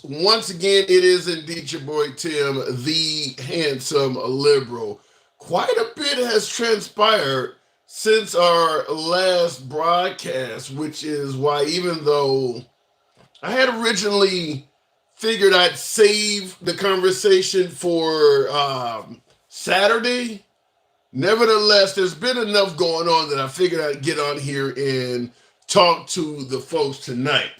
Once again, it is indeed your boy Tim, the handsome liberal. Quite a bit has transpired since our last broadcast, which is why, even though I had originally figured I'd save the conversation for Saturday, nevertheless, there's been enough going on that I figured I'd get on here and talk to the folks tonight.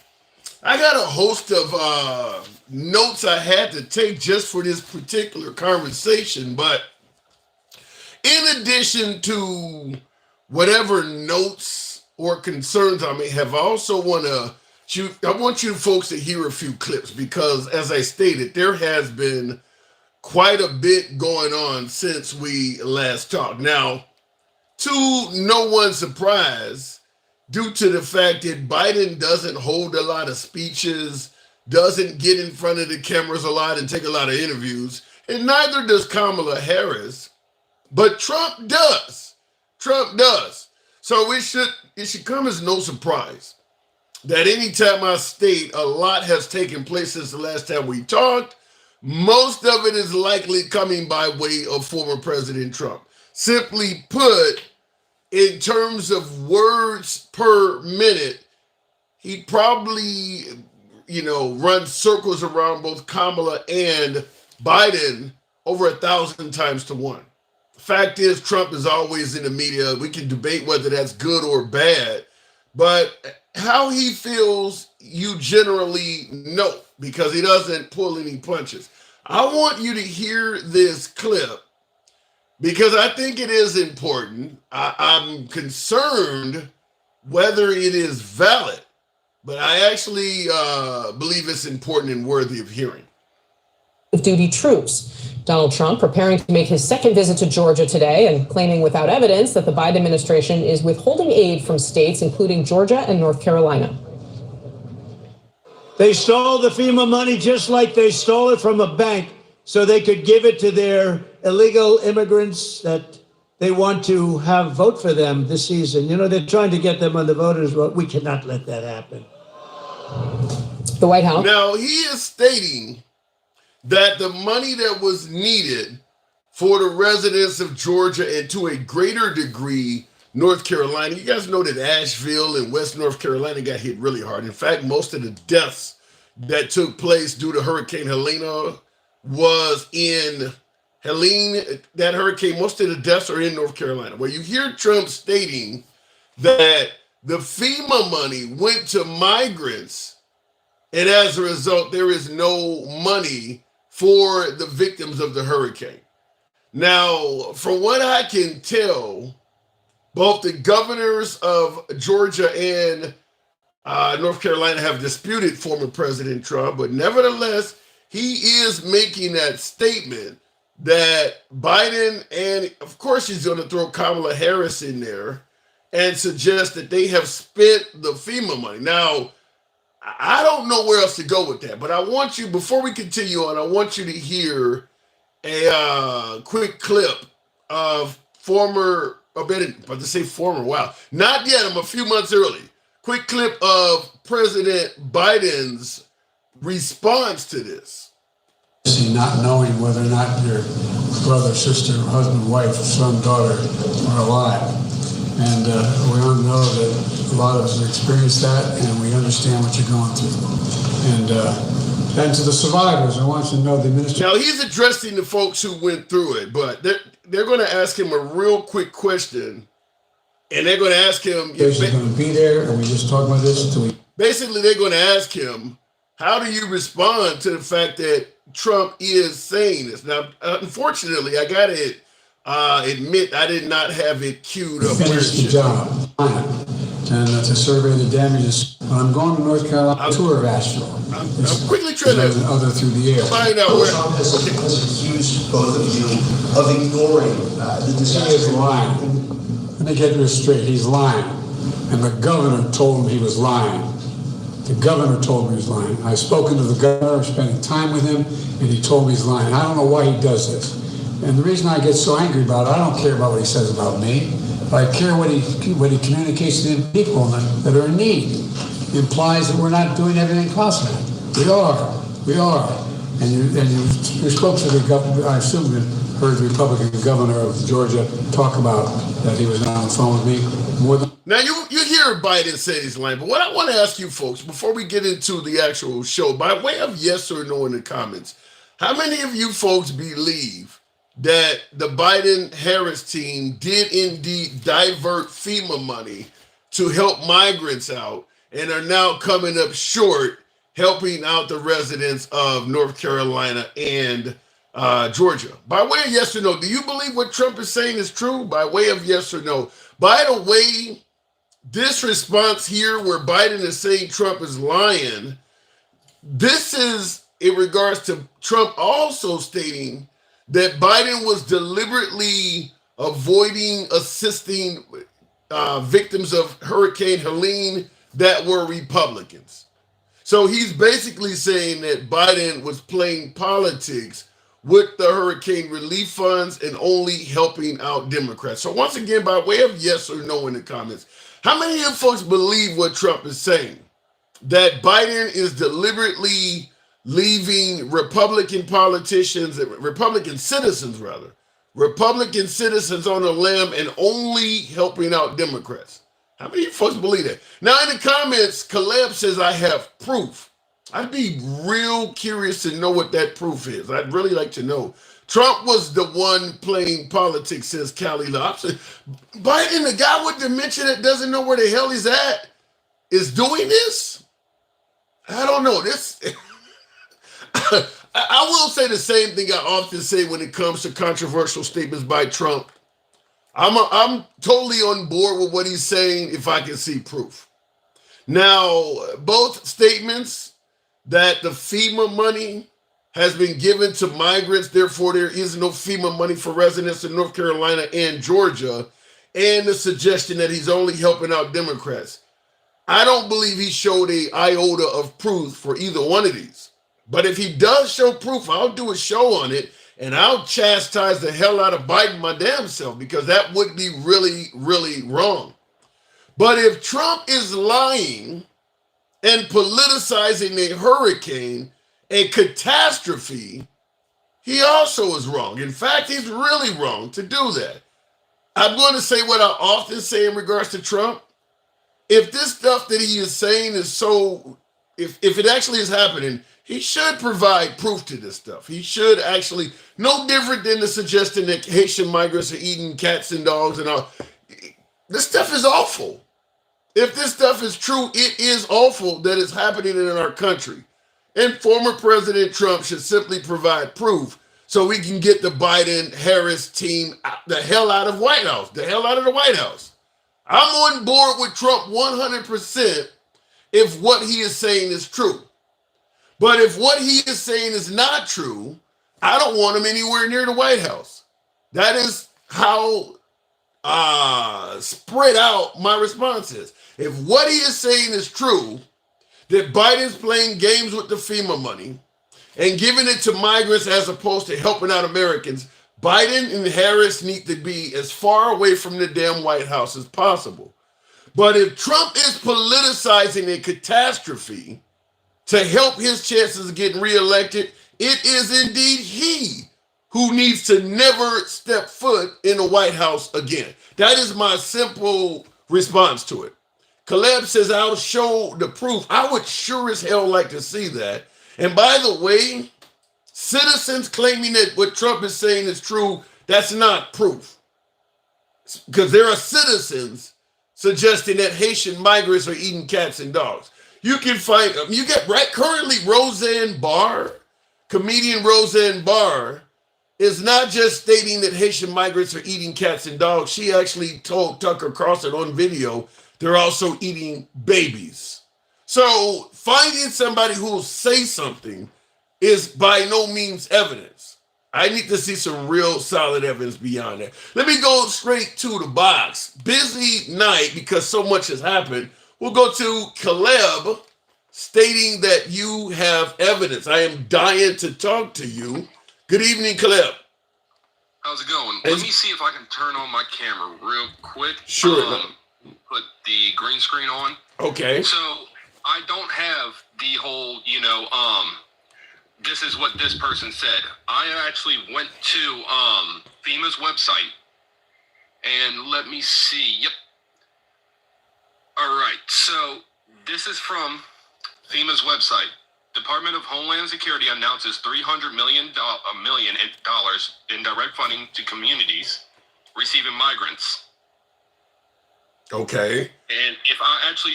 I got a host of notes I had to take just for this particular conversation, but in addition to whatever notes or concerns I may have, I also I want you folks to hear a few clips because, as I stated, there has been quite a bit going on since we last talked. Now, to no one's surprise, due to the fact that Biden doesn't hold a lot of speeches, doesn't get in front of the cameras a lot and take a lot of interviews, and neither does Kamala Harris, but Trump does. Trump does. So it should come as no surprise that anytime I state a lot has taken place since the last time we talked, most of it is likely coming by way of former President Trump. Simply put, in terms of words per minute, he probably, runs circles around both Kamala and Biden over 1,000 times to one. The fact is, Trump is always in the media. We can debate whether that's good or bad, but how he feels, you generally know because he doesn't pull any punches. I want you to hear this clip because I think it is important. I'm concerned whether it is valid, but I actually believe it's important and worthy of hearing. Duty troops. Donald Trump preparing to make his second visit to Georgia today and claiming without evidence that the Biden administration is withholding aid from states, including Georgia and North Carolina. They stole the FEMA money just like they stole it from a bank so they could give it to their illegal immigrants that they want to have vote for them this season. They're trying to get them on the voters' roll. We cannot let that happen. The White House. Now, he is stating that the money that was needed for the residents of Georgia and to a greater degree, North Carolina. You guys know that Asheville and West North Carolina got hit really hard. In fact, most of the deaths that took place due to Hurricane Helene was in Helene, that hurricane. Most of the deaths are in North Carolina. Well, you hear Trump stating that the FEMA money went to migrants, and as a result, there is no money for the victims of the hurricane. Now, from what I can tell, both the governors of Georgia and North Carolina have disputed former President Trump, but nevertheless, he is making that statement that Biden, and of course he's going to throw Kamala Harris in there and suggest that they have spent the FEMA money. Now, I don't know where else to go with that, but I want you, before we continue on, I want you to hear a quick clip of former, not yet, I'm a few months early. Quick clip of President Biden's response to this. Not knowing whether or not your brother, sister, husband, wife, son, daughter are alive. And we all know that a lot of us have experienced that, and we understand what you're going through. And to the survivors, I want you to know the administration. Now, he's addressing the folks who went through it, but they're going to ask him a real quick question, and they're going to ask him. He's going to be there, and we just talk about this until we. Basically, they're going to ask him, how do you respond to the fact that Trump is saying this? Now, unfortunately, I got to admit, I did not have it queued up. Finish the job. And to survey the damages. When I'm going to North Carolina, tour of Asheville. I'm quickly trying to other through the air. Find out where. Trump has accused both of you of ignoring the disaster. He is lying. Let me get this straight. He's lying. And the governor told him he was lying. The governor told me he was lying. I've spoken to the governor, spending time with him, and he told me he's lying. I don't know why he does this. And the reason I get so angry about it, I don't care about what he says about me, but I care what he communicates to the people that are in need. It implies that we're not doing everything possible. We are. We are. And you spoke to the governor, I assume you heard the Republican governor of Georgia talk about that he was on the phone with me more than... Now, you hear Biden say he's lying, but what I want to ask you folks, before we get into the actual show, by way of yes or no in the comments, how many of you folks believe that the Biden-Harris team did indeed divert FEMA money to help migrants out and are now coming up short helping out the residents of North Carolina and Georgia? By way of yes or no, do you believe what Trump is saying is true? By way of yes or no. By the way, this response here where Biden is saying Trump is lying, this is in regards to Trump also stating that Biden was deliberately avoiding assisting victims of Hurricane Helene that were Republicans. So he's basically saying that Biden was playing politics with the hurricane relief funds and only helping out Democrats. So once again, by way of yes or no in the comments, how many of you folks believe what Trump is saying? That Biden is deliberately leaving Republican politicians, Republican citizens on a limb and only helping out Democrats? How many of you folks believe that? Now in the comments, Caleb says, I have proof. I'd be real curious to know what that proof is. I'd really like to know. Trump was the one playing politics, says Callie Lobson. Biden, the guy with dementia that doesn't know where the hell he's at, is doing this? I don't know. This I will say the same thing I often say when it comes to controversial statements by Trump. I'm totally on board with what he's saying if I can see proof. Now, both statements that the FEMA money has been given to migrants, therefore there is no FEMA money for residents in North Carolina and Georgia, and the suggestion that he's only helping out Democrats. I don't believe he showed a iota of proof for either one of these. But if he does show proof, I'll do a show on it, and I'll chastise the hell out of Biden my damn self, because that would be really, really wrong. But if Trump is lying and politicizing a hurricane, a catastrophe, he also is wrong. In fact, he's really wrong to do that. I'm going to say what I often say in regards to Trump. If this stuff that he is saying is so, if it actually is happening, he should provide proof to this stuff. He should actually, no different than the suggestion that Haitian migrants are eating cats and dogs and all. This stuff is awful. If this stuff is true, it is awful that it's happening in our country. And former President Trump should simply provide proof so we can get the Biden-Harris team the hell out of White House, the hell out of the White House. I'm on board with Trump 100% if what he is saying is true. But if what he is saying is not true, I don't want him anywhere near the White House. That is how spread out my response is. If what he is saying is true, that Biden's playing games with the FEMA money and giving it to migrants as opposed to helping out Americans, Biden and Harris need to be as far away from the damn White House as possible. But if Trump is politicizing a catastrophe to help his chances of getting reelected, it is indeed he who needs to never step foot in the White House again. That is my simple response to it. Caleb says, I'll show the proof. I would sure as hell like to see that. And by the way, citizens claiming that what Trump is saying is true, that's not proof. Because there are citizens suggesting that Haitian migrants are eating cats and dogs. You can find, you get right, currently Roseanne Barr, comedian Roseanne Barr, is not just stating that Haitian migrants are eating cats and dogs. She actually told Tucker Carlson on video they're also eating babies. So finding somebody who will say something is by no means evidence. I need to see some real solid evidence beyond that. Let me go straight to the box. Busy night because so much has happened. We'll go to Caleb stating that you have evidence. I am dying to talk to you. Good evening, Caleb. How's it going? Let me see if I can turn on my camera real quick. Sure. Put the green screen on. Okay. So I don't have the whole, this is what this person said. I actually went to FEMA's website, and let me see. Yep. All right. So this is from FEMA's website. Department of Homeland Security announces $300 million in direct funding to communities receiving migrants. Okay. And if it actually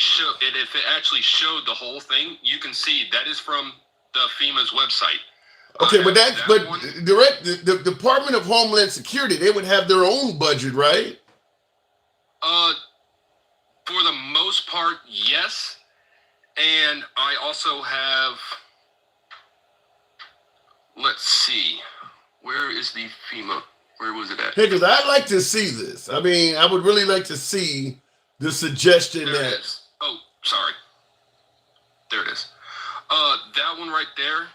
showed the whole thing, you can see that is from the FEMA's website. Okay, but the Department of Homeland Security, they would have their own budget, right? For the most part, yes. And I also have, let's see, where is the FEMA? Where was it at? Hey, because I'd like to see this. I mean, I would really like to see the suggestion There it is. Oh, sorry. There it is. That one right there,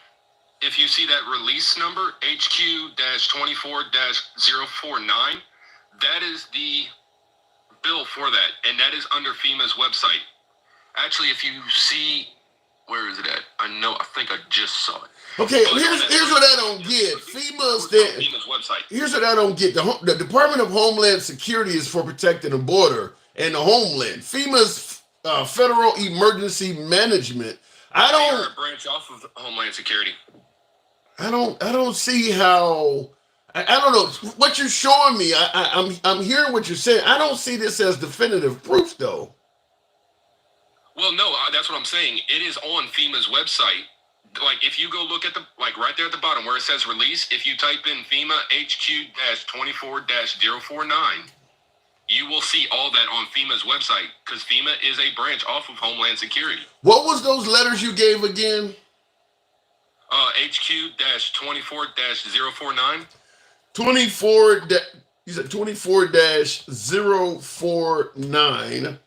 if you see that release number, HQ-24-049, that is the bill for that, and that is under FEMA's website. Actually, if you see, where is it at? I think I just saw it. Okay, here's what I don't get. FEMA's website. Here's what I don't get. The Department of Homeland Security is for protecting the border and the homeland. FEMA's Federal Emergency Management. They are a branch off of Homeland Security. I don't see how. I don't know what you're showing me. I'm hearing what you're saying. I don't see this as definitive proof, though. Well, no, that's what I'm saying. It is on FEMA's website. Like, if you go look at right there at the bottom where it says release, if you type in FEMA HQ-24-049, you will see all that on FEMA's website, because FEMA is a branch off of Homeland Security. What was those letters you gave again? HQ-24-049. 24. You said 24-049.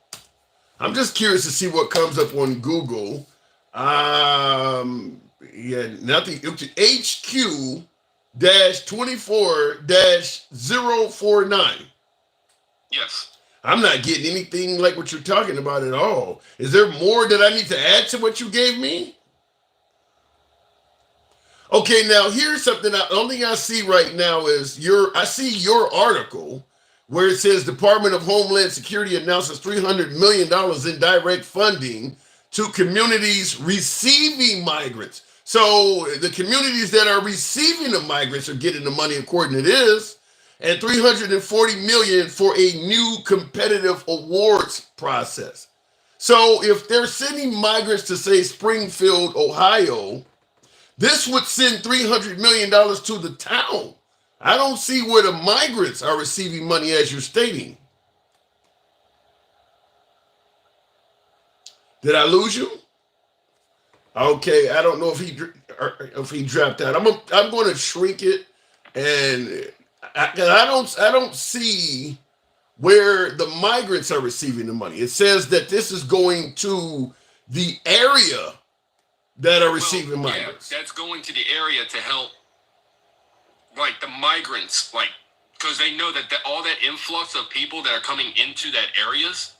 I'm just curious to see what comes up on Google. Yeah, nothing. HQ-24-049. Yes. I'm not getting anything like what you're talking about at all. Is there more that I need to add to what you gave me? Okay, now here's something. The only thing I see right now is I see your article where it says Department of Homeland Security announces $300 million in direct funding to communities receiving migrants. So the communities that are receiving the migrants are getting the money according to this, and $340 million for a new competitive awards process. So if they're sending migrants to, say, Springfield, Ohio, this would send $300 million to the town. I don't see where the migrants are receiving money as you're stating. Did I lose you? Okay, I don't know if he dropped out. I'm going to shrink it, and I don't see where the migrants are receiving the money. It says that this is going to the area that are receiving migrants. Yeah, that's going to the area to help, like, the migrants, like, because they know that all that influx of people that are coming into that areas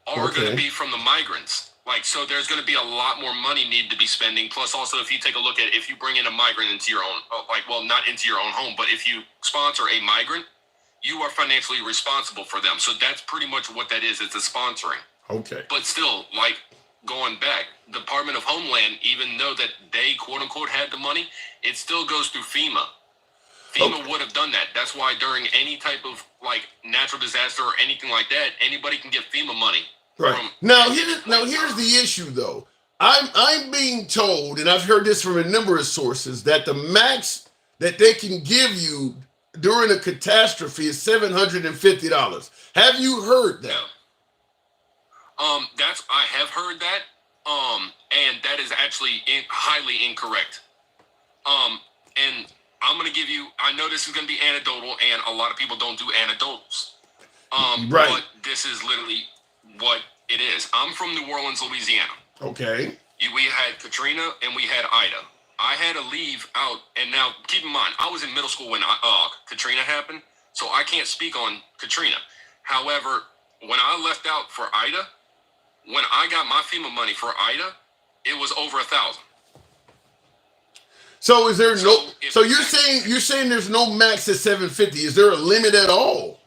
are going to be from the migrants. Like, so there's going to be a lot more money needed to be spending. Plus, also, if you take a look at, if you bring in a migrant into your own, not into your own home, but if you sponsor a migrant, you are financially responsible for them. So that's pretty much what that is. It's a sponsoring. Okay. But still, like, going back, Department of Homeland, even though that they, quote unquote, had the money, it still goes through FEMA. FEMA would have done that. That's why during any type of, like, natural disaster or anything like that, anybody can get FEMA money. Right. Now here's the issue, though. I'm being told, and I've heard this from a number of sources, that the max that they can give you during a catastrophe is $750. Have you heard that? No. I have heard that. And that is actually highly incorrect. And I'm gonna give you. I know this is gonna be anecdotal, and a lot of people don't do anecdotals. Right. But this is literally what it is. I'm from New Orleans, Louisiana. Okay. We had Katrina and we had Ida. I had to leave out, and now keep in mind, I was in middle school when Katrina happened, so I can't speak on Katrina. However, when I left out for Ida, when I got my FEMA money for Ida, it was over $1,000. So is there no? if So you're saying there's no max at 750? Is there a limit at all?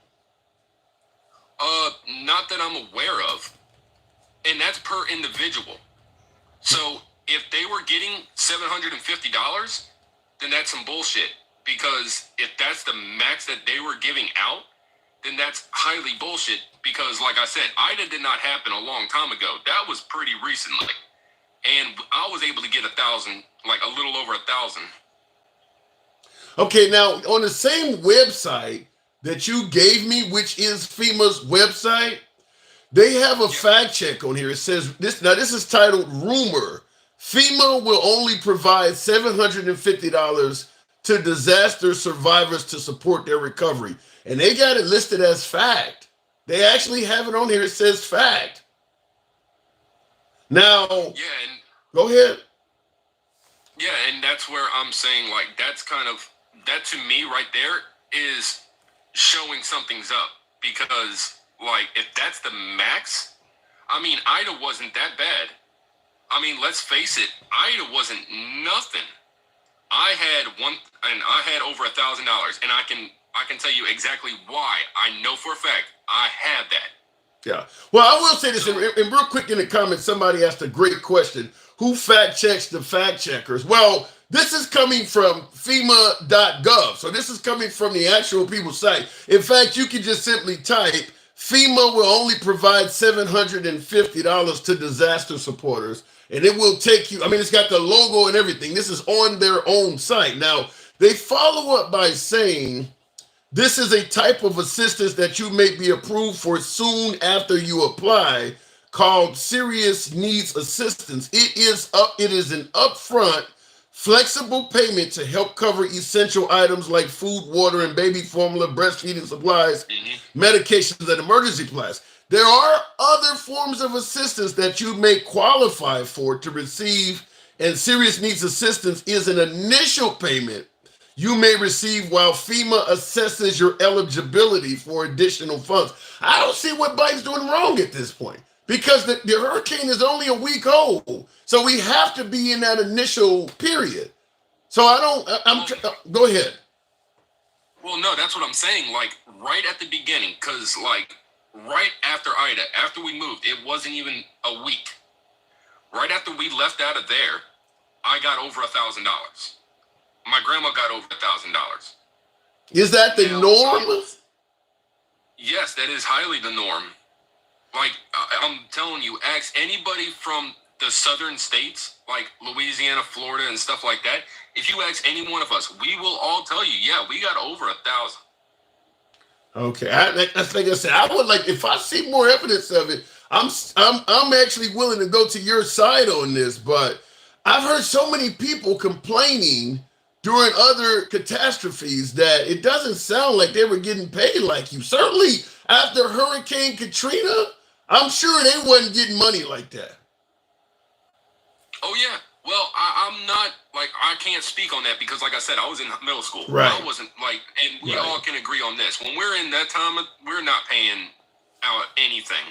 Not that I'm aware of, and that's per individual. So if they were getting $750, then that's some bullshit. Because if that's the max that they were giving out, then that's highly bullshit. Because, like I said, IDA did not happen a long time ago. That was pretty recently, and I was able to get 1,000, like a little over 1,000. Okay, now on the same website that you gave me, which is FEMA's website, they have a fact check on here. It says this. Now this is titled "Rumor." FEMA will only provide $750 to disaster survivors to support their recovery, and they got it listed as fact. They actually have it on here. It says fact. Now, go ahead. Yeah, and that's where I'm saying, like, that's kind of, that to me right there is showing something's up. Because, like, if that's the max, I mean, IDA wasn't that bad. I mean, let's face it, IDA wasn't nothing. I had over $1,000, and I can tell you exactly why. I know for a fact I had that. Yeah. Well, I will say this, and real quick in the comments, somebody asked a great question. Who fact checks the fact checkers? Well, this is coming from FEMA.gov. So this is coming from the actual people's site. In fact, you can just simply type, FEMA will only provide $750 to disaster supporters. And it will take you, I mean, it's got the logo and everything. This is on their own site. Now, they follow up by saying, this is a type of assistance that you may be approved for soon after you apply, called serious needs assistance. It is an upfront, flexible payment to help cover essential items like food, water, and baby formula, breastfeeding supplies, medications, and emergency supplies. There are other forms of assistance that you may qualify for to receive, and serious needs assistance is an initial payment you may receive while FEMA assesses your eligibility for additional funds. I don't see what Biden's doing wrong at this point, because the hurricane is only a week old. So we have to be in that initial period. So go ahead. Well, no, that's what I'm saying. Like, right at the beginning, because, like, right after Ida, after we moved, it wasn't even a week. Right after we left out of there, I got over $1,000. My grandma got over $1,000. Is that the norm? Yes, that is highly the norm. Like, I'm telling you, ask anybody from the southern states, like Louisiana, Florida, and stuff like that. If you ask any one of us, we will all tell you, yeah, we got over 1,000. Okay, that's like I said. I would like, if I see more evidence of it, I'm actually willing to go to your side on this. But I've heard so many people complaining during other catastrophes that it doesn't sound like they were getting paid like you. Certainly after Hurricane Katrina, I'm sure they wasn't getting money like that. Oh, yeah. Well, I'm not, like, I can't speak on that because, like I said, I was in middle school. Right. I wasn't, like, and we all can agree on this. When we're in that time, we're not paying out anything.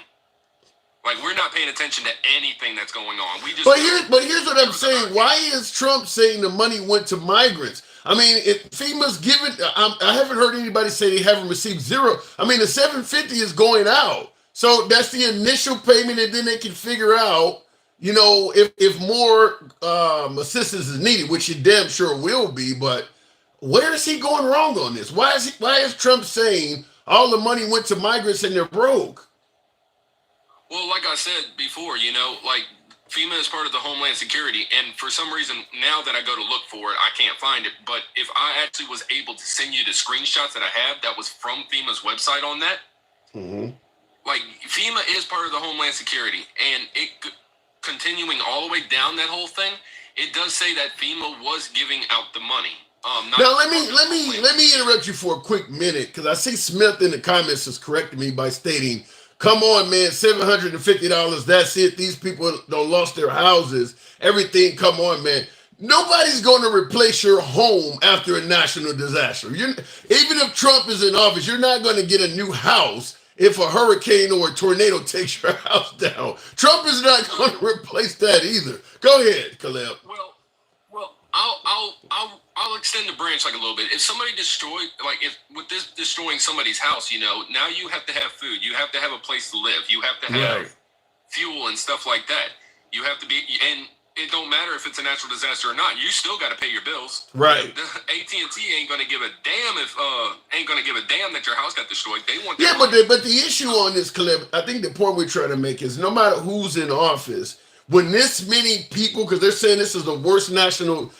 Like, we're not paying attention to anything that's going on. We just. But here's what I'm saying. Why is Trump saying the money went to migrants? I mean, if FEMA's given, I haven't heard anybody say they haven't received zero. I mean, the 750 is going out. So that's the initial payment, and then they can figure out, you know, if more assistance is needed, which it damn sure will be. But where is he going wrong on this? Why is Trump saying all the money went to migrants and they're broke? Well, like I said before, you know, like, FEMA is part of the Homeland Security, and for some reason, now that I go to look for it, I can't find it. But if I actually was able to send you the screenshots that I have that was from FEMA's website on that, like, FEMA is part of the Homeland Security, and it continuing all the way down that whole thing, it does say that FEMA was giving out the money. Now let me interrupt you for a quick minute, because I see Smith in the comments has corrected me by stating, come on, man, $750, that's it. These people don't lost their houses. Everything, come on, man. Nobody's going to replace your home after a national disaster. Even if Trump is in office, you're not going to get a new house if a hurricane or a tornado takes your house down. Trump is not going to replace that either. Go ahead, Caleb. Well, I'll extend the branch like a little bit. If somebody destroyed, like if with this destroying somebody's house, now you have to have food. You have to have a place to live. You have to have fuel and stuff like that. You have to be, and it don't matter if it's a natural disaster or not. You still got to pay your bills. Right. The AT&T ain't gonna give a damn that your house got destroyed. They want but the issue on this clip, I think the point we're trying to make is no matter who's in office, when this many people, because they're saying this is the worst natural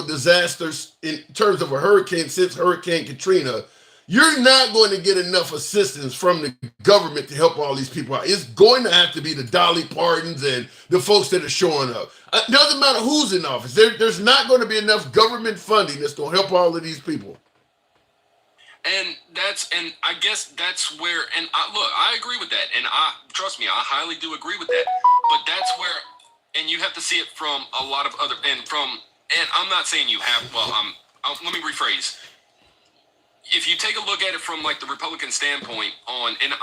disasters in terms of a hurricane since Hurricane Katrina, you're not going to get enough assistance from the government to help all these people out. It's going to have to be the Dolly Partons and the folks that are showing up. It doesn't matter who's in office. There's not going to be enough government funding that's going to help all of these people. And I guess that's where, and I agree with that. And trust me, I highly do agree with that. But that's where, and you have to see it from a lot of other, and I'm not saying you have, let me rephrase. If you take a look at it from like the Republican standpoint and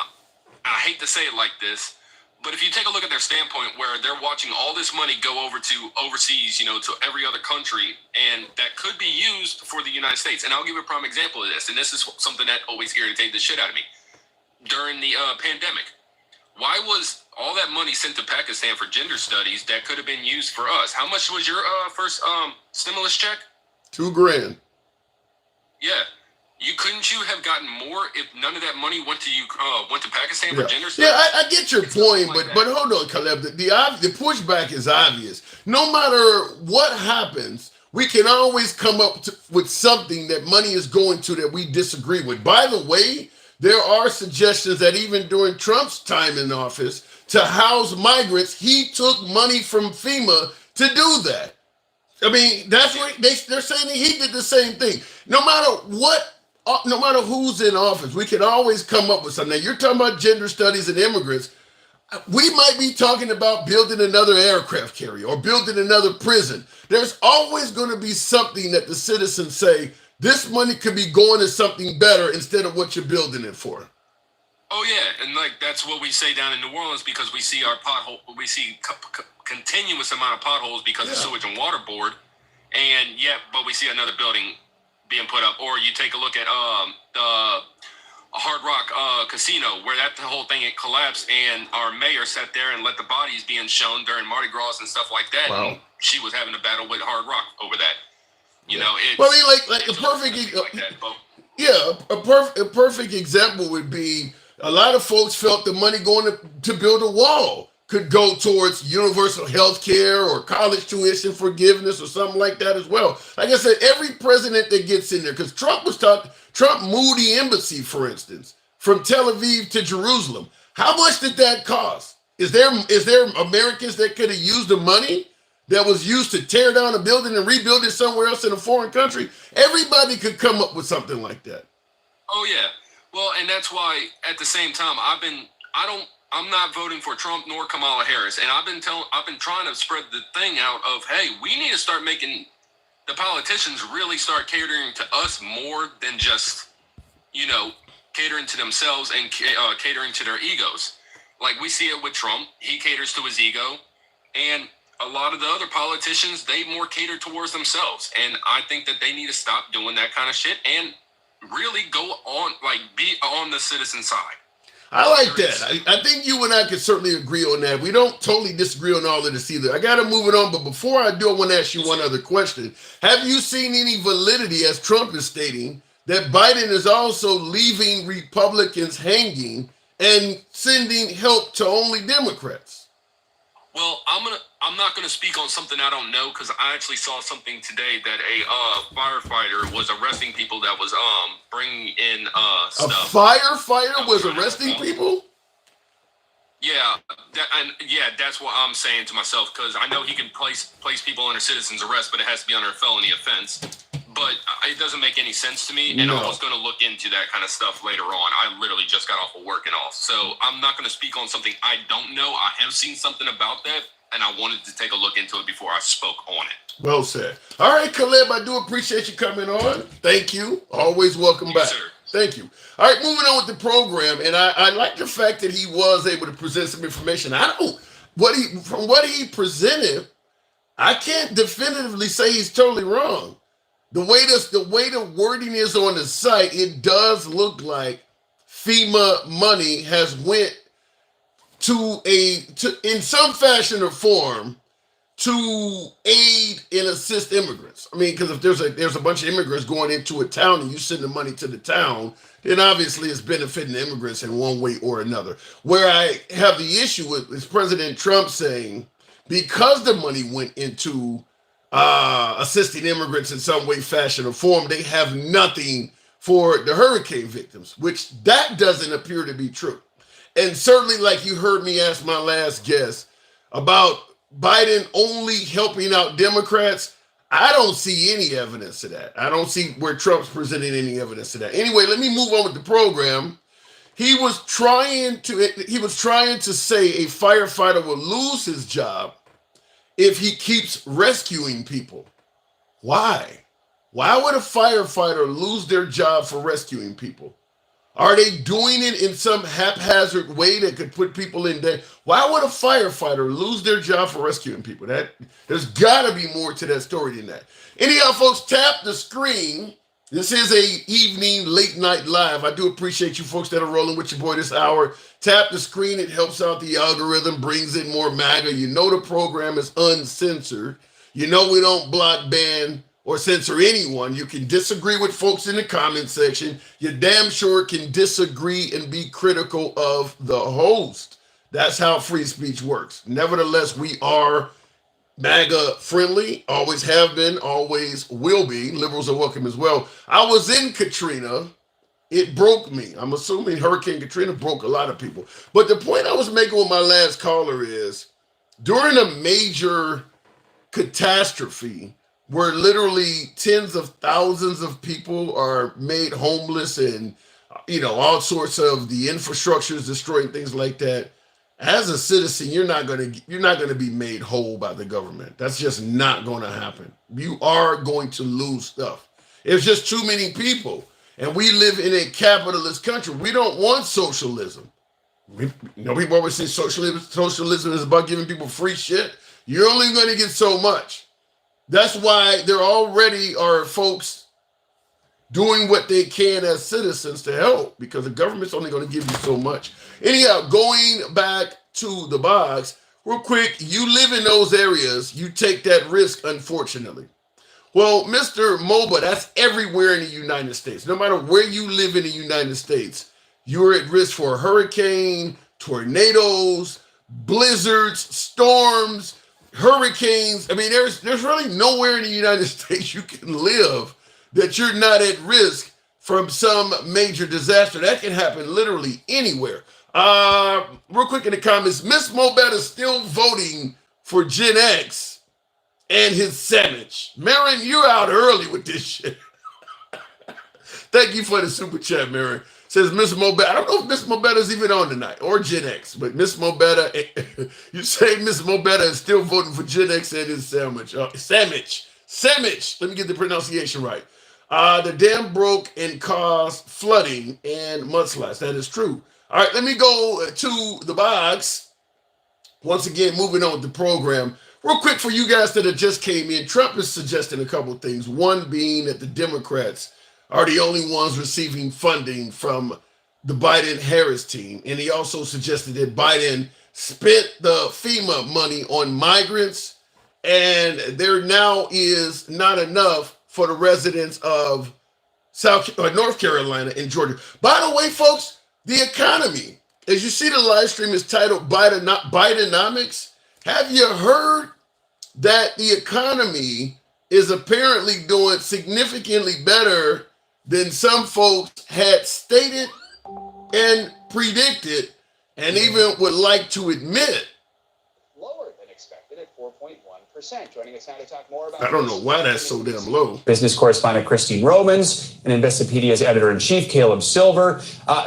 I hate to say it like this, but if you take a look at their standpoint where they're watching all this money go over to overseas, to every other country, and that could be used for the United States. And I'll give a prime example of this. And this is something that always irritated the shit out of me. During the pandemic, why was all that money sent to Pakistan for gender studies that could have been used for us? How much was your first stimulus check? $2,000. Yeah. Couldn't you have gotten more if none of that money went to Pakistan for gender studies? Yeah, I get your point, but hold on, Caleb. The pushback is obvious. No matter what happens, we can always come up with something that money is going to that we disagree with. By the way, there are suggestions that even during Trump's time in office to house migrants, he took money from FEMA to do that. I mean, that's what they're saying. He did the same thing. No matter who's in office, we can always come up with something. Now, you're talking about gender studies and immigrants. We might be talking about building another aircraft carrier or building another prison. There's always going to be something that the citizens say, this money could be going to something better instead of what you're building it for. Oh, yeah. And like that's what we say down in New Orleans because we see our we see continuous amount of potholes because of sewage and water board. And but we see another building being put up. Or you take a look at the Hard Rock Casino where the whole thing collapsed and our mayor sat there and let the bodies being shown during Mardi Gras and stuff like that. Wow. And she was having a battle with Hard Rock over that. Well, I mean, like a perfect like that, a perfect example would be a lot of folks felt the money going to build a wall could go towards universal health care or college tuition forgiveness or something like that as well. Like I said, every president that gets in there, because Trump moved the embassy, for instance, from Tel Aviv to Jerusalem. How much did that cost? Is there Americans that could have used the money that was used to tear down a building and rebuild it somewhere else in a foreign country? Everybody could come up with something like that. Oh, yeah. Well, and that's why at the same time, I'm not voting for Trump nor Kamala Harris. And I've been trying to spread the thing out of, hey, we need to start making the politicians really start catering to us more than just, catering to themselves and catering to their egos. Like we see it with Trump. He caters to his ego. And a lot of the other politicians, they more cater towards themselves. And I think that they need to stop doing that kind of shit and really go on, be on the citizen side. I like that. I think you and I could certainly agree on that. We don't totally disagree on all of this either. I got to move it on, but before I do, I want to ask you one other question. Have you seen any validity, as Trump is stating, that Biden is also leaving Republicans hanging and sending help to only Democrats? Well, I'm not gonna speak on something I don't know because I actually saw something today that a firefighter was arresting people that was bringing in stuff. A firefighter was arresting people? Yeah, that's what I'm saying to myself because I know he can place people under citizen's arrest, but it has to be under a felony offense. But it doesn't make any sense to me, and I was going to look into that kind of stuff later on. I literally just got off of work and all, so I'm not going to speak on something I don't know. I have seen something about that, and I wanted to take a look into it before I spoke on it. Well said. All right, Caleb, I do appreciate you coming on. Thank you. Always welcome back. Sir. Thank you. All right, moving on with the program, and I like the fact that he was able to present some information. From what he presented, I can't definitively say he's totally wrong. The way the wording is on the site, it does look like FEMA money has went to in some fashion or form to aid and assist immigrants. I mean, because if there's a bunch of immigrants going into a town and you send the money to the town, then obviously it's benefiting the immigrants in one way or another. Where I have the issue with is President Trump saying, because the money went into assisting immigrants in some way, fashion, or form, they have nothing for the hurricane victims, which that doesn't appear to be true. And certainly, like you heard me ask my last guest about Biden only helping out Democrats, I don't see any evidence of that. I don't see where Trump's presenting any evidence of that. Anyway, let me move on with the program. He was trying to say a firefighter will lose his job if he keeps rescuing people. Why? Why would a firefighter lose their job for rescuing people? Are they doing it in some haphazard way that could put people in danger? Why would a firefighter lose their job for rescuing people? There's got to be more to that story than that. Anyhow, folks, tap the screen. This is a evening late night live. I do appreciate you folks that are rolling with your boy this hour. Tap the screen. It helps out the algorithm, brings in more MAGA. You know the program is uncensored. You know we don't block, ban, or censor anyone. You can disagree with folks in the comment section. You damn sure can disagree and be critical of the host. That's how free speech works. Nevertheless, we are MAGA friendly, always have been, always will be. Liberals are welcome as well. I was in Katrina. It broke me. I'm assuming Hurricane Katrina broke a lot of people. But the point I was making with my last caller is, during a major catastrophe where literally tens of thousands of people are made homeless and, all sorts of the infrastructure is destroyed, things like that, as a citizen, you're not going to be made whole by the government. That's just not going to happen. You are going to lose stuff. It's just too many people. And we live in a capitalist country. We don't want socialism. People always say socialism is about giving people free shit. You're only going to get so much. That's why there already are folks doing what they can as citizens to help, because the government's only going to give you so much. Anyhow, going back to the box, real quick, you live in those areas, you take that risk, unfortunately. Well, Mr. MOBA, that's everywhere in the United States. No matter where you live in the United States, you're at risk for a hurricane, tornadoes, blizzards, storms, hurricanes. I mean, there's really nowhere in the United States you can live that you're not at risk from some major disaster. That can happen literally anywhere. Real quick in the comments, Miss Mobetta is still voting for Gen X and his sandwich. Marin, you're out early with this shit. Thank you for the super chat, Marin. Says Miss Mobetta. I don't know if Miss Mobetta is even on tonight, or Gen X, but Miss Mobetta, you say Miss Mobetta is still voting for Gen X and his sandwich. Sandwich. Let me get the pronunciation right. The dam broke and caused flooding and mudslides. That is true. All right, let me go to the box. Once again, moving on with the program. Real quick for you guys that have just came in, Trump is suggesting a couple of things. One being that the Democrats are the only ones receiving funding from the Biden-Harris team. And he also suggested that Biden spent the FEMA money on migrants, and there now is not enough for the residents of North Carolina and Georgia. By the way, folks, the economy, as you see the live stream is titled Bidenomics. Have you heard that the economy is apparently doing significantly better than some folks had stated and predicted and even would like to admit? Lower than expected at 4.1%. Joining us now to talk more about, I don't know why that's so damn low. Business correspondent Christine Romans and Investopedia's editor-in-chief Caleb Silver.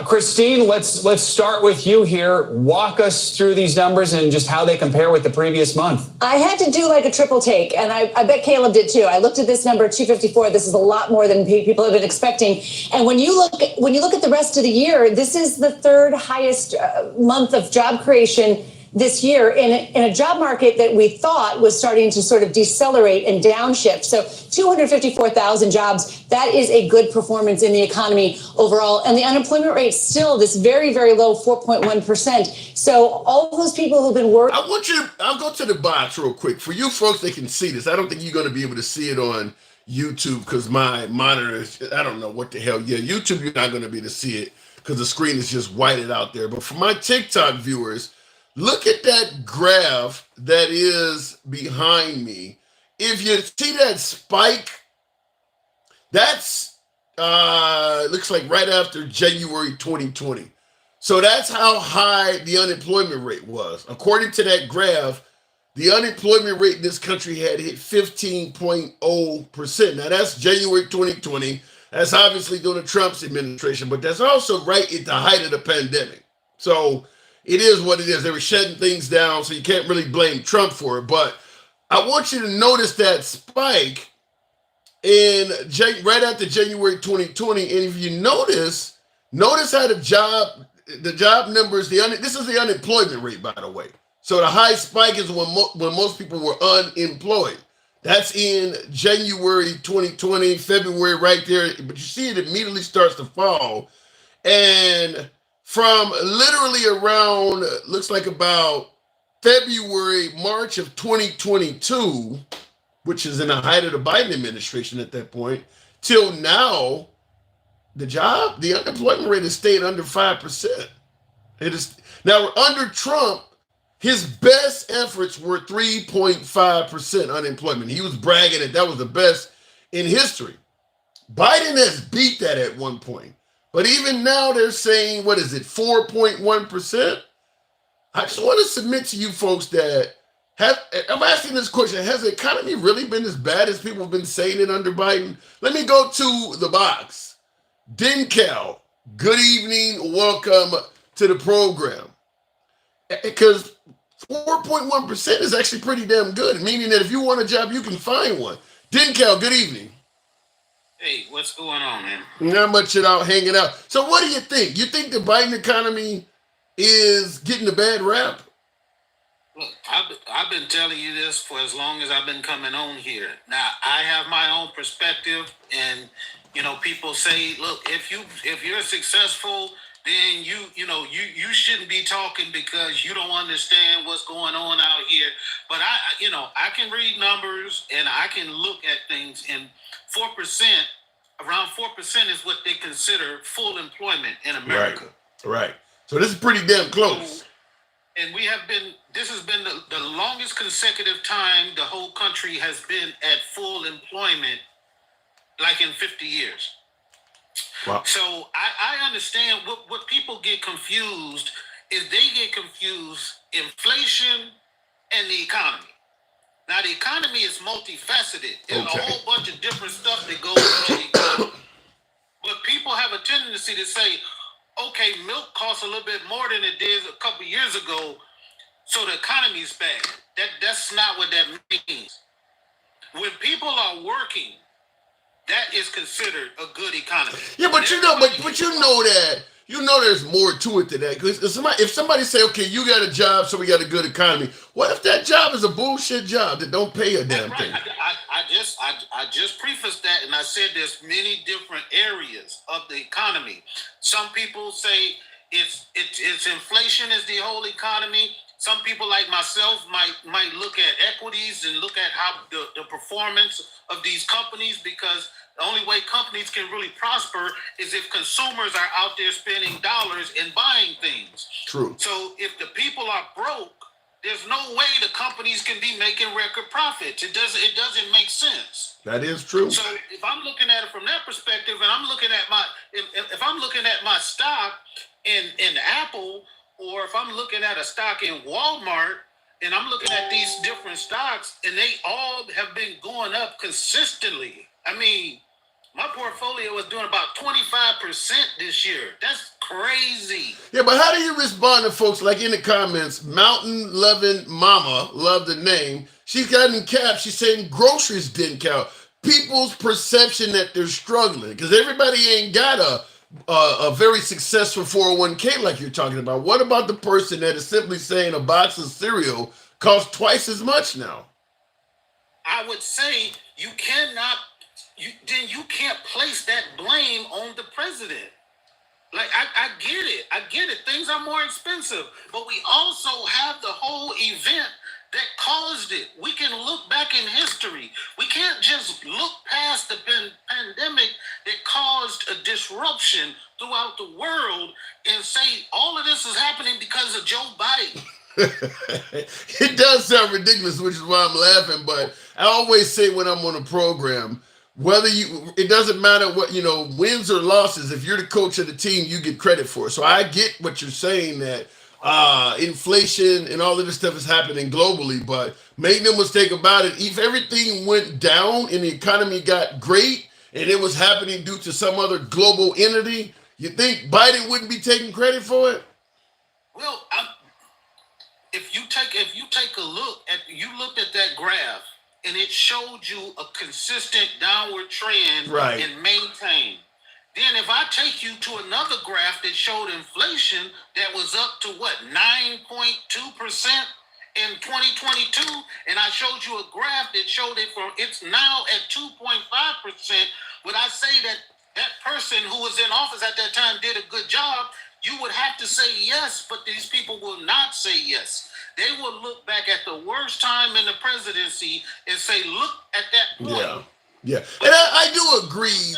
Christine, let's start with you here. Walk us through these numbers and just how they compare with the previous month. I had to do like a triple take, and I bet Caleb did too. I looked at this number, 254. This is a lot more than people have been expecting. And when you look at the rest of the year, this is the third highest month of job creation this year in a job market that we thought was starting to sort of decelerate and downshift. So 254,000 jobs, that is a good performance in the economy overall. And the unemployment rate still this very, very low 4.1%. So all those people who've been working. I'll go to the box real quick. For you folks that can see this, I don't think you're going to be able to see it on YouTube because my monitor is, I don't know what the hell. Yeah, YouTube, you're not going to be able to see it because the screen is just whited out there. But for my TikTok viewers, look at that graph that is behind me. If you see that spike, that's looks like right after January 2020. So that's how high the unemployment rate was. According to that graph, the unemployment rate in this country had hit 15.0%. Now that's January 2020. That's obviously during Trump's administration, but that's also right at the height of the pandemic. So it is what it is. They were shutting things down, so you can't really blame Trump for it. But I want you to notice that spike right after January 2020. And if you notice how the job numbers, this is the unemployment rate, by the way. So the high spike is when most people were unemployed. That's in January 2020, February right there. But you see it immediately starts to fall. And from literally around, looks like about February, March of 2022, which is in the height of the Biden administration at that point, till now, the unemployment rate has stayed under 5%. It is now under Trump. His best efforts were 3.5% unemployment. He was bragging that was the best in history. Biden has beat that at one point. But even now they're saying, 4.1%? I just want to submit to you folks that, I'm asking this question, has the economy really been as bad as people have been saying it under Biden? Let me go to the box. Dencal, good evening, welcome to the program. Because 4.1% is actually pretty damn good, meaning that if you want a job, you can find one. Dencal, good evening. Hey, what's going on, man? Not much at all, hanging out. So what do you think? You think the Biden economy is getting a bad rap? Look, I've been telling you this for as long as I've been coming on here. Now, I have my own perspective, and people say, look, if you're successful, then you shouldn't be talking because you don't understand what's going on out here. But I can read numbers and I can look at things, and 4%, around 4% is what they consider full employment in America. Right. So this is pretty damn close. And this has been the longest consecutive time the whole country has been at full employment, like in 50 years. Wow. So I understand what people get confused is they get confused inflation and the economy. Now, the economy is multifaceted. There's a whole bunch of different stuff that goes into the economy. But people have a tendency to say, okay, milk costs a little bit more than it did a couple years ago, so the economy is bad. That's not what that means. When people are working, that is considered a good economy. Yeah, but there's more to it than that. Because if somebody say, okay, you got a job, so we got a good economy. What if that job is a bullshit job that don't pay a damn thing? I just prefaced that, and I said there's many different areas of the economy. Some people say it's inflation is the whole economy. Some people like myself might look at equities and look at how the performance of these companies, because the only way companies can really prosper is if consumers are out there spending dollars and buying things. True. So if the people are broke, there's no way the companies can be making record profits. It doesn't make sense. That is true. So if I'm looking at it from that perspective, and I'm looking at if I'm looking at my stock in Apple, or if I'm looking at a stock in Walmart, and I'm looking at these different stocks, and they all have been going up consistently. I mean, my portfolio is doing about 25% this year. That's crazy. Yeah, but how do you respond to folks like in the comments? Mountain Loving Mama, love the name. She's got in caps. She's saying groceries didn't count. People's perception that they're struggling because everybody ain't got a a very successful 401k like you're talking about? What about the person that is simply saying a box of cereal costs twice as much now? I would say you cannot, you can't place that blame on the president. Like, I get it. Things are more expensive, but we also have the whole event that caused it. We can look back in history. We can't just look past the pandemic that caused a disruption throughout the world and say all of this is happening because of Joe Biden. It does sound ridiculous, which is why I'm laughing, but I always say when I'm on a program, it doesn't matter what, wins or losses. If you're the coach of the team, you get credit for it. So I get what you're saying, that inflation and all of this stuff is happening globally, but make no mistake about it, if everything went down and the economy got great and it was happening due to some other global entity, you think Biden wouldn't be taking credit for it? Well, if you take a look at, you looked at that graph and it showed you a consistent downward trend, right, and maintained. Then if I take you to another graph that showed inflation that was up to 9.2% in 2022, and I showed you a graph that showed it's now at 2.5%, would I say that person who was in office at that time did a good job? You would have to say yes, but these people will not say yes. They will look back at the worst time in the presidency and say, look at that point. Yeah. And I do agree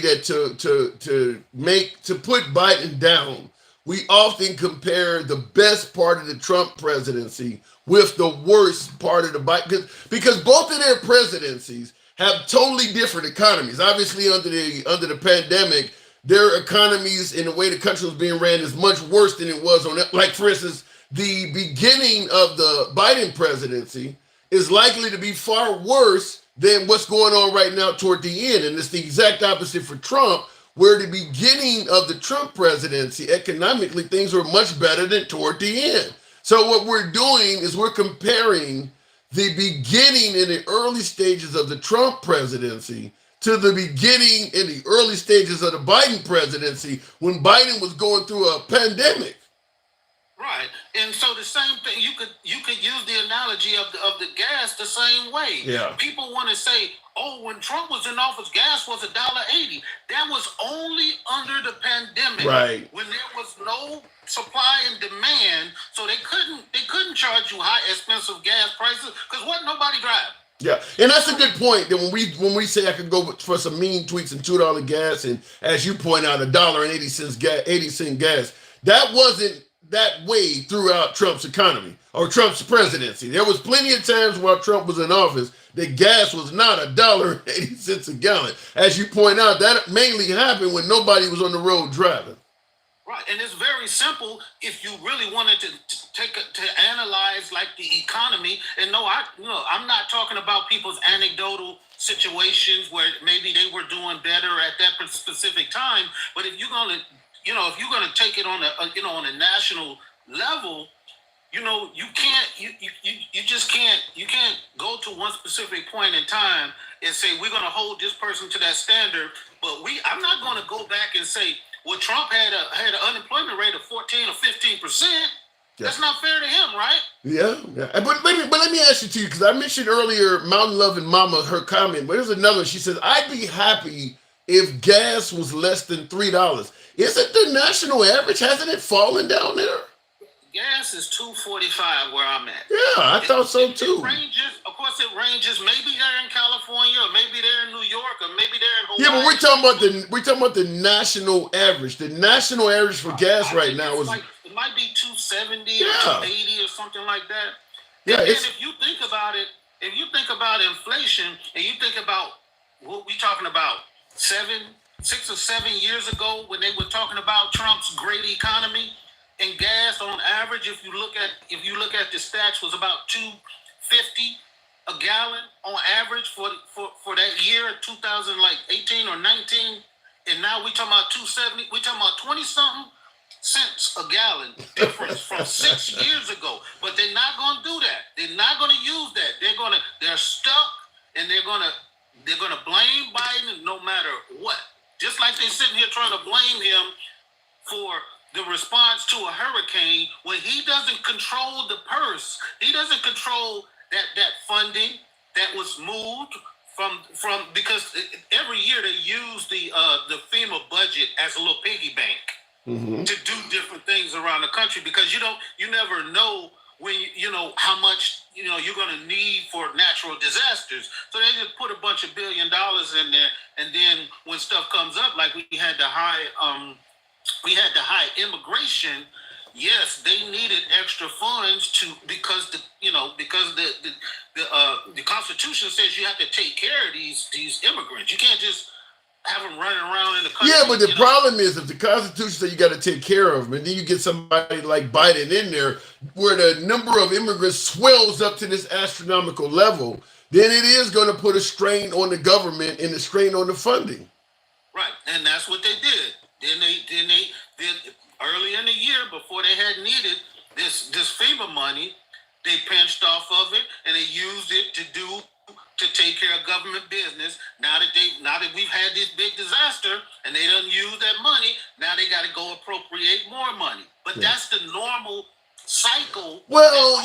that to put Biden down, we often compare the best part of the Trump presidency with the worst part of the Biden, because both of their presidencies have totally different economies. Obviously, under the pandemic, their economies and the way the country was being ran is much worse than it was on, like, for instance, the beginning of the Biden presidency is likely to be far worse than what's going on right now toward the end. And it's the exact opposite for Trump, where the beginning of the Trump presidency, economically, things were much better than toward the end. So what we're doing is we're comparing the beginning in the early stages of the Trump presidency to the beginning in the early stages of the Biden presidency, when Biden was going through a pandemic. Right, and so the same thing, you could use the analogy of the gas the same way. Yeah. People want to say, oh, when Trump was in office, gas was $1.80. That was only under the pandemic, right, when there was no supply and demand, so they couldn't charge you high expensive gas prices because wasn't nobody driving. Yeah, and that's a good point. That when we say I could go for some mean tweets and $2 gas, and as you point out, $1.80 gas, that wasn't that way throughout Trump's economy or Trump's presidency. There was plenty of times while Trump was in office that gas was not $1.80 a gallon. As you point out, that mainly happened when nobody was on the road driving. Right, and it's very simple if you really wanted to analyze like the economy. And I'm not talking about people's anecdotal situations where maybe they were doing better at that specific time. But if you're gonna take it on a national level, you can't go to one specific point in time and say we're gonna hold this person to that standard. But I'm not gonna go back and say, well, Trump had an unemployment rate of 14 or 15%. Yeah. That's not fair to him, right? Yeah. But let me ask you too, because I mentioned earlier Mountain Loving Mama, her comment, but there's another one. She says, I'd be happy if gas was less than $3. Isn't the national average? Hasn't it fallen down there? Gas is $2.45 where I'm at. Yeah, I thought so too. It ranges. Maybe they're in California, or maybe they're in New York, or maybe they're in Hawaii. Yeah, but we're talking about the national average. The national average for gas right now is it might be $2.70 or $2.80 or something like that. Yeah, and if you think about it, if you think about inflation, and you think about what we're talking about 6 or 7 years ago when they were talking about Trump's great economy, and gas on average, if you look at the stats, was about $2.50 a gallon on average for that year, 2018 or 19, and now we talking about $2.70. We talking about 20-something cents a gallon difference from 6 years ago. But they're not going to do that. They're not going to use that. They're stuck, and they're gonna blame Biden no matter what. Just like they're sitting here trying trying to blame him for the response to a hurricane when he doesn't control the purse. He doesn't control that funding that was moved from because every year they use the FEMA budget as a little piggy bank to do different things around the country, because you never know when you know how much you're going to need for natural disasters. So they just put a bunch of $1 billion in there, and then when stuff comes up, like we had the high immigration. Yes, they needed extra funds because the Constitution says you have to take care of these immigrants. You can't just have them running around in the country. Yeah, but the problem is if the Constitution says you got to take care of them, and then you get somebody like Biden in there, where the number of immigrants swells up to this astronomical level, then it is going to put a strain on the government and a strain on the funding. Right, and that's what they did. Then they early in the year, before they had needed this FEMA money, they pinched off of it and they used it to take care of government business. Now that we've had this big disaster and they done use that money, now they got to go appropriate more money. But that's the normal cycle. Well,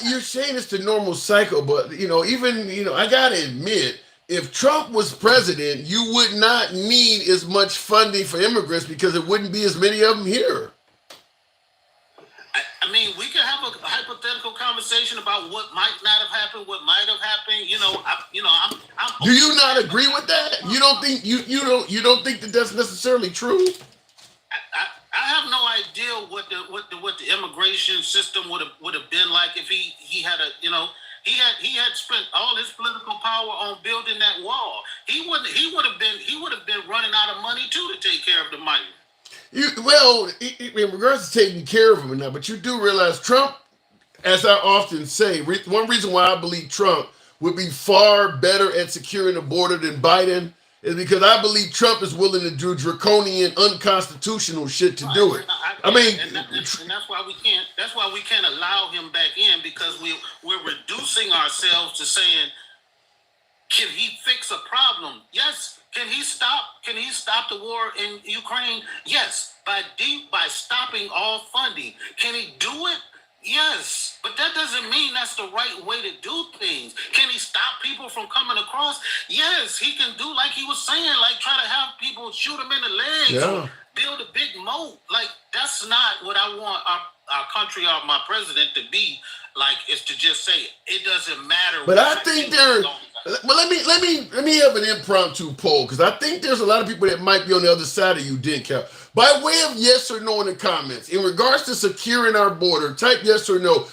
you're saying it's the normal cycle, but I gotta admit, if Trump was president, you would not need as much funding for immigrants because it wouldn't be as many of them here. I mean, we could have a hypothetical conversation about what might not have happened, what might have happened. I'm Do you not agree with that? You don't think you don't think that that's necessarily true? I have no idea what the immigration system would have been like if he had he had spent all his political power on building that wall. He would have been running out of money too to take care of the migrants. In regards to taking care of them and that, but you do realize Trump, as I often say, one reason why I believe Trump would be far better at securing the border than Biden is because I believe Trump is willing to do draconian, unconstitutional shit to do it. And that's why we can't. That's why we can't allow him back in, because we're reducing ourselves to saying, can he fix a problem? Yes. Can he stop the war in Ukraine? Yes. By stopping all funding. Can he do it? Yes. But that doesn't mean that's the right way to do things. Can he stop people from coming across? Yes, he can do, like he was saying, like try to have people shoot him in the legs, or build a big moat. Like, that's not what I want our country or my president to be like, is to just say it doesn't matter. But I think well, let me have an impromptu poll, because I think there's a lot of people that might be on the other side of you, Cal. By way of yes or no in the comments, in regards to securing our border, type yes or no.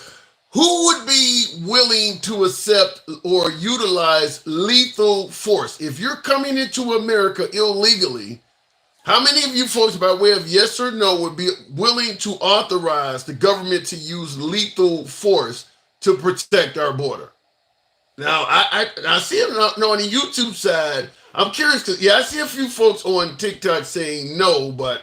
Who would be willing to accept or utilize lethal force? If you're coming into America illegally, how many of you folks, by way of yes or no, would be willing to authorize the government to use lethal force to protect our border? Now, I see it on the YouTube side. I'm curious because, I see a few folks on TikTok saying no, but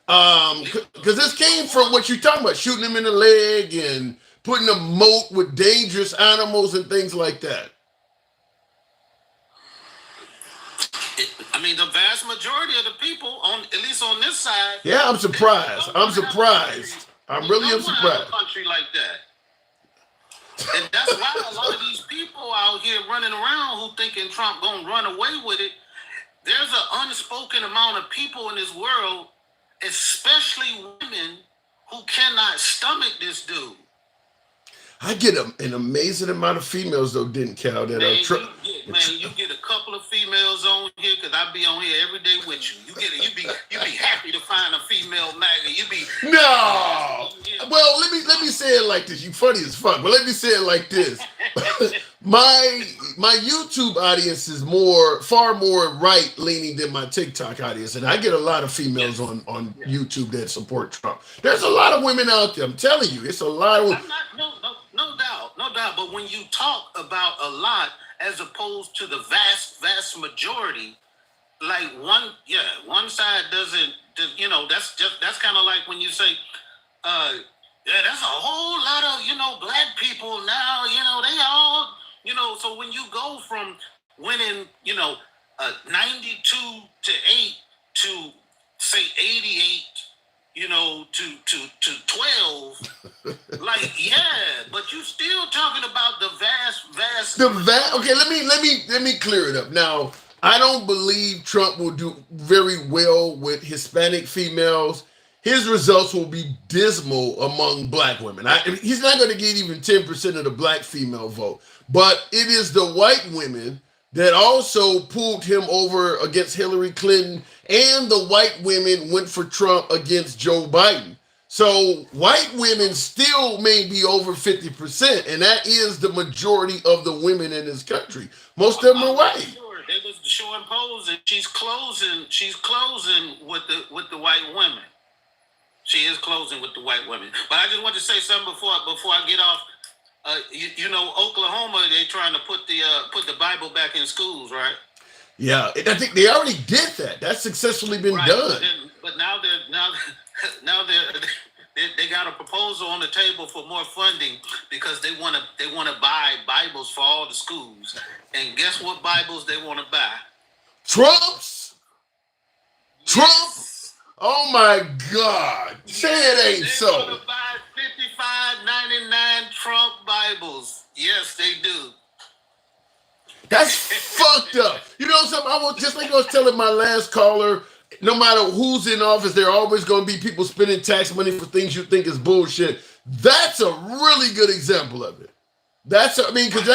because this came from what you're talking about, shooting them in the leg and putting a moat with dangerous animals and things like that. I mean, the vast majority of the people, at least on this side. Yeah, I'm surprised. I'm surprised. I really am surprised. A country like that. And that's why a lot of these people out here running around who thinking Trump gonna run away with it. There's an unspoken amount of people in this world, especially women, who cannot stomach this dude. I get an amazing amount of females though, Cal, that you get a couple of females on here, because I be on here every day with you. You be happy to find a female MAGA. You be no. Well, let me say it like this. You funny as fuck, but let me say it like this. my YouTube audience is far more right leaning than my TikTok audience, and I get a lot of females on YouTube that support Trump. There's a lot of women out there. I'm telling you, it's a lot of. No doubt. But when you talk about a lot as opposed to the vast majority, like one side doesn't. That's kind of like when you say, that's a whole lot of black people now. They all So when you go from winning 92 to 8 to say 88, to 12. Like, yeah, but you still talking about the vast. Okay, let me clear it up. Now, I don't believe Trump will do very well with Hispanic females. His results will be dismal among black women. He's not going to get even 10% of the black female vote. But it is the white women that also pulled him over against Hillary Clinton, and the white women went for Trump against Joe Biden. So white women still may be over 50%, and that is the majority of the women in this country. Most of them are white. Sure. They was showing polls, and she's closing with the white women. She is closing with the white women. But I just want to say something before I get off. Oklahoma, they're trying to put the Bible back in schools, right? Yeah, I think they already did that. That's successfully been done. But now they got a proposal on the table for more funding because they want to buy Bibles for all the schools. And guess what Bibles they want to buy? Trump's. Yes. Trump. Oh my God! Say it ain't so. They want to buy $55.99 Trump Bibles. Yes, they do. That's fucked up. You know something? Just like I was telling my last caller, no matter who's in office, there are always going to be people spending tax money for things you think is bullshit. That's a really good example of it. Because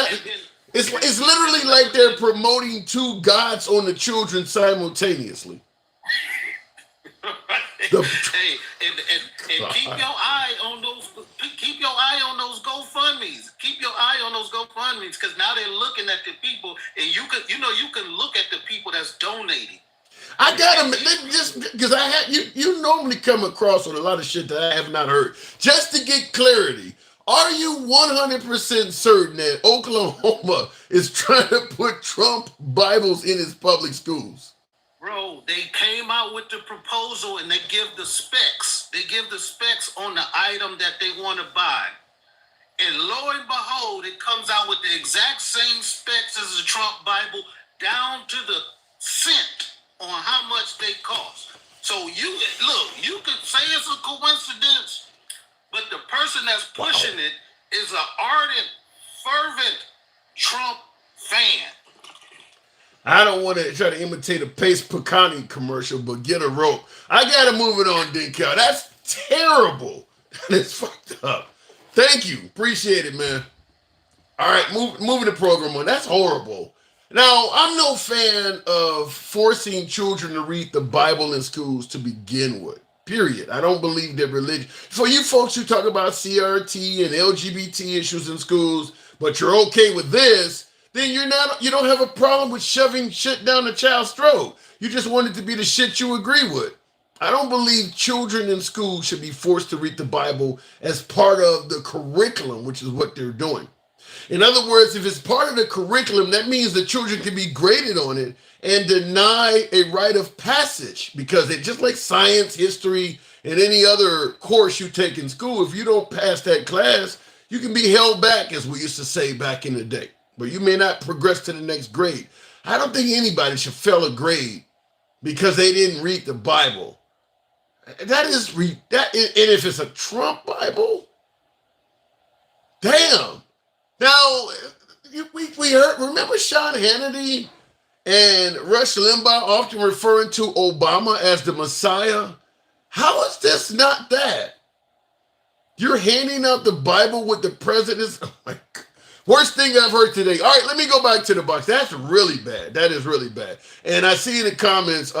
it's literally like they're promoting two gods on the children simultaneously. And keep your eye on those. Keep your eye on those GoFundmes. Keep your eye on those GoFundmes, because now they're looking at the people, and you can look at the people that's donating. I gotta just because you normally come across with a lot of shit that I have not heard. Just to get clarity, are you 100% certain that Oklahoma is trying to put Trump Bibles in his public schools? Bro, they came out with the proposal and they give the specs. They give the specs on the item that they want to buy. And lo and behold, it comes out with the exact same specs as the Trump Bible, down to the cent on how much they cost. So you could say it's a coincidence, but the person that's pushing it is an ardent, fervent Trump fan. I don't want to try to imitate a Pace Picani commercial, but get a rope. I got to move it on, Dinkel. That's terrible. That's fucked up. Thank you. Appreciate it, man. All right, moving the program on. That's horrible. Now, I'm no fan of forcing children to read the Bible in schools to begin with. Period. I don't believe that religion. For you folks who talk about CRT and LGBT issues in schools, but you're okay with this, then you don't have a problem with shoving shit down the child's throat. You just want it to be the shit you agree with. I don't believe children in school should be forced to read the Bible as part of the curriculum, which is what they're doing. In other words, if it's part of the curriculum, that means the children can be graded on it and deny a rite of passage, because it just like science, history, and any other course you take in school, if you don't pass that class, you can be held back, as we used to say back in the day. But you may not progress to the next grade. I don't think anybody should fail a grade because they didn't read the Bible. And if it's a Trump Bible, damn. Now, we heard, remember Sean Hannity and Rush Limbaugh often referring to Obama as the Messiah? How is this not that? You're handing out the Bible with the president's, oh my God. Worst thing I've heard today. All right, let me go back to the box. That's really bad. That is really bad. And I see in the comments,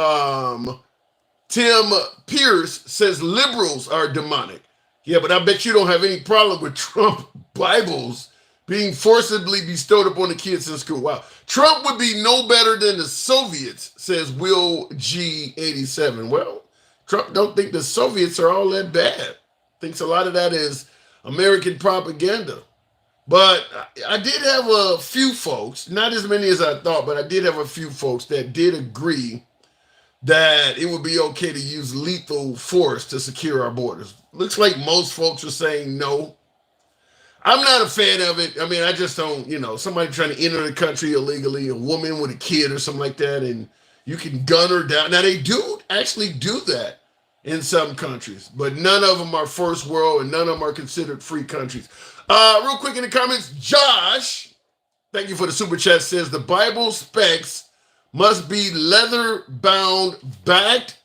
Tim Pierce says liberals are demonic. Yeah, but I bet you don't have any problem with Trump Bibles being forcibly bestowed upon the kids in school. Wow. Trump would be no better than the Soviets, says Will G87. Well, Trump don't think the Soviets are all that bad. Thinks a lot of that is American propaganda. But I did have a few folks, not as many as I thought, but I did have a few folks that did agree that it would be okay to use lethal force to secure our borders. Looks like most folks are saying no. I'm not a fan of it. I mean, I just don't, somebody trying to enter the country illegally, a woman with a kid or something like that, and, You can gun her down. Now, they do actually do that in some countries, but none of them are first world and none of them are considered free countries. Real quick in the comments, Josh, thank you for the super chat, says the Bible specs must be leather bound backed.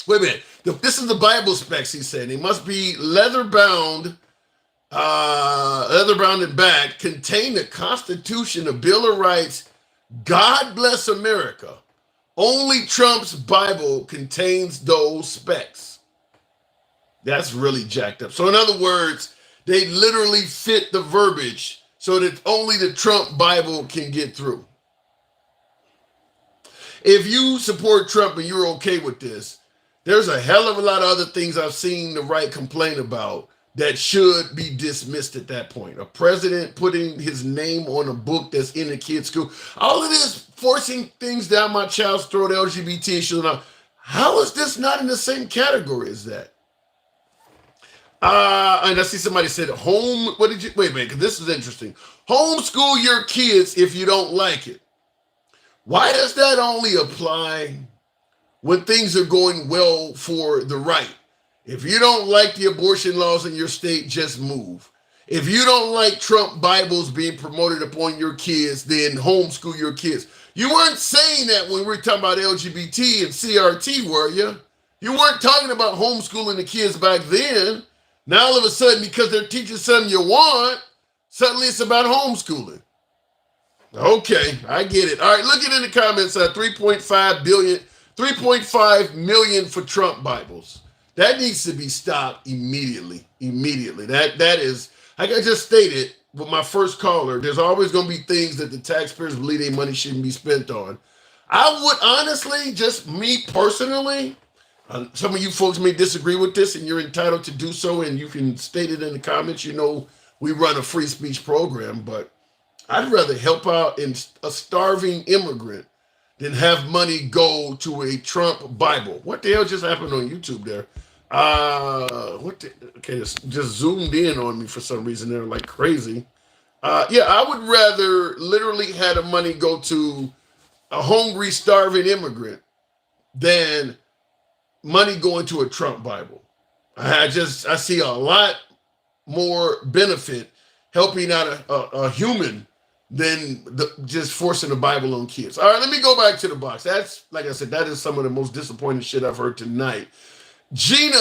Wait a minute. This is the Bible specs, he said. They must be leather bound and backed, contain the Constitution, the Bill of Rights. God bless America. Only Trump's Bible contains those specs. That's really jacked up. So in other words, they literally fit the verbiage so that only the Trump Bible can get through. If you support Trump and you're okay with this, there's a hell of a lot of other things I've seen the right complain about that should be dismissed at that point. A president putting his name on a book that's in a kid's school. All of this forcing things down my child's throat, LGBT issues. How is this not in the same category as that? And I see somebody said wait a minute, because this is interesting. Homeschool your kids if you don't like it. Why does that only apply when things are going well for the right? If you don't like the abortion laws in your state, just move. If you don't like Trump Bibles being promoted upon your kids, then homeschool your kids. You weren't saying that when we were talking about LGBT and CRT, were you? You weren't talking about homeschooling the kids back then. Now all of a sudden, because they're teaching something you want, suddenly it's about homeschooling. Okay, I get it. All right, look at in the comments, 3.5 million for Trump Bibles. That needs to be stopped immediately. That is, like I just stated with my first caller, there's always going to be things that the taxpayers believe their money shouldn't be spent on. I would honestly, just me personally, some of you folks may disagree with this and you're entitled to do so, and you can state it in the comments. You know, we run a free speech program, but I'd rather help out a starving immigrant than have money go to a Trump Bible. What the hell just happened on YouTube there? Just zoomed in on me for some reason. They're like crazy. Yeah, I would rather literally have the money go to a hungry, starving immigrant than money going to a Trump Bible. I see a lot more benefit helping out a human than just forcing the Bible on kids. All right, let me go back to the box. That's, like I said, that is some of the most disappointing shit I've heard tonight. Gina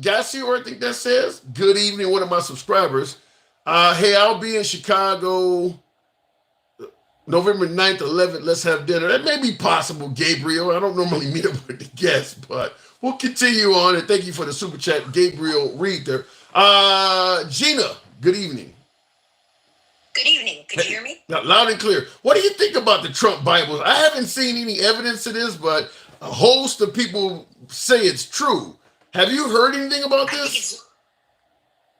Gassior, I think that says, good evening, one of my subscribers. Hey, I'll be in Chicago November 9th, 11th. Let's have dinner. That may be possible, Gabriel. I don't normally meet up with the guests, but we'll continue on. And thank you for the super chat, Gabriel Reeder. Gina, good evening. Good evening. Can you hear me? Now, loud and clear. What do you think about the Trump Bibles? I haven't seen any evidence of this, but a host of people say it's true. Have you heard anything about this?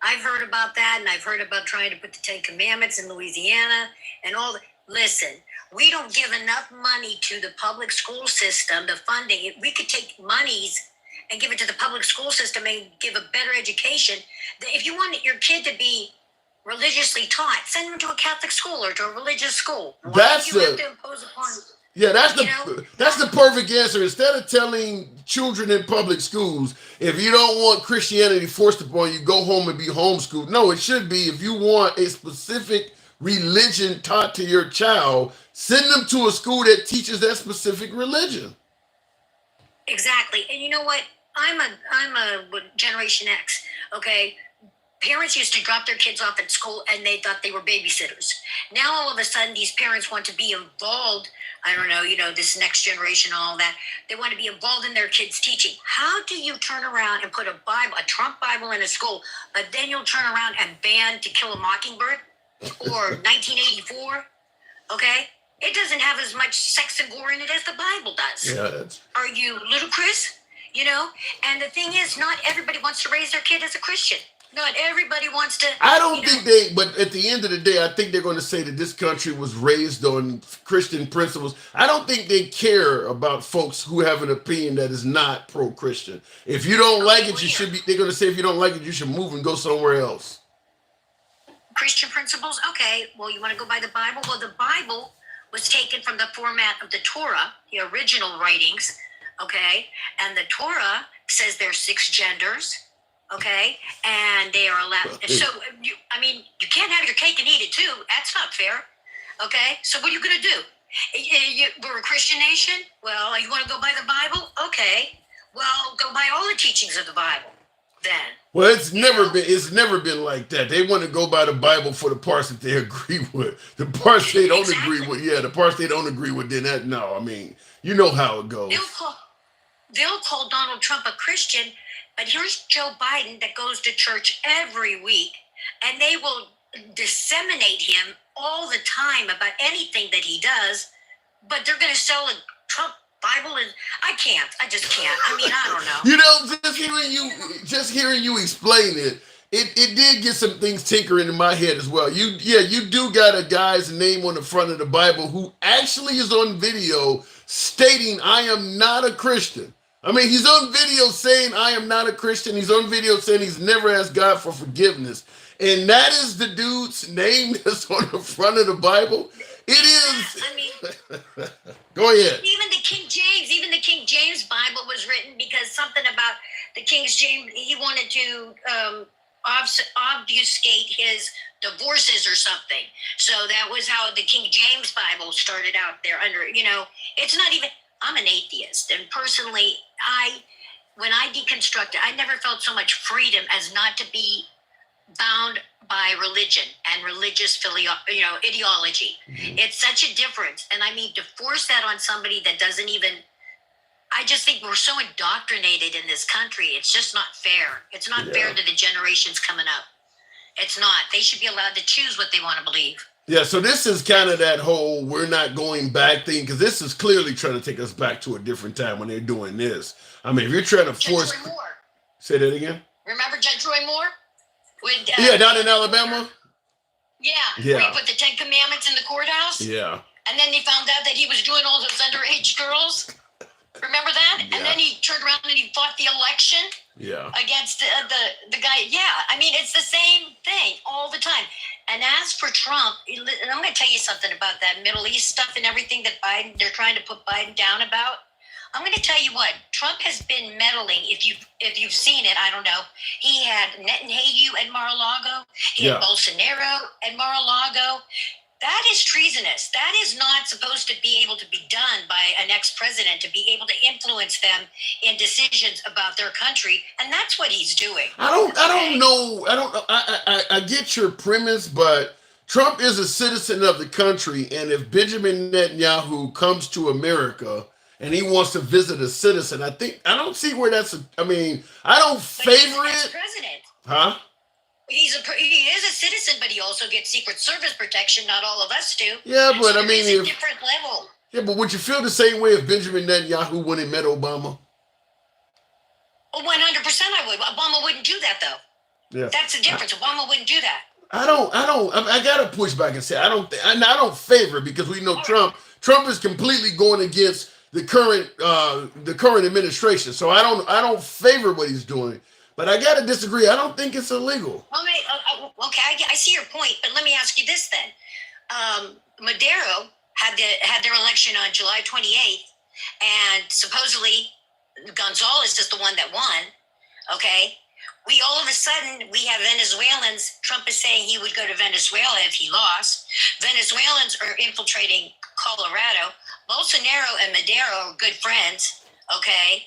I've heard about that, and I've heard about trying to put the 10 Commandments in Louisiana and all that. Listen, we don't give enough money to the public school system, the funding. We could take monies and give it to the public school system and give a better education. If you want your kid to be religiously taught, send them to a Catholic school or to a religious school. Why do you have to impose upon? Yeah, that's the perfect answer. Instead of telling children in public schools, if you don't want Christianity forced upon you, go home and be homeschooled. No, it should be, if you want a specific religion taught to your child, send them to a school that teaches that specific religion. Exactly. And you know what? I'm a Generation X, okay? Parents used to drop their kids off at school and they thought they were babysitters. Now all of a sudden these parents want to be involved. I don't know, this next generation and all that. They want to be involved in their kids' teaching. How do you turn around and put a Trump Bible in a school, but then you'll turn around and ban To Kill a Mockingbird or 1984? Okay? It doesn't have as much sex and gore in it as the Bible does. Yeah, Are you ludicrous? And the thing is, not everybody wants to raise their kid as a Christian. Not everybody wants to. I don't think but at the end of the day, I think they're going to say that this country was raised on Christian principles. I don't think they care about folks who have an opinion that is not pro-Christian. If you don't like it, they're going to say if you don't like it, you should move and go somewhere else. Christian principles? Okay, well, you want to go by the Bible? Well, the Bible was taken from the format of the Torah, the original writings, okay? And the Torah says there's 6 genders, okay? And they are allowed. So, you can't have your cake and eat it too. That's not fair, okay? So what are you going to do? We're a Christian nation? Well, you want to go by the Bible? Okay. Well, go by all the teachings of the Bible then. Well, it's never been like that. They want to go by the Bible for the parts that they agree with. The parts they don't agree with, the parts they don't agree with, then that, no, I mean, you know how it goes. They'll call Donald Trump a Christian, but here's Joe Biden that goes to church every week, and they will disseminate him all the time about anything that he does, but they're going to sell a Trump Bible, and I just can't. I mean, I don't know. You know, just hearing you explain it, it did get some things tinkering in my head as well. You do got a guy's name on the front of the Bible who actually is on video stating, I am not a Christian. I mean, he's on video saying, I am not a Christian. He's on video saying he's never asked God for forgiveness. And that is the dude's name that's on the front of the Bible. It is. I mean, go ahead. Even the King James Bible was written because something about the King James, he wanted to obfuscate his divorces or something. So that was how the King James Bible started out there under, it's not even, I'm an atheist. And personally, when I deconstructed, I never felt so much freedom as not to be bound by religion and religious ideology. Mm-hmm. It's such a difference. And I mean, to force that on somebody that doesn't even, I just think we're so indoctrinated in this country. It's just not fair. It's not fair to the generations coming up. It's not. They should be allowed to choose what they want to believe. Yeah, so this is kind of that whole we're not going back thing, because this is clearly trying to take us back to a different time when they're doing this. I mean, if you're trying to force... Judge Roy Moore. Say that again? Remember Judge Roy Moore? Down in Alabama? Yeah. Where he put the 10 Commandments in the courthouse? Yeah. And then they found out that he was doing all those underage girls. Remember that? Yeah. And then he turned around and he fought the election against the guy. Yeah. I mean, it's the same thing all the time. And as for Trump, and I'm going to tell you something about that Middle East stuff and everything that they're trying to put Biden down about. I'm going to tell you what, Trump has been meddling. If you've seen it, I don't know. He had Netanyahu at Mar-a-Lago. He had Bolsonaro at Mar-a-Lago. That is treasonous. That is not supposed to be able to be done by an ex-president, to be able to influence them in decisions about their country. And that's what he's doing. I don't know. I get your premise, but Trump is a citizen of the country. And if Benjamin Netanyahu comes to America and he wants to visit a citizen, I don't see where that's, I don't favor it. President. Huh? He is a citizen, but he also gets Secret Service protection. Not all of us do. Yeah, but so it's a different level. Yeah, but would you feel the same way if Benjamin Netanyahu went and met Obama? 100% I would. Obama wouldn't do that, though. Yeah. That's the difference. Obama wouldn't do that. I gotta push back and say I don't favor it, because we know Trump is completely going against the current administration. So I don't favor what he's doing. But I got to disagree. I don't think it's illegal. Okay, I see your point, but let me ask you this then. Madero had their election on July 28th, and supposedly Gonzalez is the one that won, okay? All of a sudden, we have Venezuelans. Trump is saying he would go to Venezuela if he lost. Venezuelans are infiltrating Colorado. Bolsonaro and Madero are good friends, okay?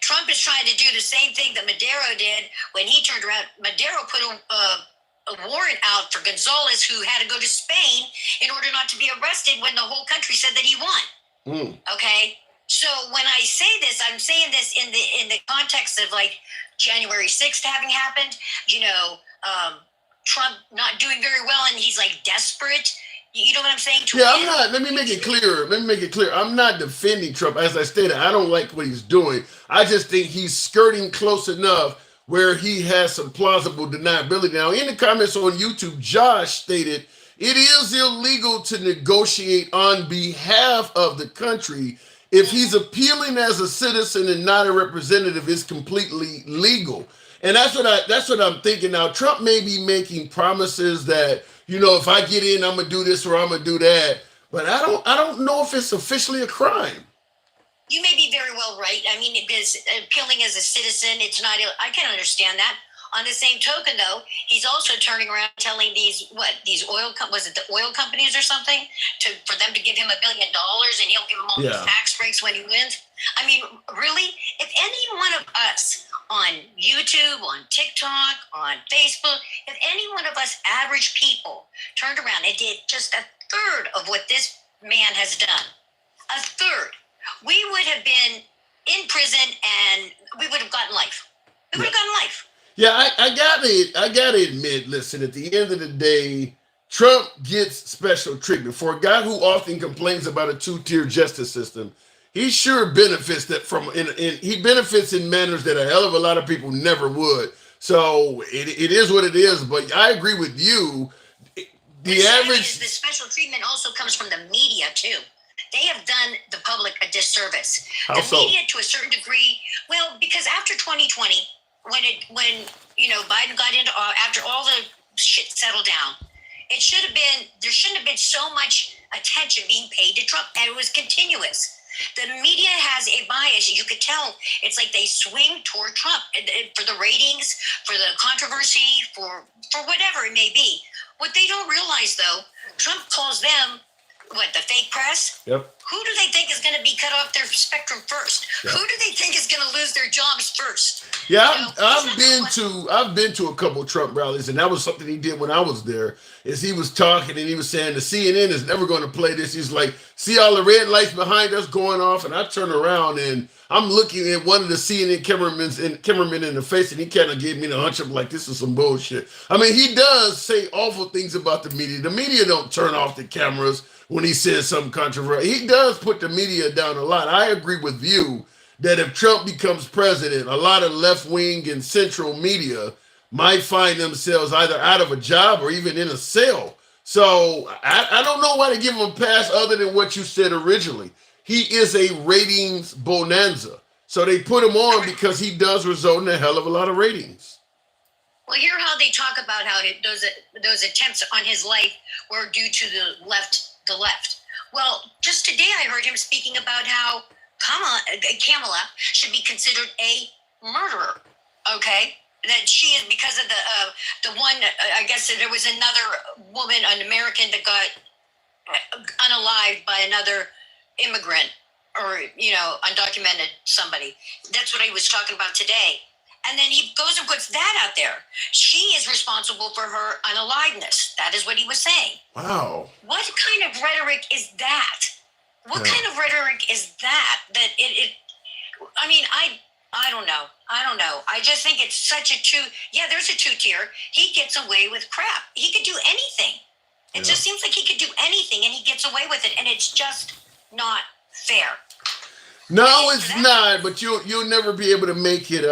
Trump is trying to do the same thing that Madero did when he turned around. Madero put a warrant out for Gonzalez, who had to go to Spain in order not to be arrested when the whole country said that he won. Okay? So when I say this, I'm saying this in the context of like January 6th having happened, Trump not doing very well, and he's like desperate. You know what I'm saying? Let me make it clear. I'm not defending Trump. As I stated, I don't like what he's doing. I just think he's skirting close enough where he has some plausible deniability. Now, in the comments on YouTube, Josh stated, it is illegal to negotiate on behalf of the country. If he's appealing as a citizen and not a representative, it's completely legal. And that's what I'm thinking. Now, Trump may be making promises that, if I get in, I'm going to do this or I'm going to do that. but I don't know if it's officially a crime. You may be very well right. I mean, because appealing as a citizen, it's not. I can understand that. On the same token, though, he's also turning around telling these was it the oil companies or something for them to give him $1 billion and he'll give them all these tax breaks when he wins. I mean, really, if any one of us on YouTube, on TikTok, on Facebook, if any one of us average people turned around and did just a third of what this man has done, a third, we would have been in prison and we would have gotten life. We would have gotten life. Yeah, I gotta admit, listen, at the end of the day, Trump gets special treatment. For a guy who often complains about a two-tier justice system, he sure benefits he benefits in manners that a hell of a lot of people never would. So it is what it is, but I agree with you. The special treatment also comes from the media too. They have done the public a disservice. How so? Media, to a certain degree, well, because after 2020, when Biden got into after all the shit settled down, there shouldn't have been so much attention being paid to Trump, and it was continuous. The media has a bias. You could tell. It's like they swing toward Trump for the ratings, for the controversy, for whatever it may be. What they don't realize, though, Trump calls them the fake press? Yep. Who do they think is going to be cut off their spectrum first? Yep. Who do they think is going to lose their jobs first? Yeah, I've been to a couple of Trump rallies, and that was something he did when I was there. Is he was talking and he was saying the CNN is never going to play this. He's like, see all the red lights behind us going off, and I turn around and I'm looking at one of the CNN cameramen in the face, and he kind of gave me the hunch of like, this is some bullshit. I mean, he does say awful things about the media. The media don't turn off the cameras when he says something controversial. He does put the media down a lot. I agree with you that if Trump becomes president, a lot of left-wing and central media might find themselves either out of a job or even in a cell. So I don't know why to give him a pass other than what you said originally. He is a ratings bonanza. So they put him on because he does result in a hell of a lot of ratings. Well, hear how they talk about how those attempts on his life were due to the left. Well, just today I heard him speaking about how Kamala should be considered a murderer. Okay, that she is because of the one. I guess there was another woman, an American, that got unalived by another immigrant or undocumented somebody. That's what he was talking about today. And then he goes and puts that out there. She is responsible for her unaliveness. That is what he was saying. Wow. What kind of rhetoric is that? What kind of rhetoric is that? I mean, I don't know. I just think it's such there's a two-tier. He gets away with crap. He could do anything. It just seems like he could do anything and he gets away with it. And it's just not fair. No, it's not, but you'll never be able to make it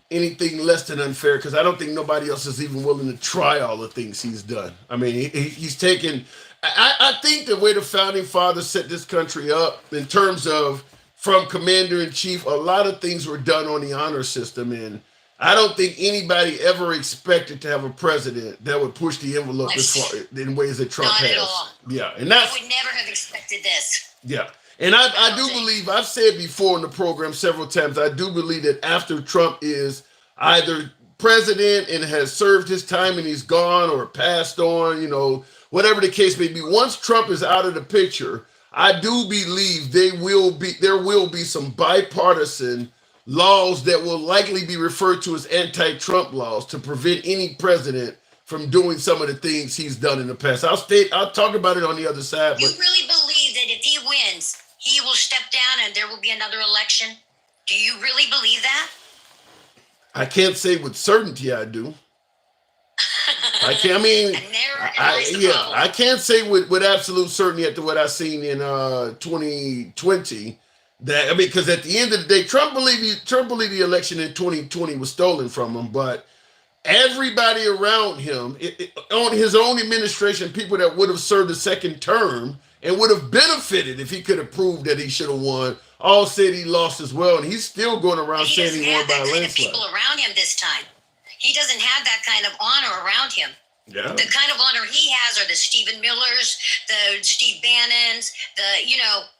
anything less than unfair, because I don't think nobody else is even willing to try all the things he's done. I mean, he's taken. I think the way the founding fathers set this country up in terms of from commander-in-chief, a lot of things were done on the honor system, and I don't think anybody ever expected to have a president that would push the envelope as far in ways that Trump has. Not at all. Yeah, and I would never have expected this. Yeah. And I do believe, I've said before in the program several times, I do believe that after Trump is either president and has served his time and he's gone or passed on, whatever the case may be, once Trump is out of the picture, I do believe there will be some bipartisan laws that will likely be referred to as anti-Trump laws to prevent any president from doing some of the things he's done in the past. I'll talk about it on the other side. You really believe that if he wins, he will step down and there will be another election? Do you really believe that? I can't say with certainty I do. I can't. I mean, I can't say with absolute certainty after what I've seen in 2020. Because at the end of the day, Trump believed the election in 2020 was stolen from him, but everybody around him, on his own administration, people that would have served a second term and would have benefited if he could have proved that he should have won, all said he lost as well, and he's still going around saying he won by a landslide. He doesn't have that kind of people around him this time. He doesn't have that kind of honor around him. Yeah. The kind of honor he has are the Stephen Millers, the Steve Bannons,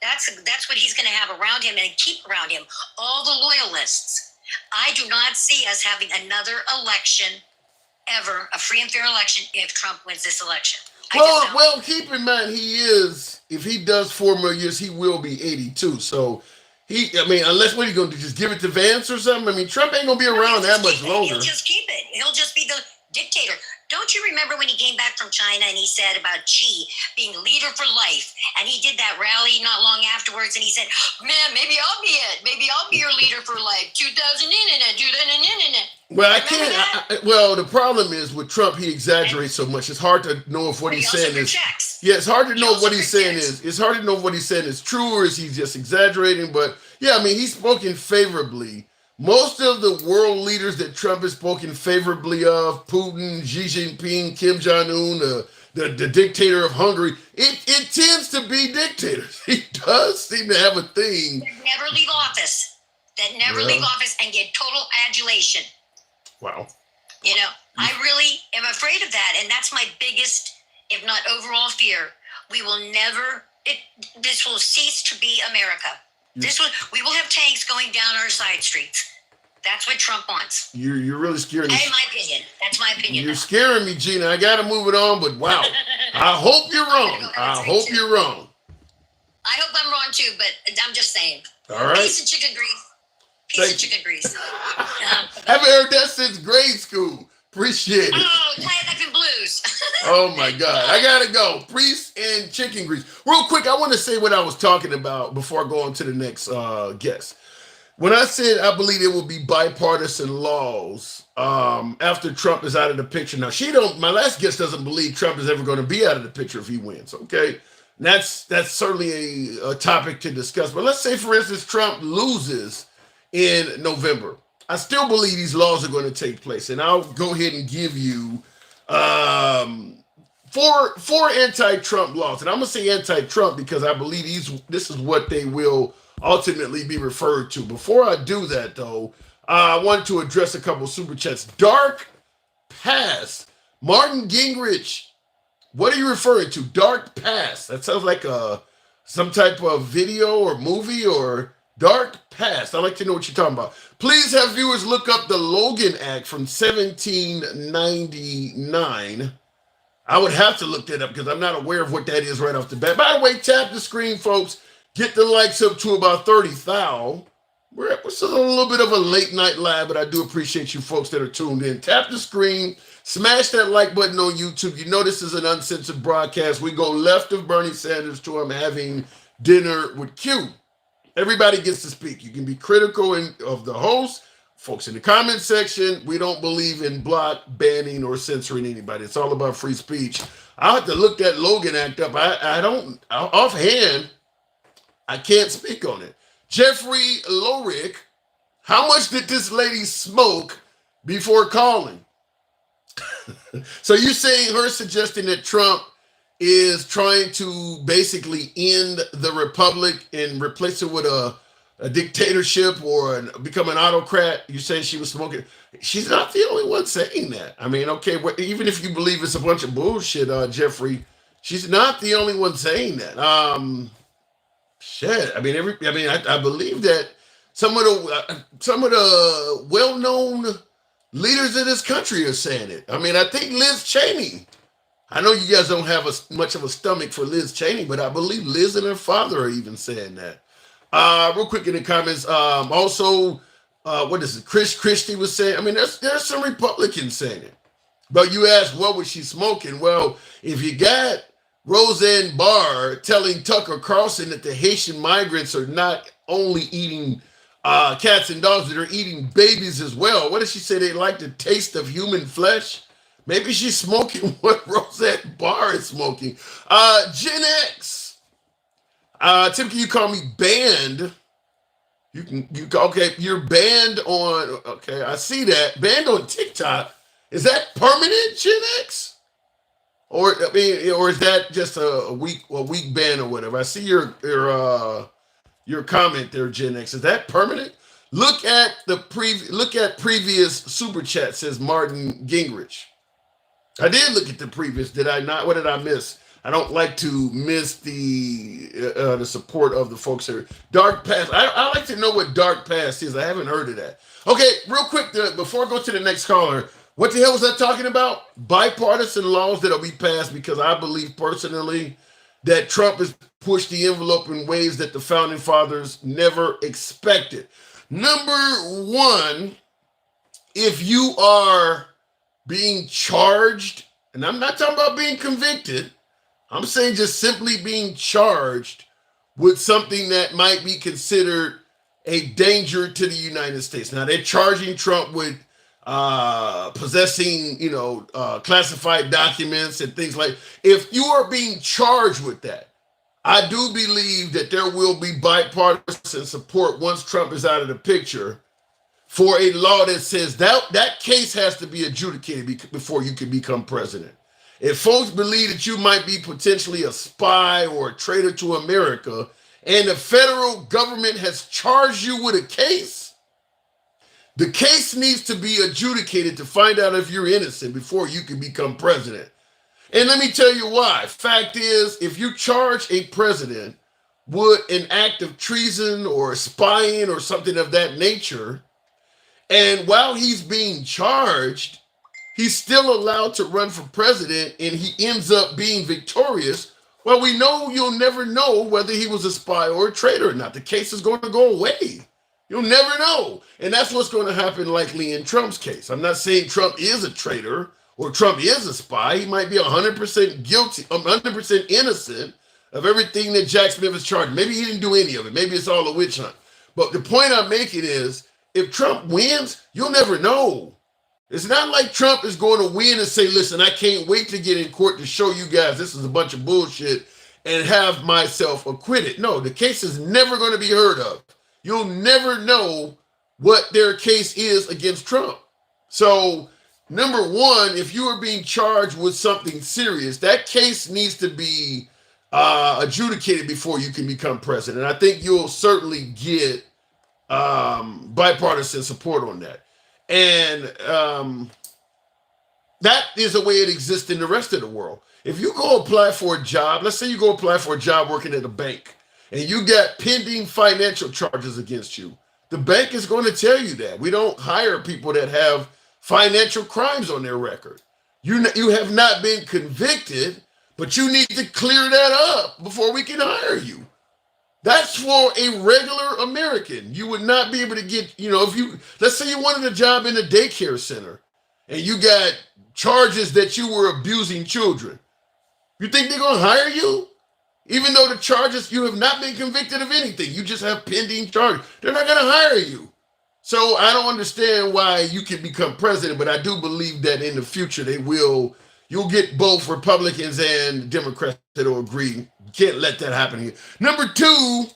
that's what he's going to have around him and keep around him. All the loyalists. I do not see us having another election ever, a free and fair election, if Trump wins this election. Well, keep in mind if he does 4 more years, he will be 82. So unless what are you going to do? Just give it to Vance or something? I mean, Trump ain't going to be around that much longer. He'll just keep it. He'll just be the dictator. Don't you remember when he came back from China and he said about Xi being leader for life? And he did that rally not long afterwards and he said, man, maybe I'll be it. Maybe I'll be your leader for life. 2000. Well, I can't. Well, the problem is with Trump, he exaggerates so much. It's hard to know if what he's saying is. Yeah, it's hard to know what he's saying is. It's hard to know if what he's saying is true or is he just exaggerating. But yeah, I mean, he's spoken favorably. Most of the world leaders that Trump has spoken favorably of, Putin, Xi Jinping, Kim Jong-un, the dictator of Hungary, it tends to be dictators. He does seem to have a thing. That never leave office. Leave office and get total adulation. Wow. I really am afraid of that. And that's my biggest, if not overall fear. We will never, this will cease to be America. We will have tanks going down our side streets. That's what Trump wants. You're really scaring me. In my opinion. That's my opinion. You're scaring me, Gina. I got to move it on, but wow. I hope you're wrong. I hope you're wrong. I hope I'm wrong too, but I'm just saying. All right. Piece of chicken grease. Haven't heard that since grade school. Appreciate it. Oh, Kayak and Blues. Oh my God. I gotta go. Priest and chicken grease. Real quick, I want to say what I was talking about before I go on to the next guest. When I said I believe there will be bipartisan laws after Trump is out of the picture. Now, my last guest doesn't believe Trump is ever going to be out of the picture if he wins. Okay. And that's certainly a topic to discuss. But let's say, for instance, Trump loses in November. I still believe these laws are going to take place. And I'll go ahead and give you four anti-Trump laws. And I'm going to say anti-Trump because I believe this is what they will ultimately be referred to. Before I do that, though, I want to address a couple super chats. Dark Past. Martin Gingrich. What are you referring to? Dark Past. That sounds like some type of video or movie or Dark Past. I'd like to know what you're talking about. Please have viewers look up the Logan Act from 1799. I would have to look that up because I'm not aware of what that is right off the bat. By the way, tap the screen, folks. Get the likes up to about 30,000. This is a little bit of a late night live, but I do appreciate you folks that are tuned in. Tap the screen. Smash that like button on YouTube. You know this is an uncensored broadcast. We go left of Bernie Sanders to him having dinner with Q. Everybody gets to speak. You can be critical of the host. Folks in the comment section, we don't believe in block, banning, or censoring anybody. It's all about free speech. I'll have to look that Logan Act up. I don't, offhand, I can't speak on it. Jeffrey Lorick, how much did this lady smoke before calling? So you're saying her suggesting that Trump is trying to basically end the republic and replace it with a dictatorship or become an autocrat? You're saying she was smoking? She's not the only one saying that. I mean, okay, even if you believe it's a bunch of bullshit, Jeffrey, she's not the only one saying that. Shit. I mean, I believe that some of the well-known leaders of this country are saying it. I mean, I think Liz Cheney. I know you guys don't have much of a stomach for Liz Cheney, but I believe Liz and her father are even saying that. Real quick in the comments. Also, what is it? Chris Christie was saying. I mean, there's some Republicans saying it. But you asked, what was she smoking? Well, if you got Roseanne Barr telling Tucker Carlson that the Haitian migrants are not only eating cats and dogs, but they're eating babies as well. What did she say? They like the taste of human flesh. Maybe she's smoking what Roseanne Barr is smoking. Gen X. Tim, can you call me banned? Okay, you're banned on, okay, I see that. Banned on TikTok. Is that permanent, Gen X? Or is that just a week ban or whatever? I see your comment there, Gen X. Is that permanent? Look at previous super chat, says Martin Gingrich. I did look at the previous. Did I not? What did I miss? I don't like to miss the support of the folks here. Dark past. I like to know what dark past is. I haven't heard of that. Okay, real quick before I go to the next caller. What the hell was I talking about? Bipartisan laws that'll be passed because I believe personally that Trump has pushed the envelope in ways that the founding fathers never expected. Number one, if you are being charged, and I'm not talking about being convicted, I'm saying just simply being charged with something that might be considered a danger to the United States. Now, they're charging Trump with possessing, classified documents and things like. If you are being charged with that, I do believe that there will be bipartisan support once Trump is out of the picture for a law that says that case has to be adjudicated before you can become president. If folks believe that you might be potentially a spy or a traitor to America, and the federal government has charged you with a case, the case needs to be adjudicated to find out if you're innocent before you can become president. And let me tell you why. Fact is, if you charge a president with an act of treason or spying or something of that nature, and while he's being charged, he's still allowed to run for president and he ends up being victorious, well, we know you'll never know whether he was a spy or a traitor or not. The case is going to go away. You'll never know. And that's what's going to happen likely in Trump's case. I'm not saying Trump is a traitor or Trump is a spy. He might be 100% guilty, 100% innocent of everything that Jack Smith is charged. Maybe he didn't do any of it. Maybe it's all a witch hunt. But the point I'm making is, if Trump wins, you'll never know. It's not like Trump is going to win and say, listen, I can't wait to get in court to show you guys this is a bunch of bullshit and have myself acquitted. No, the case is never going to be heard of. You'll never know what their case is against Trump. So, number one, if you are being charged with something serious, that case needs to be adjudicated before you can become president. I think you'll certainly get bipartisan support on that. And that is the way it exists in the rest of the world. If you go apply for a job, let's say you go apply for a job working at a bank, and you got pending financial charges against you, the bank is going to tell you that. We don't hire people that have financial crimes on their record. You have not been convicted, but you need to clear that up before we can hire you. That's for a regular American. You would not be able to get, let's say you wanted a job in a daycare center and you got charges that you were abusing children. You think they're going to hire you? Even though the charges, you have not been convicted of anything. You just have pending charges. They're not going to hire you. So I don't understand why you can become president, but I do believe that in the future you'll get both Republicans and Democrats that will agree. You can't let that happen here. Number two,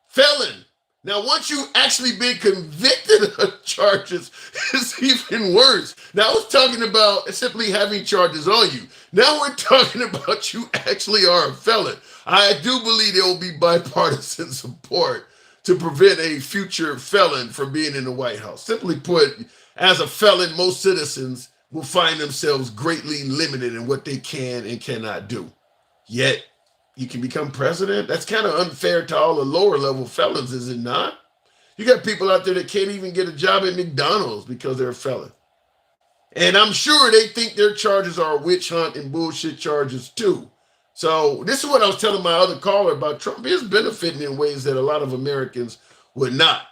felon. Now, once you actually been convicted of charges, it's even worse. Now, I was talking about simply having charges on you. Now we're talking about you actually are a felon. I do believe there will be bipartisan support to prevent a future felon from being in the White House. Simply put, as a felon, most citizens will find themselves greatly limited in what they can and cannot do. Yet, you can become president? That's kind of unfair to all the lower level felons, is it not? You got people out there that can't even get a job at McDonald's because they're a felon. And I'm sure they think their charges are a witch hunt and bullshit charges too. So this is what I was telling my other caller about. Trump is benefiting in ways that a lot of Americans would not.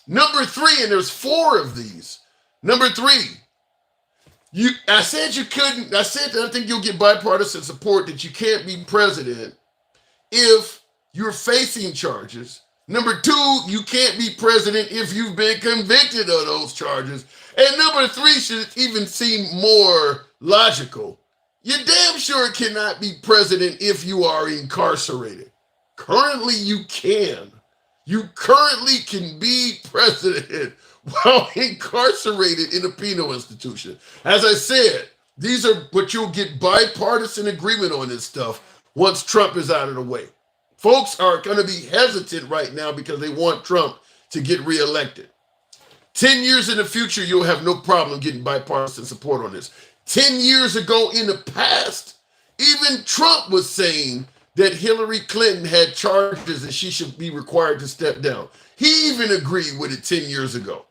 Number three, and there's 4 of these. Number 3, I said I think you'll get bipartisan support that you can't be president if you're facing charges. Number 2, you can't be president if you've been convicted of those charges. And number 3 should even seem more logical. You damn sure cannot be president if you are incarcerated. Currently, you can. You currently can be president while incarcerated in a penal institution. As I said, these are what you'll get bipartisan agreement on this stuff once Trump is out of the way. Folks are going to be hesitant right now because they want Trump to get reelected. 10 years in the future, you'll have no problem getting bipartisan support on this. 10 years ago in the past, even Trump was saying that Hillary Clinton had charges and she should be required to step down. He even agreed with it 10 years ago.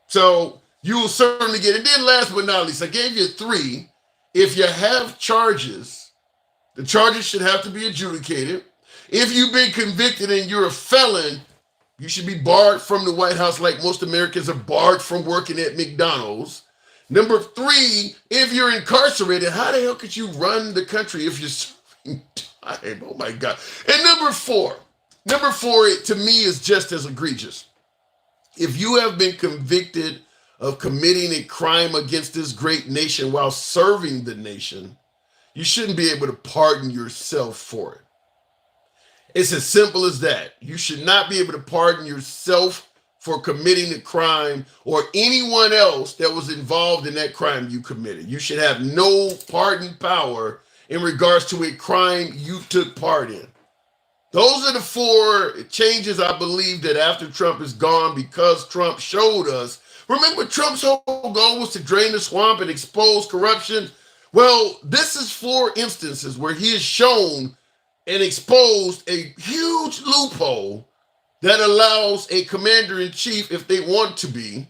So you will certainly get it. Then last but not least, I gave you 3. If you have charges, the charges should have to be adjudicated. If you've been convicted and you're a felon, you should be barred from the White House like most Americans are barred from working at McDonald's. Number 3, if you're incarcerated, how the hell could you run the country if you're serving time? Oh my God. And number 4, it, to me, is just as egregious. If you have been convicted of committing a crime against this great nation while serving the nation, you shouldn't be able to pardon yourself for it. It's as simple as that. You should not be able to pardon yourself for committing a crime or anyone else that was involved in that crime you committed. You should have no pardon power in regards to a crime you took part in. Those are the 4 changes I believe that after Trump is gone, because Trump showed us. Remember, Trump's whole goal was to drain the swamp and expose corruption. Well, this is 4 instances where he has shown and exposed a huge loophole that allows a commander-in-chief, if they want to be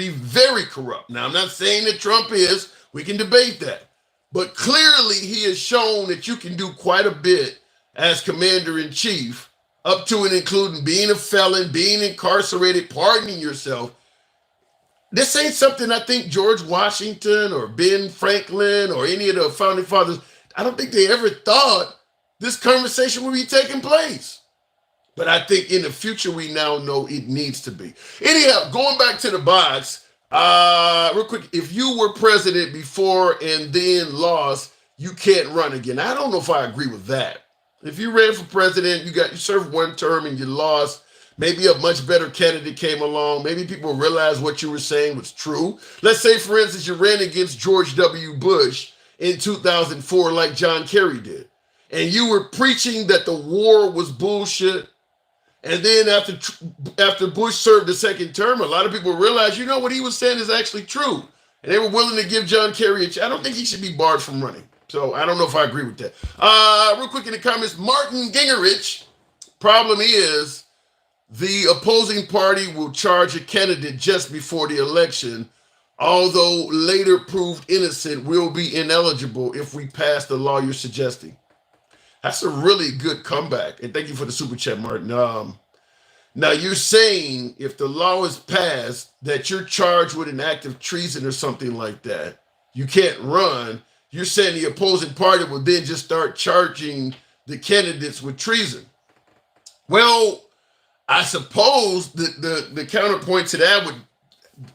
very corrupt. Now, I'm not saying that Trump is. We can debate that. But clearly, he has shown that you can do quite a bit as commander-in-chief, up to and including being a felon, being incarcerated, pardoning yourself. This ain't something I think George Washington or Ben Franklin or any of the founding fathers, I don't think they ever thought this conversation would be taking place. But I think in the future, we now know it needs to be. Anyhow, going back to the box, real quick, if you were president before and then lost, you can't run again. I don't know if I agree with that. If you ran for president, you served 1 term and you lost, maybe a much better candidate came along. Maybe people realized what you were saying was true. Let's say, for instance, you ran against George W. Bush in 2004 like John Kerry did. And you were preaching that the war was bullshit. And then after Bush served the 2nd term, a lot of people realized, you know, what he was saying is actually true. And they were willing to give John Kerry a chance. I don't think he should be barred from running. So I don't know if I agree with that. Real quick in the comments, Martin Gingrich, problem is the opposing party will charge a candidate just before the election, although later proved innocent, will be ineligible if we pass the law you're suggesting. That's a really good comeback. And thank you for the super chat, Martin. Now, you're saying if the law is passed that you're charged with an act of treason or something like that, you can't run. You're saying the opposing party will then just start charging the candidates with treason. Well, I suppose the counterpoint to that would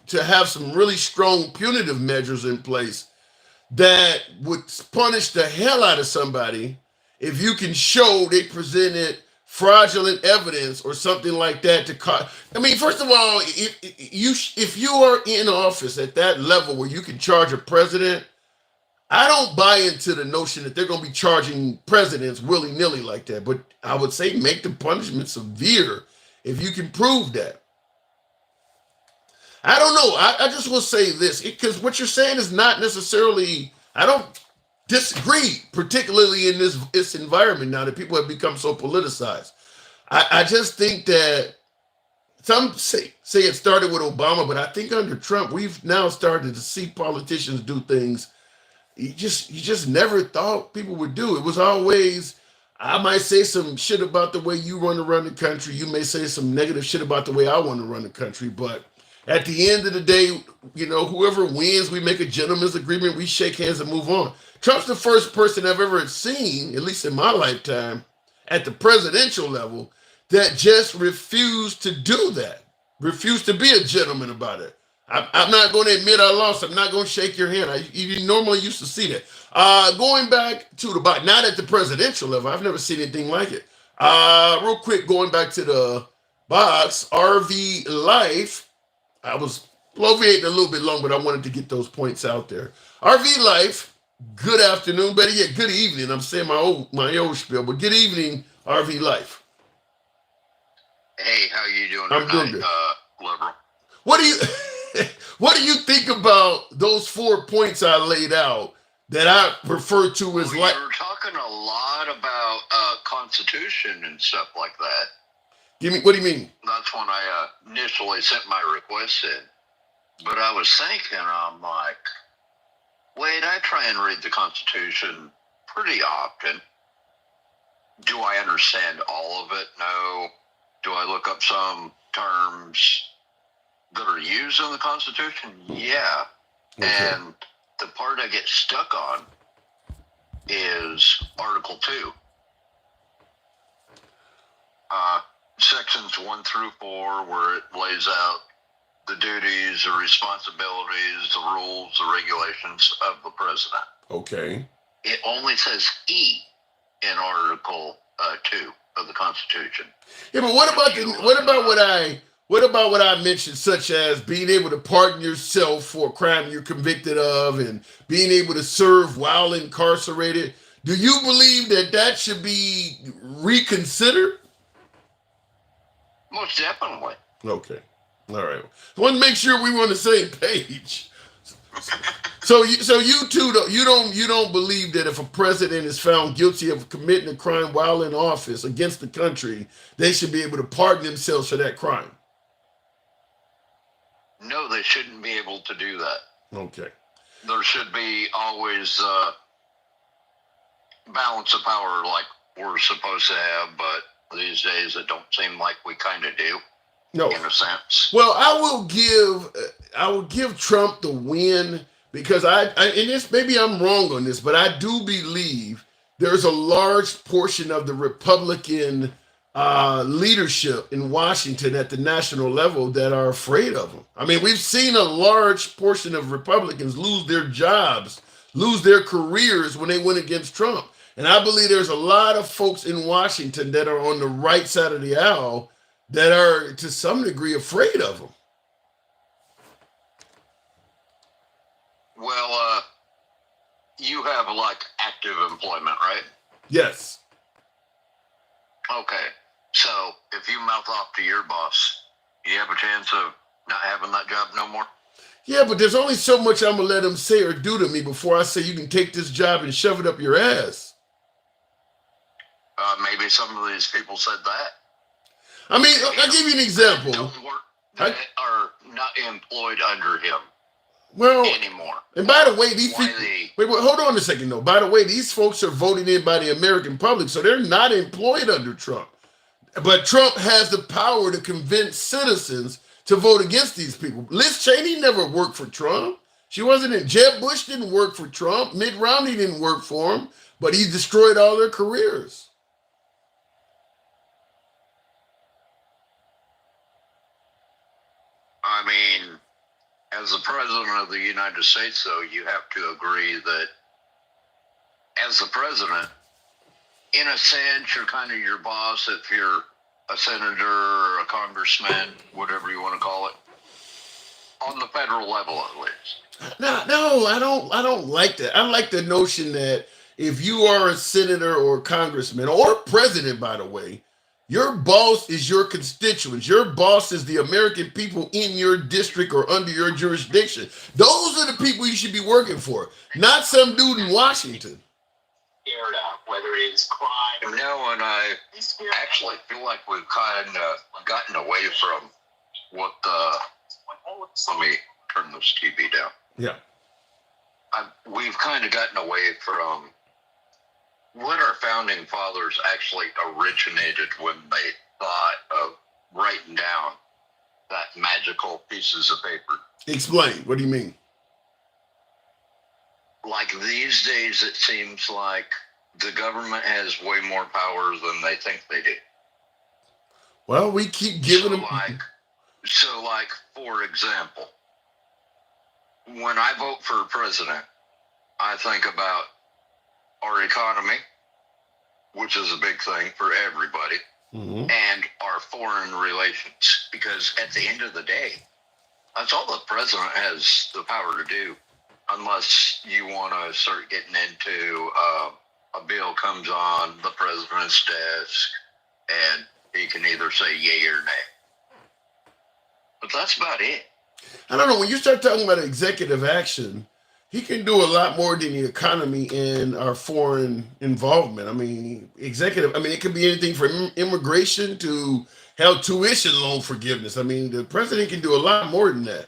to have some really strong punitive measures in place that would punish the hell out of somebody if you can show they presented fraudulent evidence or something like that to cause. I mean, first of all, if you are in office at that level where you can charge a president, I don't buy into the notion that they're going to be charging presidents willy-nilly like that. But I would say make the punishment severe if you can prove that. I don't know. I just will say this, because what you're saying is not necessarily, I don't disagree, particularly in this environment now that people have become so politicized. I just think that some say it started with Obama, but I think under Trump, we've now started to see politicians do things you just never thought people would do. It was always, I might say some shit about the way you want to run the country. You may say some negative shit about the way I want to run the country. But at the end of the day, you know, whoever wins, we make a gentleman's agreement. We shake hands and move on. Trump's the first person I've ever seen, at least in my lifetime, at the presidential level, that just refused to do that. Refused to be a gentleman about it. I'm not going to admit I lost. I'm not going to shake your hand. You normally used to see that. Going back to the box, not at the presidential level. I've never seen anything like it. Real quick, going back to the box, RV Life. I was bloviating a little bit long, but I wanted to get those points out there. RV Life, good afternoon. Better yet, good evening. I'm saying my old spiel, but good evening, RV Life. Hey, how you doing? I'm doing good. Liberal. What do you What do you think about those 4 points I laid out that I refer to as like? You're talking a lot about Constitution and stuff like that. What do you mean? That's when I initially sent my request in. But I was thinking, I'm like, wait, I try and read the Constitution pretty often. Do I understand all of it? No. Do I look up some terms that are used in the Constitution? Yeah. Okay. And the part I get stuck on is Article 2. Sections 1 through 4, where it lays out the duties, the responsibilities, the rules, the regulations of the president. Okay. It only says E in Article 2 of the Constitution. Yeah, but what about what I mentioned, such as being able to pardon yourself for a crime you're convicted of and being able to serve while incarcerated? Do you believe that should be reconsidered? Most definitely. Okay. All right. I want to make sure we were on the same page. So you two don't believe that if a president is found guilty of committing a crime while in office against the country, they should be able to pardon themselves for that crime? No, they shouldn't be able to do that. Okay. There should be always balance of power like we're supposed to have, but these days it don't seem like we kind of do. No. In a sense. Well, I will give Trump the win because and this, maybe I'm wrong on this, but I do believe there's a large portion of the Republican leadership in Washington at the national level that are afraid of him. I mean, we've seen a large portion of Republicans lose their jobs, lose their careers when they went against Trump. And I believe there's a lot of folks in Washington that are on the right side of the aisle that are to some degree afraid of him. Well, you have like active employment, right? Yes. Okay. So if you mouth off to your boss, you have a chance of not having that job no more? Yeah, but there's only so much I'm going to let him say or do to me before I say you can take this job and shove it up your ass. Maybe some of these people said that. I mean, I'll give you an example. That are not employed under him anymore. And by the way, these people... Wait, hold on a second, though. By the way, these folks are voted in by the American public, so they're not employed under Trump. But Trump has the power to convince citizens to vote against these people. Liz Cheney never worked for Trump. She wasn't in... Jeb Bush didn't work for Trump. Mitt Romney didn't work for him, but he destroyed all their careers. I mean, as the president of the United States, though, you have to agree that as the president, in a sense, you're kind of your boss if you're a senator or a congressman, whatever you want to call it, on the federal level at least. No, I don't like that. I like the notion that if you are a senator or a congressman or president, by the way, your boss is your constituents. Your boss is the American people in your district or under your jurisdiction. Those are the people you should be working for, not some dude in Washington. Whether it's crime. No, and I actually feel like we've kind of gotten away from what the... Let me turn this TV down. Yeah. We've kind of gotten away from what our founding fathers actually originated when they thought of writing down that magical pieces of paper. Explain. What do you mean? Like these days, it seems like the government has way more power than they think they do. Well, we keep giving them... So, for example, when I vote for president, I think about our economy, which is a big thing for everybody, and our foreign relations. Because at the end of the day, that's all the president has the power to do, unless you want to start getting into a bill comes on the president's desk, and he can either say yay or nay. But that's about it. I don't know. When you start talking about executive action, he can do a lot more than the economy and our foreign involvement. I mean, executive. I mean, it could be anything from immigration to hell tuition loan forgiveness. I mean, the president can do a lot more than that.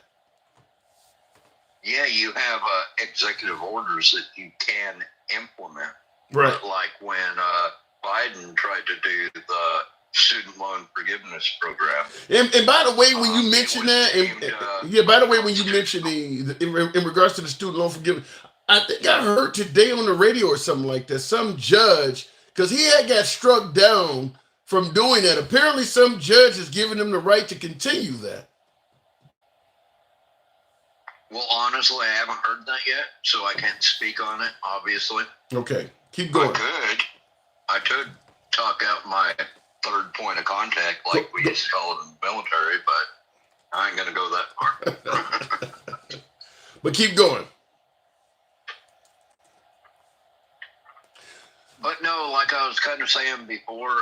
Yeah, you have executive orders that you can implement. Right. But like when Biden tried to do the student loan forgiveness program. And by the way, when you mention that, by the way, when you mention in regards to the student loan forgiveness, I think I heard today on the radio or something like that, some judge, because he had got struck down from doing that. Apparently, some judge has given him the right to continue that. Well, honestly, I haven't heard that yet, so I can't speak on it, obviously. Okay, keep going. I could talk out my third point of contact, like we used to call it in the military, but I ain't going to go that far. But keep going. But no, like I was kind of saying before,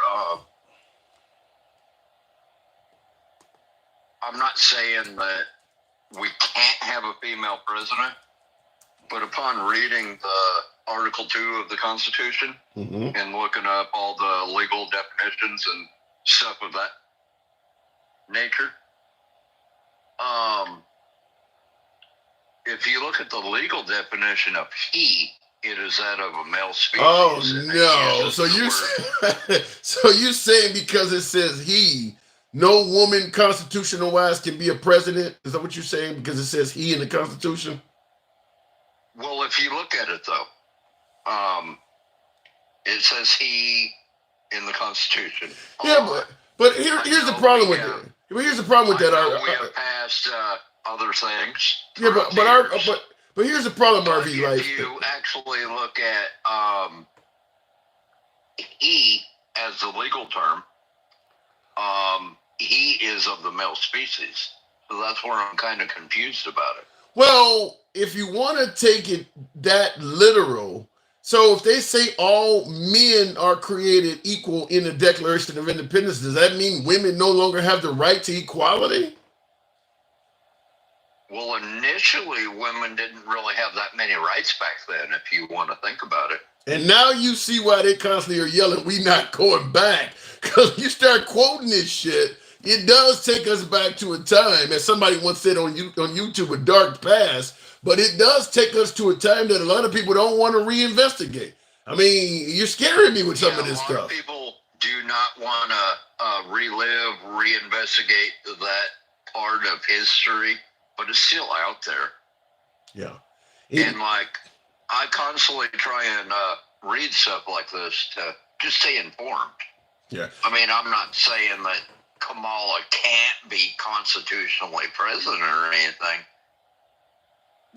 I'm not saying that we can't have a female president, but upon reading the Article 2 of the Constitution and looking up all the legal definitions and stuff of that nature, if you look at the legal definition of he, it is that of a male species. Oh no! So you're saying because it says he, no woman constitutional wise can be a president? Is that what you're saying? Because it says he in the Constitution? Well, if you look at it though, it says he in the Constitution. Yeah, but here's the problem with that. Here's the problem with that. We have passed other things. Yeah, but here's the problem, RV. Like, if you actually look at he as the legal term, he is of the male species. So that's where I'm kind of confused about it. Well, if you want to take it that literal, so if they say all men are created equal in the Declaration of Independence, does that mean women no longer have the right to equality? Well, initially, women didn't really have that many rights back then, if you want to think about it. And now you see why they constantly are yelling, we not going back. Because you start quoting this shit, it does take us back to a time, as somebody once said on YouTube, a dark past, but it does take us to a time that a lot of people don't want to reinvestigate. I mean, you're scaring me with some of this stuff. A lot of people do not want to relive, reinvestigate that part of history, but it's still out there. Yeah. And like, I constantly try and read stuff like this to just stay informed. Yeah. I mean, I'm not saying that Kamala can't be constitutionally president or anything,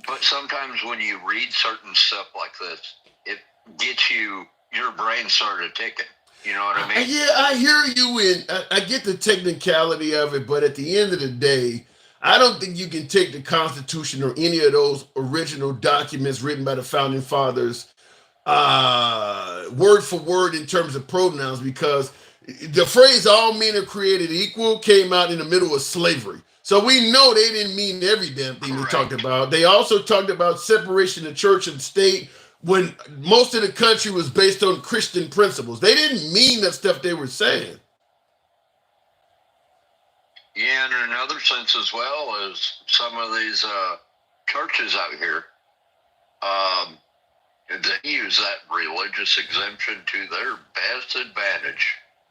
but sometimes when you read certain stuff like this, it gets your brain started ticking. You know what I mean? Yeah, I hear you, and I get the technicality of it, but at the end of the day, I don't think you can take the Constitution or any of those original documents written by the Founding Fathers word for word in terms of pronouns, because the phrase all men are created equal came out in the middle of slavery. So we know they didn't mean every damn thing they talked about. They also talked about separation of church and state when most of the country was based on Christian principles. They didn't mean that stuff they were saying. Yeah, and in another sense as well as some of these churches out here, they use that religious exemption to their best advantage.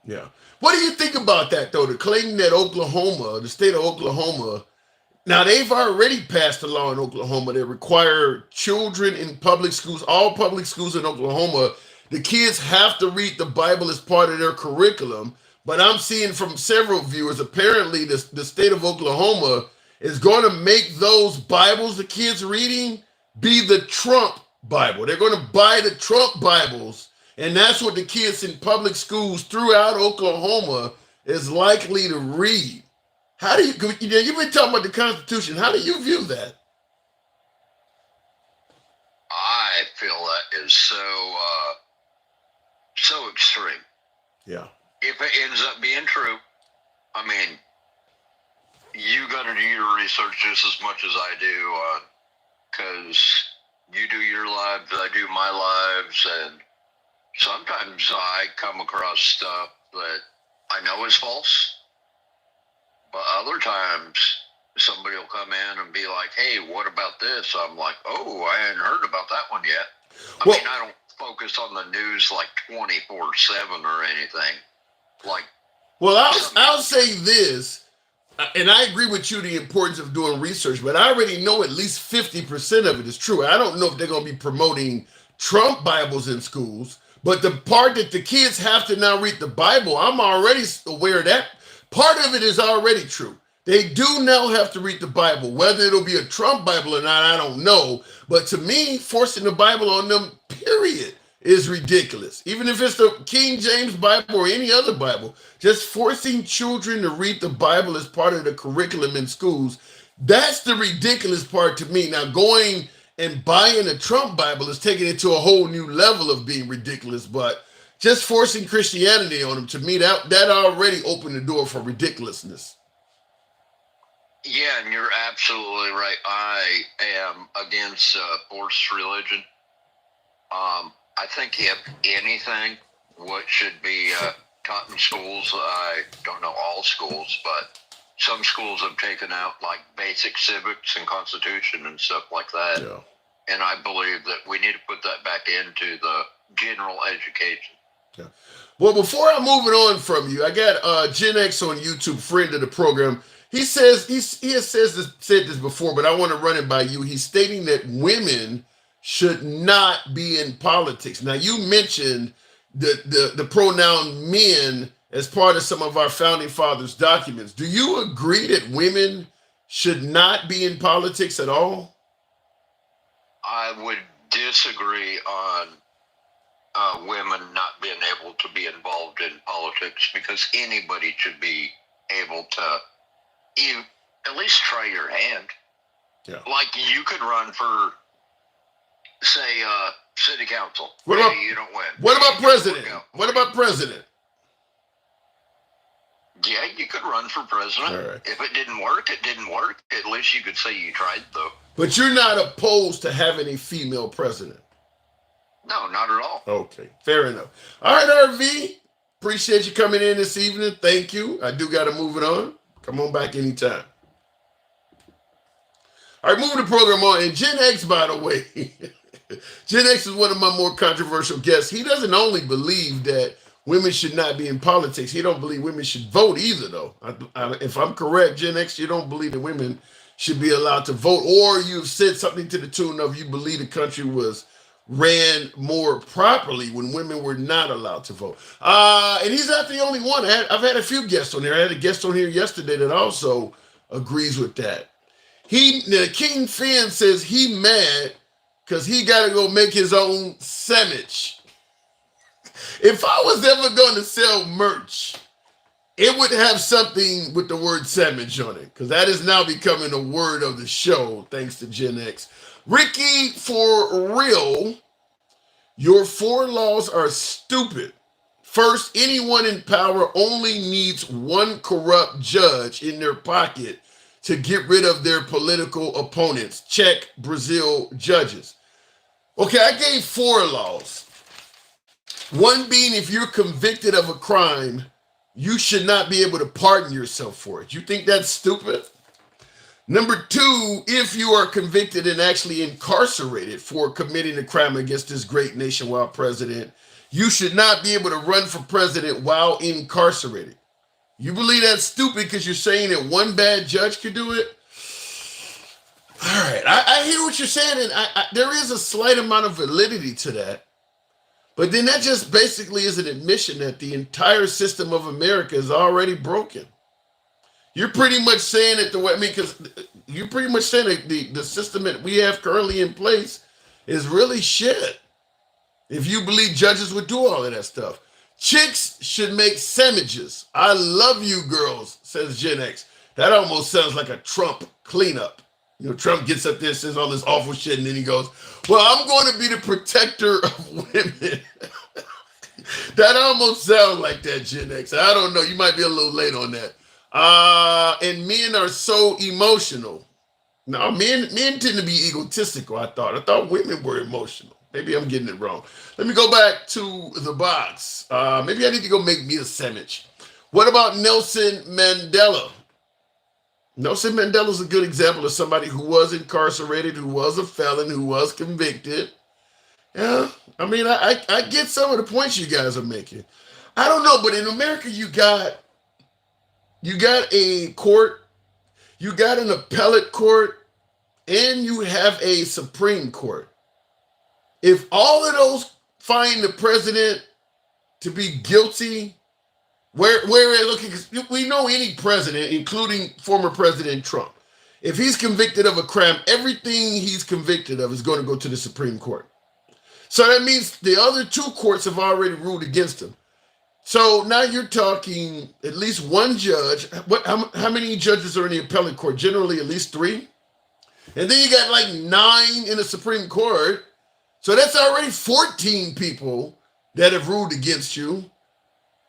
Yeah. What do you think about that, though? The claim that Oklahoma, the state of Oklahoma, now they've already passed a law in Oklahoma that require children in public schools, all public schools in Oklahoma, the kids have to read the Bible as part of their curriculum. But I'm seeing from several viewers, apparently the state of Oklahoma is going to make those Bibles the kids reading be the Trump Bible. They're going to buy the Trump Bibles, and that's what the kids in public schools throughout Oklahoma is likely to read. How do you've been talking about the Constitution. How do you view that? I feel that is so extreme. Yeah. If it ends up being true, I mean, you got to do your research just as much as I do, because you do your lives, I do my lives, and sometimes I come across stuff that I know is false, but other times somebody will come in and be like, hey, what about this? I'm like, oh, I hadn't heard about that one yet. I mean, I don't focus on the news like 24/7 or anything. Like, well, I'll say this, and I agree with you, the importance of doing research, but I already know at least 50% of it is true. I don't know if they're going to be promoting Trump Bibles in schools, but the part that the kids have to now read the Bible, I'm already aware that part of it is already true. They do now have to read the Bible. Whether it'll be a Trump Bible or not, I don't know. But to me, forcing the Bible on them, period, is ridiculous. Even if it's the King James Bible or any other Bible, just forcing children to read the Bible as part of the curriculum in schools, that's the ridiculous part to me. Now, going and buying a Trump Bible is taking it to a whole new level of being ridiculous, but just forcing Christianity on them, to me, that already opened the door for ridiculousness. yeah, and you're absolutely right. I am against forced religion. I think if anything, what should be taught in schools, I don't know all schools, but some schools have taken out like basic civics and constitution and stuff like that. Yeah. And I believe that we need to put that back into the general education. Yeah. Well, before I move it on from you, I got Gen X on YouTube, friend of the program. He says he has said this before, but I want to run it by you. He's stating that women should not be in politics. Now, you mentioned the pronoun men as part of some of our founding fathers' documents. Do you agree that women should not be in politics at all? I would disagree on women not being able to be involved in politics, because anybody should be able to at least try your hand. Yeah. Like, you could run for, say, city council. What about, you don't win. What about president? What about president? Yeah, you could run for president. Right. If it didn't work, it didn't work. At least you could say you tried, though. But you're not opposed to having a female president? No, not at all. Okay, fair enough. All right, RV, appreciate you coming in this evening. Thank you. I do got to move it on. Come on back anytime. All right, moving the program on. And Gen X, by the way, Gen X is one of my more controversial guests. He doesn't only believe that women should not be in politics. He don't believe women should vote either, though. If I'm correct, Gen X, you don't believe that women should be allowed to vote, or you've said something to the tune of you believe the country was ran more properly when women were not allowed to vote. And he's not the only one. I've had a few guests on here. I had a guest on here yesterday that also agrees with that. King Finn says he mad because he got to go make his own sandwich. If I was ever going to sell merch, it would have something with the word sandwich on it, because that is now becoming a word of the show, thanks to Gen X. Ricky, for real, your 4 laws are stupid. First, anyone in power only needs one corrupt judge in their pocket to get rid of their political opponents. Check Brazil judges. Okay, I gave 4 laws. One being, if you're convicted of a crime, you should not be able to pardon yourself for it. You think that's stupid? Number 2, if you are convicted and actually incarcerated for committing a crime against this great nation while president, you should not be able to run for president while incarcerated. You believe that's stupid because you're saying that one bad judge could do it? All right, I hear what you're saying, and there is a slight amount of validity to that. But then that just basically is an admission that the entire system of America is already broken. You're pretty much saying it the way, because you're pretty much saying that the system that we have currently in place is really shit. If you believe judges would do all of that stuff. Chicks should make sandwiches. I love you girls, says Gen X. That almost sounds like a Trump cleanup. You know, Trump gets up there, says all this awful shit, and then he goes, well, I'm going to be the protector of women. That almost sounds like that, Gen X. I don't know. You might be a little late on that. And men are so emotional. Now, men tend to be egotistical, I thought women were emotional. Maybe I'm getting it wrong. Let me go back to the box. Maybe I need to go make me a sandwich. What about Nelson Mandela? Nelson Mandela is a good example of somebody who was incarcerated, who was a felon, who was convicted. Yeah, I mean, I get some of the points you guys are making. I don't know, but in America, you got a court, you got an appellate court, and you have a Supreme Court. If all of those find the president to be guilty, where looking, we know any president, including former President Trump, if he's convicted of a crime, everything he's convicted of is going to go to the Supreme Court. So that means the other two courts have already ruled against him. So now you're talking at least one judge. How many judges are in the appellate court? Generally, at least 3. And then you got like 9 in the Supreme Court. So that's already 14 people that have ruled against you,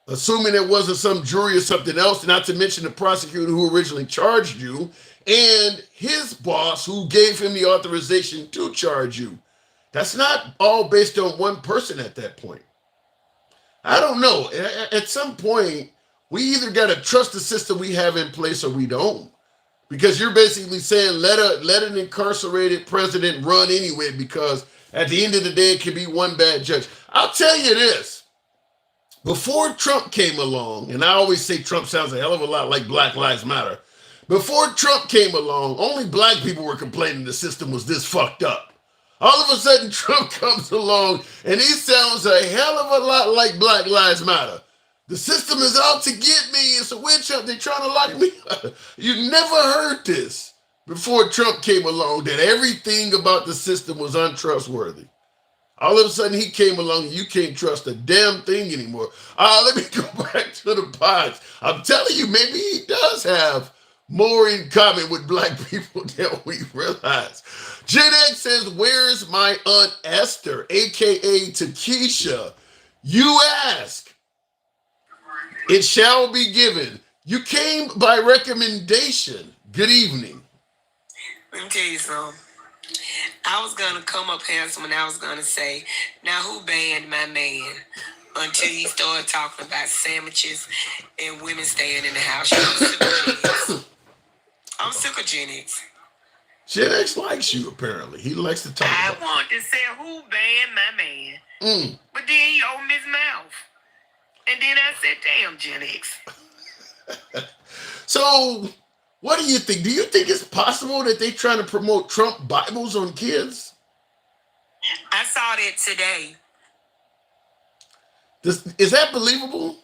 assuming it wasn't some jury or something else, not to mention the prosecutor who originally charged you and his boss who gave him the authorization to charge you. That's not all based on one person at that point. I don't know. At some point, we either got to trust the system we have in place or we don't. Because you're basically saying let an incarcerated president run anyway, because at the end of the day, it could be one bad judge. I'll tell you this. Before Trump came along, and I always say Trump sounds a hell of a lot like Black Lives Matter. Before Trump came along, only black people were complaining the system was this fucked up. All of a sudden, Trump comes along, and he sounds a hell of a lot like Black Lives Matter. The system is out to get me. It's a witch hunt. They're trying to lock me up. You never heard this before Trump came along, that everything about the system was untrustworthy. All of a sudden, he came along, and you can't trust a damn thing anymore. Let me go back to the box. I'm telling you, maybe he does have more in common with black people than we realize. Gen X says, where's my Aunt Esther, a.k.a. Takesha? You ask, it shall be given. You came by recommendation. Good evening. Let me tell you something. I was going to come up handsome and I was going to say, now who banned my man? Until he started talking about sandwiches and women staying in the house. I'm sick of Gen X. Gen X likes you, apparently. He likes to talk about I want to say who banned my man. But then he opened his mouth. And then I said, damn, Gen X. So, what do you think? Do you think it's possible that they're trying to promote Trump Bibles on kids? I saw that today. Is that believable?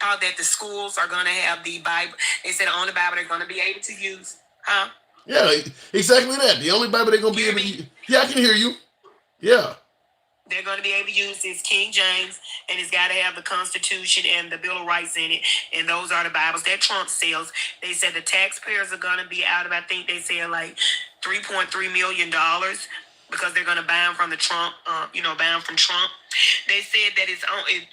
That the schools are going to have the Bible. They said the only Bible they're going to be able to use. Huh? Yeah, exactly that. The only Bible they're going to be able to use. Yeah, I can hear you. Yeah. They're going to be able to use is King James, and it's got to have the Constitution and the Bill of Rights in it. And those are the Bibles that Trump sells. They said the taxpayers are going to be out of, I think they said like $3.3 million because they're going to buy them from the Trump, buy them from Trump. They said that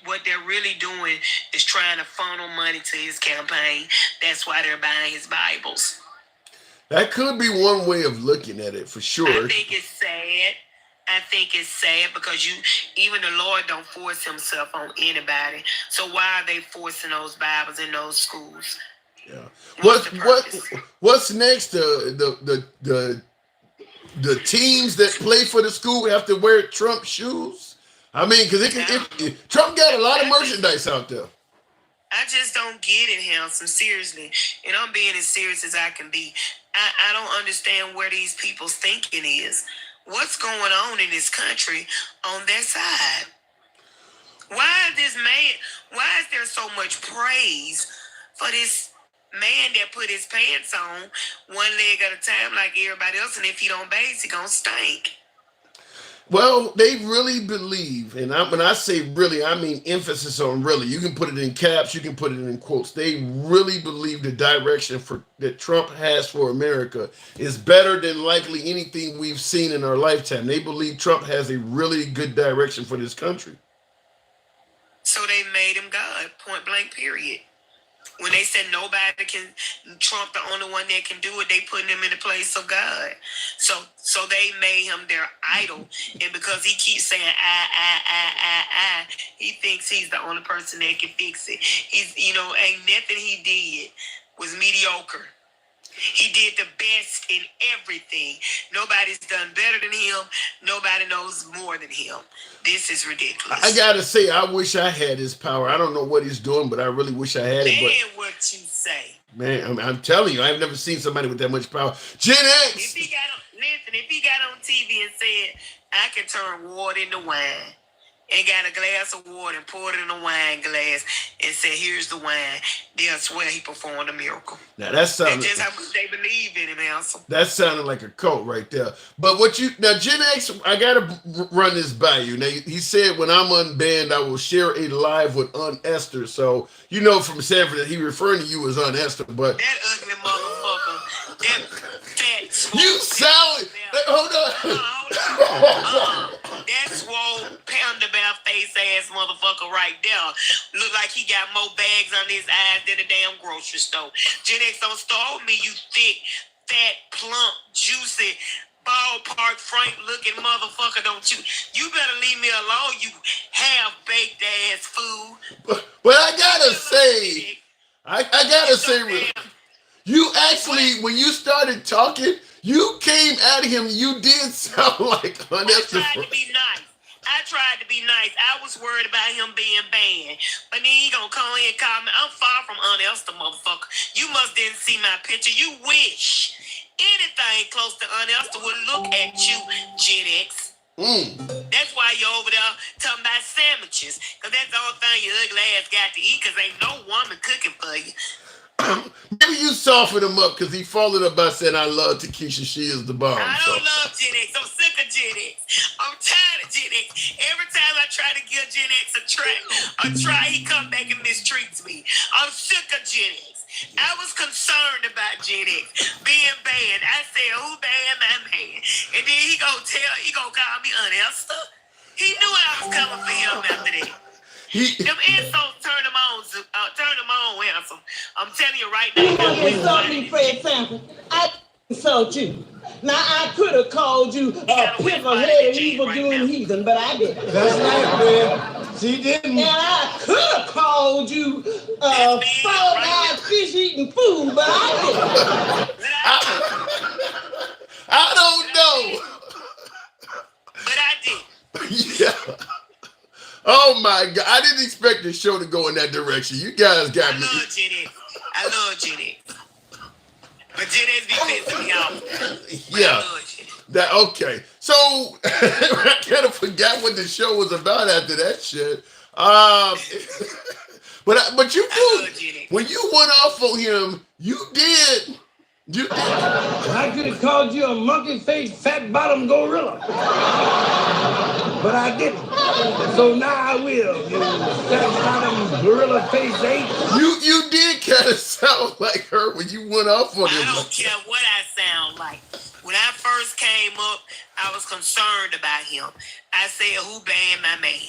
what they're really doing is trying to funnel money to his campaign. That's why they're buying his Bibles. That could be one way of looking at it, for sure. I think it's sad because even the Lord don't force himself on anybody. So why are they forcing those Bibles in those schools? Yeah. What's next? The teams that play for the school have to wear Trump shoes. I mean, because Trump got a lot of merchandise out there. I just don't get it, Handsome. Seriously, and I'm being as serious as I can be. I don't understand where these people's thinking is. What's going on in this country on their side? Why is there so much praise for this man that put his pants on one leg at a time like everybody else, and if he don't bathe, he gonna stink? Well, they really believe, and when I say really, I mean emphasis on really. You can put it in caps, you can put it in quotes. They really believe the direction that Trump has for America is better than likely anything we've seen in our lifetime. They believe Trump has a really good direction for this country. So they made him God, point blank, period. When they said nobody can, Trump the only one that can do it, they put him in the place of God. So they made him their idol, and because he keeps saying I, he thinks he's the only person that can fix it. He's, ain't nothing he did was mediocre. He did the best in everything. Nobody's done better than him. Nobody knows more than him. This is ridiculous. I gotta say, I wish I had his power. I don't know what he's doing, but I really wish I had it. Man, what you say? Man, I'm telling you, I've never seen somebody with that much power. Gen X. If he got on TV and said, I can turn water into wine, and got a glass of water and poured it in a wine glass and said, here's the wine, they'll swear he performed a miracle. Now that's just how much they believe in him, Ansel. That sounded like a cult right there. But now Gen X, I gotta run this by you. Now he said, when I'm unbanned, I will share a live with Aunt Esther. So from Sanford that he referring to you as Aunt Esther, but that ugly motherfucker, that fat you sound. Hold on. That swole pound-about face ass motherfucker right there look like he got more bags on his eyes than a damn grocery store. Gen X, don't start with me, you thick, fat, plump, juicy, ballpark Frank looking motherfucker. Don't you better leave me alone, you half-baked ass fool. But I gotta say, you actually, when you started talking, you came at him. You did sound like Aunt Esther. I tried to be nice. I was worried about him being banned. But then he gonna call in and call me. I'm far from Aunt Esther, motherfucker. You must didn't see my picture. You wish anything close to Aunt Esther would look at you, Gen X. That's why you're over there talking about sandwiches. Because that's the only thing your ugly ass got to eat, because ain't no woman cooking for you. Maybe you soften him up because he followed up by saying, I love Takesha, she is the bomb. I don't love Gen X. I'm sick of Gen X. I'm tired of Gen X. Every time I try to give Gen X a try, he come back and mistreats me. I'm sick of Gen X. I was concerned about Gen X being banned. I said, who banned my man? And then he gonna call me Aunt Esther. He knew I was coming for him after that. Them insults turn them on, Handsome. I'm telling you right now. You insult me, Fred Sanford. I insult you. Now, I could have called you a pickle-headed, evil-doing heathen, but I didn't. That's right, Fred. She didn't. And I could have called you a frog-eyed, fish-eating fool, but I didn't. I don't know. But I did. Yeah. Oh my God! I didn't expect the show to go in that direction. You guys got me. I love Gen X. But Gen X be pissing me off. Yeah. Okay. So I kind of forgot what the show was about after that shit. But you when you went off on him, you did. I could have called you a monkey-faced, fat-bottom gorilla. But I didn't. So now I will, you fat-bottom gorilla-faced ape. You did kind of sound like her when you went off on him. I don't care what I sound like. When I first came up, I was concerned about him. I said, who banned my man?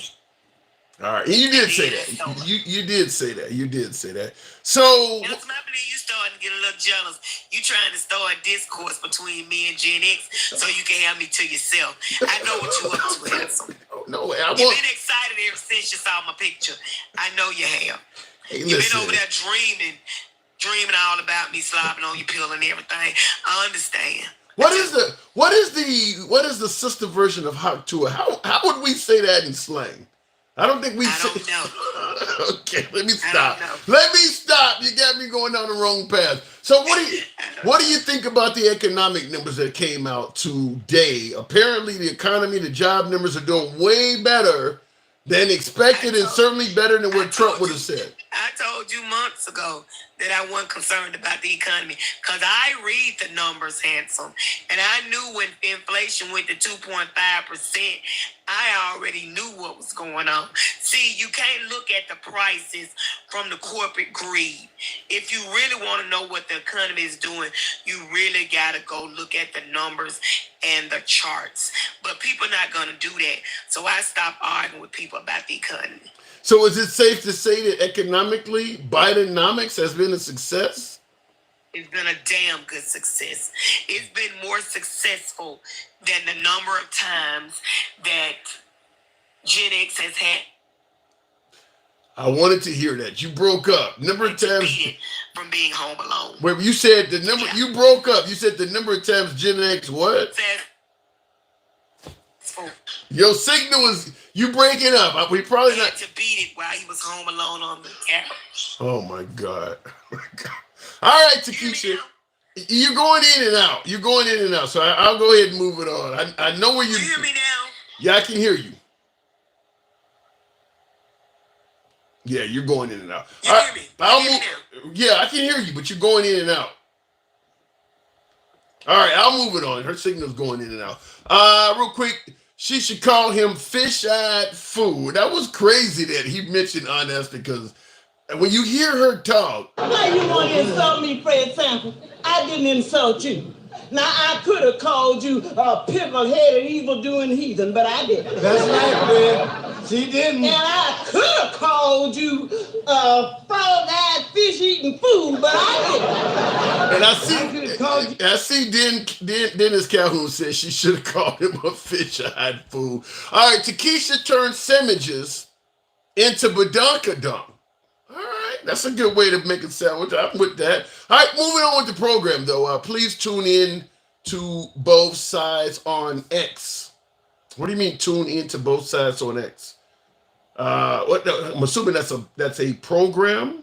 All right, you did say that. You did say that. You did say that. So I believe you starting to get a little jealous. You trying to start a discourse between me and Gen X so you can have me to yourself. I know what you up to, Handsome. No, You've been excited ever since you saw my picture. I know you have. You've been over there dreaming all about me slobbing on your pill and everything. I understand. What is the sister version of hot tour? How would we say that in slang? I don't know. Okay, let me stop. You got me going down the wrong path. So what do you think about the economic numbers that came out today? Apparently the economy, the job numbers are doing way better than expected and certainly better than what Trump would have said. I told you months ago that I wasn't concerned about the economy because I read the numbers, Handsome. And I knew when inflation went to 2.5%, I already knew what was going on. See, you can't look at the prices from the corporate greed. If you really want to know what the economy is doing, you really got to go look at the numbers and the charts. But people are not going to do that. So I stopped arguing with people about the economy. So is it safe to say that economically, Bidenomics has been a success? It's been a damn good success. It's been more successful than the number of times that Gen X has had. I wanted to hear that. You broke up. Number of times from being home alone. Wait, you said the number. Yeah. You broke up. You said the number of times Gen X what? Your signal is you breaking up. We probably not to beat it while he was home alone on the couch. Oh my God. All right, Takesha. You're going in and out. You're going in and out. So I'll go ahead and move it on. I know where you hear me now. Yeah, I can hear you. Yeah, you're going in and out. You hear me? Yeah, I can hear you, but you're going in and out. All right, I'll move it on. Her signal's going in and out. Real quick, she should call him fish-eyed fool. That was crazy that he mentioned honest because when you hear her talk. Now you want to insult me, for example. I didn't insult you. Now, I could have called you a pickle-headed, evil-doing heathen, but I didn't. That's right, man. She didn't. And I could have called you a frog-eyed, fish-eating fool, but I didn't. And I see Dennis Calhoun says she should have called him a fish-eyed fool. All right, Takesha turned sandwiches into badonkadonk. All right, that's a good way to make a sandwich. I'm with that. All right, moving on with the program, though. Please tune in to Both Sides on X. What do you mean tune in to Both Sides on X? I'm assuming that's a program.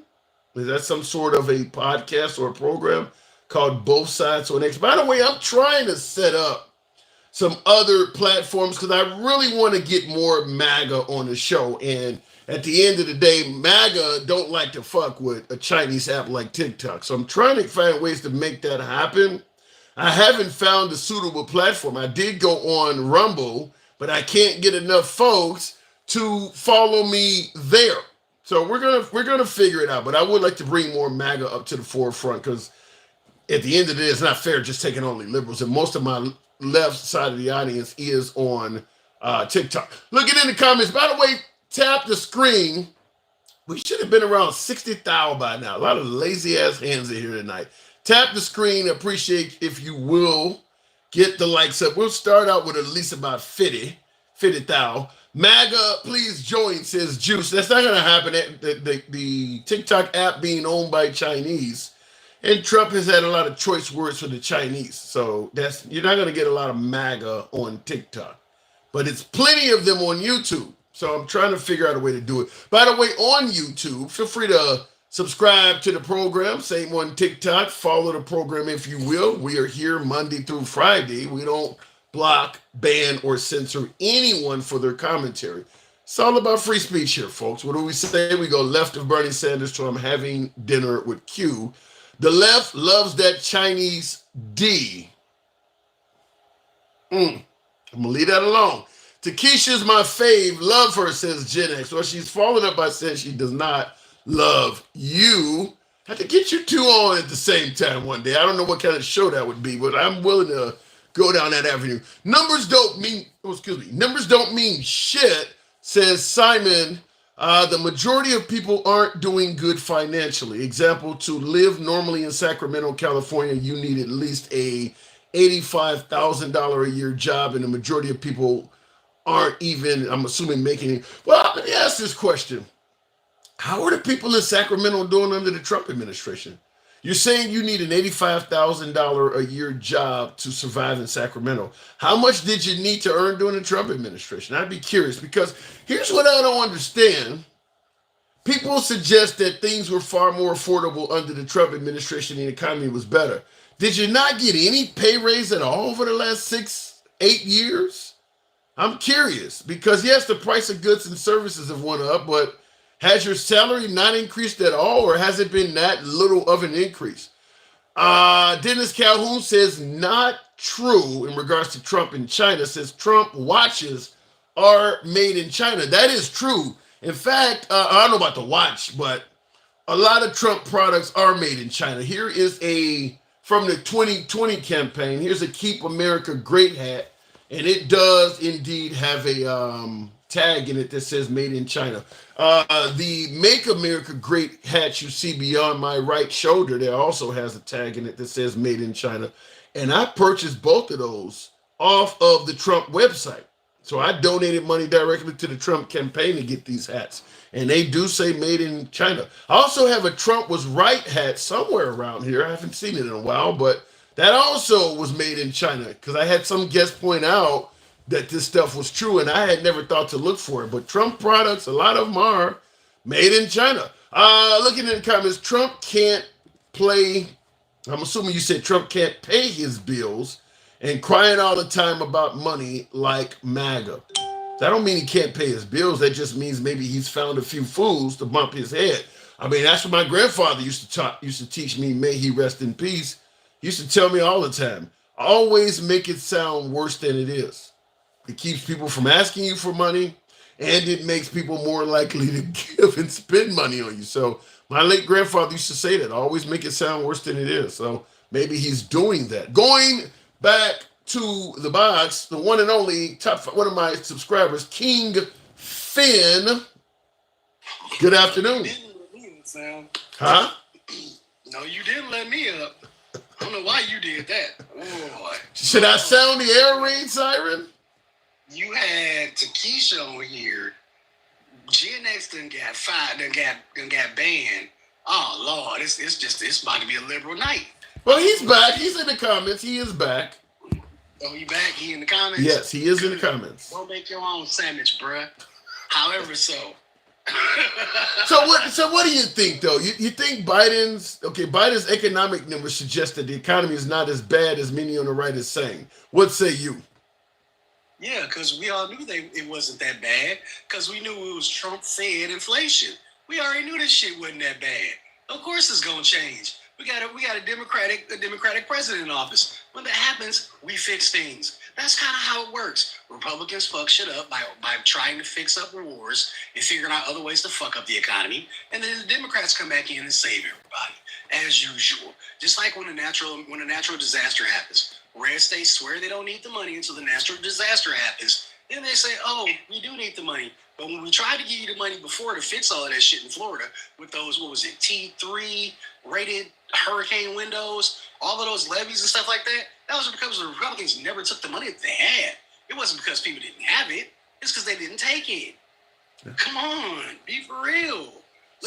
Is that some sort of a podcast or a program called Both Sides on X? By the way, I'm trying to set up some other platforms because I really want to get more MAGA on the show. And at the end of the day, MAGA don't like to fuck with a Chinese app like TikTok. So I'm trying to find ways to make that happen. I haven't found a suitable platform. I did go on Rumble, but I can't get enough folks to follow me there. So we're gonna figure it out. But I would like to bring more MAGA up to the forefront because at the end of the day, it's not fair just taking only liberals. And most of my left side of the audience is on TikTok. Looking in the comments, by the way, tap the screen. We should have been around 60,000 by now. A lot of lazy ass hands in here tonight. Tap the screen. Appreciate if you will get the likes up. We'll start out with at least about 50,000. MAGA, please join, says Juice. That's not going to happen. The TikTok app being owned by Chinese. And Trump has had a lot of choice words for the Chinese. So you're not going to get a lot of MAGA on TikTok. But it's plenty of them on YouTube. So I'm trying to figure out a way to do it. By the way, on YouTube, feel free to subscribe to the program. Same on TikTok. Follow the program if you will. We are here Monday through Friday. We don't block, ban, or censor anyone for their commentary. It's all about free speech here, folks. What do we say? We go left of Bernie Sanders to I'm having dinner with Q. The left loves that Chinese D. I'm going to leave that alone. Takesha's my fave. Love her, says Gen X. Or she's followed up by saying she does not love you. I have to get you two on at the same time one day. I don't know what kind of show that would be, but I'm willing to go down that avenue. Numbers don't mean shit, says Simon. The majority of people aren't doing good financially. Example, to live normally in Sacramento, California, you need at least a $85,000 a year job, and the majority of people aren't even, I'm assuming, making it. Well, let me ask this question. How are the people in Sacramento doing under the Trump administration? You're saying you need an $85,000 a year job to survive in Sacramento. How much did you need to earn during the Trump administration? I'd be curious because here's what I don't understand. People suggest that things were far more affordable under the Trump administration and the economy was better. Did you not get any pay raise at all over the last 6-8 years? I'm curious because yes, the price of goods and services have went up, but has your salary not increased at all, or has it been that little of an increase? Dennis Calhoun says not true in regards to Trump in China, says Trump watches are made in China. That is true. In fact, I don't know about the watch, but a lot of Trump products are made in China. Here is from the 2020 campaign, here's a Keep America Great hat. And it does indeed have a tag in it that says "Made in China." The "Make America Great" hat you see beyond my right shoulder, there also has a tag in it that says "Made in China," and I purchased both of those off of the Trump website. So I donated money directly to the Trump campaign to get these hats, and they do say "Made in China." I also have a "Trump was right" hat somewhere around here. I haven't seen it in a while, but that also was made in China because I had some guest point out that this stuff was true, and I had never thought to look for it. But Trump products, a lot of them are made in China. Looking in the comments, Trump can't play. I'm assuming you said Trump can't pay his bills and crying all the time about money like MAGA. That don't mean he can't pay his bills. That just means maybe he's found a few fools to bump his head. I mean, that's what my grandfather used to teach me. May he rest in peace. He used to tell me all the time, always make it sound worse than it is. It keeps people from asking you for money, and it makes people more likely to give and spend money on you. So my late grandfather used to say that, always make it sound worse than it is. So maybe he's doing that. Going back to the box, the one and only one of my subscribers, King Finn. Good afternoon. You didn't let me up, Sam. Huh? No, you didn't let me up. I don't know why you did that. Boy. Should I sound the air raid siren? You had Takesha on here. Gen X done got fired, done got banned. Oh Lord, it's about to be a liberal night. Well, he's back. He's in the comments. He is back. Oh, he back? He in the comments? Yes, he is in the comments. Go make your own sandwich, bruh. However So what do you think though? You think Biden's economic numbers suggest that the economy is not as bad as many on the right is saying. What say you? Yeah, because we all knew it wasn't that bad because we knew it was Trump-fed inflation. We already knew this shit wasn't that bad. Of course it's gonna change. We got a Democratic president in office. When that happens, we fix things. That's kind of how it works. Republicans fuck shit up by trying to fix up wars and figuring out other ways to fuck up the economy. And then the Democrats come back in and save everybody, as usual. Just like when a natural disaster happens. Red states swear they don't need the money until the natural disaster happens. Then they say, oh, we do need the money. But when we tried to give you the money before to fix all of that shit in Florida with those, T3 rated hurricane windows, all of those levees and stuff like that, that was because the Republicans never took the money that they had. It wasn't because people didn't have it. It's because they didn't take it. Come on, be for real.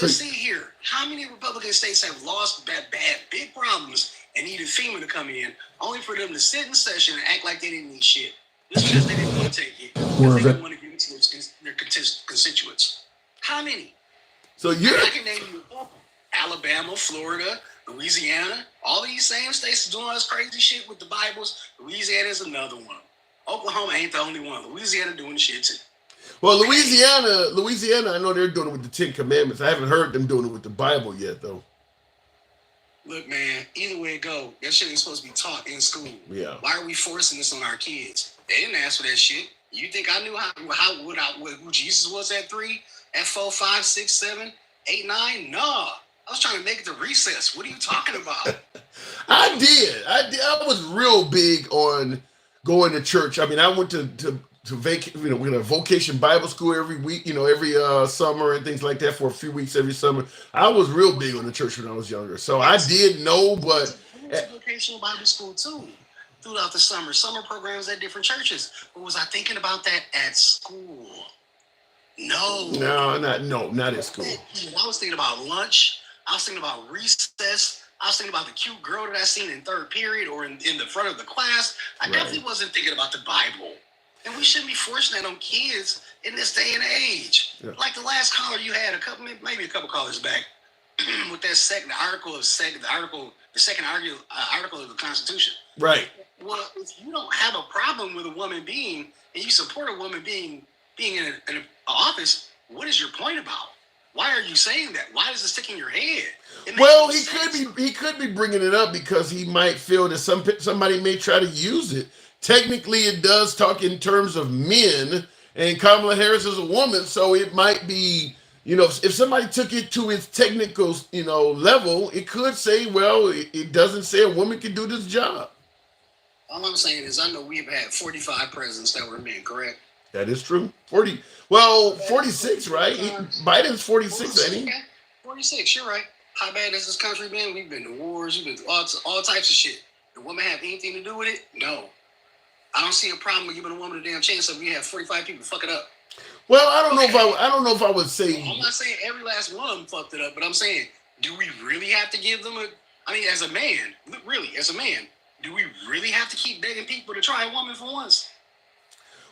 Let's see here. How many Republican states have lost bad, big problems and needed FEMA to come in, only for them to sit in session and act like they didn't need shit? Just because they didn't want to take it. Because they didn't want to give it to their constituents. How many? So I can name you a couple. Alabama, Florida, Louisiana. All these same states are doing all this crazy shit with the Bibles. Louisiana is another one. Oklahoma ain't the only one. Louisiana doing shit too. Well, Louisiana, I know they're doing it with the Ten Commandments. I haven't heard them doing it with the Bible yet, though. Look, man, either way it go, that shit ain't supposed to be taught in school. Yeah. Why are we forcing this on our kids? They didn't ask for that shit. You think I knew who Jesus was at 3, at 4, 5, 6, 7, 8, 9? No. I was trying to make it to recess. What are you talking about? I did. I was real big on going to church. I mean, I went to we had a vocation Bible school every week, every summer and things like that for a few weeks every summer. I was real big on the church when I was younger. So I did know, but I went to vocational Bible school too throughout the summer programs at different churches. But was I thinking about that at school? No, not at school. I was thinking about lunch. I was thinking about recess. I was thinking about the cute girl that I seen in third period or in the front of the class. I definitely wasn't thinking about the Bible. And we shouldn't be forcing that on kids in this day and age. Yeah. Like the last caller you had, maybe a couple callers back, with that second article of the Constitution. Right. Well, if you don't have a problem with a woman being, and you support a woman being in an office, what is your point about? Why are you saying that? Why is it sticking in your head? Well, he could be bringing it up because he might feel that somebody may try to use it. Technically, it does talk in terms of men, and Kamala Harris is a woman, so it might be, if somebody took it to its technical, level, it could say, well, it doesn't say a woman can do this job. All I'm saying is I know we've had 45 presidents that were men, correct? That is true. 40. Well, 46, right? Biden's 46, ain't he? 46, you're right. How bad has this country been? We've been to wars, we've been to all types of shit. The woman have anything to do with it? No. I don't see a problem with giving a woman a damn chance if you have 45 people fuck it up. Well, I don't know if I would say. I'm not saying every last one of them fucked it up, but I'm saying, do we really have to give them as a man, really, as a man, do we really have to keep begging people to try a woman for once?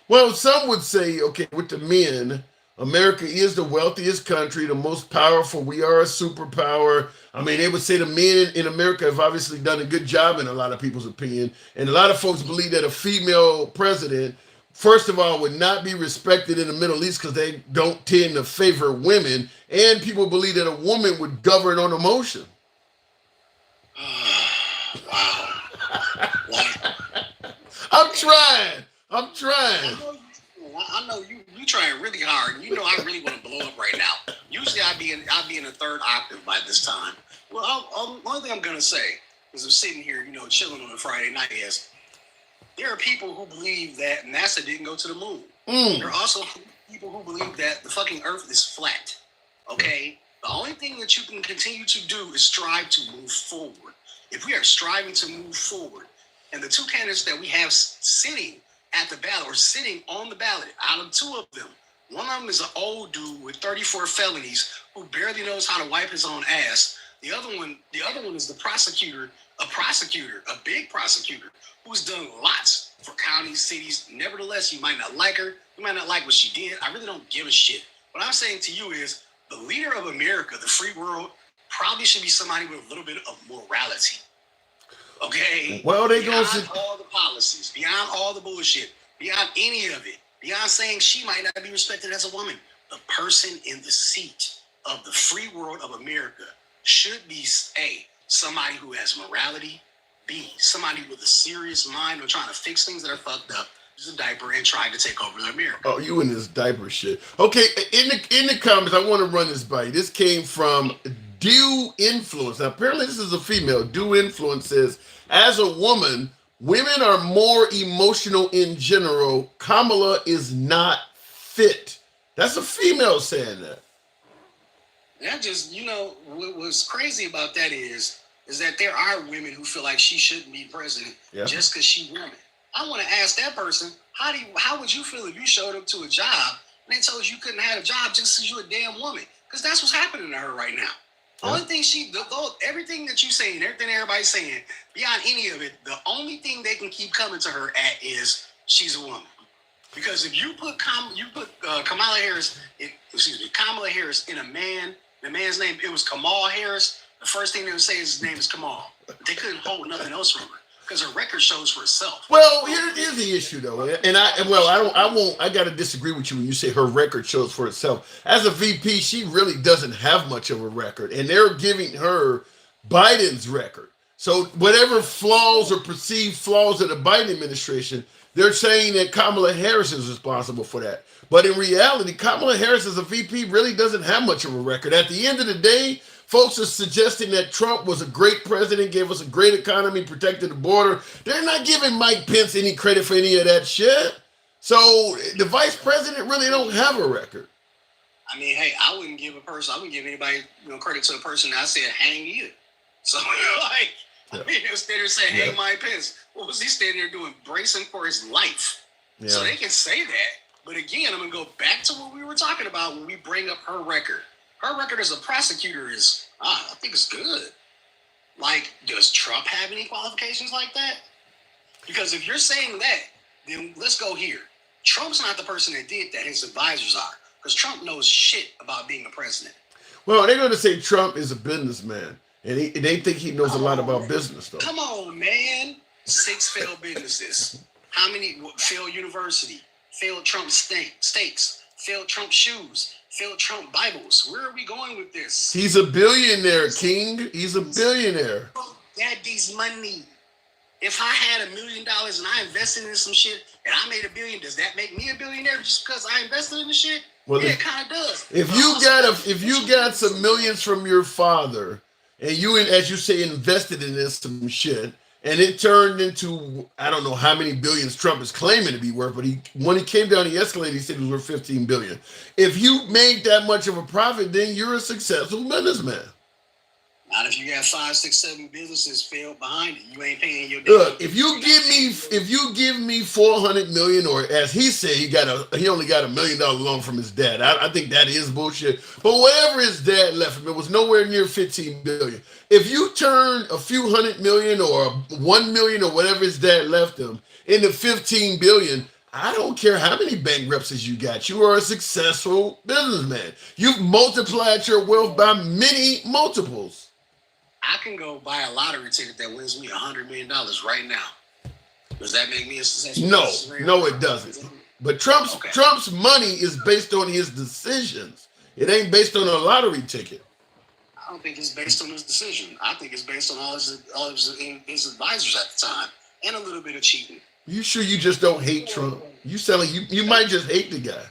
Well, some would say, okay, with the men, America is the wealthiest country, the most powerful. We are a superpower. I mean, they would say the men in America have obviously done a good job in a lot of people's opinion. And a lot of folks believe that a female president, first of all, would not be respected in the Middle East because they don't tend to favor women. And people believe that a woman would govern on emotion. Wow. I'm trying. I know you trying really hard. You know I really want to blow up right now. Usually I'd be in the third octave by this time. Well, one thing I'm gonna say is I'm sitting here, chilling on a Friday night. Is there are people who believe that NASA didn't go to the moon. There are also people who believe that the fucking Earth is flat. Okay, the only thing that you can continue to do is strive to move forward. If we are striving to move forward, and the two candidates that we have sitting at the ballot or sitting on the ballot, out of two of them, one of them is an old dude with 34 felonies who barely knows how to wipe his own ass. The other one is the prosecutor, a big prosecutor who's done lots for counties, cities. Nevertheless, you might not like her. You might not like what she did. I really don't give a shit. What I'm saying to you is the leader of America, the free world, probably should be somebody with a little bit of morality. Okay. Well, they beyond all the policies, beyond all the bullshit, beyond any of it, beyond saying she might not be respected as a woman, the person in the seat of the free world of America should be A, somebody who has morality, B, somebody with a serious mind or trying to fix things that are fucked up, use a diaper and trying to take over America. Oh, you and this diaper shit. Okay, in the comments, I want to run this by you. This came from Due Influence. Now, apparently this is a female. Due Influence says, as a woman, women are more emotional in general. Kamala is not fit. That's a female saying that. That just, what's crazy about that is that there are women who feel like she shouldn't be president just because she's woman. I want to ask that person, how would you feel if you showed up to a job and they told you you couldn't have a job just because you're a damn woman? Because that's what's happening to her right now. The only thing everything that you saying, everything everybody's saying, beyond any of it, the only thing they can keep coming to her at is she's a woman. Because if you put Kamala Harris in the man's name, it was Kamal Harris. The first thing they would say is his name is Kamal. But they couldn't hold nothing else from her because her record shows for itself. Well, here's the issue though, and I gotta disagree with you when you say her record shows for itself. As a VP, she really doesn't have much of a record, and they're giving her Biden's record. So whatever flaws or perceived flaws of the Biden administration, they're saying that Kamala Harris is responsible for that. But in reality, Kamala Harris as a VP really doesn't have much of a record. At the end of the day, folks are suggesting that Trump was a great president, gave us a great economy, protected the border. They're not giving Mike Pence any credit for any of that shit. So the vice president really don't have a record. I mean, hey, I wouldn't give anybody credit to a person that I said hang either. So I mean, they were standing there saying hang Mike Pence. What was he standing there doing? Bracing for his life. Yeah. So they can say that. But again, I'm going to go back to what we were talking about when we bring up her record. Her record as a prosecutor is, I think it's good. Like, does Trump have any qualifications like that? Because if you're saying that, then let's go here. Trump's not the person that did that. His advisors are. Because Trump knows shit about being a president. Well, they're going to say Trump is a businessman. And they think he knows a lot about business, though. Come on, man. 6 failed businesses. How many failed university? Failed Trump steaks? Failed Trump shoes? Failed Trump Bibles? Where are we going with this? He's a billionaire, King. He's a billionaire. Daddy's money. If I had $1 million and I invested in some shit and I made $1 billion, does that make me a billionaire just because I invested in the shit? Well, yeah, it kind of does. If you got some millions from your father and you, as you say, invested in this some shit, and it turned into, I don't know how many billions Trump is claiming to be worth, but when he came down, he escalated, he said it was worth 15 billion. If you made that much of a profit, then you're a successful businessman. Not if you got 5, 6, 7 businesses failed behind it. You ain't paying your debt. Look, if you give me 400 million, or as he said, he only got $1 million loan from his dad. I think that is bullshit. But whatever his dad left him, it was nowhere near 15 billion. If you turn a few $100 million or 1 million or whatever his dad left him into 15 billion, I don't care how many bankruptcies you got. You are a successful businessman. You've multiplied your wealth by many multiples. I can go buy a lottery ticket that wins me $100 million right now. Does that make me a successful? No, it doesn't. But Trump's money is based on his decisions. It ain't based on a lottery ticket. I don't think it's based on his decision. I think it's based on all his advisors at the time and a little bit of cheating. You sure you just don't hate Trump? You sound like you might just hate the guy.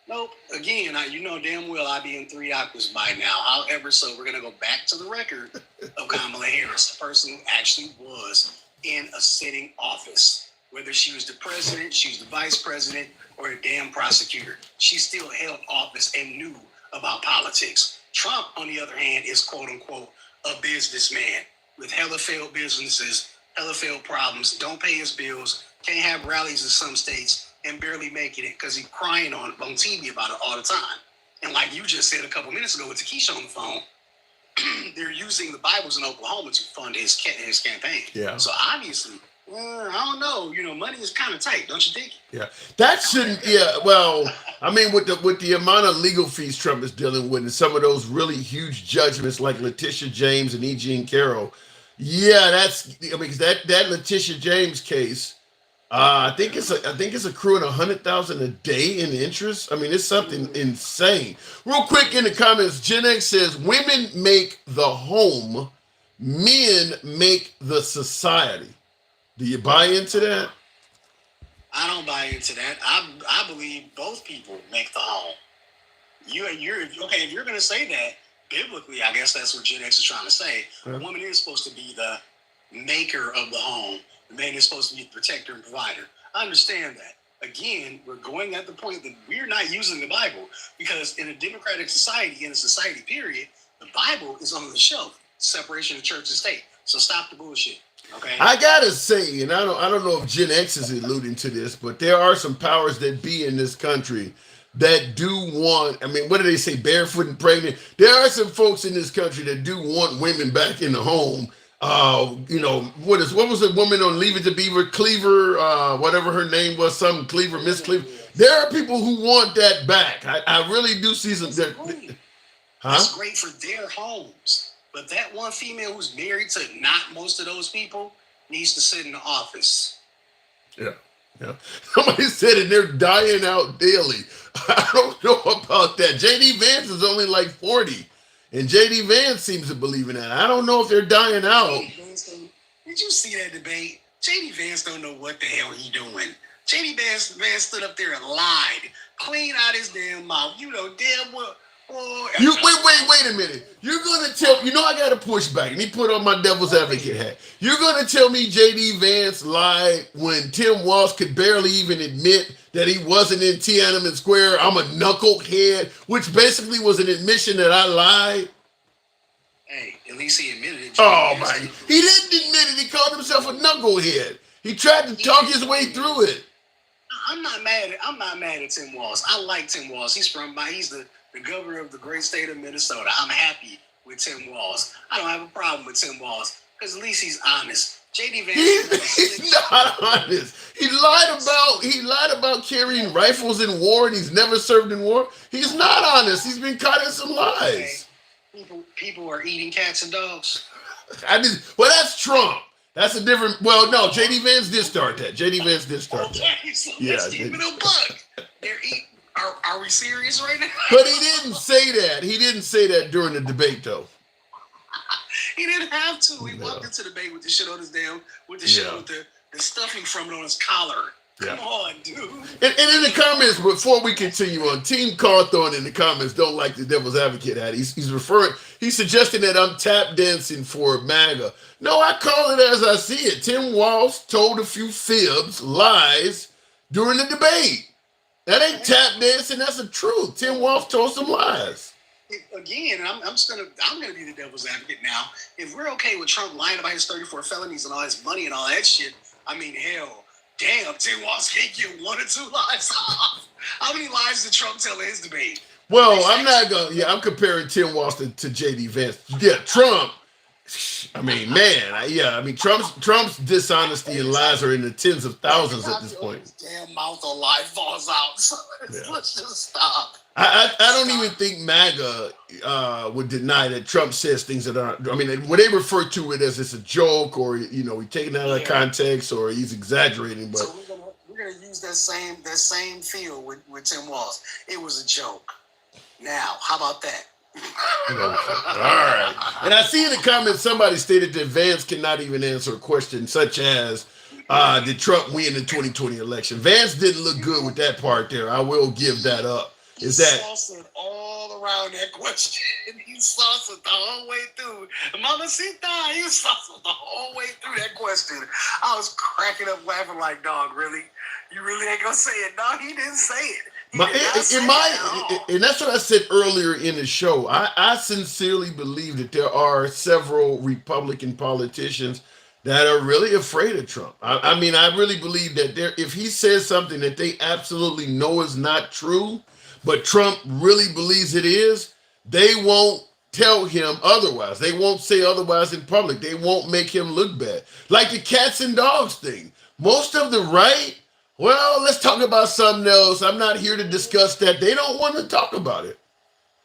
Nope. Again, you know damn well I'd be in 3 aquas by now. However, so we're going to go back to the record of Kamala Harris, the person who actually was in a sitting office. Whether she was the president, she was the vice president, or a damn prosecutor. She still held office and knew about politics. Trump, on the other hand, is quote-unquote a businessman with hella failed businesses, hella failed problems, don't pay his bills, can't have rallies in some states, and barely making it because he's crying on TV about it all the time. And like you just said a couple minutes ago with Takesha on the phone, they're using the Bibles in Oklahoma to fund his campaign. Yeah. So obviously, I don't know. You know, money is kind of tight, don't you think? Yeah. That shouldn't. Yeah. Well, I mean, with the amount of legal fees Trump is dealing with, and some of those really huge judgments like Letitia James and E. Jean Carroll. Yeah, because that Letitia James case. I think it's accruing $100,000 a day in interest. I mean, it's something insane. Real quick in the comments, Gen X says women make the home, men make the society. Do you buy into that? I don't buy into that. I believe both people make the home. If you're gonna say that biblically, I guess that's what Gen X is trying to say. A woman is supposed to be the maker of the home. The man is supposed to be the protector and provider. I understand that. Again, we're going at the point that we're not using the Bible because in a democratic society, in a society period, the Bible is on the shelf. Separation of church and state. So stop the bullshit. Okay. I gotta say, and I don't know if Gen X is alluding to this, but there are some powers that be in this country that do want. I mean, what do they say? Barefoot and pregnant. There are some folks in this country that do want women back in the home. What was the woman on Leave It to Beaver, Cleaver, whatever her name was, some Cleaver, Miss Cleaver. There are people who want that back. I really do see some. That's great for their homes, but that one female who's married to not most of those people needs to sit in the office. Yeah. Somebody said it, they're dying out daily. I don't know about that. JD Vance is only like 40. And JD Vance seems to believe in that. I don't know if they're dying out. Did you see that debate? JD Vance don't know what the hell he doing. JD Vance stood up there and lied. Clean out his damn mouth. You know damn well. Wait a minute. You're gonna tell I gotta push back. And he put on my devil's advocate hat. You're gonna tell me JD Vance lied when Tim Walz could barely even admit that he wasn't in Tiananmen Square. I'm a knucklehead, which basically was an admission that I lied. Hey, at least he admitted it. Oh my! He didn't admit it. He called himself a knucklehead. He tried to talk his way through it. I'm not mad at Tim Walz. I like Tim Walz. He's the governor of the great state of Minnesota. I'm happy with Tim Walz. I don't have a problem with Tim Walz because at least he's honest. JD Vance. He's not honest. He lied about carrying rifles in war, and he's never served in war. He's not honest. He's been caught in some lies. People are eating cats and dogs. Well, that's Trump. That's a different. Well, no, JD Vance did start that. JD Vance did start that. Okay, so let's keep it a buck. They're eating. Are we serious right now? But he didn't say that. He didn't say that during the debate, though. He didn't have to. He walked into the debate with the shit on his shit with the stuffing from it on his collar. Come on, dude. And in the comments, before we continue on, Team Cawthorn in the comments don't like the devil's advocate at. He's suggesting that I'm tap dancing for MAGA. No, I call it as I see it. Tim Walz told a few fibs, lies, during the debate. That ain't tap dancing, that's the truth. Tim Walz told some lies. Again, I'm gonna be the devil's advocate now. If we're okay with Trump lying about his 34 felonies and all his money and all that shit, I mean, hell, damn, Tim Walz can't get 1 or 2 lies off. How many lies did Trump tell in his debate? Well, I'm comparing Tim Walz to JD Vance. Yeah, Trump. I mean, man, Trump's dishonesty and lies are in the tens of thousands at this point. Damn mouth of lie falls out. So let's just stop. I don't even think MAGA would deny that Trump says things that aren't. I mean, when they refer to it as it's a joke, or he's taking it out of context, or he's exaggerating. But so we're gonna use that same feel with Tim Walz. It was a joke. Now, how about that? All right. And I see in the comments somebody stated that Vance cannot even answer a question such as, did Trump win the 2020 election? Vance didn't look good with that part there. I will give that up. He sauced all around that question. He sauced it the whole way through. Mamacita, he sauced it the whole way through that question. I was cracking up laughing like, dog, really? You really ain't gonna say it? No, he didn't say it. And that's what I said earlier in the show. I sincerely believe that there are several Republican politicians that are really afraid of Trump. I mean, I really believe that if he says something that they absolutely know is not true, but Trump really believes it is, they won't tell him otherwise. They won't say otherwise in public. They won't make him look bad. Like the cats and dogs thing. Most of the right, well, let's talk about something else. I'm not here to discuss that. They don't want to talk about it.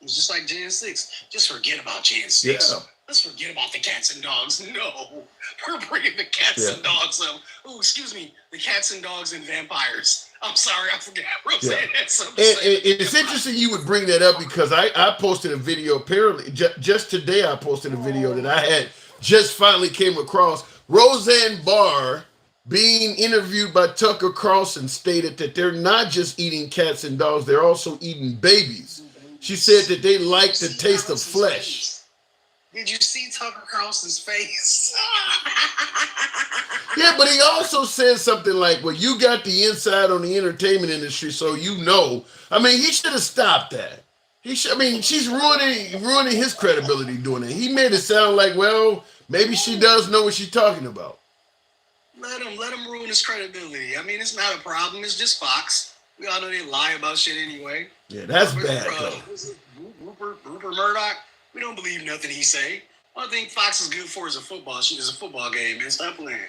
It's just like Jan 6. Just forget about Jan 6. Yeah. Let's forget about the cats and dogs. No, we're bringing the cats and dogs up. Oh, excuse me, the cats and dogs and vampires. I'm sorry, I forgot. Roseanne had something to say. It's interesting you would bring that up because I posted a video, apparently, just today I posted a video that I had just finally came across. Roseanne Barr, being interviewed by Tucker Carlson, stated that they're not just eating cats and dogs, they're also eating babies. She said that they like the taste of flesh. Did you see Tucker Carlson's face? Yeah, but he also said something like, well, you got the inside on the entertainment industry, so you know. I mean, he should have stopped that. She's ruining his credibility doing it. He made it sound like, well, maybe she does know what she's talking about. Let him ruin his credibility. I mean, it's not a problem. It's just Fox. We all know they lie about shit anyway. Yeah, that's bad, Rupert Murdoch. We don't believe nothing he say. Only thing Fox is good for is a football game, man. Stop playing.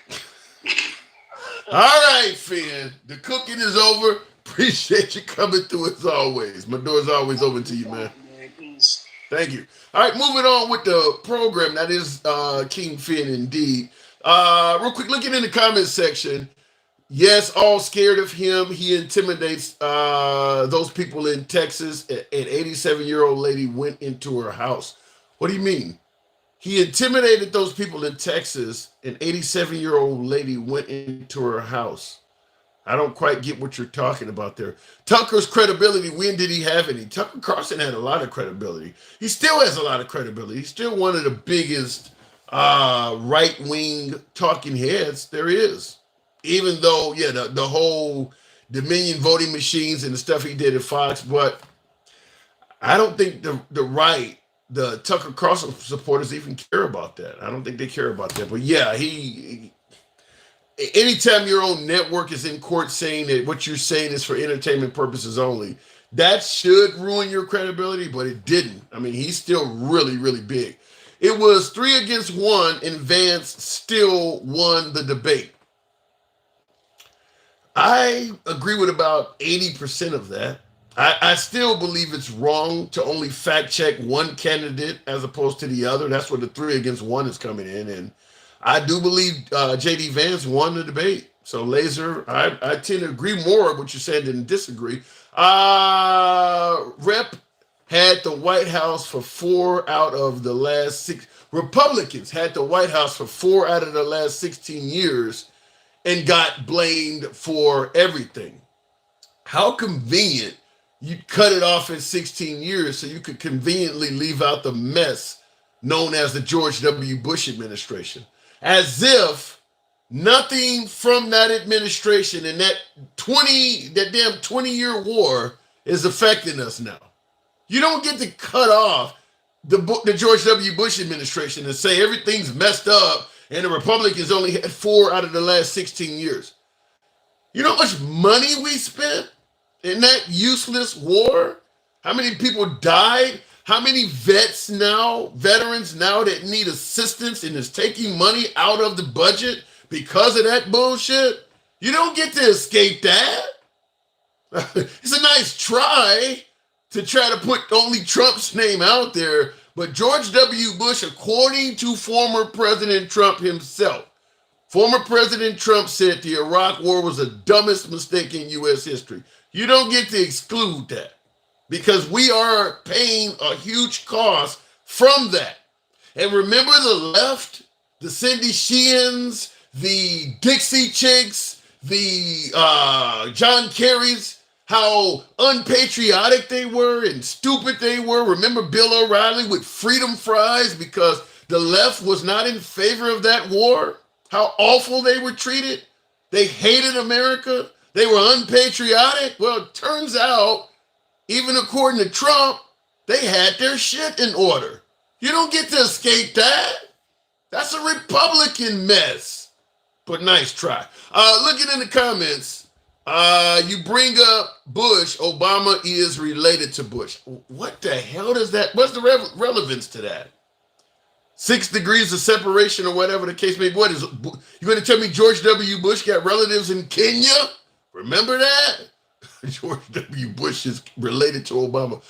All right, Finn. The cooking is over. Appreciate you coming through as always. My door's always open to you, man. Peace. Thank you. All right, moving on with the program. That is King Finn indeed. Real quick, looking in the comments section. Yes, all scared of him. He intimidates those people in Texas. An 87-year-old lady went into her house. What do you mean? He intimidated those people in Texas. An 87-year-old lady went into her house. I don't quite get what you're talking about there. Tucker's credibility, when did he have any? Tucker Carlson had a lot of credibility. He still has a lot of credibility. He's still one of the biggest right-wing talking heads there is. Even though, the whole Dominion voting machines and the stuff he did at Fox, but I don't think the Tucker Carlson supporters even care about that. I don't think they care about that. But yeah, anytime your own network is in court saying that what you're saying is for entertainment purposes only, that should ruin your credibility, but it didn't. I mean, he's still really, really big. It was 3 against 1, and Vance still won the debate. I agree with about 80% of that. I still believe it's wrong to only fact check one candidate as opposed to the other. That's where the 3 against 1 is coming in. And I do believe JD Vance won the debate. So Laser, I tend to agree more with what you're saying than disagree. Rep had the White House for 4 out of the last 6. Republicans had the White House for 4 out of the last 16 years. and got blamed for everything. How convenient you cut it off at 16 years so you could conveniently leave out the mess known as the George W. Bush administration. As if nothing from that administration and that damn 20-year war is affecting us now. You don't get to cut off the George W. Bush administration and say everything's messed up and the Republicans only had 4 out of the last 16 years. You know how much money we spent in that useless war? How many people died? How many veterans now that need assistance and is taking money out of the budget because of that bullshit? You don't get to escape that. It's a nice try to put only Trump's name out there, but George W. Bush, according to former President Trump himself, former President Trump said the Iraq War was the dumbest mistake in U.S. history. You don't get to exclude that because we are paying a huge cost from that. And remember the left, the Cindy Sheehan's, the Dixie Chicks, the John Kerry's, how unpatriotic they were and stupid they were. Remember Bill O'Reilly with freedom fries because the left was not in favor of that war? How awful they were treated? They hated America. They were unpatriotic. Well, it turns out, even according to Trump, they had their shit in order. You don't get to escape that. That's a Republican mess. But nice try. Looking in the comments, you bring up Bush. Obama is related to Bush. What the hell does that? What's the relevance to that? 6 degrees of separation or whatever the case may be. What is you going to tell me George W. Bush got relatives in Kenya? Remember that? George W. Bush is related to Obama.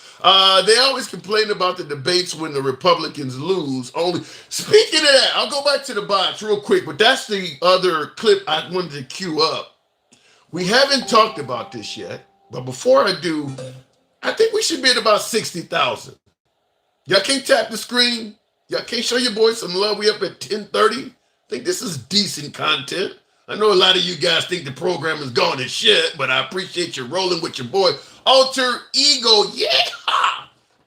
They always complain about the debates when the Republicans lose. Speaking of that, I'll go back to the box real quick, but that's the other clip I wanted to cue up. We haven't talked about this yet, but before I do, I think we should be at about 60,000. Y'all can't tap the screen. Y'all can't show your boys some love. We up at 10:30. I think this is decent content. I know a lot of you guys think the program is gone to shit, but I appreciate you rolling with your boy. Alter Ego, yeah!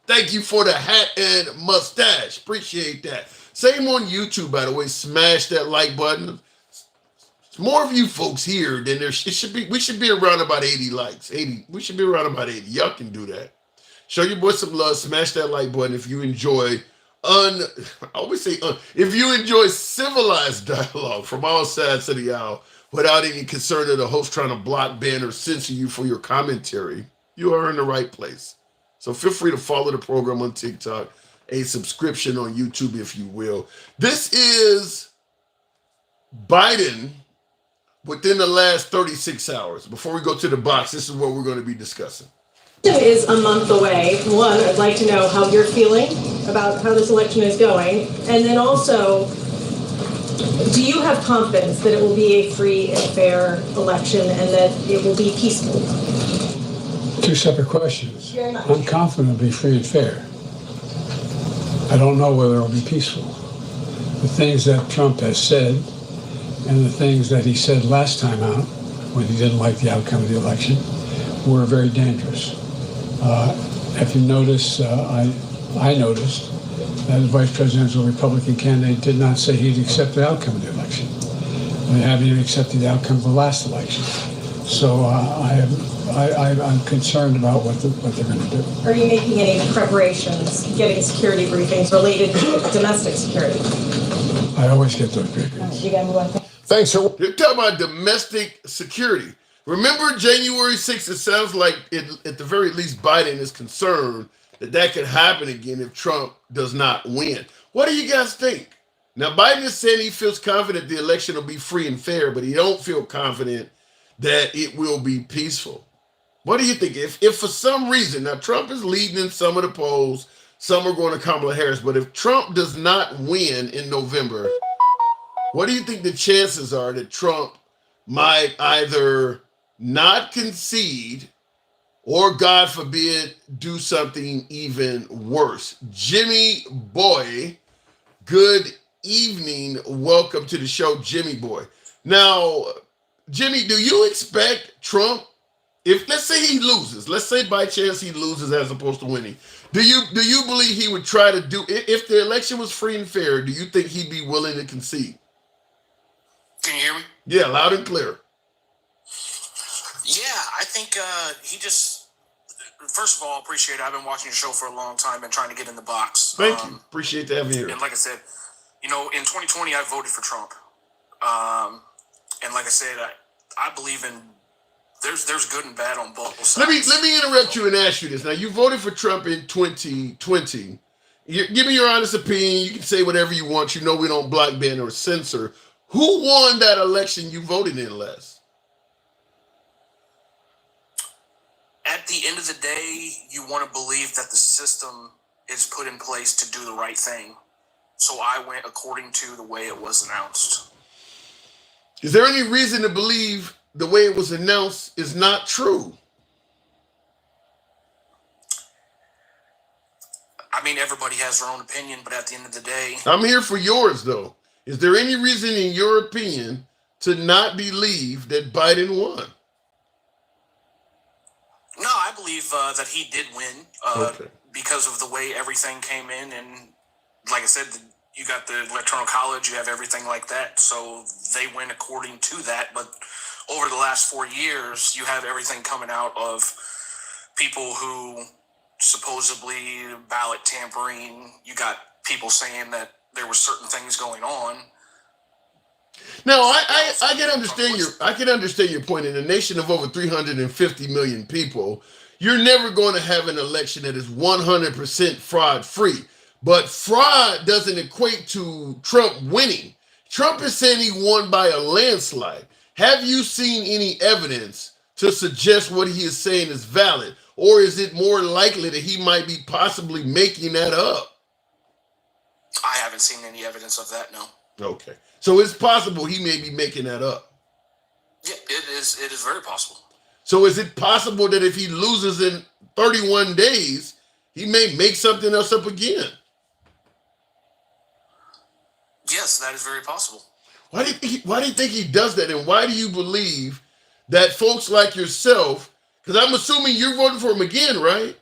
Thank you for the hat and mustache. Appreciate that. Same on YouTube, by the way. Smash that like button. More of you folks here than there should be. We should be around about 80 likes. 80. We should be around about 80. Y'all can do that. Show your boy some love. Smash that like button if you enjoy if you enjoy civilized dialogue from all sides of the aisle without any concern of the host trying to block, ban, or censor you for your commentary, you are in the right place. So feel free to follow the program on TikTok, a subscription on YouTube, if you will. This is Biden within the last 36 hours. Before we go to the box, this is what we're going to be discussing. Is a month away. One, I'd like to know how you're feeling about how this election is going. And then also, do you have confidence that it will be a free and fair election and that it will be peaceful? 2 separate questions. I'm confident it'll be free and fair. I don't know whether it'll be peaceful. The things that Trump has said and the things that he said last time out when he didn't like the outcome of the election were very dangerous. If you notice, I noticed that the vice presidential Republican candidate did not say he'd accept the outcome of the election. They haven't even accepted the outcome of the last election. So I'm concerned about what they're going to do. Are you making any preparations, getting security briefings related to domestic security? I always get those briefings. You got move on. Thanks, sir. You're talking about domestic security. Remember January 6th, it sounds like at the very least Biden is concerned that could happen again if Trump does not win. What do you guys think? Now, Biden is saying he feels confident the election will be free and fair, but he don't feel confident that it will be peaceful. What do you think? If for some reason, now Trump is leading in some of the polls, some are going to Kamala Harris, but if Trump does not win in November, what do you think the chances are that Trump might either not concede or, God forbid, do something even worse? Jimmy Boy, good evening. Welcome to the show, Jimmy Boy. Now, Jimmy, do you expect Trump, if let's say he loses, let's say by chance he loses as opposed to winning, do you believe he would try to do, if the election was free and fair, do you think he'd be willing to concede? Can you hear me? Yeah, loud and clear. Yeah, I think he just, first of all, appreciate it. I've been watching your show for a long time and trying to get in the box. Thank you. Appreciate having you here. And like I said, in 2020, I voted for Trump. And like I said, I believe in, there's good and bad on both sides. Let me interrupt you and ask you this. Now, you voted for Trump in 2020. Give me your honest opinion. You can say whatever you want. You know we don't block, ban, or censor. Who won that election you voted in, Les? At the end of the day, you want to believe that the system is put in place to do the right thing. So I went according to the way it was announced. Is there any reason to believe the way it was announced is not true? I mean, everybody has their own opinion, but at the end of the day... I'm here for yours, though. Is there any reason, in your opinion, to not believe that Biden won? No, I believe that he did win because of the way everything came in. And like I said, you got the electoral college, you have everything like that. So they went according to that. But over the last 4 years, you have everything coming out of people who supposedly ballot tampering. You got people saying that there were certain things going on. Now, I can understand your point. In a nation of over 350 million people, you're never going to have an election that is 100% fraud-free. But fraud doesn't equate to Trump winning. Trump is saying he won by a landslide. Have you seen any evidence to suggest what he is saying is valid? Or is it more likely that he might be possibly making that up? I haven't seen any evidence of that, no. Okay. So it's possible he may be making that up. Yeah, it is very possible. So is it possible that if he loses in 31 days, he may make something else up again? Yes, that is very possible. Why do you think he does that? And why do you believe that folks like yourself, because I'm assuming you're voting for him again, right?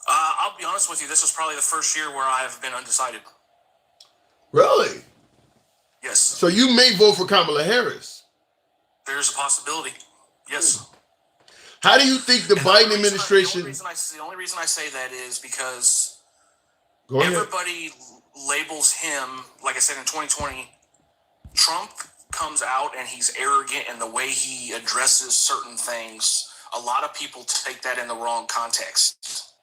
I'll be honest with you, this was probably the first year where I have been undecided. Really? Yes. So you may vote for Kamala Harris. There's a possibility. Yes. How do you think the Biden administration... The only reason I say that is because Go ahead. Everybody labels him, like I said, in 2020, Trump comes out and he's arrogant in the way he addresses certain things. A lot of people take that in the wrong context.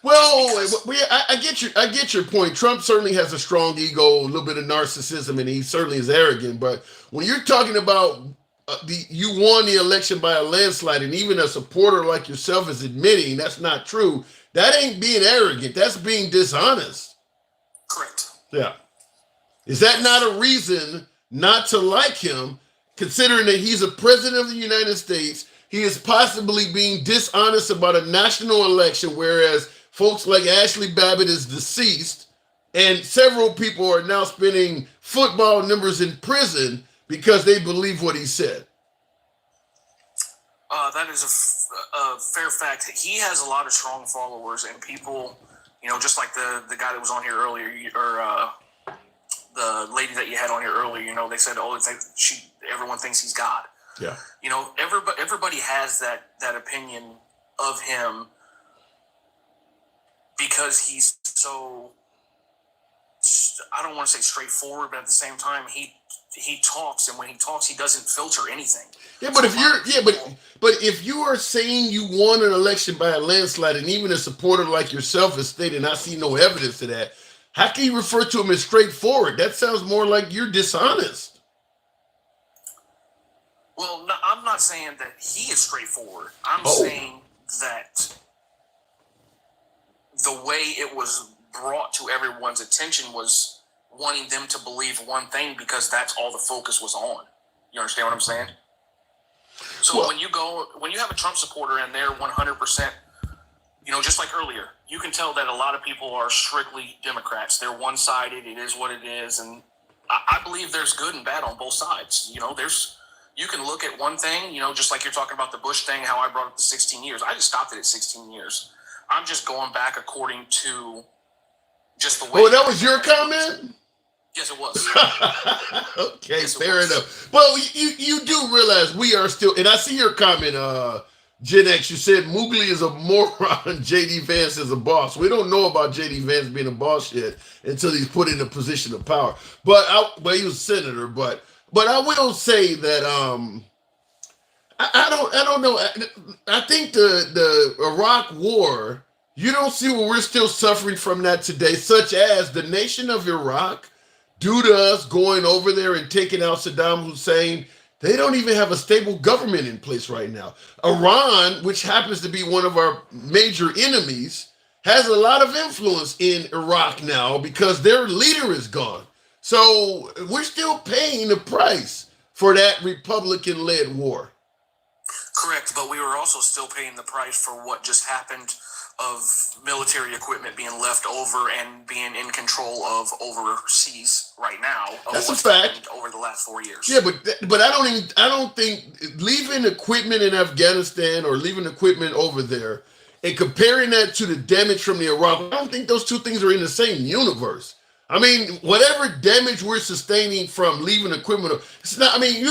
Well, I get your point. Trump certainly has a strong ego, a little bit of narcissism, and he certainly is arrogant. But when you're talking about you won the election by a landslide, and even a supporter like yourself is admitting that's not true, that ain't being arrogant. That's being dishonest. Correct. Yeah. Is that not a reason not to like him, considering that he's a president of the United States? He is possibly being dishonest about a national election, whereas folks like Ashley Babbitt is deceased, and several people are now spending football numbers in prison because they believe what he said. That is a fair fact. He has a lot of strong followers, and people, just like the guy that was on here earlier, or the lady that you had on here earlier, they said, everyone thinks he's God. Yeah. Everybody has that opinion of him because he's so, I don't want to say straightforward, but at the same time, he talks, and when he talks, he doesn't filter anything. Yeah, but if you are saying you won an election by a landslide, and even a supporter like yourself is stating, I see no evidence to that, how can you refer to him as straightforward? That sounds more like you're dishonest. Well, no, I'm not saying that he is straightforward. I'm saying that the way it was brought to everyone's attention was wanting them to believe one thing because that's all the focus was on. You understand what I'm saying? So when you have a Trump supporter and they're 100%, just like earlier, you can tell that a lot of people are strictly Democrats. They're one-sided. It is what it is. And I believe there's good and bad on both sides. you can look at one thing, just like you're talking about the Bush thing, how I brought up the 16 years. I just stopped it at 16 years. I'm just going back according to just the way. Oh, that was your comment? Yes, it was. Okay, yes, fair enough. Well, you do realize we are still, and I see your comment, Gen X. You said Moogly is a moron, J.D. Vance is a boss. We don't know about J.D. Vance being a boss yet until he's put in a position of power. But he was senator. But I will say that I don't know. I think the Iraq War, you don't see where we're still suffering from that today, such as the nation of Iraq, due to us going over there and taking out Saddam Hussein. They don't even have a stable government in place right now. Iran, which happens to be one of our major enemies, has a lot of influence in Iraq now because their leader is gone. So we're still paying the price for that Republican-led war. Correct, but we were also still paying the price for what just happened of military equipment being left over and being in control of overseas right now. That's a fact. Over the last 4 years. Yeah, but I don't think leaving equipment in Afghanistan or leaving equipment over there and comparing that to the damage from the Iraq, I don't think those two things are in the same universe. I mean, whatever damage we're sustaining from leaving equipment, it's not. I mean,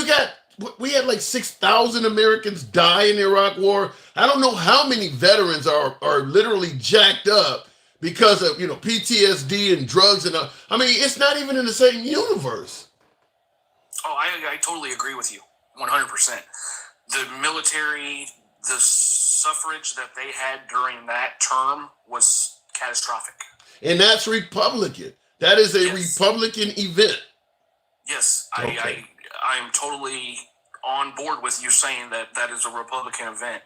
we had like 6,000 Americans die in the Iraq War. I don't know how many veterans are literally jacked up because of PTSD and drugs and I mean, it's not even in the same universe. Oh, I totally agree with you, 100%. The military, the suffrage that they had during that term was catastrophic. And that's Republican. That is a Republican event. Yes, Okay. I am totally on board with you saying that is a Republican event.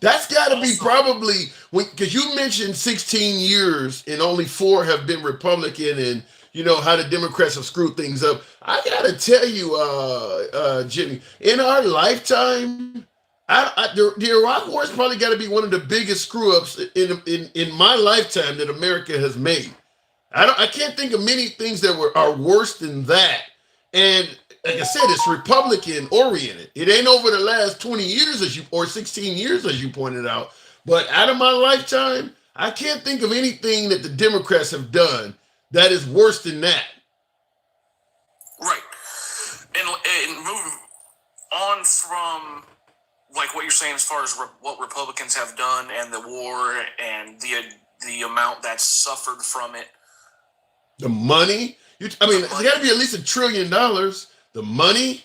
That's got to be probably, because you mentioned 16 years and only 4 have been Republican and, how the Democrats have screwed things up. I got to tell you, Jimmy, in our lifetime, the Iraq War has probably got to be one of the biggest screw-ups in my lifetime that America has made. I can't think of many things that are worse than that. And like I said, it's Republican oriented. It ain't over the last 20 years or 16 years, as you pointed out. But out of my lifetime, I can't think of anything that the Democrats have done that is worse than that. Right. And moving on from like what you're saying as far as what Republicans have done and the war and the amount that's suffered from it. The money? It's got to be at least $1 trillion. The money?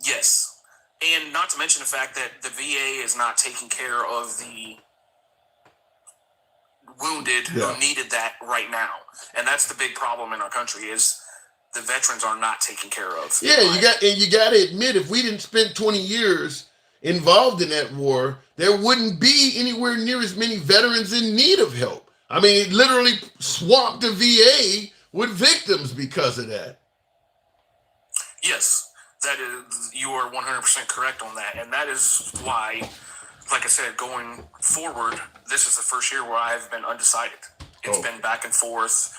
Yes. And not to mention the fact that the VA is not taking care of the wounded who needed that right now. And that's the big problem in our country is the veterans are not taken care of. Yeah, you got to admit, if we didn't spend 20 years involved in that war, there wouldn't be anywhere near as many veterans in need of help. I mean, it literally swamped the VA with victims because of that. Yes, you are 100% correct on that. And that is why, like I said, going forward, this is the first year where I've been undecided. It's been back and forth.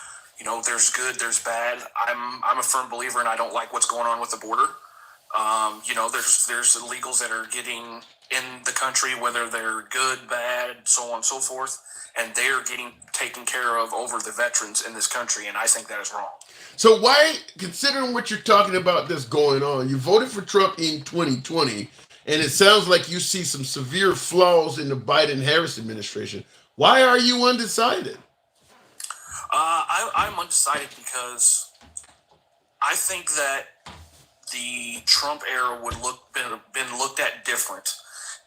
There's good, there's bad. I'm a firm believer, and I don't like what's going on with the border. There's illegals that are getting in the country, whether they're good, bad, so on and so forth, and they're getting taken care of over the veterans in this country, and I think that is wrong. So why, considering what you're talking about that's going on, you voted for Trump in 2020, and it sounds like you see some severe flaws in the Biden-Harris administration. Why are you undecided? I'm undecided because I think that the Trump era would been looked at different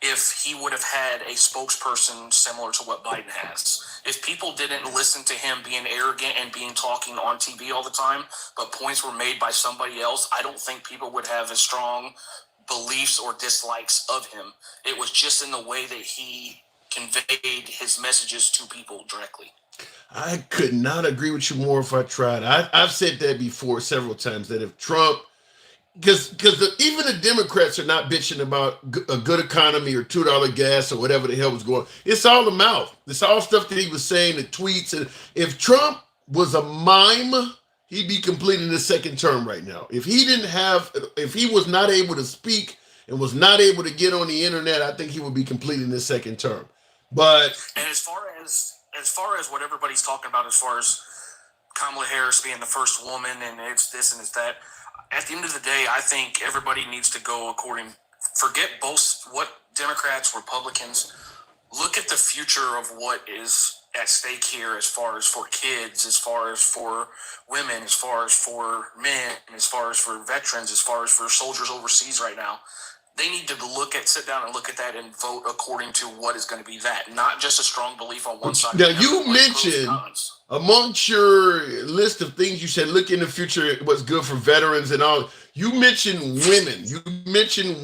if he would have had a spokesperson similar to what Biden has. If people didn't listen to him being arrogant and talking on TV all the time, but points were made by somebody else, I don't think people would have as strong beliefs or dislikes of him. It was just in the way that he conveyed his messages to people directly. I could not agree with you more if I tried. I've said that before several times, that if Trump, because even the Democrats are not bitching about a good economy or $2 gas or whatever the hell was going on. It's all the mouth. It's all stuff that he was saying, the tweets. And if Trump was a mime, he'd be completing his second term right now. If he was not able to speak and was not able to get on the internet, I think he would be completing his second term. But and as far as what everybody's talking about, as far as Kamala Harris being the first woman and it's this and it's that, at the end of the day, I think everybody needs to go forget both what Democrats, Republicans, look at the future of what is at stake here as far as for kids, as far as for women, as far as for men, as far as for veterans, as far as for soldiers overseas right now. They need to sit down and look at that and vote according to what is going to be that, not just a strong belief on one side. Now, you mentioned amongst your list of things you said, look in the future, what's good for veterans and all. You mentioned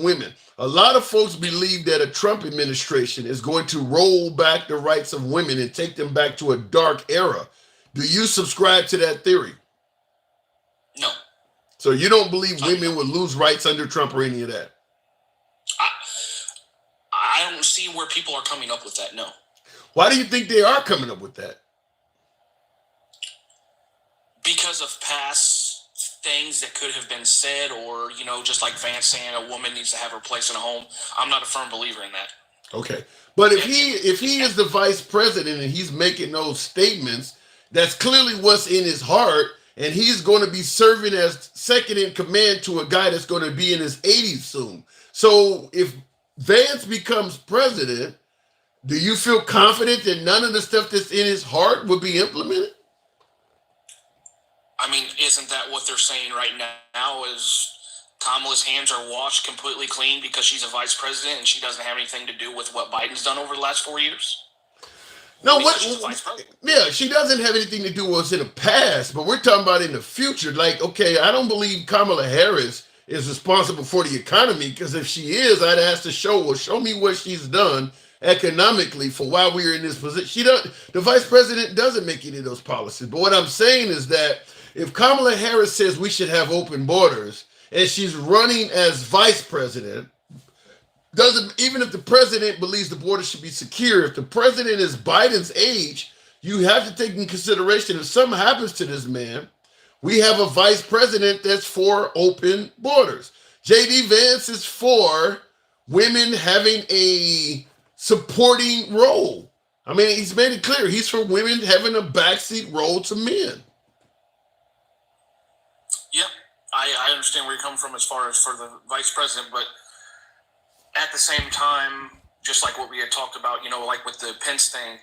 women. A lot of folks believe that a Trump administration is going to roll back the rights of women and take them back to a dark era. Do you subscribe to that theory? No. So you don't believe women would lose rights under Trump or any of that? I don't see where people are coming up with that, no. Why do you think they are coming up with that? Because of past things that could have been said, or, just like Vance saying a woman needs to have her place in a home. I'm not a firm believer in that. Okay. But if he is the vice president and he's making those statements, that's clearly what's in his heart, and he's going to be serving as second in command to a guy that's going to be in his 80s soon. So if Vance becomes president, do you feel confident that none of the stuff that's in his heart will be implemented? I mean, isn't that what they're saying right now is Kamala's hands are washed completely clean because she's a vice president and she doesn't have anything to do with what Biden's done over the last 4 years? No, she doesn't have anything to do with what's in the past, but we're talking about in the future. Like, okay, I don't believe Kamala Harris is responsible for the economy, because if she is, I'd ask to show me what she's done economically for why we're in this position. The vice president doesn't make any of those policies. But what I'm saying is that if Kamala Harris says we should have open borders and she's running as vice president, even if the president believes the border should be secure, if the president is Biden's age, you have to take in consideration if something happens to this man, we have a vice president that's for open borders. J.D. Vance is for women having a supporting role. I mean, he's made it clear he's for women having a backseat role to men. Yep, I understand where you're coming from as far as for the vice president, but at the same time, just like what we had talked about, like with the Pence thing,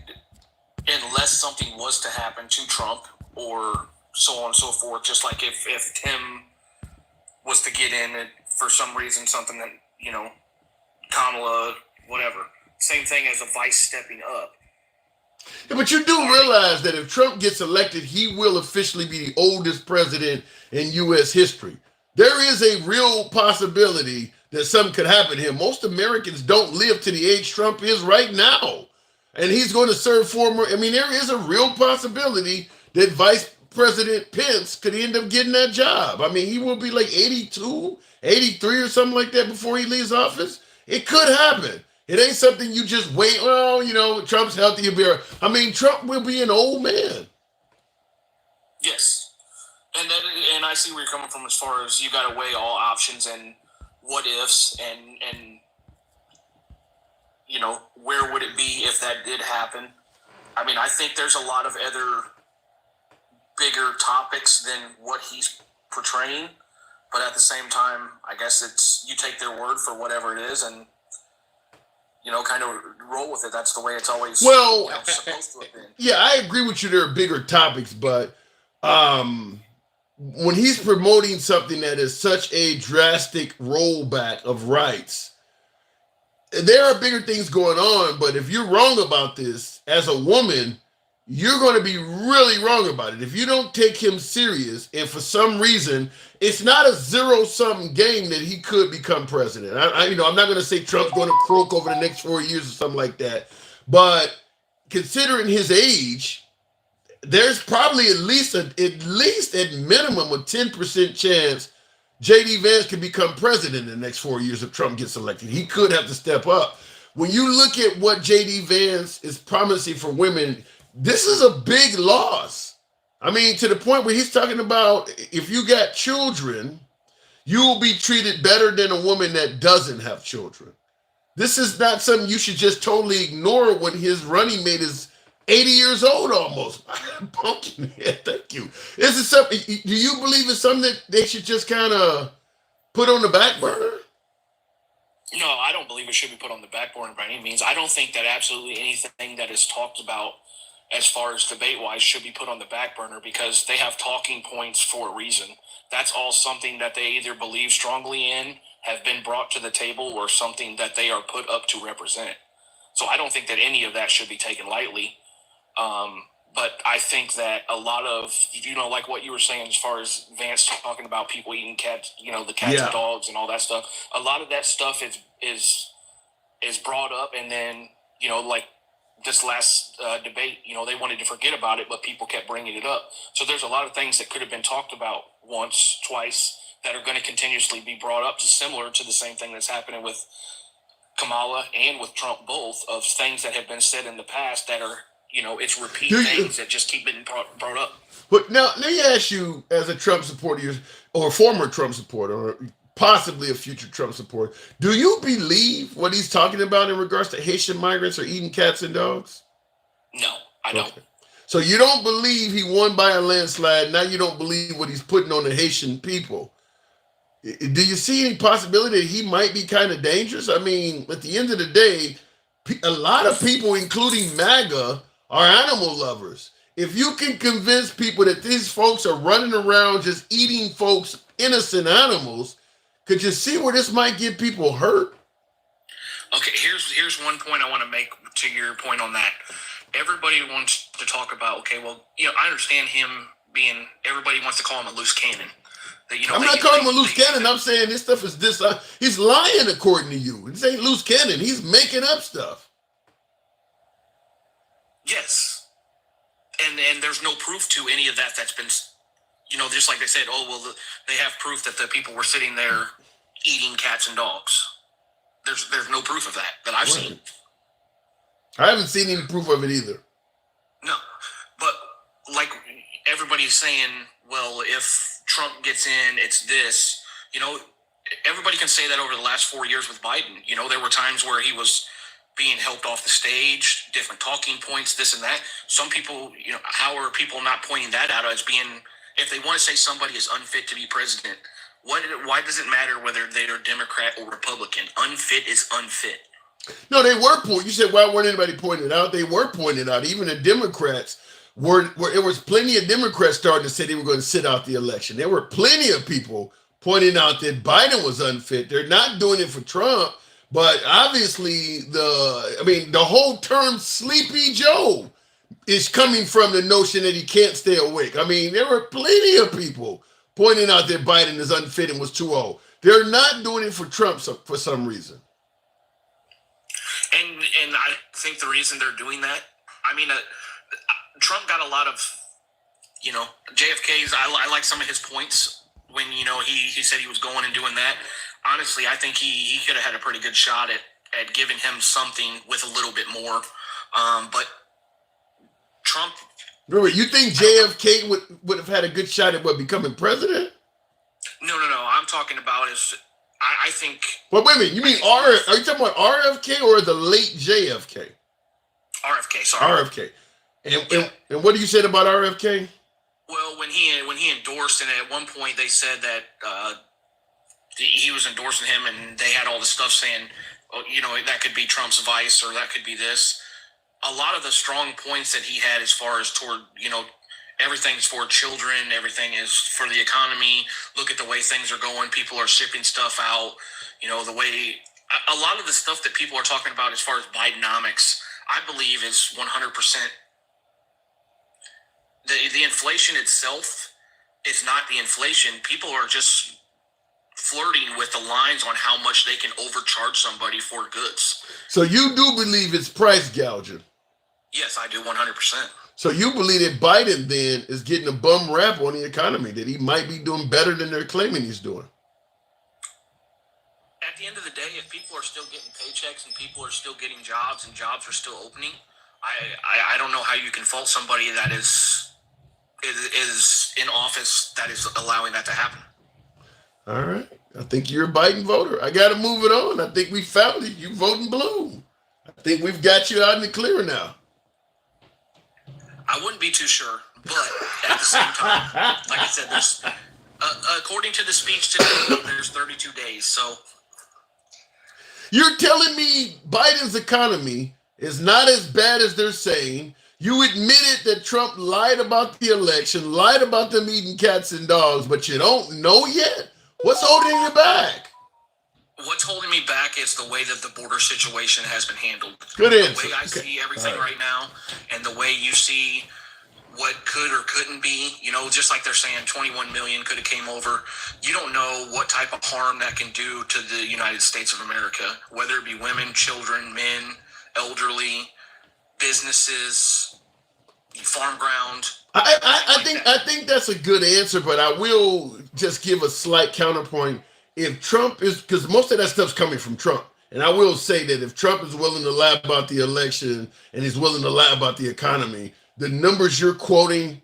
unless something was to happen to Trump or so on and so forth, just like if Tim was to get in for some reason, something that, Kamala, whatever, same thing as a vice stepping up. Yeah, but you do realize that if Trump gets elected, he will officially be the oldest president in U.S. history. There is a real possibility that something could happen to him. Most Americans don't live to the age Trump is right now. And he's going to serve 4 more. I mean, there is a real possibility that Vice President Pence could end up getting that job. I mean, he will be like 82, 83 or something like that before he leaves office. It could happen. It ain't something you just wait. Well, Trump's healthy. I mean, Trump will be an old man. Yes. And I see where you're coming from as far as you got to weigh all options and what ifs and where would it be if that did happen? I mean, I think there's a lot of other bigger topics than what he's portraying, but at the same time, I guess it's you take their word for whatever it is and kind of roll with it. That's the way it's always supposed to have been. Yeah, I agree with you. There are bigger topics, but when he's promoting something that is such a drastic rollback of rights, there are bigger things going on. But if you're wrong about this as a woman, you're going to be really wrong about it. If you don't take him serious, and for some reason, it's not a zero-sum game that he could become president. I'm not going to say Trump's going to croak over the next 4 years or something like that. But considering his age, there's probably at least at minimum a 10% chance J.D. Vance can become president in the next 4 years if Trump gets elected. He could have to step up. When you look at what J.D. Vance is promising for women, this is a big loss. I mean, to the point where he's talking about if you got children, you will be treated better than a woman that doesn't have children. This is not something you should just totally ignore when his running mate is 80 years old almost. Pumpkinhead, thank you. This is something, do you believe it's something that they should just kind of put on the back burner? No, I don't believe it should be put on the back burner by any means. I don't think that absolutely anything that is talked about as far as debate-wise should be put on the back burner because they have talking points for a reason. That's all something that they either believe strongly in, have been brought to the table, or something that they are put up to represent. So I don't think that any of that should be taken lightly. But I think that a lot of, like what you were saying as far as Vance talking about people eating cats, the cats and dogs and all that stuff, a lot of that stuff is brought up, and then, like this last debate, they wanted to forget about it, but people kept bringing it up. So there's a lot of things that could have been talked about once, twice, that are going to continuously be brought up, similar to the same thing that's happening with Kamala and with Trump both, of things that have been said in the past that are, it's repeat things that just keep getting brought up. But now, let me ask you, as a Trump supporter, or a former Trump supporter, or possibly a future Trump supporter, do you believe what he's talking about in regards to Haitian migrants are eating cats and dogs? No, I don't. So you don't believe he won by a landslide. Now you don't believe what he's putting on the Haitian people. Do you see any possibility that he might be kind of dangerous? I mean, at the end of the day, a lot of people, including MAGA, are animal lovers. If you can convince people that these folks are running around just eating folks, innocent animals, could you see where this might get people hurt? Okay, here's one point I want to make to your point on that. Everybody wants to talk about, okay, well, I understand him being, everybody wants to call him a loose cannon. I'm not calling him a loose cannon. I'm saying this stuff is he's lying according to you. This ain't loose cannon. He's making up stuff. Yes. And there's no proof to any of that that's been, just like they said, they have proof that the people were sitting there eating cats and dogs. There's no proof of that I've seen. I haven't seen any proof of it either. No. But like everybody's saying, well, if Trump gets in, it's this. Everybody can say that over the last 4 years with Biden. There were times where he was being helped off the stage, different talking points, this and that. Some people, how are people not pointing that out as being, if they want to say somebody is unfit to be president, why does it matter whether they're Democrat or Republican? Unfit is unfit. No, they were pointing. You said, why weren't anybody pointing it out? They were pointing out. Even the Democrats it was plenty of Democrats starting to say they were going to sit out the election. There were plenty of people pointing out that Biden was unfit. They're not doing it for Trump, but obviously the whole term Sleepy Joe is coming from the notion that he can't stay awake. I mean, there were plenty of people pointing out that Biden is unfit and was too old. They're not doing it for Trump for some reason. And I think the reason they're doing that, Trump got a lot of, JFK's, I like some of his points when, he said he was going and doing that. Honestly, I think he could have had a pretty good shot at giving him something with a little bit more. But Trump... Really, you think JFK would have had a good shot at becoming president? No. I'm talking about I think... Well, wait a minute. You mean are you talking about RFK or the late JFK? RFK, sorry. RFK. And what do you say about RFK? Well, when he endorsed, and at one point they said that he was endorsing him, and they had all the stuff saying, that could be Trump's vice, or that could be this. A lot of the strong points that he had as far as toward, everything's for children, everything is for the economy. Look at the way things are going. People are shipping stuff out. The way a lot of the stuff that people are talking about as far as Bidenomics, I believe is 100%. The inflation itself is not the inflation. People are just flirting with the lines on how much they can overcharge somebody for goods. So you do believe it's price gouging? Yes, I do, 100%. So you believe that Biden then is getting a bum rap on the economy, that he might be doing better than they're claiming he's doing? At the end of the day, if people are still getting paychecks and people are still getting jobs and jobs are still opening, I don't know how you can fault somebody that is is in office that is allowing that to happen. All right. I think you're a Biden voter. I got to move it on. I think we found it. You voting blue. I think we've got you out in the clear now. I wouldn't be too sure, but at the same time, like I said, there's according to the speech today, there's 32 days. So you're telling me Biden's economy is not as bad as they're saying. You admitted that Trump lied about the election, lied about them eating cats and dogs, but you don't know yet? What's holding you back? What's holding me back is the way that the border situation has been handled. Good answer. The way I see everything right now, and the way you see what could or couldn't be, just like they're saying 21 million could have came over. You don't know what type of harm that can do to the United States of America, whether it be women, children, men, elderly, businesses, farm ground. I think that's a good answer, but I will just give a slight counterpoint. If Trump is, because most of that stuff's coming from Trump, and I will say that if Trump is willing to lie about the election and he's willing to lie about the economy, the numbers you're quoting,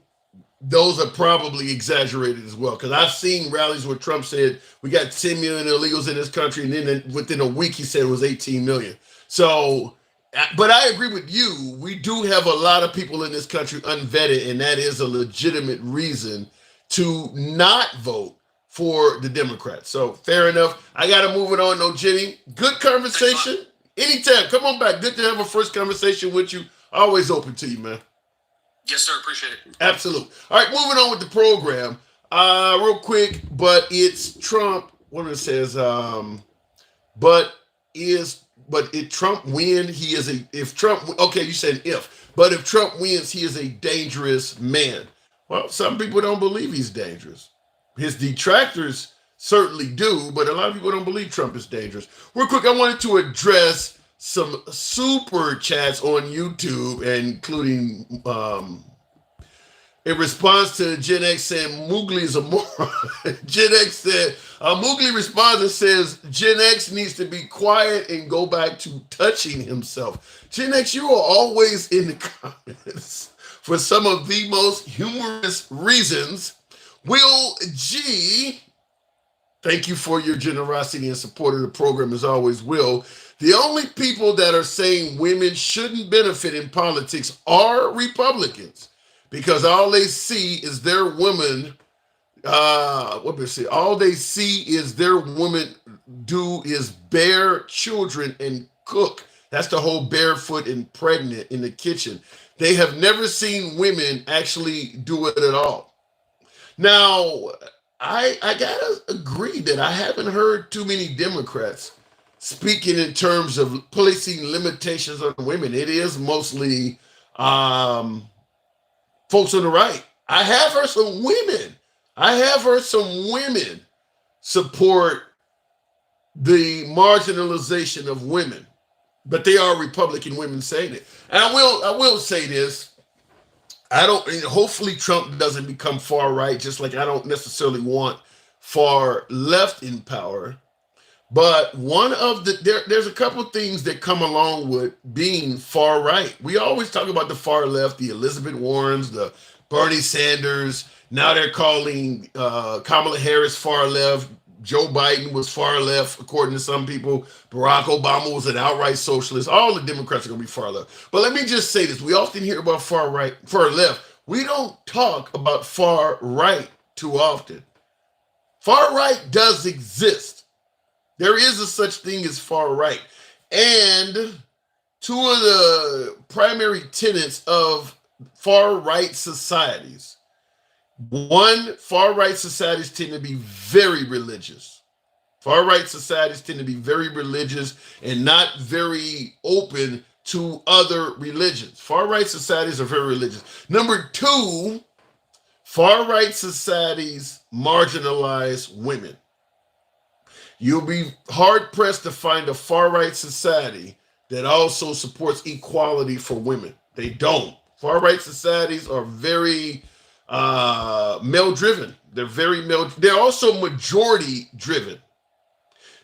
those are probably exaggerated as well. Because I've seen rallies where Trump said we got 10 million illegals in this country, and then within a week he said it was 18 million. So, but I agree with you. We do have a lot of people in this country unvetted, and that is a legitimate reason to not vote for the Democrats. So fair enough. I got to move it on. No, Jenny, good conversation. Anytime. Come on back. Good to have a first conversation with you. Always open to you, man. Yes, sir. Appreciate it. Absolutely. All right, moving on with the program. Real quick, but it's Trump. What it says, if Trump win, he is if Trump, okay, you said but if Trump wins, he is a dangerous man. Well, some people don't believe he's dangerous. His detractors certainly do, but a lot of people don't believe Trump is dangerous. Real quick, I wanted to address some super chats on YouTube, including in response to Gen X saying Mowgli is a moron. Gen X said, Mowgli responds and says, Gen X needs to be quiet and go back to touching himself. Gen X, you are always in the comments for some of the most humorous reasons. Will G, thank you for your generosity and support of the program as always, Will. The only people that are saying women shouldn't benefit in politics are Republicans, because all they see is their woman. All they see is their woman do is bear children and cook. That's the whole barefoot and pregnant in the kitchen. They have never seen women actually do it at all. Now, I gotta agree that I haven't heard too many Democrats speaking in terms of placing limitations on women. It is mostly folks on the right. I have heard some women support the marginalization of women, but they are Republican women saying it. And I will say this. Hopefully Trump doesn't become far right, just like I don't necessarily want far left in power. But there's a couple of things that come along with being far right. We always talk about the far left, the Elizabeth Warrens, the Bernie Sanders. Now they're calling Kamala Harris far left. Joe Biden was far left, according to some people. Barack Obama was an outright socialist. All the Democrats are going to be far left. But let me just say this. We often hear about far right, far left. We don't talk about far right too often. Far right does exist. There is a such thing as far right. And two of the primary tenets of far right societies. One, far right societies tend to be very religious. Far right societies tend to be very religious and not very open to other religions. Far right societies are very religious. Number two, far right societies marginalize women. You'll be hard pressed to find a far right society that also supports equality for women. They don't. Far right societies are very male driven. They're also majority driven.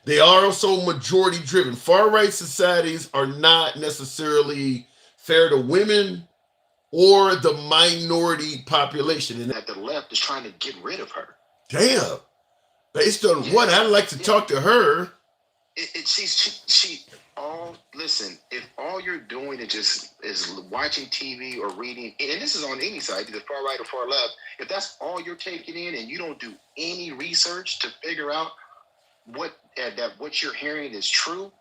They are also majority driven. Far right societies are not necessarily fair to women or the minority population. And that the left is trying to get rid of her. Damn. Based on what? I'd like to talk to her. Listen, if all you're doing is watching TV or reading, and this is on any side, either far right or far left, if that's all you're taking in and you don't do any research to figure out what you're hearing is true,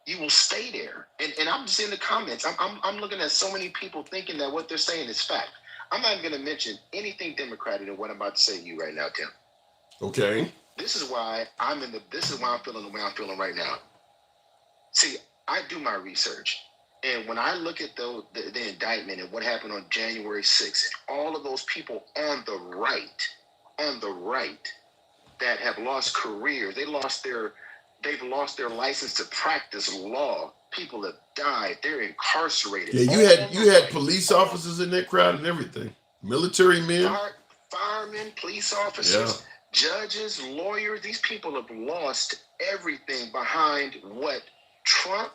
you will stay there. And I'm just in the comments. I'm looking at so many people thinking that what they're saying is fact. I'm not even going to mention anything Democratic in what I'm about to say to you right now, Tim. Okay. This is why I'm feeling the way I'm feeling right now. See, I do my research. And when I look at the indictment and what happened on January 6th, and all of those people on the right that have lost careers, they've lost their license to practice law. People have died. They're incarcerated. Yeah, you had police officers in that crowd and everything. Military men. Firemen, police officers, judges, lawyers. These people have lost everything behind what Trump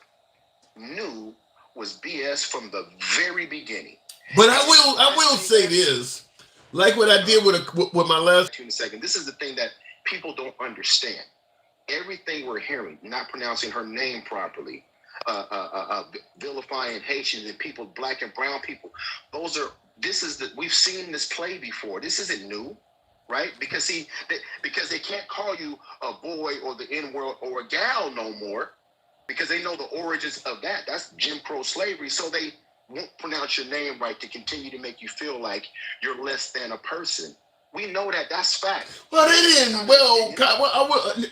knew was BS from the very beginning. But I will say this, like what I did with my last. In a second, this is the thing that people don't understand. Everything we're hearing, not pronouncing her name properly, vilifying Haitians and people, black and brown people. We've seen this play before. This isn't new, right? Because they can't call you a boy or the N-word or a gal no more, because they know the origins of that. That's Jim Crow slavery. So they won't pronounce your name right to continue to make you feel like you're less than a person. We know that. That's fact. Well, they didn't. Well,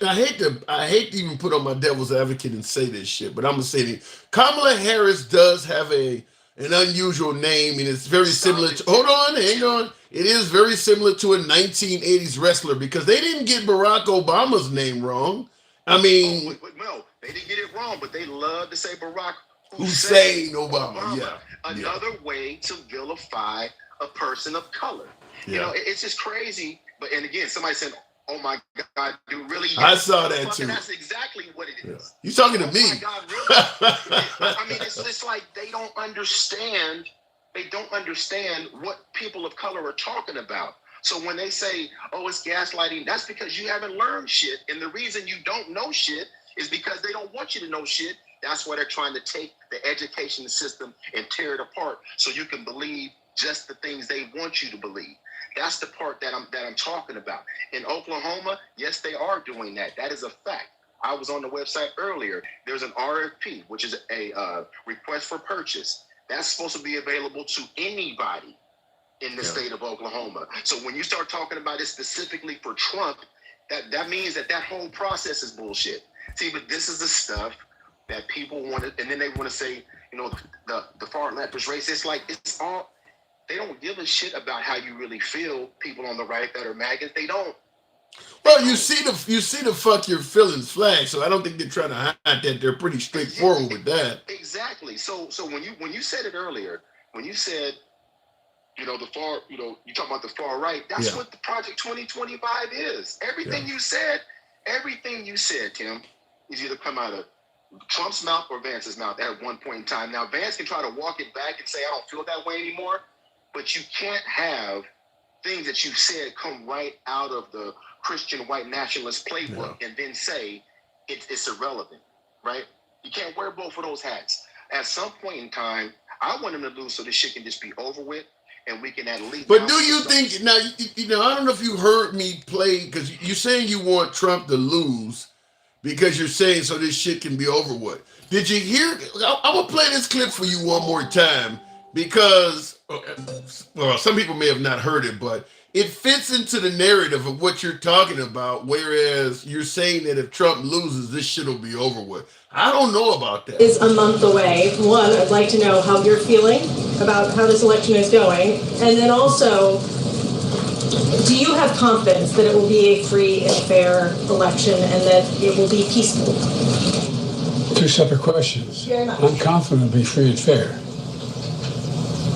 I hate to even put on my devil's advocate and say this shit, but I'm gonna say this. Kamala Harris does have an unusual name, and it's very similar to. Hang on. It is very similar to a 1980s wrestler, because they didn't get Barack Obama's name wrong. I mean, no, they didn't get it wrong, but they love to say Barack Hussein Obama. Yeah. Another way to vilify a person of color. Yeah. You know, it's just crazy. But and again, somebody said, "Oh my God, dude, really?" I saw that too. That's exactly what it is. You talking to me? Oh my God, really? I mean, it's like they don't understand. They don't understand what people of color are talking about. So when they say, "Oh, it's gaslighting," that's because you haven't learned shit. And the reason you don't know shit is because they don't want you to know shit. That's why they're trying to take the education system and tear it apart so you can believe just the things they want you to believe. That's the part that I'm talking about. In Oklahoma, yes, they are doing that. That is a fact. I was on the website earlier. There's an RFP, which is a request for purchase. That's supposed to be available to anybody in the state of Oklahoma. So when you start talking about it specifically for Trump, that means that whole process is bullshit. See, but this is the stuff that people want to, and then they want to say, you know, the far left is racist. Like, it's all, they don't give a shit about how you really feel. People on the right that are MAGA, they don't. Well, you see the fuck your feelings flag, so I don't think they're trying to hide that. They're pretty straightforward with that. Exactly. So when you said it earlier, when you said, you know, the far, you know, you talking about the far right, that's what the Project 2025 is. Everything you said, Tim, is either come out of Trump's mouth or Vance's mouth at one point in time. Now, Vance can try to walk it back and say, I don't feel that way anymore, but you can't have things that you've said come right out of the Christian white nationalist playbook and then say it's irrelevant, right? You can't wear both of those hats. At some point in time, I want him to lose so this shit can just be over with and we can at least... But do you think, now, you know, I don't know if you heard me play, because you're saying you want Trump to lose because you're saying so this shit can be over with. Did you hear? I'm going to play this clip for you one more time because, well, some people may have not heard it, but it fits into the narrative of what you're talking about, whereas you're saying that if Trump loses, this shit will be over with. I don't know about that. Is a month away. One, I'd like to know how you're feeling about how this election is going. And then also, do you have confidence that it will be a free and fair election and that it will be peaceful? Two separate questions. I'm confident it'll be free and fair.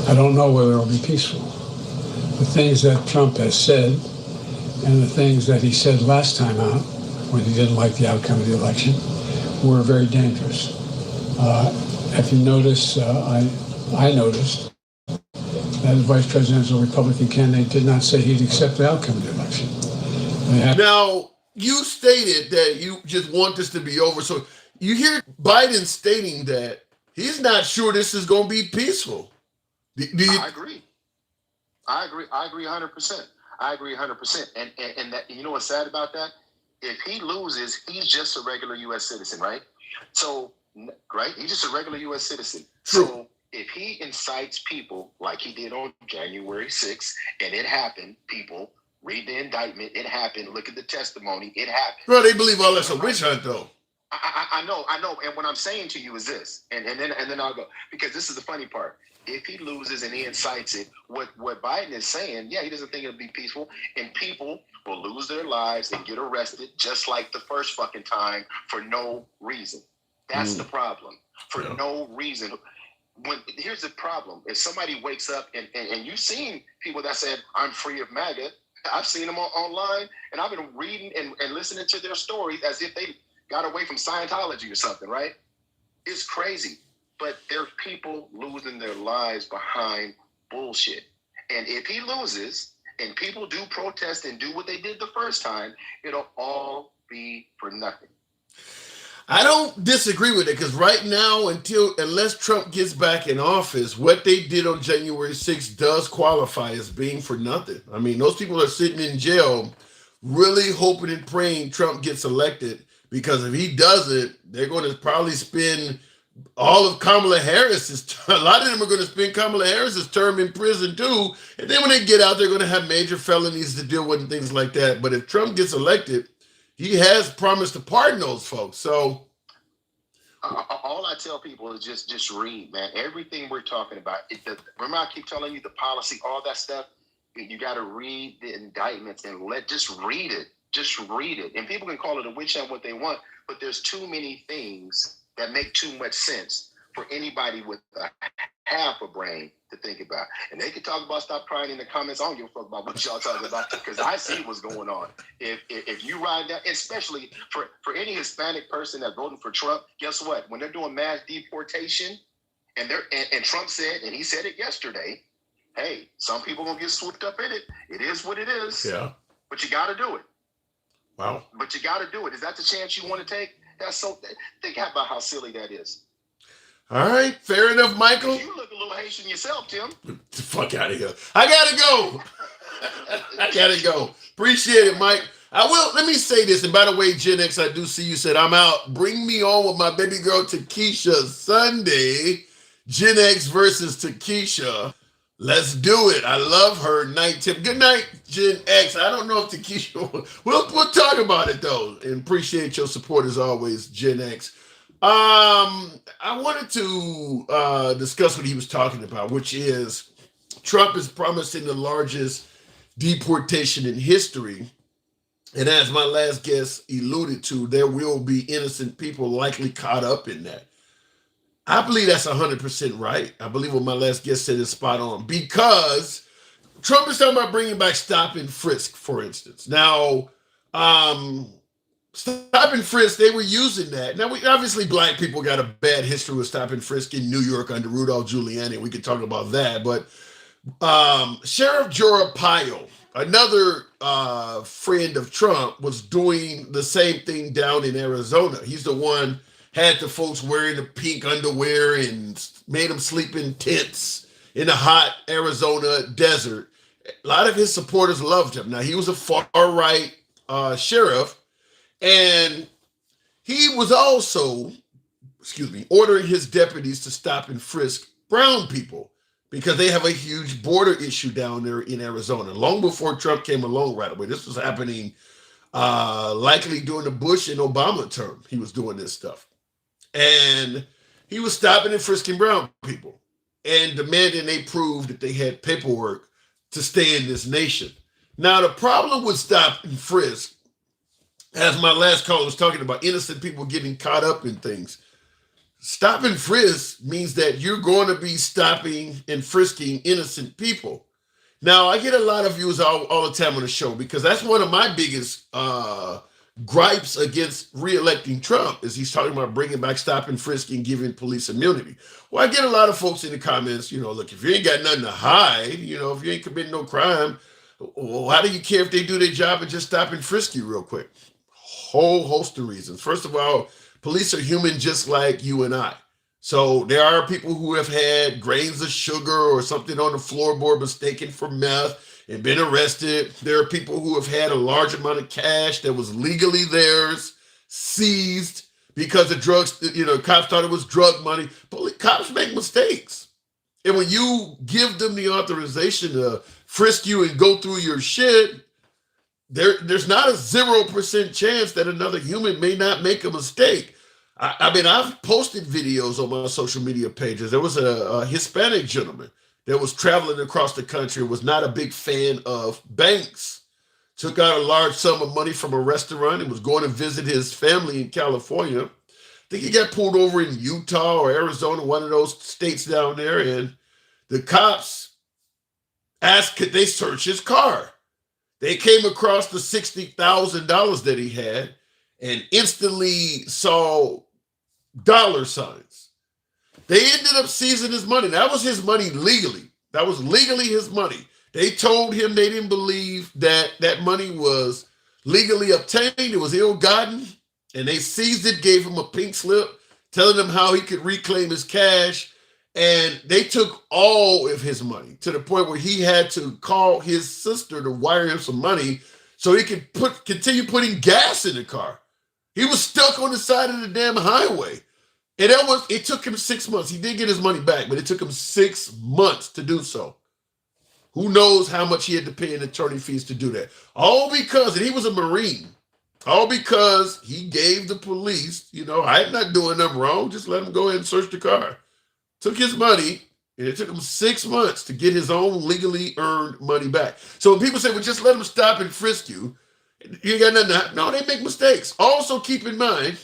I don't know whether it'll be peaceful. The things that Trump has said and the things that he said last time out when he didn't like the outcome of the election were very dangerous. If you notice, I noticed as vice presidential Republican candidate, did not say he'd accept the outcome of the election. Now, you stated that you just want this to be over. So you hear Biden stating that he's not sure this is going to be peaceful. I agree. I agree 100%. I agree 100%. And that, you know what's sad about that? If he loses, he's just a regular U.S. citizen, right? So, right? He's just a regular U.S. citizen. True. So if he incites people like he did on January 6th, and it happened, people read the indictment, it happened, look at the testimony, it happened. Bro, they believe all that's a witch hunt, though. I know. And what I'm saying to you is this, and then I'll go, because this is the funny part. If he loses and he incites it, what Biden is saying, yeah, he doesn't think it'll be peaceful, and people will lose their lives and get arrested just like the first fucking time for no reason. That's the problem. For no reason. Here's the problem. If somebody wakes up and you've seen people that said, I'm free of MAGA, I've seen them online, and I've been reading and listening to their stories as if they got away from Scientology or something, right? It's crazy. But there's people losing their lives behind bullshit. And if he loses and people do protest and do what they did the first time, it'll all be for nothing. I don't disagree with it, because right now, unless Trump gets back in office, what they did on January 6th does qualify as being for nothing. I mean, those people are sitting in jail really hoping and praying Trump gets elected, because if he doesn't, they're going to probably spend all of Kamala Harris's, a lot of them are going to spend Kamala Harris's term in prison too. And then when they get out, they're going to have major felonies to deal with and things like that. But if Trump gets elected, he has promised to pardon those folks. So all I tell people is just read, man. Everything we're talking about. Remember, I keep telling you the policy, all that stuff. You got to read the indictments and just read it. Just read it. And people can call it a witch hunt what they want, but there's too many things that make too much sense for anybody with a half a brain to think about. And they can talk about stop crying in the comments. I don't give a fuck about what y'all talking about, because I see what's going on. If you ride that, especially for any Hispanic person that's voting for Trump, guess what? When they're doing mass deportation, and Trump said, and he said it yesterday, hey, some people gonna get swooped up in it. It is what it is. Yeah. But you got to do it. Wow. But you got to do it. Is that the chance you want to take? That's so. Think about how silly that is. All right, fair enough, Michael. You look a little Haitian yourself, Tim. Get the fuck out of here. I gotta go. I gotta go. Appreciate it, Mike. I will. Let me say this. And by the way, Gen X, I do see you said I'm out. Bring me on with my baby girl Takesha Sunday. Gen X versus Takesha. Let's do it. I love her. Night tip. Good night, Gen X. I don't know if Takesha. We'll talk about it though. And appreciate your support as always, Gen X. I wanted to discuss what he was talking about, which is Trump is promising the largest deportation in history. And as my last guest alluded to, there will be innocent people likely caught up in that. I believe that's 100% right. I believe what my last guest said is spot on, because Trump is talking about bringing back stop and frisk, for instance. Now, stop and frisk, they were using that. Now, obviously, black people got a bad history with stop and frisk in New York under Rudolph Giuliani. We could talk about that. But Sheriff Joe Arpaio, another friend of Trump, was doing the same thing down in Arizona. He's the one had the folks wearing the pink underwear and made them sleep in tents in the hot Arizona desert. A lot of his supporters loved him. Now, he was a far-right sheriff, and he was also, ordering his deputies to stop and frisk brown people because they have a huge border issue down there in Arizona. Long before Trump came along right away. This was happening likely during the Bush and Obama term. He was doing this stuff. And he was stopping and frisking brown people and demanding they prove that they had paperwork to stay in this nation. Now, the problem with stop and frisk, as my last caller was talking about, innocent people getting caught up in things. Stop and frisk means that you're going to be stopping and frisking innocent people. Now, I get a lot of views all the time on the show because that's one of my biggest gripes against re-electing Trump is he's talking about bringing back stop and frisk and giving police immunity. Well, I get a lot of folks in the comments, look, if you ain't got nothing to hide, if you ain't committing no crime, well, how do you care if they do their job and just stop and frisk you real quick? Whole host of reasons. First of all, police are human just like you and I. So there are people who have had grains of sugar or something on the floorboard mistaken for meth and been arrested. There are people who have had a large amount of cash that was legally theirs, seized because the drugs, cops thought it was drug money. But cops make mistakes. And when you give them the authorization to frisk you and go through your shit, there's not a 0% chance that another human may not make a mistake. I mean, I've posted videos on my social media pages. There was a Hispanic gentleman that was traveling across the country, was not a big fan of banks, took out a large sum of money from a restaurant and was going to visit his family in California. I think he got pulled over in Utah or Arizona, one of those states down there, and the cops asked could they search his car. They came across the $60,000 that he had and instantly saw dollar signs. They ended up seizing his money. That was his money legally. That was legally his money. They told him they didn't believe that that money was legally obtained. It was ill-gotten. And they seized it, gave him a pink slip, telling him how he could reclaim his cash. And they took all of his money to the point where he had to call his sister to wire him some money so he could continue putting gas in the car. He was stuck on the side of the damn highway. And it took him 6 months. He did get his money back, but it took him 6 months to do so. Who knows how much he had to pay in attorney fees to do that. All because, and he was a Marine, all because he gave the police, I'm not doing nothing wrong. Just let him go ahead and search the car. Took his money, and it took him 6 months to get his own legally earned money back. So when people say, well, just let him stop and frisk you, you got nothing. No, they make mistakes. Also keep in mind,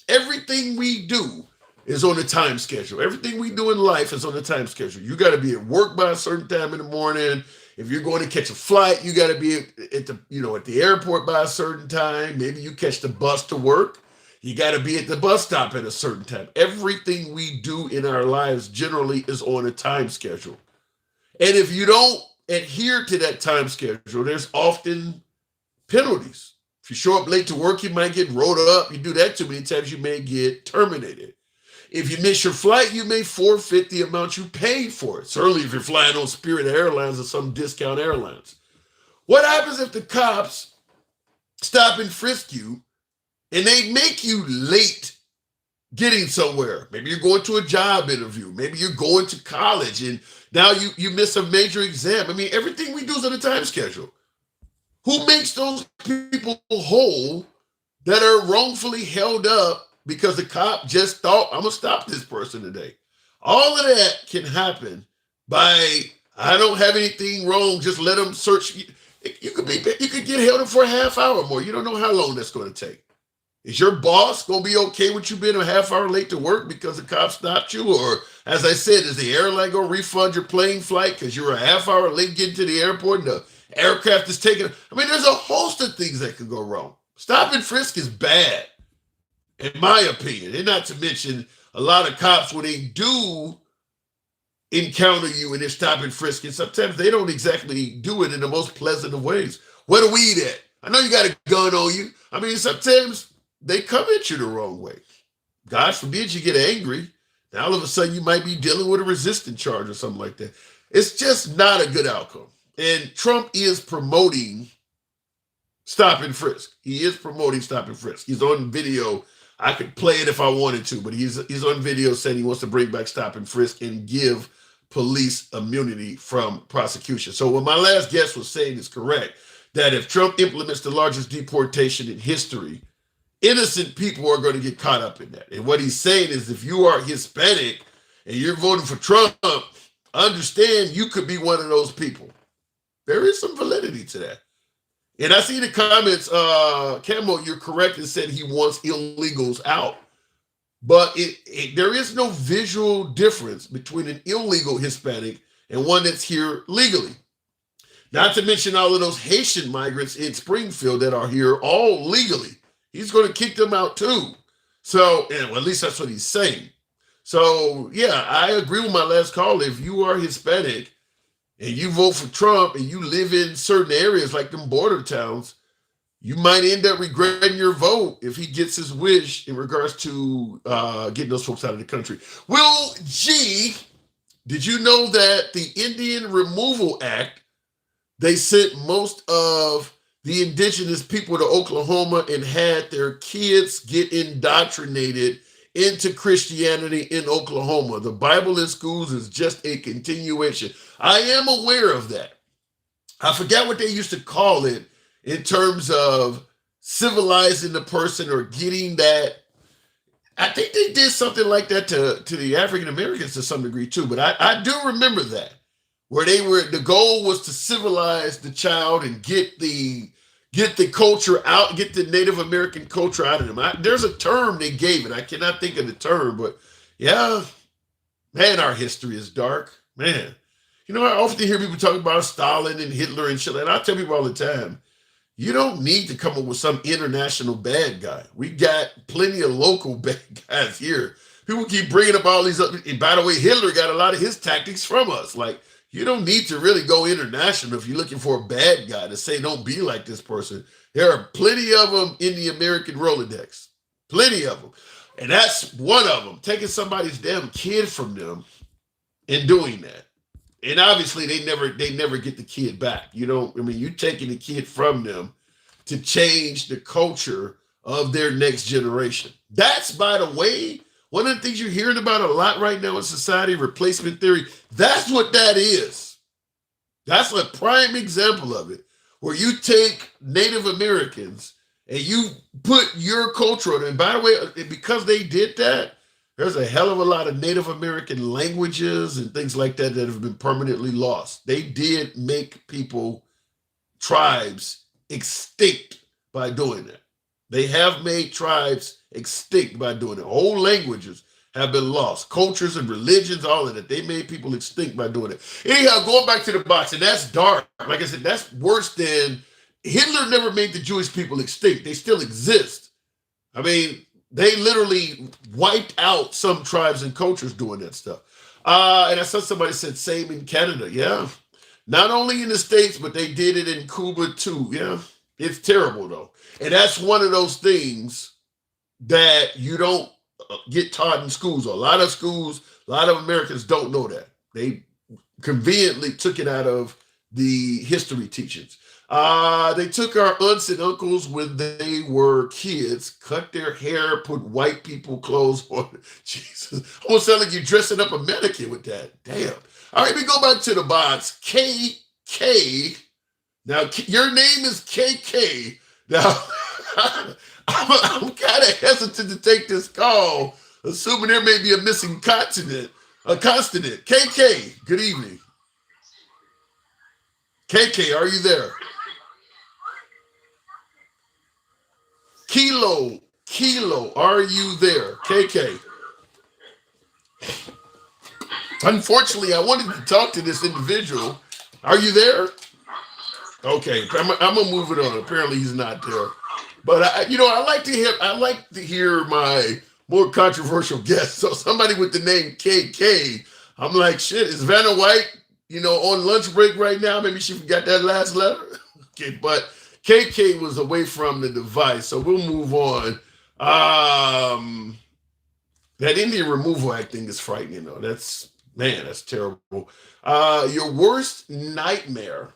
everything we do is on a time schedule. Everything we do in life is on a time schedule. You got to be at work by a certain time in the morning. If you're going to catch a flight, you got to be at the airport by a certain time. Maybe you catch the bus to work. You got to be at the bus stop at a certain time. Everything we do in our lives generally is on a time schedule. And if you don't adhere to that time schedule, there's often penalties. If you show up late to work, you might get rolled up. You do that too many times, you may get terminated. If you miss your flight, you may forfeit the amount you paid for it. Certainly if you're flying on Spirit Airlines or some discount airlines. What happens if the cops stop and frisk you and they make you late getting somewhere? Maybe you're going to a job interview. Maybe you're going to college and now you miss a major exam. I mean, everything we do is on a time schedule. Who makes those people whole that are wrongfully held up because the cop just thought, I'm going to stop this person today? All of that can happen by, I don't have anything wrong, just let them search. You could get held up for a half hour more. You don't know how long that's going to take. Is your boss going to be okay with you being a half hour late to work because the cop stopped you? Or, as I said, is the airline going to refund your plane flight because you were a half hour late getting to the airport and the aircraft is taken? I mean, there's a host of things that could go wrong. Stop and frisk is bad, in my opinion. And not to mention, a lot of cops, when they do encounter you and they're stop and frisk, and sometimes they don't exactly do it in the most pleasant of ways. Where the weed at? I know you got a gun on you. I mean, sometimes they come at you the wrong way. God forbid you get angry. Now all of a sudden you might be dealing with a resistance charge or something like that. It's just not a good outcome. And Trump is promoting stop and frisk. He is promoting stop and frisk. He's on video. I could play it if I wanted to, but he's on video saying he wants to bring back stop and frisk and give police immunity from prosecution. So what my last guest was saying is correct, that if Trump implements the largest deportation in history, innocent people are going to get caught up in that. And what he's saying is if you are Hispanic and you're voting for Trump, understand you could be one of those people. There is some validity to that. And I see the comments, Camo, you're correct and said he wants illegals out. But there is no visual difference between an illegal Hispanic and one that's here legally. Not to mention all of those Haitian migrants in Springfield that are here all legally he's going to kick them out too. So, well, at least that's what he's saying. So, yeah, I agree with my last call. If you are Hispanic and you vote for Trump and you live in certain areas like them border towns, you might end up regretting your vote if he gets his wish in regards to getting those folks out of the country. Will G, did you know that the Indian Removal Act, they sent most of the indigenous people to Oklahoma and had their kids get indoctrinated into Christianity in Oklahoma? The Bible in schools is just a continuation. I am aware of that. I forgot what they used to call it in terms of civilizing the person or getting that. I think they did something like that to the African Americans to some degree too, but I do remember that, where the goal was to civilize the child and get the culture out, get the Native American culture out of them. There's a term they gave it. I cannot think of the term, but yeah, man, our history is dark, man. You know, I often hear people talk about Stalin and Hitler and shit, and I tell people all the time, you don't need to come up with some international bad guy. We got plenty of local bad guys here. People keep bringing up all these other, and by the way, Hitler got a lot of his tactics from us. Like, you don't need to really go international if you're looking for a bad guy to say, don't be like this person. There are plenty of them in the American Rolodex. Plenty of them. And that's one of them, taking somebody's damn kid from them and doing that. And obviously they never get the kid back. You're taking the kid from them to change the culture of their next generation. That's, by the way, one of the things you're hearing about a lot right now in society, replacement theory. That's what that is. That's a prime example of it, where you take Native Americans and you put your culture on them. And by the way, because they did that, there's a hell of a lot of Native American languages and things like that that have been permanently lost. They did make tribes extinct by doing that. They have made tribes extinct by doing it. Whole languages have been lost. Cultures and religions, all of that. They made people extinct by doing it. Anyhow, going back to the box, and that's dark. Like I said, that's worse than Hitler never made the Jewish people extinct. They still exist. I mean, they literally wiped out some tribes and cultures doing that stuff. And I saw somebody said same in Canada. Yeah. Not only in the States, but they did it in Cuba too. Yeah. It's terrible though. And that's one of those things that you don't get taught in schools. A lot of schools, a lot of Americans don't know that. They conveniently took it out of the history teachings. They took our aunts and uncles when they were kids, cut their hair, put white people clothes on. Jesus, almost sound like you're dressing up a mannequin with that. Damn. All right, we go back to the box. KK. Now, your name is KK. Now, I'm kind of hesitant to take this call, assuming there may be a missing consonant. KK, good evening. KK, are you there? Kilo, are you there? KK. Unfortunately, I wanted to talk to this individual. Are you there? Okay, I'm gonna move it on. Apparently, he's not there. But I like to hear my more controversial guests. So somebody with the name KK, I'm like, shit, is Vanna White, on lunch break right now? Maybe she forgot that last letter. Okay, but KK was away from the device, so we'll move on. That Indian Removal Act thing is frightening, though. That's terrible. Your worst nightmare.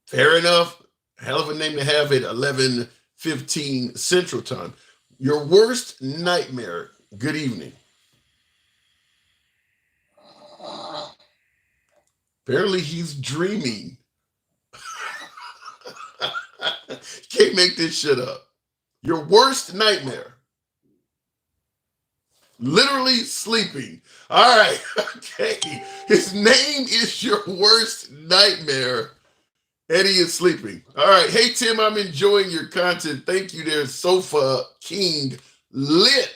Fair enough. Hell of a name to have at 11:15 Central Time. Your worst nightmare. Good evening. Apparently he's dreaming. Can't make this shit up. Your worst nightmare. Literally sleeping. All right. Okay. His name is your worst nightmare. Eddie is sleeping. All right. Hey, Tim, I'm enjoying your content. Thank you there, Sofa King Lit.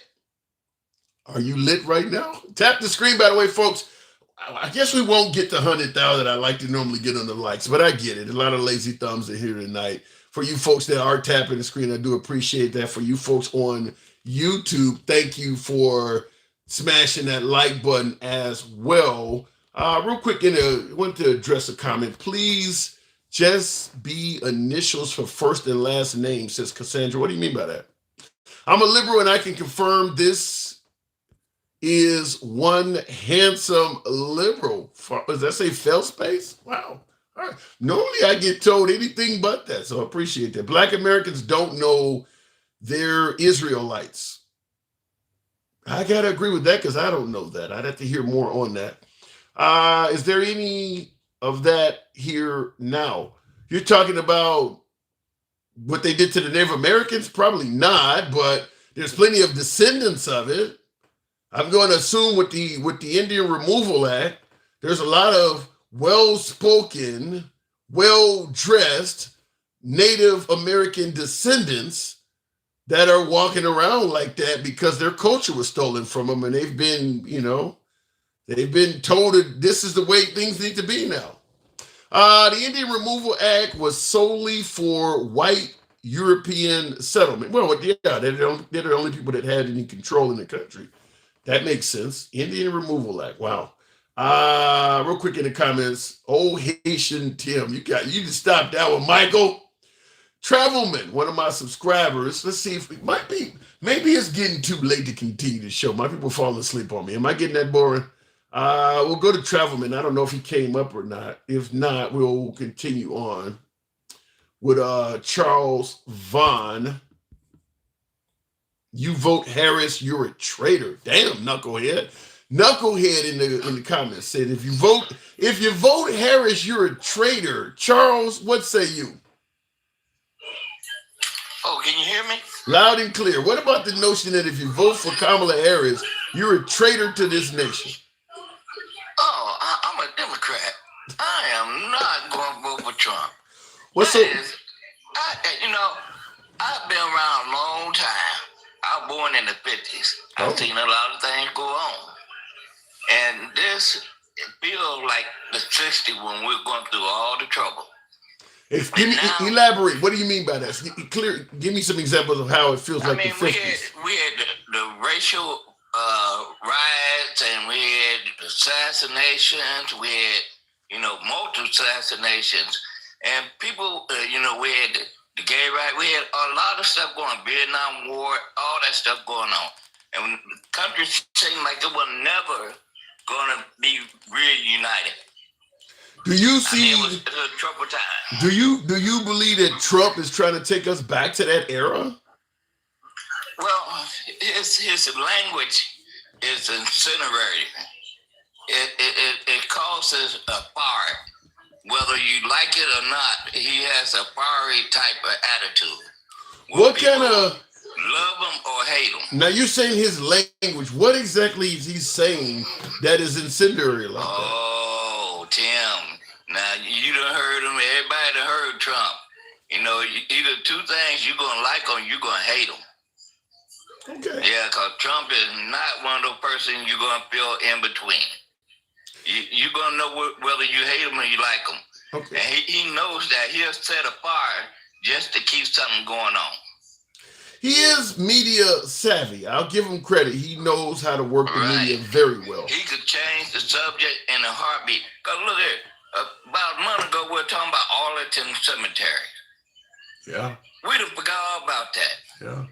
Are you lit right now? Tap the screen, by the way, folks. I guess we won't get the 100,000 I like to normally get on the likes, but I get it. A lot of lazy thumbs are here tonight. for you folks that are tapping the screen. I do appreciate that. For you folks on YouTube, thank you for smashing that like button as well. Real quick, I want to address a comment. Please just be initials for first and last name, says Cassandra. What do you mean by that? I'm a liberal and I can confirm this is one handsome liberal. Does that say fail space? Wow. All right. Normally I get told anything but that, so I appreciate that. Black Americans don't know they're Israelites. I got to agree with that because I don't know that. I'd have to hear more on that. Is there any of that here now? You're talking about what they did to the Native Americans? Probably not, but there's plenty of descendants of it. I'm going to assume with the Indian Removal Act, there's a lot of well-spoken, well-dressed Native American descendants that are walking around like that because their culture was stolen from them, and they've been told that this is the way things need to be now. The Indian Removal Act was solely for white European settlement. Well, yeah, they're the only people that had any control in the country. That makes sense. Indian Removal Act. Wow. Real quick in the comments. Old Haitian Tim. You just stopped that one, Michael. Travelman, one of my subscribers. Let's see if it might be. Maybe it's getting too late to continue the show. My people falling asleep on me. Am I getting that boring? We'll go to Travelman. I don't know if he came up or not. If not, we'll continue on with Charles Vaughn. You vote Harris, you're a traitor. Damn, knucklehead. Knucklehead in the comments said, if you vote Harris, you're a traitor. Charles, what say you? Oh, can you hear me? Loud and clear. What about the notion that if you vote for Kamala Harris, you're a traitor to this nation? Oh, I'm a Democrat. I am not going to vote for Trump. I've been around a long time. I was born in the 50s. I've seen a lot of things go on. And this feels like the 60s when we're going through all the trouble. Elaborate. What do you mean by that? Give me some examples of how it feels like the 50s. We had the racial riots, and we had assassinations. We had, multiple assassinations. And people, we had the gay right. We had a lot of stuff going on. Vietnam War, all that stuff going on. And the country seemed like it was never going to be really united. Do you see? It was a troubled time. Do you believe that Trump is trying to take us back to that era? Well, his language is incendiary. It causes a fire. Whether you like it or not, he has a fiery type of attitude. What kind of love him or hate him? Now you're saying his language. What exactly is he saying that is incendiary like that? Oh, Tim. Now you done heard him. Everybody done heard Trump. Either two things, you're gonna like him, you're gonna hate him. Okay. Yeah, because Trump is not one of those persons you're gonna feel in between. You're gonna know whether you hate him or you like him. Okay. And he knows that he'll set a fire just to keep something going on. He is media savvy. I'll give him credit. He knows how to work the media very well. He could change the subject in a heartbeat. Because look at about a month ago, we were talking about Arlington Cemetery. Yeah. We done forgot all about that. Yeah.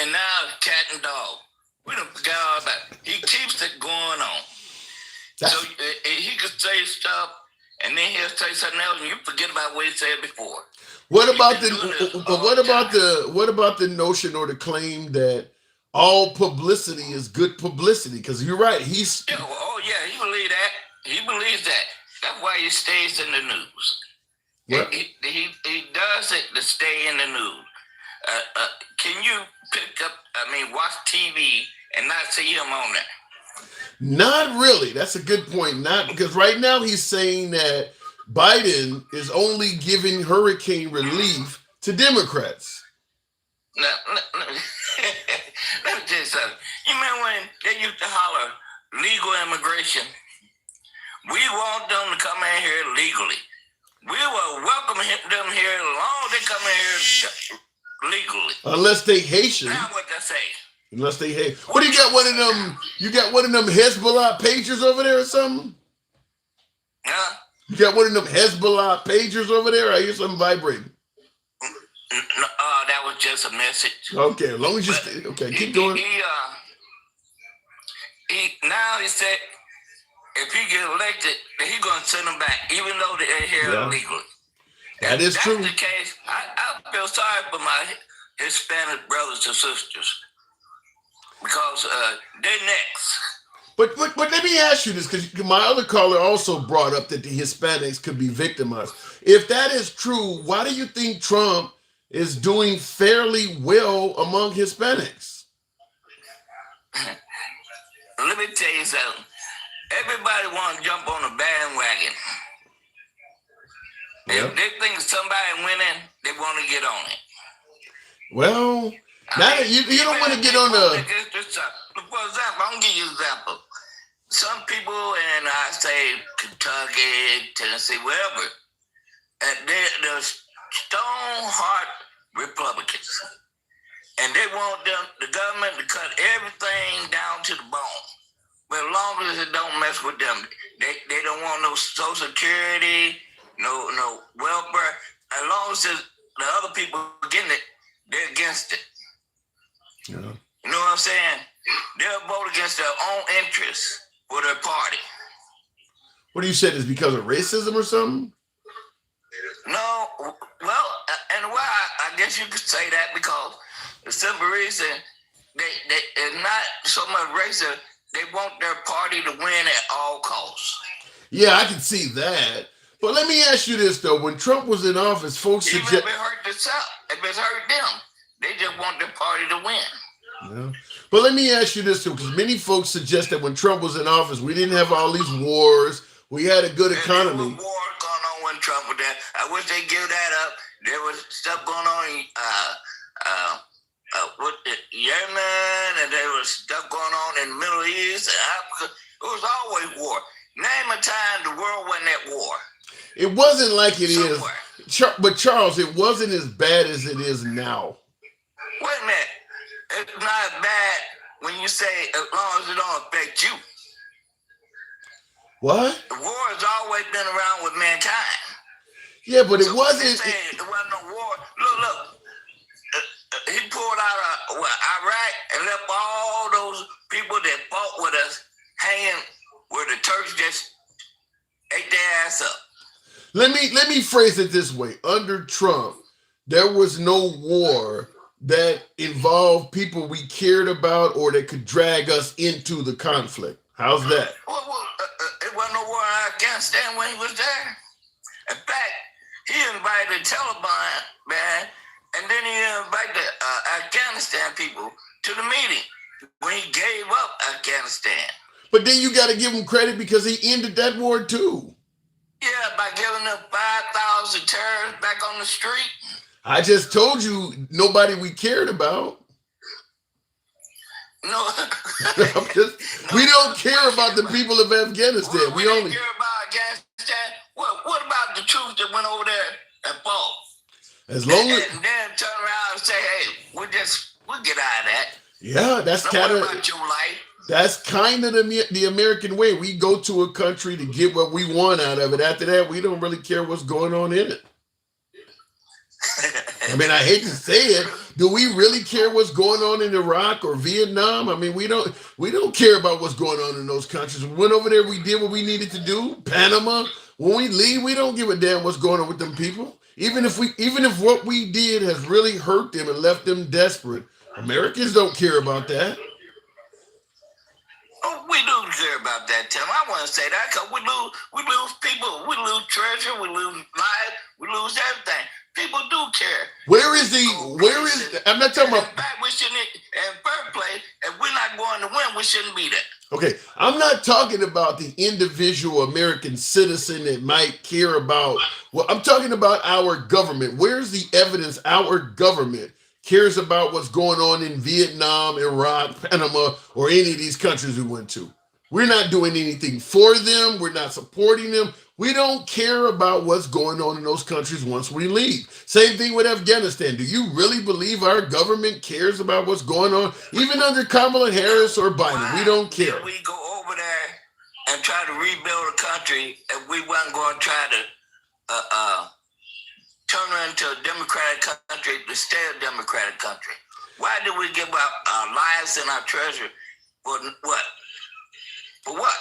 And now it's cat and dog. We done forgot all about it. He keeps it going on. So he could say stuff, and then he'll say something else, and you forget about what he said before. What about the notion or the claim that all publicity is good publicity? Because you're right. He believes that. He believes that. That's why he stays in the news. What? He does it to stay in the news. Can you watch TV and not see him on there? Not really. That's a good point. Not because right now he's saying that Biden is only giving hurricane relief to Democrats. Now, let me tell you something. You remember when they used to holler legal immigration? We want them to come in here legally. We will welcome them here as long as they come in here legally. Unless they Haitian. Now what they say. Unless they hate. What do you got? One of them? You got one of them Hezbollah pagers over there or something? Huh? You got one of them Hezbollah pagers over there? I hear something vibrating. That was just a message. Okay, as long as you stay. Okay, keep going. Now he said if he get elected, then he gonna send them back, even though they're here illegally. That is true. That's the case. I feel sorry for my Hispanic brothers and sisters because they're next. But let me ask you this, because my other caller also brought up that the Hispanics could be victimized. If that is true, why do you think Trump is doing fairly well among Hispanics? Let me tell you something. Everybody want to jump on the bandwagon. Yeah. If they think somebody winning, they want to get on it. Well, you don't want to get on the... For example, I'm going to give you an example. Some people in, I say, Kentucky, Tennessee, wherever, they're stone-heart Republicans. And they want the government to cut everything down to the bone. But as long as it don't mess with them, they don't want no Social Security, no welfare. As long as the other people getting it, they're against it. Yeah. You know what I'm saying? They'll vote against their own interests for their party. What do you say? Is because of racism or something? No, well, and why? I guess you could say that because the simple reason it's not so much racism. They want their party to win at all costs. Yeah, I can see that. But let me ask you this, though. When Trump was in office, folks Even if it hurt themselves, if it hurt them, they just want their party to win. Yeah. But let me ask you this, too, because many folks suggest that when Trump was in office, we didn't have all these wars. We had a good economy. There was war going on when Trump was there. I wish they'd give that up. There was stuff going on in Yemen, and there was stuff going on in the Middle East and Africa. It was always war. Name a time the world wasn't at war. It wasn't like it is. But Charles, it wasn't as bad as it is now. Wait a minute. It's not bad when you say as long as it don't affect you. What? The war has always been around with mankind. Yeah, but it wasn't. There wasn't no war. Look. He pulled out Iraq and left all those people that fought with us hanging where the Turks just ate their ass up. Let me phrase it this way. Under Trump, there was no war that involved people we cared about or that could drag us into the conflict. How's that? It wasn't no war in Afghanistan when he was there. In fact, he invited the Taliban, man, and then he invited the Afghanistan people to the meeting when he gave up Afghanistan. But then you got to give him credit because he ended that war too. Yeah, by giving them 5,000 terrorists back on the street. I just told you nobody we cared about. No. We don't care about the people of Afghanistan. We only care about Afghanistan. What about the troops that went over there and fought? As long as and then turn around and say, "Hey, we'll get out of that." Yeah, that's kind of about your life. That's kind of the American way. We go to a country to get what we want out of it. After that, we don't really care what's going on in it. I mean, I hate to say it. Do we really care what's going on in Iraq or Vietnam? I mean, we don't care about what's going on in those countries. We went over there, we did what we needed to do. Panama, when we leave, we don't give a damn what's going on with them people. Even if what we did has really hurt them and left them desperate, Americans don't care about that. Oh, we do care about that, Tim. I want to say that because we lose people, we lose treasure, we lose life, we lose everything. People do care. I'm not talking about. In fact, we shouldn't, in first place, if we're not going to win, we shouldn't be there. Okay, I'm not talking about the individual American citizen that might care about. Well, I'm talking about our government. Where's the evidence our government cares about what's going on in Vietnam, Iraq, Panama, or any of these countries we went to? We're not doing anything for them. We're not supporting them. We don't care about what's going on in those countries once we leave. Same thing with Afghanistan. Do you really believe our government cares about what's going on? Even under Kamala Harris or Biden, we don't care. We go over there and try to rebuild a country, and we weren't going to try to turn her into a democratic country to stay a democratic country. Why did we give up our lives and our treasure for what? For what?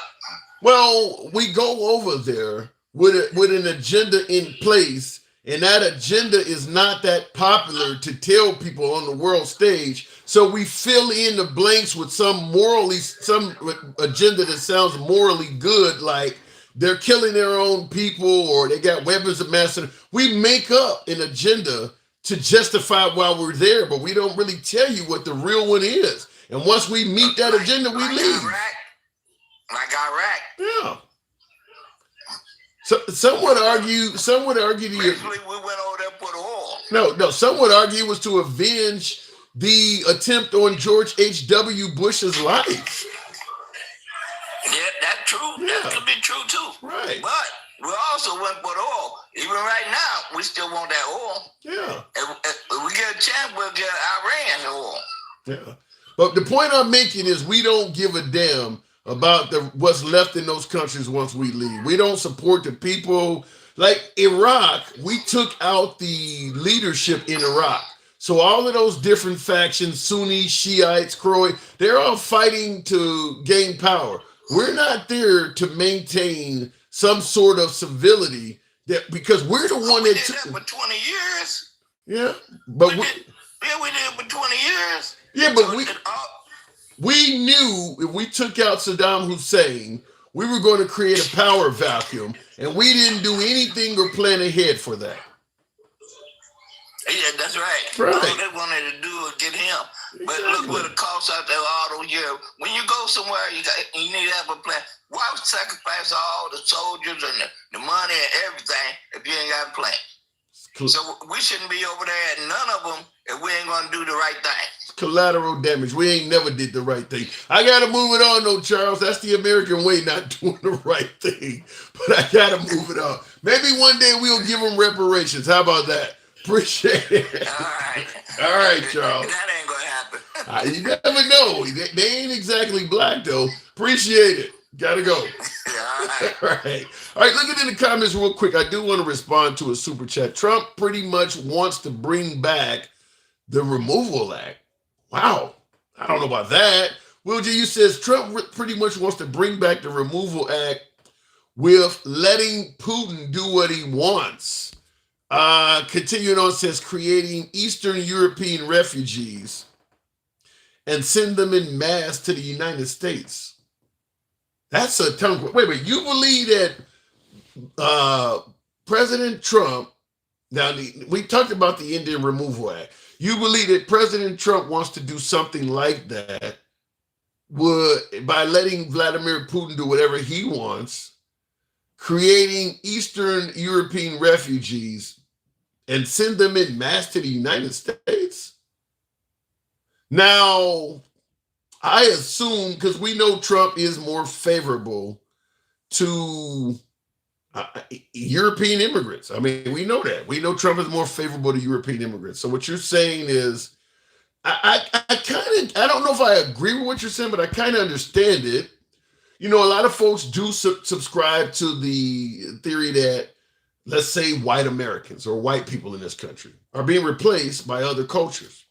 Well, we go over there with an agenda in place, and that agenda is not that popular to tell people on the world stage. So we fill in the blanks with some agenda that sounds morally good, like they're killing their own people or they got weapons of mass. We make up an agenda to justify why we're there, but we don't really tell you what the real one is. And once we meet that agenda, we leave. Like Iraq. Yeah. So some would argue the basically we went over there for the oil. No, some would argue it was to avenge the attempt on George H.W. Bush's life. Yeah, that's true. Yeah. That could be true too. Right. But we also went for the oil. Even right now, we still want that oil. Yeah. If we get a chance, we'll get Iran oil. Yeah. But the point I'm making is we don't give a damn about what's left in those countries once we leave. We don't support the people. Like Iraq, we took out the leadership in Iraq. So all of those different factions, Sunni, Shiites, Croat, they're all fighting to gain power. We're not there to maintain some sort of civility because we're the one that did that for 20 years. Yeah, but we did it for 20 years. Yeah, but we knew if we took out Saddam Hussein, we were going to create a power vacuum, and we didn't do anything or plan ahead for that. Yeah, that's right. Right. All they wanted to do was get him. But look what it costs out there all those years. When you go somewhere, you need to have a plan. Why sacrifice all the soldiers and the money and everything if you ain't got a plan? Cool. So we shouldn't be over there at none of them if we ain't going to do the right thing. Collateral damage. We ain't never did the right thing. I got to move it on, though, Charles. That's the American way, not doing the right thing. But I got to move it on. Maybe one day we'll give them reparations. How about that? Appreciate it. All right, Charles. That ain't going to happen. You never know. They ain't exactly black, though. Appreciate it. Gotta go. All right. All right, look in the comments real quick. I do want to respond to a super chat. Trump pretty much wants to bring back the Removal Act. Wow. I don't know about that. Will G, you says Trump pretty much wants to bring back the Removal Act with letting Putin do what he wants. Continuing on, says creating Eastern European refugees and send them in mass to the United States. That's a tongue. Wait. You believe that President Trump, now we talked about the Indian Removal Act. You believe that President Trump wants to do something like that by letting Vladimir Putin do whatever he wants, creating Eastern European refugees and send them in mass to the United States? Now, I assume, because we know Trump is more favorable to European immigrants. I mean, we know that. We know Trump is more favorable to European immigrants. So what you're saying is, I don't know if I agree with what you're saying, but I kind of understand it. You know, a lot of folks do subscribe to the theory that, let's say, white Americans or white people in this country are being replaced by other cultures.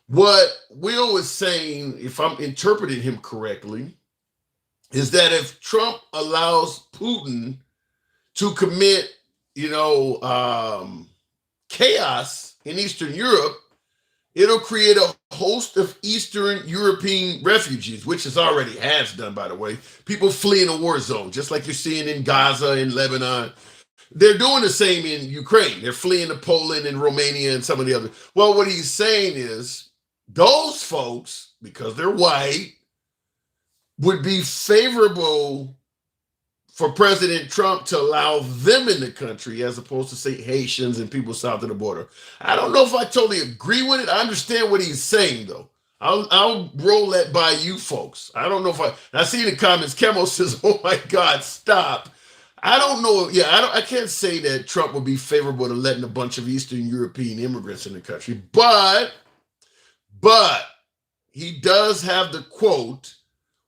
What Will is saying, if I'm interpreting him correctly, is that if Trump allows Putin to commit, chaos in Eastern Europe, it'll create a host of Eastern European refugees, which it already has done, by the way. People fleeing a war zone, just like you're seeing in Gaza and Lebanon. They're doing the same in Ukraine. They're fleeing to Poland and Romania and some of the other. Well, what he's saying is those folks, because they're white, would be favorable for President Trump to allow them in the country as opposed to, say, Haitians and people south of the border. I don't know if I totally agree with it. I understand what he's saying, though. I'll roll that by you folks. I don't know if I see in the comments, Kemo says, oh my God, stop. I don't know. Yeah, I can't say that Trump would be favorable to letting a bunch of Eastern European immigrants in the country, but he does have the quote,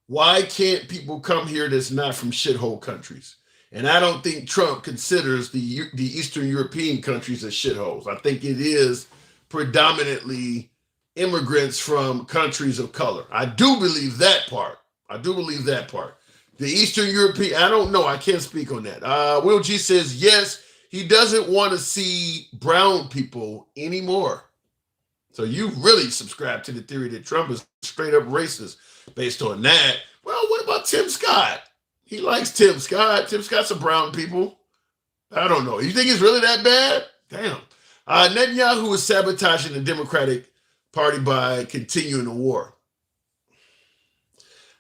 why can't people come here that's not from shithole countries? And I don't think Trump considers the Eastern European countries as shitholes. I think it is predominantly immigrants from countries of color. I do believe that part. The Eastern European, I don't know. I can't speak on that. Will G says, yes, he doesn't want to see brown people anymore. So you really subscribe to the theory that Trump is straight up racist based on that. Well, what about Tim Scott? He likes Tim Scott. Tim Scott's a brown people. I don't know. You think it's really that bad? Damn. Netanyahu is sabotaging the Democratic Party by continuing the war.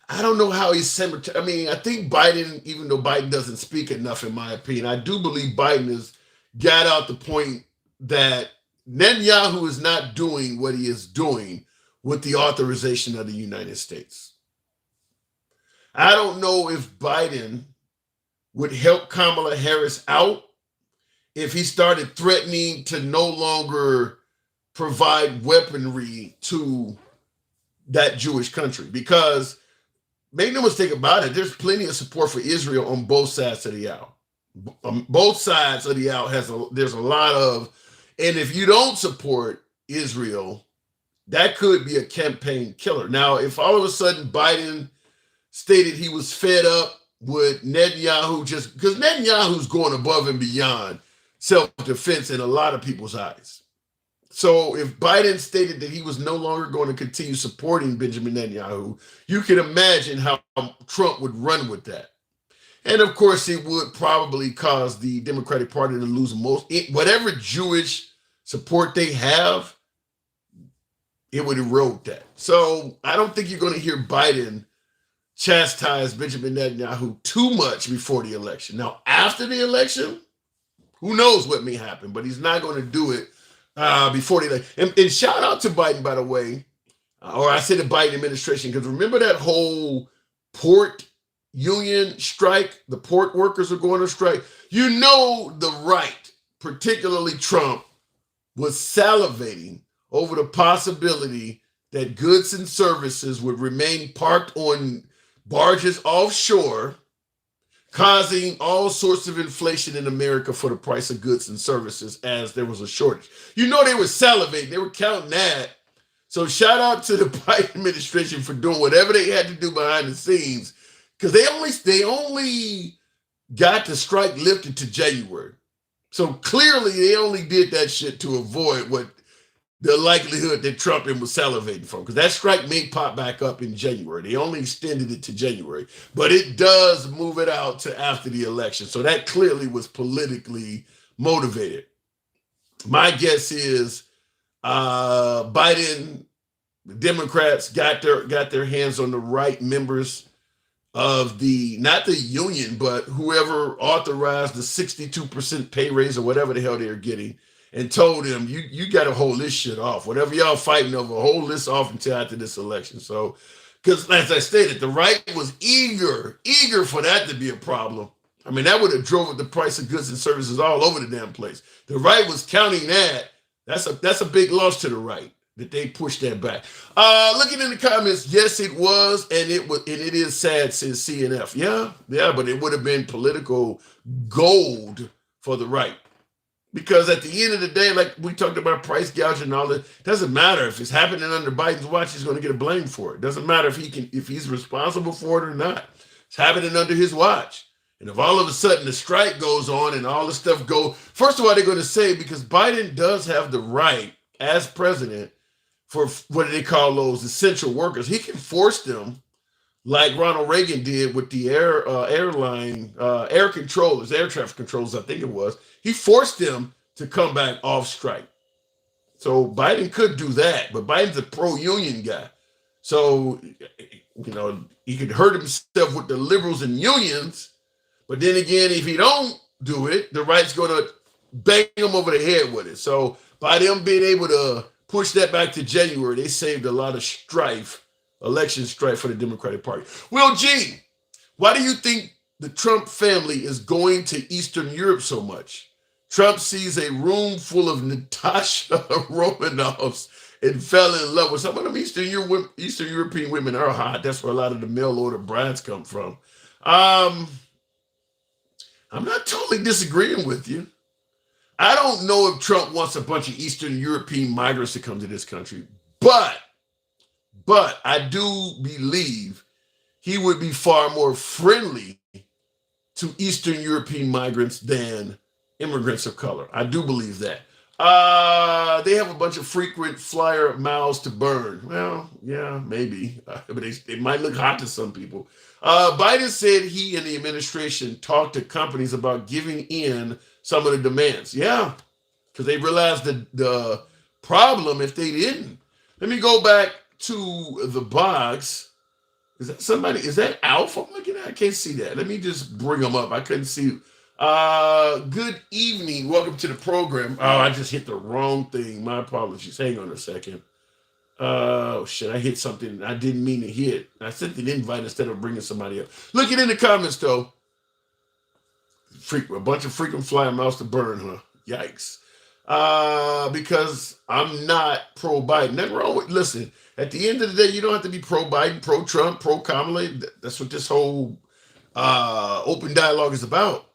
I don't know how he's sabotaging. I mean, I think Biden, even though Biden doesn't speak enough, in my opinion, I do believe Biden has got out the point that Netanyahu is not doing what he is doing with the authorization of the United States. I don't know if Biden would help Kamala Harris out if he started threatening to no longer provide weaponry to that Jewish country. Because make no mistake about it, there's plenty of support for Israel on both sides of the aisle. Both sides of the aisle there's a lot of, and if you don't support Israel, that could be a campaign killer. Now, if all of a sudden Biden stated he was fed up with Netanyahu, just because Netanyahu's going above and beyond self-defense in a lot of people's eyes. So if Biden stated that he was no longer going to continue supporting Benjamin Netanyahu, you can imagine how Trump would run with that. And of course, it would probably cause the Democratic Party to lose whatever Jewish support they have, it would erode that. So I don't think you're going to hear Biden chastise Benjamin Netanyahu too much before the election. Now, after the election, who knows what may happen, but he's not going to do it before the election. And shout out to Biden, by the way, or I say the Biden administration, because remember that whole port union strike? The port workers are going on strike. You know, the right, particularly Trump, was salivating over the possibility that goods and services would remain parked on barges offshore, causing all sorts of inflation in America for the price of goods and services as there was a shortage. You know, they were salivating. They were counting that. So shout out to the Biden administration for doing whatever they had to do behind the scenes, because they only got the strike lifted to January. So clearly they only did that shit to avoid what the likelihood that Trump was salivating from, because that strike may pop back up in January. They only extended it to January, but it does move it out to after the election. So that clearly was politically motivated. My guess is Biden, the Democrats got their hands on the right members of not the union, but whoever authorized the 62% pay raise or whatever the hell they're getting, and told him, you got to hold this shit off. Whatever y'all fighting over, hold this off until after this election. So, because as I stated, the right was eager for that to be a problem. I mean, that would have drove up the price of goods and services all over the damn place. The right was counting that. That's a big loss to the right that they pushed that back. Looking in the comments, yes, it was, and it is sad, says CNF. Yeah, but it would have been political gold for the right. Because at the end of the day, like we talked about price gouging and all that, doesn't matter if it's happening under Biden's watch, he's going to get a blame for it. Doesn't matter if he's responsible for it or not. It's happening under his watch. And if all of a sudden the strike goes on and all the stuff first of all, they're going to say, because Biden does have the right as president for what do they call those essential workers, he can force them, like Ronald Reagan did with the air traffic controllers, I think it was. He forced them to come back off strike. So Biden could do that, but Biden's a pro-union guy. So, you know, he could hurt himself with the liberals and unions, but then again, if he don't do it, the right's going to bang him over the head with it. So by them being able to push that back to January. They saved a lot of strife, election strife for the Democratic Party. Will G, why do you think the Trump family is going to Eastern Europe so much? Trump sees a room full of Natasha Romanovs and fell in love with some of them. Eastern European women are hot. That's where a lot of the mail order brides come from. I'm not totally disagreeing with you. I don't know if Trump wants a bunch of Eastern European migrants to come to this country, but I do believe he would be far more friendly to Eastern European migrants than immigrants of color. I do believe that. They have a bunch of frequent flyer miles to burn. Well, yeah, maybe. But they might look hot to some people. Biden said he and the administration talked to companies about giving in some of the demands. Yeah, because they realized the problem if they didn't. Let me go back to the box. Is that somebody? Is that Alf I'm looking at? I can't see that. Let me just bring them up. I couldn't see. Good evening. Welcome to the program. Oh, I just hit the wrong thing. My apologies. Hang on a second. Oh, shit. I hit something I didn't mean to hit. I sent an invite instead of bringing somebody up. Look it in the comments, though. A bunch of freaking flyer miles to burn, huh? Yikes. Because I'm not pro-Biden. Nothing wrong with, listen, at the end of the day, you don't have to be pro-Biden, pro-Trump, pro-Kamala. That's what this whole open dialogue is about.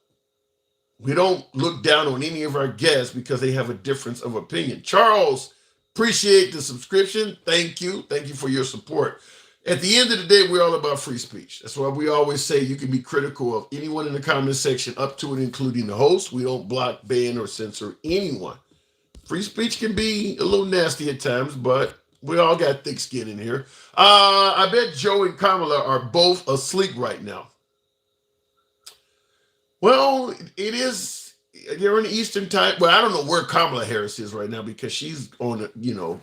We don't look down on any of our guests because they have a difference of opinion. Charles, appreciate the subscription. Thank you. Thank you for your support. At the end of the day, we're all about free speech. That's why we always say you can be critical of anyone in the comment section up to and including the host. We don't block, ban, or censor anyone. Free speech can be a little nasty at times, but we all got thick skin in here. I bet Joe and Kamala are both asleep right now. Well, it is. You're in the Eastern time. Well, I don't know where Kamala Harris is right now because she's on,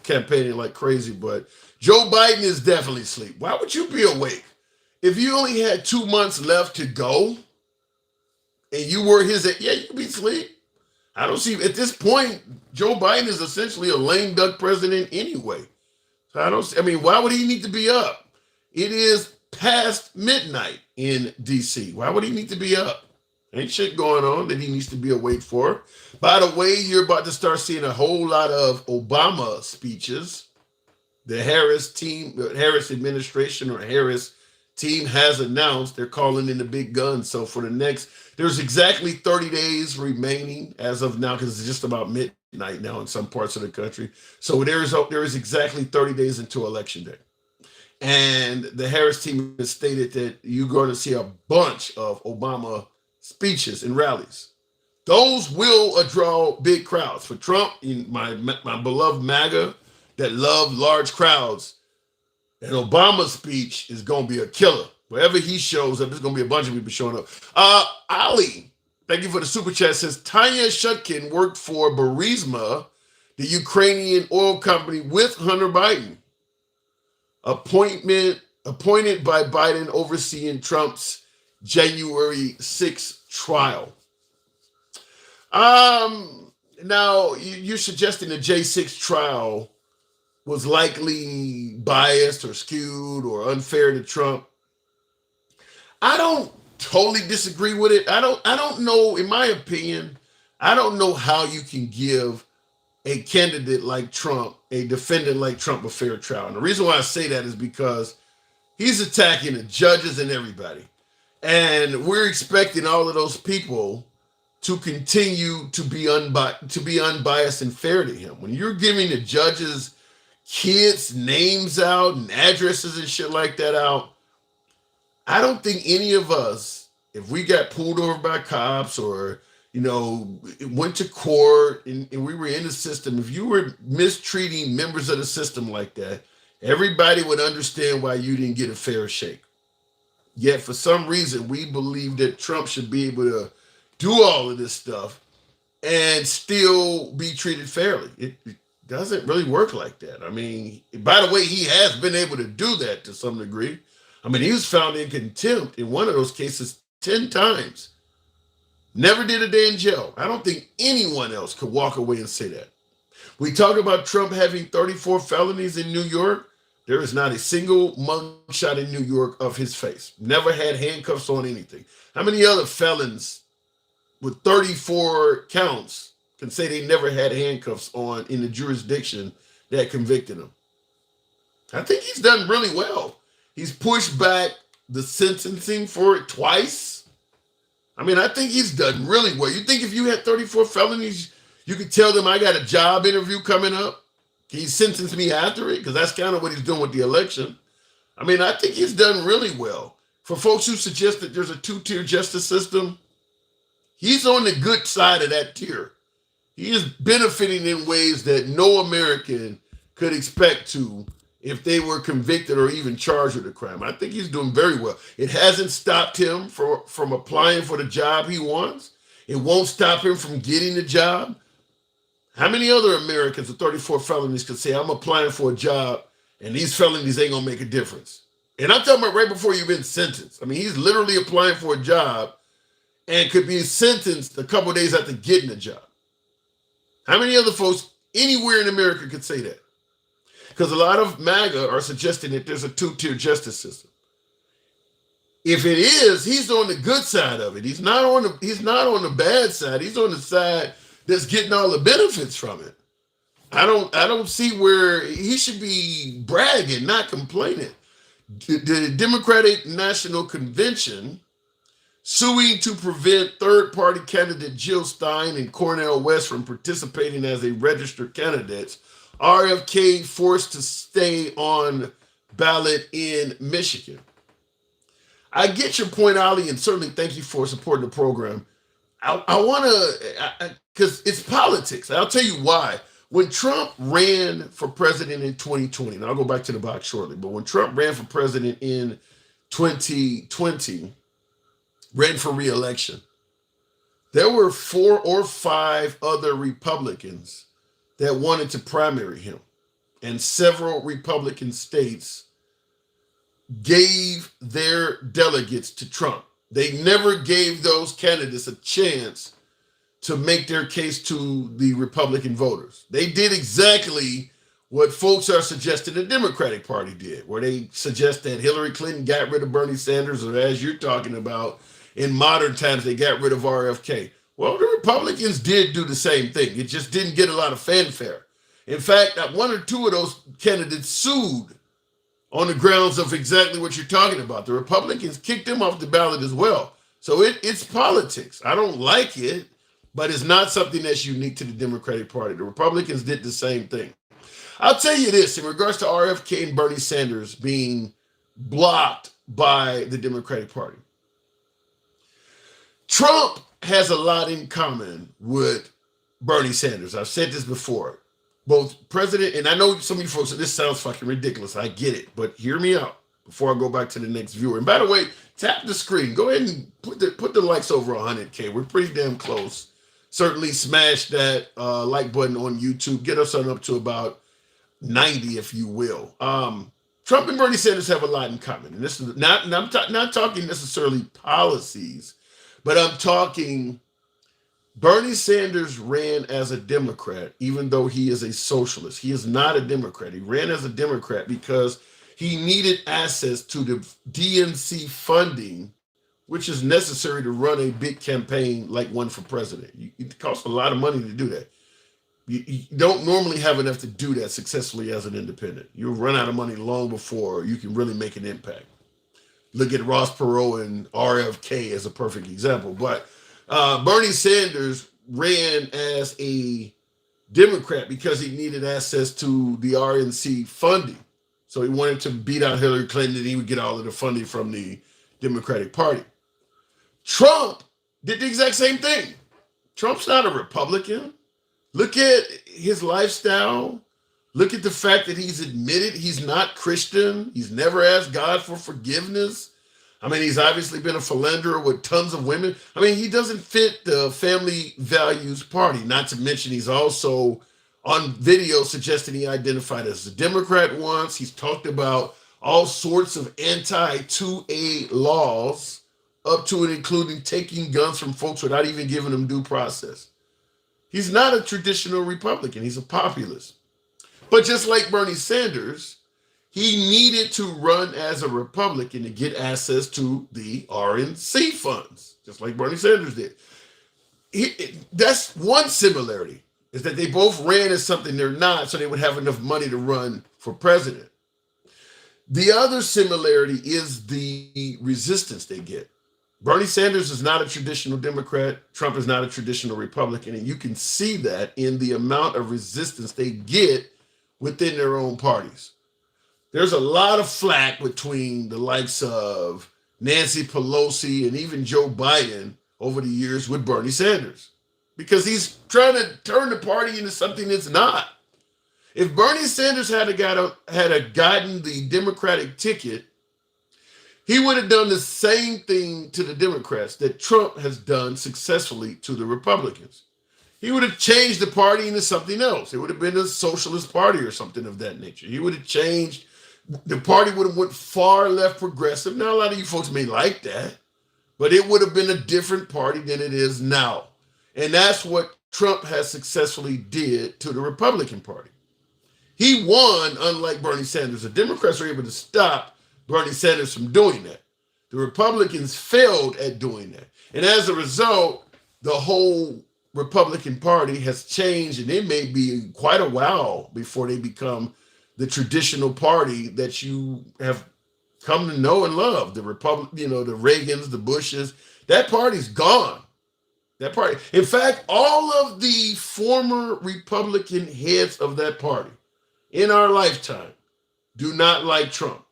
campaigning like crazy. But Joe Biden is definitely asleep. Why would you be awake? If you only had 2 months left to go and you were his, you could be asleep. I don't see, at this point, Joe Biden is essentially a lame duck president anyway. So why would he need to be up? It is past midnight in DC. Why would he need to be up? Ain't shit going on that he needs to be awake for. By the way, you're about to start seeing a whole lot of Obama speeches. The Harris administration or Harris team has announced they're calling in the big guns. So for there's exactly 30 days remaining as of now, because it's just about midnight now in some parts of the country. So there is exactly 30 days until Election Day. And the Harris team has stated that you're going to see a bunch of Obama speeches and rallies. Those will draw big crowds. For Trump, my beloved MAGA that love large crowds, an Obama speech is going to be a killer. Wherever he shows up, there's going to be a bunch of people showing up. Ali, thank you for the super chat, says Tanya Shutkin worked for Burisma, the Ukrainian oil company, with Hunter Biden. Appointed by Biden overseeing Trump's January 6th trial. Now you're suggesting the J6 trial was likely biased or skewed or unfair to Trump. I don't totally disagree with it. I don't know, in my opinion, I don't know how you can give a candidate like Trump, a defendant like Trump, a fair trial. And the reason why I say that is because he's attacking the judges and everybody. And we're expecting all of those people to continue to be unbiased and fair to him. When you're giving the judges kids' names out and addresses and shit like that out, I don't think any of us, if we got pulled over by cops or, went to court and we were in the system, if you were mistreating members of the system like that, everybody would understand why you didn't get a fair shake. Yet for some reason, we believe that Trump should be able to do all of this stuff and still be treated fairly. It doesn't really work like that. By the way, he has been able to do that to some degree. He was found in contempt in one of those cases 10 times. Never did a day in jail. I don't think anyone else could walk away and say that. We talk about Trump having 34 felonies in New York. There is not a single mugshot in New York of his face. Never had handcuffs on anything. How many other felons with 34 counts can say they never had handcuffs on in the jurisdiction that convicted him? I think he's done really well. He's pushed back the sentencing for it twice. I mean, I think he's done really well. You think if you had 34 felonies, you could tell them I got a job interview coming up? Can you sentence me after it? Because that's kind of what he's doing with the election. I mean, I think he's done really well. For folks who suggest that there's a two-tier justice system, he's on the good side of that tier. He is benefiting in ways that no American could expect to if they were convicted or even charged with a crime. I think he's doing very well. It hasn't stopped him from applying for the job he wants. It won't stop him from getting the job. How many other Americans with 34 felonies could say, I'm applying for a job and these felonies ain't gonna make a difference? And I'm talking about right before you've been sentenced. I mean, he's literally applying for a job and could be sentenced a couple of days after getting a job. How many other folks anywhere in America could say that? Because a lot of MAGA are suggesting that there's a two-tier justice system. If it is, he's on the good side of it. He's not on the bad side. He's on the side that's getting all the benefits from it. I don't see where he should be bragging, not complaining. The Democratic National Convention suing to prevent third-party candidate Jill Stein and Cornel West from participating as a registered candidates. RFK forced to stay on ballot in Michigan. I get your point, Ali, and certainly thank you for supporting the program. I want to, because it's politics. I'll tell you why. When Trump ran for president in 2020, and I'll go back to the box shortly, but when Trump ran for president in 2020, ran for re-election, there were 4 or 5 other Republicans that wanted to primary him. And several Republican states gave their delegates to Trump. They never gave those candidates a chance to make their case to the Republican voters. They did exactly what folks are suggesting the Democratic Party did, where they suggest that Hillary Clinton got rid of Bernie Sanders, or as you're talking about, in modern times, they got rid of RFK. Well, the Republicans did do the same thing. It just didn't get a lot of fanfare. In fact, 1 or 2 of those candidates sued on the grounds of exactly what you're talking about. The Republicans kicked them off the ballot as well. So it's politics. I don't like it, but it's not something that's unique to the Democratic Party. The Republicans did the same thing. I'll tell you this, in regards to RFK and Bernie Sanders being blocked by the Democratic Party. Trump has a lot in common with Bernie Sanders. I've said this before. Both president, and I know some of you folks, this sounds fucking ridiculous. I get it, but hear me out before I go back to the next viewer. And by the way, tap the screen. Go ahead and put the likes over 100K. We're pretty damn close. Certainly smash that like button on YouTube. Get us on up to about 90, if you will. Trump and Bernie Sanders have a lot in common. And this is not talking necessarily policies, but I'm talking Bernie Sanders ran as a Democrat, even though he is a socialist. He is not a Democrat. He ran as a Democrat because he needed access to the DNC funding, which is necessary to run a big campaign like one for president. It costs a lot of money to do that. You don't normally have enough to do that successfully as an independent. You'll run out of money long before you can really make an impact. Look at Ross Perot and RFK as a perfect example. But Bernie Sanders ran as a Democrat because he needed access to the RNC funding. So he wanted to beat out Hillary Clinton and he would get all of the funding from the Democratic Party. Trump did the exact same thing. Trump's not a Republican. Look at his lifestyle. Look at the fact that he's admitted he's not Christian. He's never asked God for forgiveness. I mean, he's obviously been a philanderer with tons of women. I mean, he doesn't fit the family values party. Not to mention he's also on video suggesting he identified as a Democrat once. He's talked about all sorts of anti-2A laws, up to and including taking guns from folks without even giving them due process. He's not a traditional Republican. He's a populist. But just like Bernie Sanders, he needed to run as a Republican to get access to the RNC funds, just like Bernie Sanders did. That's one similarity, is that they both ran as something they're not, so they would have enough money to run for president. The other similarity is the resistance they get. Bernie Sanders is not a traditional Democrat. Trump is not a traditional Republican. And you can see that in the amount of resistance they get within their own parties. There's a lot of flack between the likes of Nancy Pelosi and even Joe Biden over the years with Bernie Sanders, because he's trying to turn the party into something it's not. If Bernie Sanders had gotten the Democratic ticket, he would have done the same thing to the Democrats that Trump has done successfully to the Republicans. He would have changed the party into something else. It would have been a socialist party or something of that nature. He would have changed, the party would have went far left progressive. Now, a lot of you folks may like that, but it would have been a different party than it is now. And that's what Trump has successfully did to the Republican Party. He won, unlike Bernie Sanders. The Democrats were able to stop Bernie Sanders from doing that. The Republicans failed at doing that. And as a result, the whole Republican Party has changed, and it may be quite a while before they become the traditional party that you have come to know and love. The the Reagans, the Bushes, that party's gone. That party. In fact, all of the former Republican heads of that party in our lifetime do not like Trump.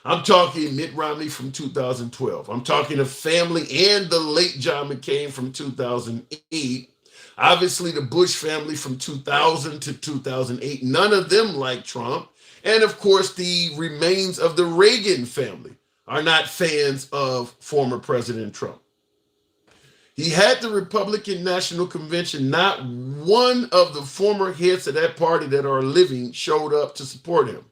I'm talking Mitt Romney from 2012. I'm talking a family and the late John McCain from 2008. Obviously, the Bush family from 2000 to 2008. None of them like Trump. And of course, the remains of the Reagan family are not fans of former President Trump. He had the Republican National Convention. Not one of the former heads of that party that are living showed up to support him.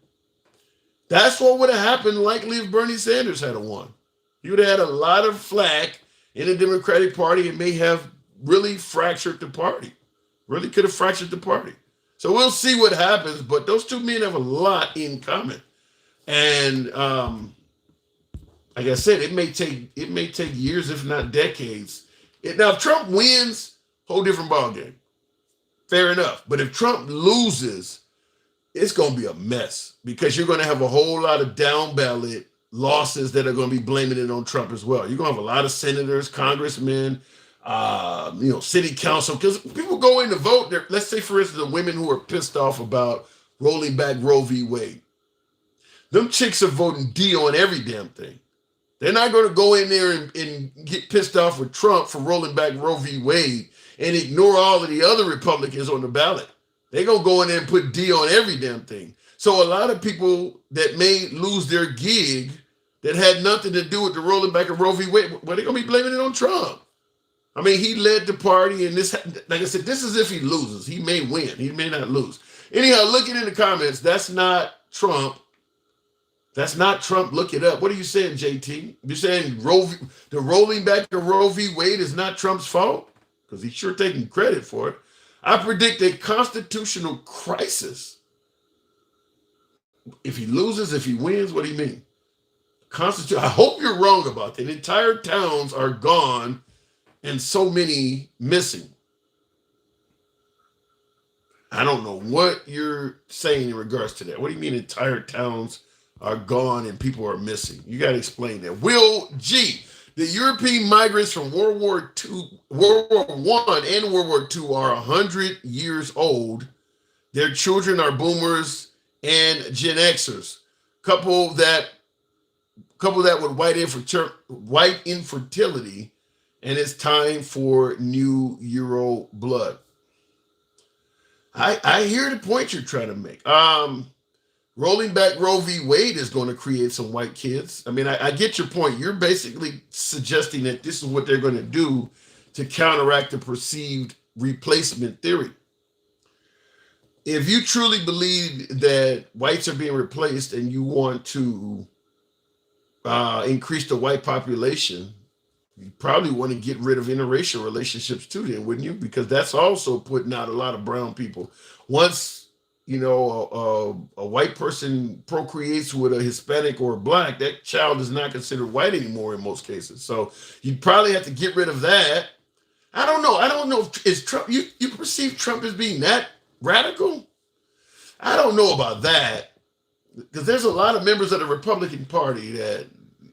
That's what would have happened likely if Bernie Sanders had won. He would have had a lot of flack in the Democratic Party and may have really fractured the party. Really could have fractured the party. So we'll see what happens, but those two men have a lot in common. And like I said, it may take years, if not decades. Now, if Trump wins, whole different ballgame. Fair enough. But if Trump loses, it's going to be a mess, because you're going to have a whole lot of down ballot losses that are going to be blaming it on Trump as well. You're going to have a lot of senators, congressmen, city council, because people go in to vote. Let's say, for instance, the women who are pissed off about rolling back Roe v. Wade. Them chicks are voting D on every damn thing. They're not going to go in there and get pissed off with Trump for rolling back Roe v. Wade and ignore all of the other Republicans on the ballot. They're going to go in there and put D on every damn thing. So a lot of people that may lose their gig that had nothing to do with the rolling back of Roe v. Wade, well, they're going to be blaming it on Trump. I mean, he led the party, and this, like I said, this is if he loses. He may win. He may not lose. Anyhow, looking in the comments, that's not Trump. That's not Trump. Look it up. What are you saying, JT? You're saying the rolling back of Roe v. Wade is not Trump's fault? Because he's sure taking credit for it. I predict a constitutional crisis. If he loses, if he wins, what do you mean? I hope you're wrong about that. Entire towns are gone and so many missing. I don't know what you're saying in regards to that. What do you mean entire towns are gone and people are missing? You got to explain that. Will G. The European migrants from World War I and World War II are 100 years old. Their children are boomers and Gen Xers. Couple that with white infertility, and it's time for new Euro blood. I hear the point you're trying to make. Rolling back Roe v. Wade is going to create some white kids. I mean, I get your point. You're basically suggesting that this is what they're going to do to counteract the perceived replacement theory. If you truly believe that whites are being replaced and you want to increase the white population, you probably want to get rid of interracial relationships too, then, wouldn't you? Because that's also putting out a lot of brown people. Once, you know, a white person procreates with a Hispanic or a black, that child is not considered white anymore in most cases. So you'd probably have to get rid of that. I don't know. I don't know if is Trump, you perceive Trump as being that radical? I don't know about that, because there's a lot of members of the Republican Party that,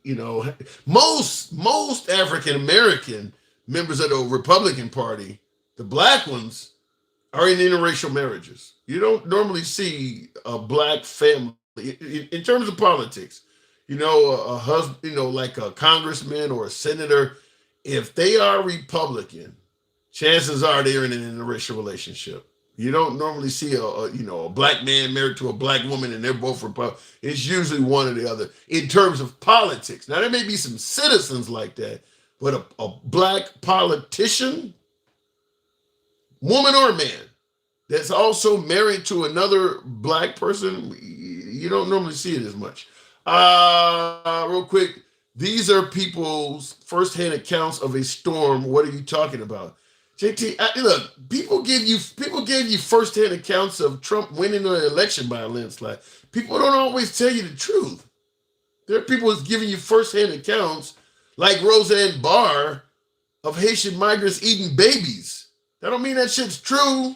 you know, most African American members of the Republican Party, the black ones, are in interracial marriages. You don't normally see a black family in terms of politics. You know, a husband, you know, like a congressman or a senator, if they are Republican, chances are they're in an interracial relationship. You don't normally see a black man married to a black woman and they're both Republican. It's usually one or the other in terms of politics. Now, there may be some citizens like that, but a black politician, woman or man, that's also married to another black person, you don't normally see it as much. Real quick, these are people's firsthand accounts of a storm. What are you talking about? JT, look, people gave you firsthand accounts of Trump winning an election by a landslide. People don't always tell you the truth. There are people who's giving you firsthand accounts, like Roseanne Barr, of Haitian migrants eating babies. That don't mean that shit's true.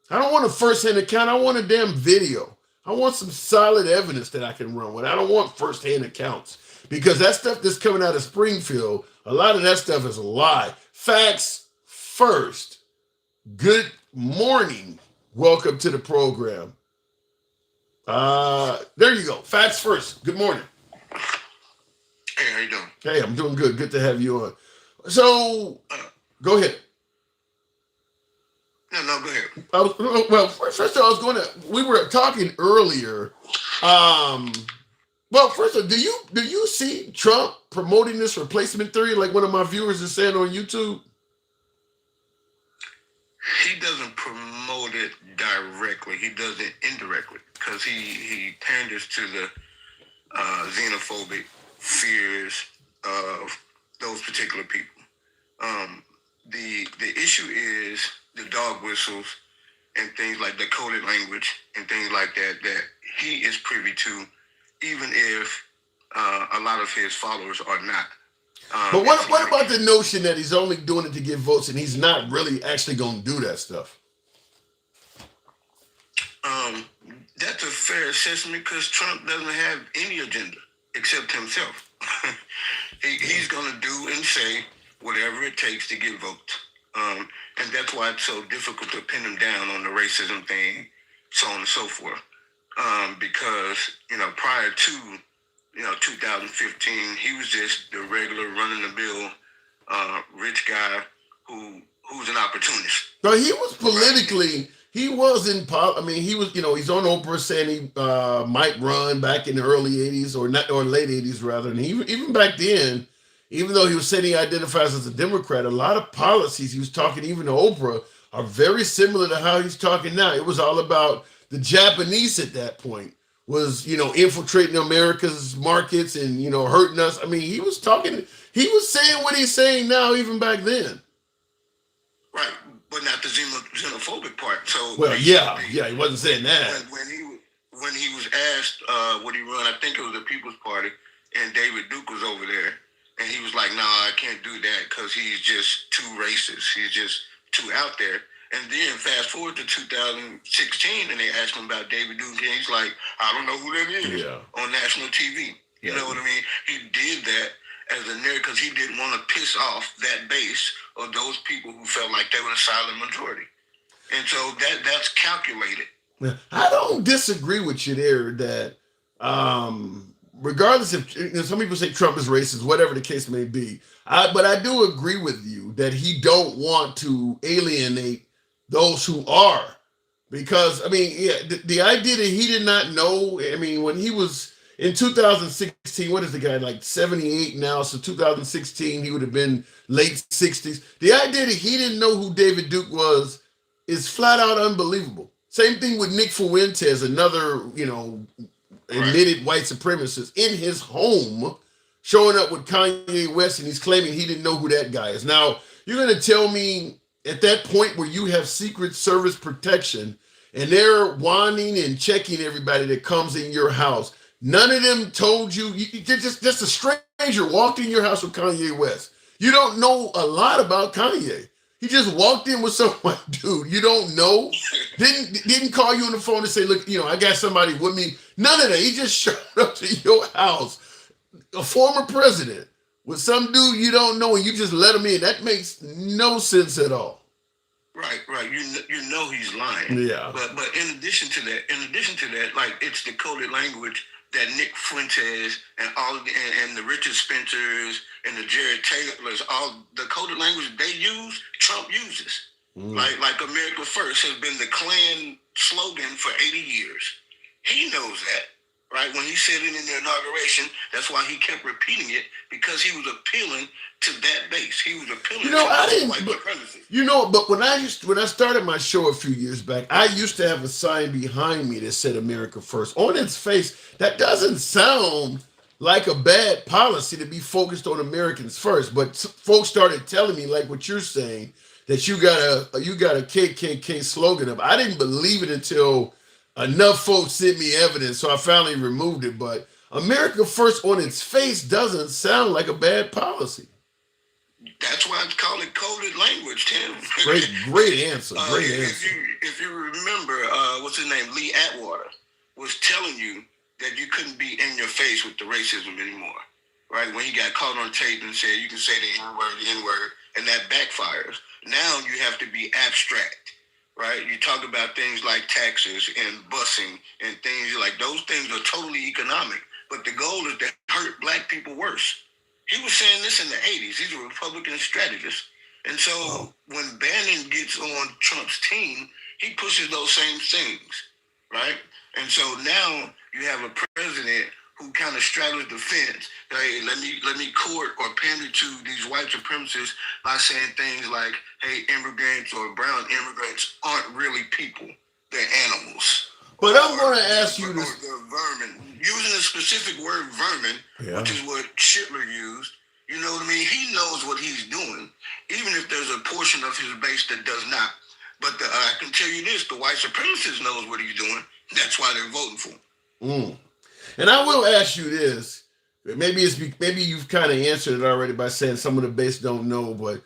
I don't want a firsthand account. I want a damn video. I want some solid evidence that I can run with. I don't want firsthand accounts, because that stuff that's coming out of Springfield, a lot of that stuff is a lie. Facts first. Good morning. Welcome to the program. There you go. Facts first. Good morning. Hey, how you doing? Hey, I'm doing good. Good to have you on. So, go ahead. No, go ahead. Well, first of all, we were talking earlier. Well, first of all, do you see Trump promoting this replacement theory like one of my viewers is saying on YouTube? He doesn't promote it directly. He does it indirectly, because he panders to the xenophobic fears of those particular people. The issue is the dog whistles and things like the coded language and things like that he is privy to, even if a lot of his followers are not. But what about the notion that he's only doing it to get votes and he's not really actually going to do that stuff? That's a fair assessment, because Trump doesn't have any agenda except himself. He's going to do and say whatever it takes to get votes. And that's why it's so difficult to pin him down on the racism thing, so on and so forth. Because, prior to 2015, he was just the regular run-of-the-mill rich guy who's an opportunist. So he was politically, he was in pop. I mean, he was, he's on Oprah saying he might run back in the early 80s or late 80s rather. And even back then, even though he was saying he identifies as a Democrat, a lot of policies he was talking even to Oprah are very similar to how he's talking now. It was all about the Japanese at that point. Was, infiltrating America's markets and, hurting us. I mean, he was saying what he's saying now, even back then. Right, but not the xenophobic part. So, well, yeah, he wasn't saying that. When he was asked would he run, I think it was the People's Party, and David Duke was over there, and he was like, "No, I can't do that because he's just too racist. He's just too out there." And then fast forward to 2016, and they asked him about David Duke, and he's like, "I don't know who that is," on national TV. You know what I mean? He did that as a narrative because he didn't want to piss off that base of those people who felt like they were the silent majority. And so that's calculated. I don't disagree with you there that regardless if some people say Trump is racist, whatever the case may be, but I do agree with you that he don't want to alienate those who are, because I mean, the idea that he did not know. I mean, when he was in 2016, what is the guy, like 78 now? So 2016, he would have been late 60s. The idea that he didn't know who David Duke was is flat out unbelievable. Same thing with Nick Fuentes, another admitted white supremacist in his home, showing up with Kanye West, and he's claiming he didn't know who that guy is. Now, you're going to tell me at that point where you have Secret Service protection and they're wanting and checking everybody that comes in your house, none of them told you, just a stranger walked in your house with Kanye West. You don't know a lot about Kanye. He just walked in with some white dude you don't know. Didn't call you on the phone and say, look, I got somebody with me. None of that. He just showed up to your house, a former president, with some dude you don't know, and you just let him in. That makes no sense at all. Right. You know he's lying. Yeah. But in addition to that, like, it's the coded language that Nick Fuentes and and the Richard Spencers and the Jared Taylors, all the coded language they use, Trump uses. Like America First has been the Klan slogan for 80 years. He knows that, right? When he said it in the inauguration, that's why he kept repeating it, because he was appealing to that base. He was appealing to white supremacy. But when I started my show a few years back, I used to have a sign behind me that said America First. On its face, that doesn't sound like a bad policy to be focused on Americans first. But folks started telling me, like what you're saying, that you got a KKK slogan up. I didn't believe it until enough folks sent me evidence, so I finally removed it. But America First on its face doesn't sound like a bad policy. That's why it's called coded language, Tim. Great answer. Great answer. If you remember, what's his name, Lee Atwater, was telling you that you couldn't be in your face with the racism anymore, right? When he got caught on tape and said you can say the N-word, and that backfires. Now you have to be abstract, right? You talk about things like taxes and busing and things like those things are totally economic, but the goal is to hurt black people worse. He was saying this in the 80s. He's a Republican strategist. And so when Bannon gets on Trump's team, he pushes those same things, right? And so now you have a president who kind of straddles the fence. Hey, let me court or pander to these white supremacists by saying things like, hey, immigrants or brown immigrants aren't really people. They're animals. But I'm going to ask you this. They're vermin. Using a specific word, vermin, which is what Schindler used, you know what I mean? He knows what he's doing, even if there's a portion of his base that does not. But I can tell you this, the white supremacist knows what he's doing. That's why they're voting for him. And I will ask you this. Maybe you've kind of answered it already by saying some of the base don't know, but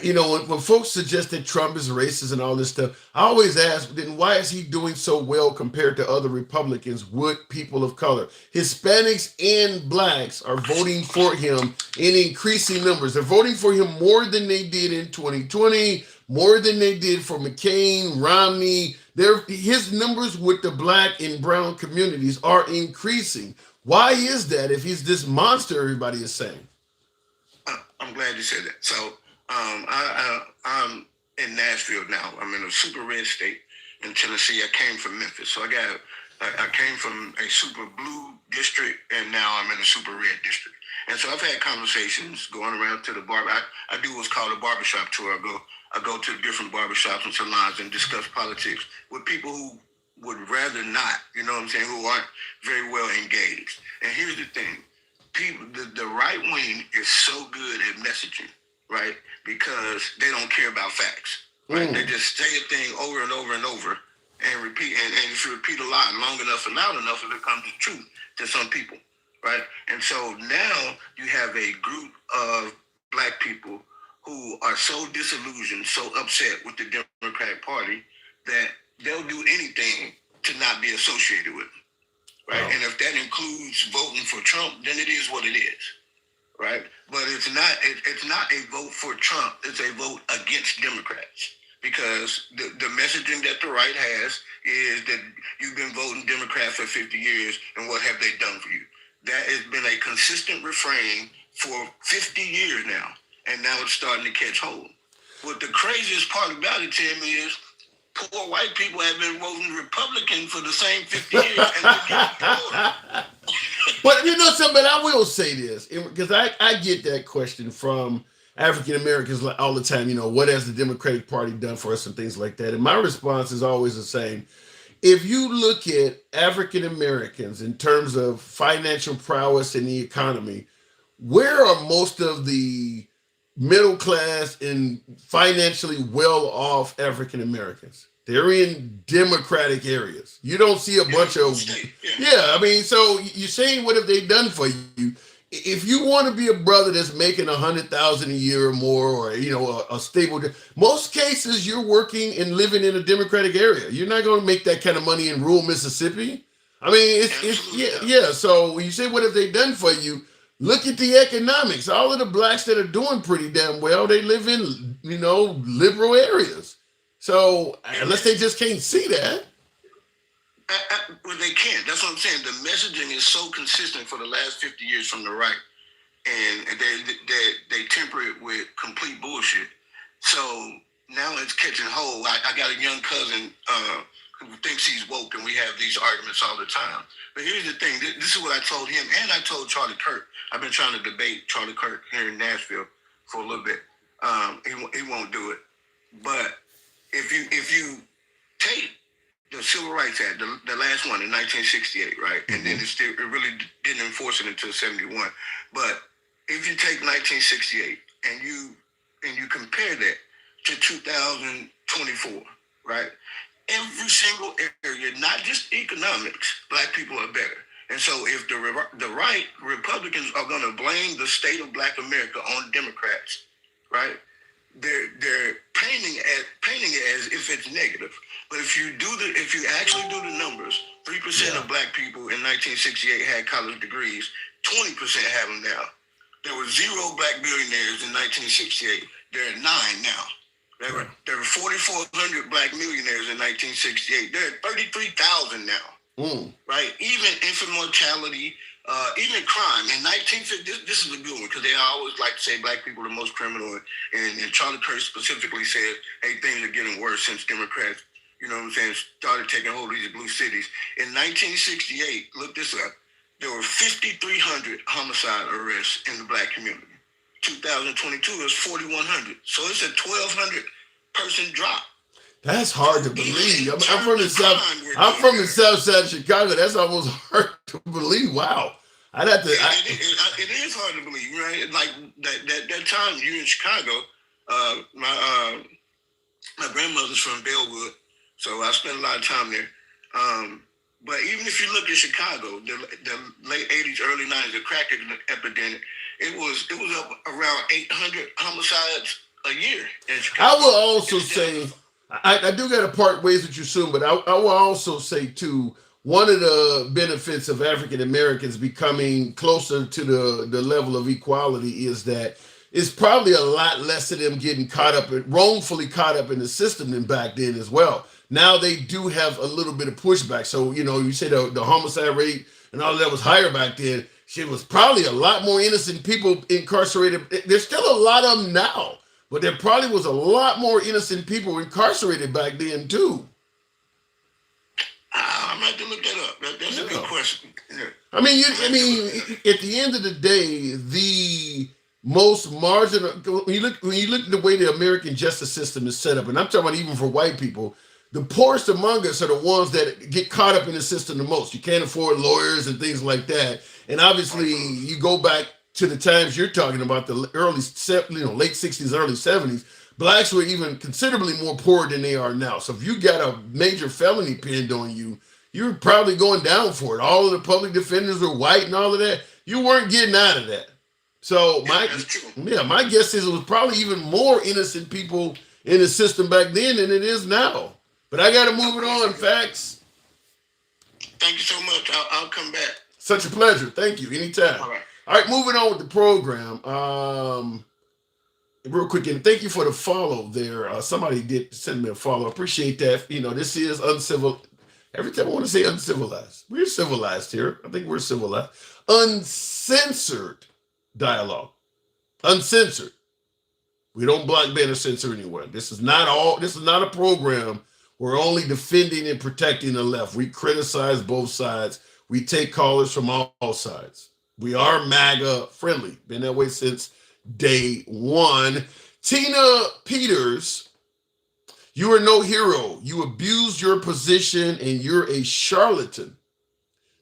when folks suggest that Trump is racist and all this stuff, I always ask, then why is he doing so well compared to other Republicans with people of color? Hispanics and blacks are voting for him in increasing numbers. They're voting for him more than they did in 2020, more than they did for McCain, Romney. His numbers with the black and brown communities are increasing. Why is that if he's this monster everybody is saying? I'm glad you said that. So I'm in Nashville now. I'm in a super red state in Tennessee. I came from Memphis. So I came from a super blue district, and now I'm in a super red district. And so I've had conversations going around to the bar. I do what's called a barbershop tour. I go to different barbershops and salons and discuss politics with people who would rather not, you know what I'm saying, who aren't very well engaged. And here's the thing. The right wing is so good at messaging, right? Because they don't care about facts, right? They just say a thing over and over and over and repeat. And if you repeat a lot long enough and loud enough, it becomes the truth to some people, right? And so now you have a group of black people who are so disillusioned, so upset with the Democratic Party that they'll do anything to not be associated with them, right? And if that includes voting for Trump, then it is what it is, right? But it's not a vote for Trump. It's a vote against Democrats, because the messaging that the right has is that you've been voting Democrat for 50 years, and what have they done for you? That has been a consistent refrain for 50 years now, and now it's starting to catch hold. What the craziest part about it, Tim, is poor white people have been voting Republican for the same 50 years. But you know something, but I will say this, because I get that question from African Americans all the time, what has the Democratic Party done for us and things like that. And my response is always the same. If you look at African Americans in terms of financial prowess in the economy, where are most of the middle class and financially well-off African Americans? They're in Democratic areas. You don't see a bunch of I mean, so you're saying, what have they done for you? If you want to be a brother that's making 100,000 a year or more, or a stable, most cases you're working and living in a Democratic area. You're not going to make that kind of money in rural Mississippi. I mean, yeah. So when you say, what have they done for you? Look at the economics. All of the blacks that are doing pretty damn well, they live in, liberal areas. So unless they just can't see that. Well, they can't. That's what I'm saying. The messaging is so consistent for the last 50 years from the right, and they temper it with complete bullshit. So now it's catching hold. I got a young cousin who thinks he's woke, and we have these arguments all the time. But here's the thing. This is what I told him, and I told Charlie Kirk. I've been trying to debate Charlie Kirk here in Nashville for a little bit. He won't do it. But if you take the Civil Rights Act, the last one in 1968, right? And then it really didn't enforce it until 71. But if you take 1968 and you compare that to 2024, right? Every single area, not just economics, black people are better. And so if the right Republicans are going to blame the state of Black America on Democrats, right? They're painting it as if it's negative. But if you actually do the numbers, 3% of black people in 1968 had college degrees, 20% have them now. There were 0 black billionaires in 1968. There are 9 now. There were 4,400 black millionaires in 1968. There are 33,000 now. Right? Even infant mortality, even crime. In 1950, this is a good one because they always like to say black people are the most criminal. And Charlie Kirk specifically said, hey, things are getting worse since Democrats, started taking hold of these blue cities. In 1968, look this up, there were 5,300 homicide arrests in the black community. 2022 is 4,100. So it's a 1,200 person drop. That's hard to believe. I'm from the south. I'm from the south side of Chicago. That's almost hard to believe. Wow. I'd have to. It is hard to believe, right? Like that time you're in Chicago. My grandmother's from Bellwood, so I spent a lot of time there. But even if you look at Chicago, the late 80s, early 90s, the crack epidemic, it was up around 800 homicides a year in Chicago. I will also say, I do got to part ways with you soon, but I will also say too, one of the benefits of African Americans becoming closer to the level of equality is that it's probably a lot less of them getting wrongfully caught up in the system than back then as well. Now they do have a little bit of pushback. So, you say the homicide rate and all that was higher back then. Shit, was probably a lot more innocent people incarcerated. There's still a lot of them now, but there probably was a lot more innocent people incarcerated back then too. I'm going to have to look that up. That's a good question. Yeah. I mean, at the end of the day, the most marginal, when you look at the way the American justice system is set up, and I'm talking about even for white people, the poorest among us are the ones that get caught up in the system the most. You can't afford lawyers and things like that. And obviously, you go back to the times you're talking about, the late 60s, early 70s, blacks were even considerably more poor than they are now. So if you got a major felony pinned on you, you're probably going down for it. All of the public defenders were white and all of that. You weren't getting out of that. So my guess is it was probably even more innocent people in the system back then than it is now. But I got to move it on, Facts. Thank you so much. I'll come back. Such a pleasure. Thank you. Anytime. All right, moving on with the program. Real quick, and thank you for the follow there. Somebody did send me a follow. Appreciate that. This is uncivil. Every time I want to say uncivilized. We're civilized here. I think we're civilized. Uncensored dialogue. Uncensored. We don't block, ban, or censor anywhere. This is not a program. We're only defending and protecting the left. We criticize both sides. We take callers from all sides. We are MAGA friendly. Been that way since day one. Tina Peters, you are no hero. You abused your position and you're a charlatan.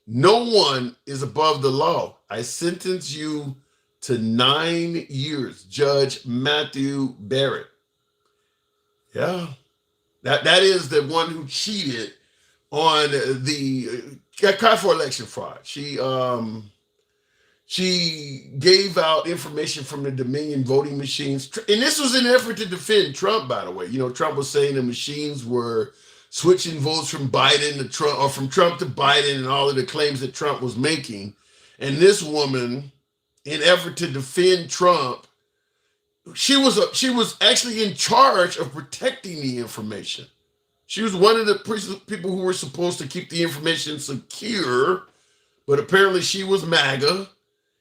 No one is above the law. I sentence you to 9 years. Judge Matthew Barrett. Yeah, that is the one who cheated on the got for election fraud. She gave out information from the Dominion voting machines, and this was in an effort to defend Trump. By the way, Trump was saying the machines were switching votes from Biden to Trump, or from Trump to Biden, and all of the claims that Trump was making. And this woman, in effort to defend Trump, she was actually in charge of protecting the information. She was one of the people who were supposed to keep the information secure, but apparently she was MAGA.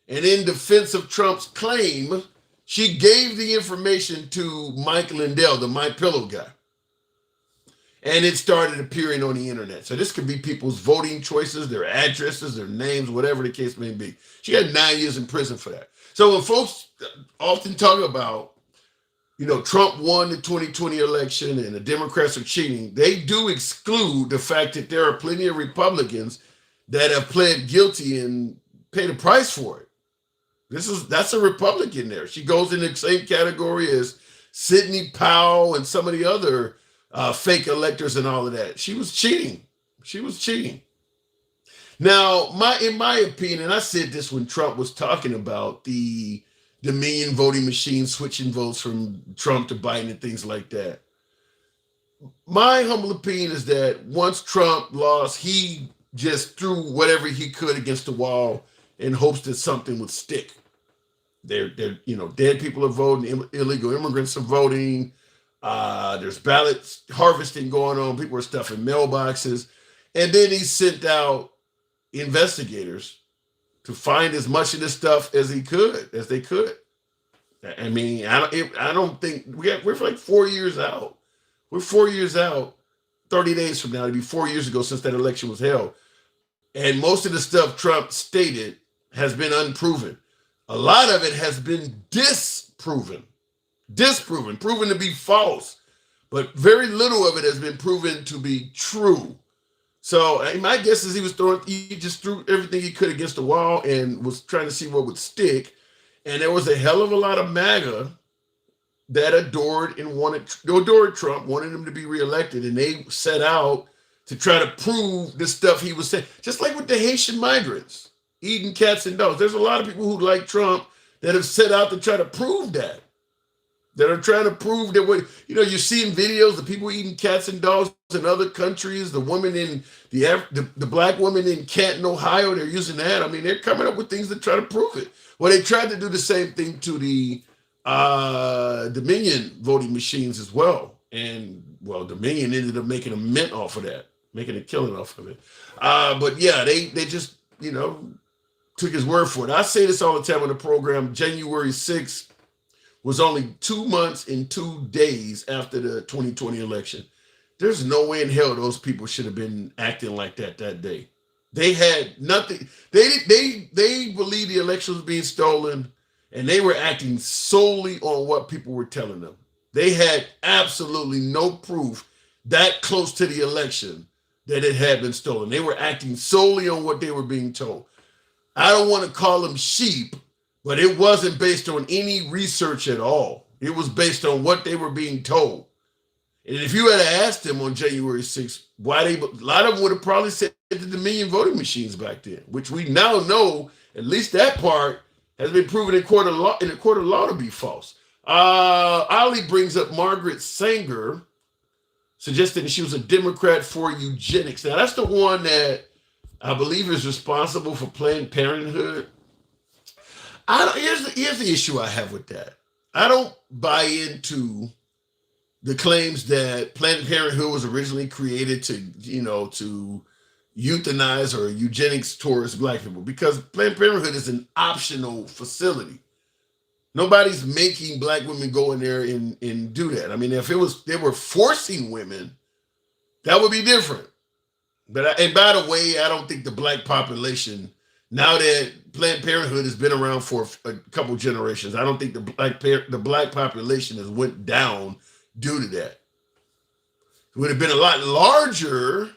And in defense of Trump's claim, she gave the information to Mike Lindell, the My Pillow guy. And it started appearing on the internet. So this could be people's voting choices, their addresses, their names, whatever the case may be. She had 9 years in prison for that. So when folks often talk about, Trump won the 2020 election and the Democrats are cheating, they do exclude the fact that there are plenty of Republicans that have pled guilty and paid a price for it. That's a Republican there. She goes in the same category as Sidney Powell and some of the other fake electors and all of that. She was cheating. Now, in my opinion, and I said this when Trump was talking about the Dominion voting machine switching votes from Trump to Biden and things like that. My humble opinion is that once Trump lost, he just threw whatever he could against the wall in hopes that something would stick. They're dead people are voting, illegal immigrants are voting. There's ballots harvesting going on. People are stuffing mailboxes. And then he sent out investigators to find as much of this stuff as they could. I mean, I don't think we're like 4 years out. We're 4 years out, 30 days from now. It'll be 4 years ago since that election was held. And most of the stuff Trump stated has been unproven. A lot of it has been disproven, proven to be false. But very little of it has been proven to be true. So my guess is he just threw everything he could against the wall and was trying to see what would stick. And there was a hell of a lot of MAGA that adored Trump, wanted him to be reelected, and they set out to try to prove the stuff he was saying. Just like with the Haitian migrants, eating cats and dogs. There's a lot of people who like Trump that have set out to try to prove that. That are trying to prove that you're seeing videos of people eating cats and dogs in other countries. The woman in the black woman in Canton, Ohio, they're using that. I mean, they're coming up with things to try to prove it. Well, they tried to do the same thing to the Dominion voting machines as well. And Dominion ended up making a mint off of that, making a killing off of it. But yeah, they just, took his word for it. I say this all the time on the program. January 6th was only 2 months and 2 days after the 2020 election. There's no way in hell those people should have been acting like that day. They had nothing. They believed the election was being stolen, and they were acting solely on what people were telling them. They had absolutely no proof that close to the election that it had been stolen. They were acting solely on what they were being told. I don't want to call them sheep, but it wasn't based on any research at all. It was based on what they were being told. And if you had asked them on January 6th, a lot of them would have probably said the Dominion voting machines back then, which we now know, at least that part has been proven in a court of law to be false. Ali brings up Margaret Sanger, suggesting she was a Democrat for eugenics. Now, that's the one that I believe is responsible for Planned Parenthood. Here's the issue I have with that. I don't buy into the claims that Planned Parenthood was originally created to euthanize or eugenics towards black people, because Planned Parenthood is an optional facility. Nobody's making black women go in there and do that. I mean, if they were forcing women, that would be different. And by the way, I don't think the black population, now that Planned Parenthood has been around for a couple generations, I don't think the black population has went down due to that. It would have been a lot larger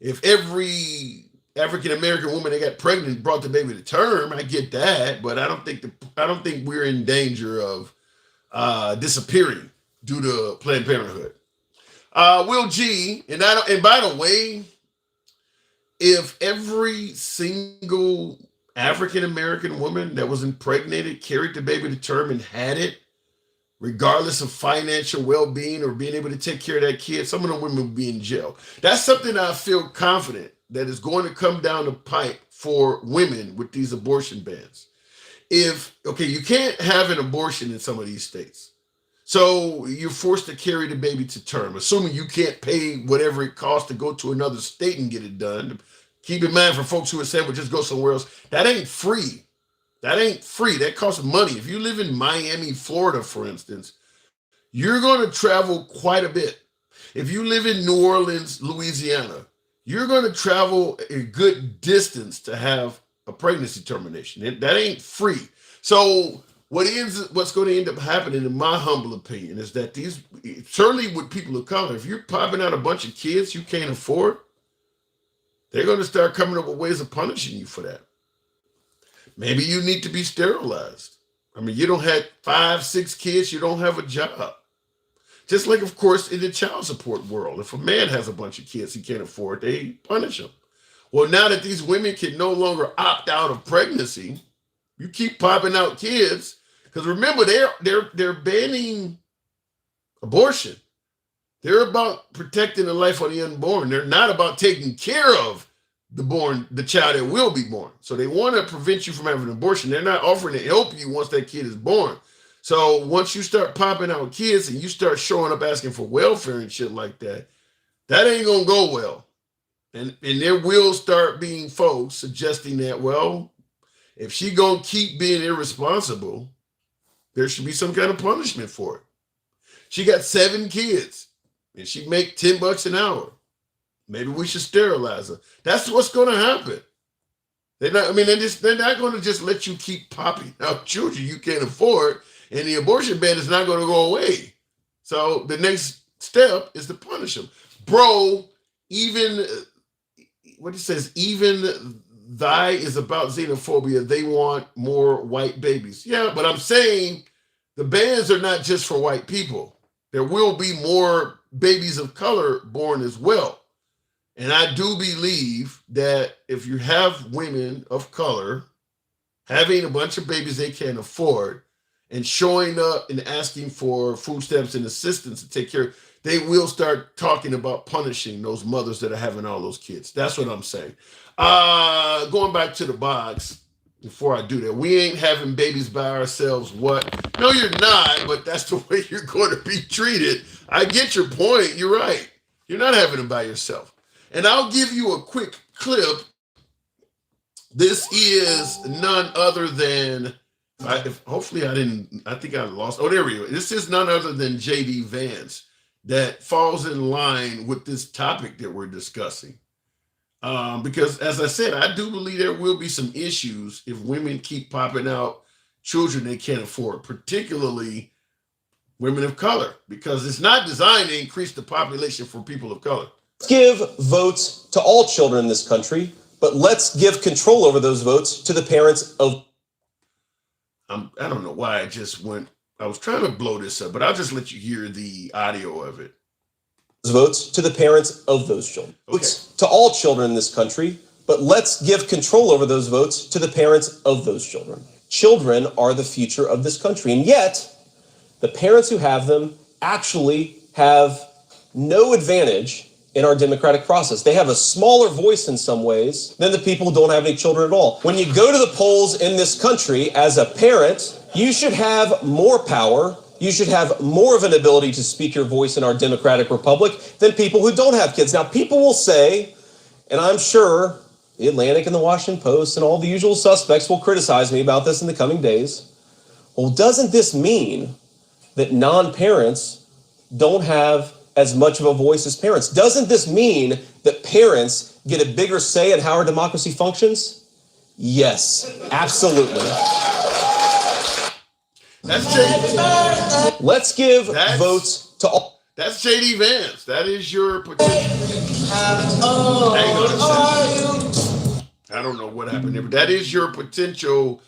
if every African-American woman that got pregnant and brought the baby to term. I get that, but I don't think we're in danger of disappearing due to Planned Parenthood. Will G, and by the way, if every single African-American woman that was impregnated carried the baby to term and had it, regardless of financial well-being or being able to take care of that kid, some of them women would be in jail. That's something I feel confident that is going to come down the pipe for women with these abortion bans. You can't have an abortion in some of these states. So you're forced to carry the baby to term, assuming you can't pay whatever it costs to go to another state and get it done. Keep in mind, for folks who are saying, well, just go somewhere else, that ain't free. That ain't free. That costs money. If you live in Miami, Florida, for instance, you're going to travel quite a bit. If you live in New Orleans, Louisiana, you're going to travel a good distance to have a pregnancy termination. That ain't free. So what's going to end up happening, in my humble opinion, is that certainly with people of color, if you're popping out a bunch of kids you can't afford, they're going to start coming up with ways of punishing you for that. Maybe you need to be sterilized. I mean, you don't have 5, 6 kids, you don't have a job. Just like, of course, in the child support world, if a man has a bunch of kids he can't afford, they punish him. Well, now that these women can no longer opt out of pregnancy, you keep popping out kids, because remember, they're banning abortion. They're about protecting the life of the unborn. They're not about taking care of the child that will be born. So they want to prevent you from having an abortion. They're not offering to help you once that kid is born. So once you start popping out kids and you start showing up asking for welfare and shit like that, that ain't gonna go well. And there will start being folks suggesting that, well, if she gonna keep being irresponsible, there should be some kind of punishment for it. She got 7 kids and she make $10 an hour. Maybe we should sterilize her. That's what's going to happen. They're not going to just let you keep popping out children you can't afford, and the abortion ban is not going to go away. So the next step is to punish them. Bro, even thy is about xenophobia. They want more white babies. Yeah, but I'm saying the bans are not just for white people. There will be more babies of color born as well. And I do believe that if you have women of color having a bunch of babies they can't afford and showing up and asking for food stamps and assistance to take care, they will start talking about punishing those mothers that are having all those kids. That's what I'm saying. Going back to the box, before I do that, we ain't having babies by ourselves. What? No, you're not, but that's the way you're going to be treated. I get your point. You're right. You're not having them by yourself. And I'll give you a quick clip. This is none other than, I think I lost. Oh, there we go. This is none other than J.D. Vance that falls in line with this topic that we're discussing. Because as I said, I do believe there will be some issues if women keep popping out children they can't afford, particularly women of color, because it's not designed to increase the population for people of color. Let's give votes to all children in this country, but let's give control over those votes to the parents of... I don't know why I was trying to blow this up, but I'll just let you hear the audio of it. Votes to the parents of those children. Okay. Votes to all children in this country, but let's give control over those votes to the parents of those children. Children are the future of this country, and yet the parents who have them actually have no advantage in our democratic process. They have a smaller voice in some ways than the people who don't have any children at all. When you go to the polls in this country as a parent, you should have more power. You should have more of an ability to speak your voice in our democratic republic than people who don't have kids. Now, people will say, and I'm sure the Atlantic and the Washington Post and all the usual suspects will criticize me about this in the coming days. Well, doesn't this mean that non-parents don't have as much of a voice as parents? Doesn't this mean that parents get a bigger say in how our democracy functions? Yes, absolutely. That's J.D. Let's give votes to all. That's J.D. Vance. That is your potential. I don't know what happened there, but that is your potential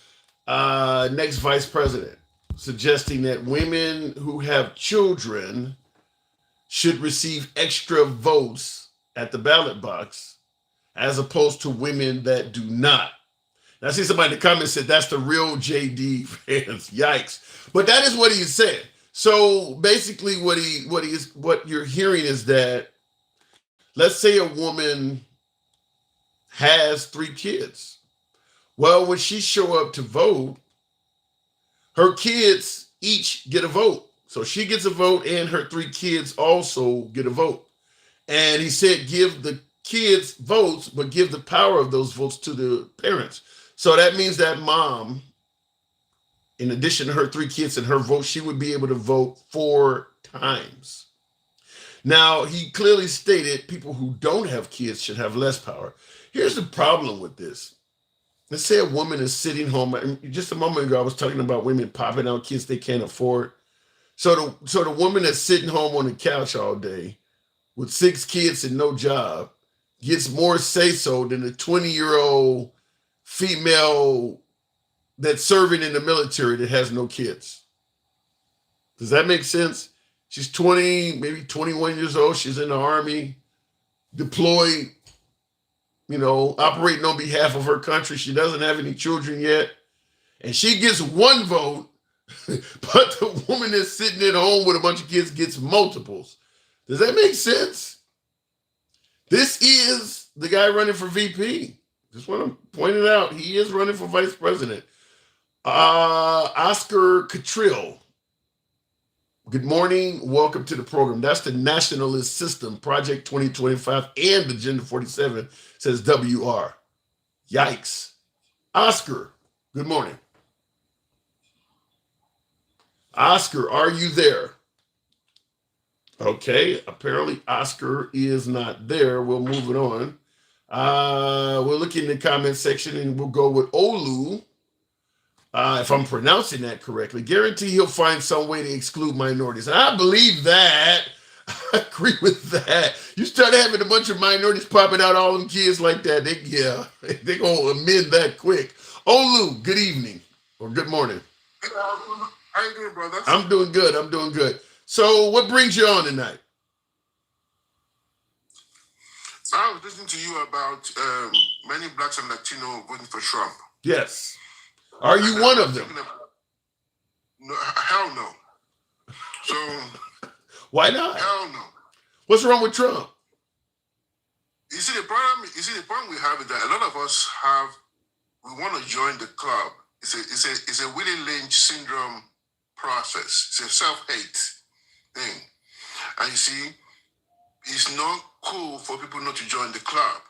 next vice president, suggesting that women who have children should receive extra votes at the ballot box as opposed to women that do not. I see somebody in the comments said that's the real JD fans. Yikes. But that is what he said. So basically what you're hearing is that, let's say a woman has 3 kids. Well, when she show up to vote, her kids each get a vote. So she gets a vote and her 3 kids also get a vote. And he said, give the kids votes, but give the power of those votes to the parents. So that means that mom, in addition to her 3 kids and her vote, she would be able to vote 4 times. Now, he clearly stated people who don't have kids should have less power. Here's the problem with this. Let's say a woman is sitting home. Just a moment ago, I was talking about women popping out kids they can't afford. So the woman that's sitting home on the couch all day with 6 kids and no job gets more say-so than a 20-year-old female that's serving in the military that has no kids. Does that make sense? She's 20, maybe 21 years old. She's in the Army, deployed, operating on behalf of her country. She doesn't have any children yet. And she gets 1 vote, but the woman that's sitting at home with a bunch of kids gets multiples. Does that make sense? This is the guy running for VP. Just want to point it out. He is running for vice president. Oscar Cattrall. Good morning. Welcome to the program. That's the Nationalist System, Project 2025, and Agenda 47, says WR. Yikes. Oscar, good morning. Oscar, are you there? Okay, apparently Oscar is not there. We'll move it on. We'll look in the comment section and we'll go with Olu. If I'm pronouncing that correctly, guarantee he'll find some way to exclude minorities. And I believe that. I agree with that. You start having a bunch of minorities popping out, all them kids like that, they're going to amend that quick. Olu, good evening or good morning. How you doing, brother? I'm doing good. So what brings you on tonight? So I was listening to you about many blacks and Latino voting for Trump. Yes. Are you one of them? No, hell no. So why not? Hell no. What's wrong with Trump? You see the problem we have is that a lot of us we want to join the club. It's a Willie Lynch syndrome process. It's a self-hate thing. And you see, it's not cool for people not to join the club.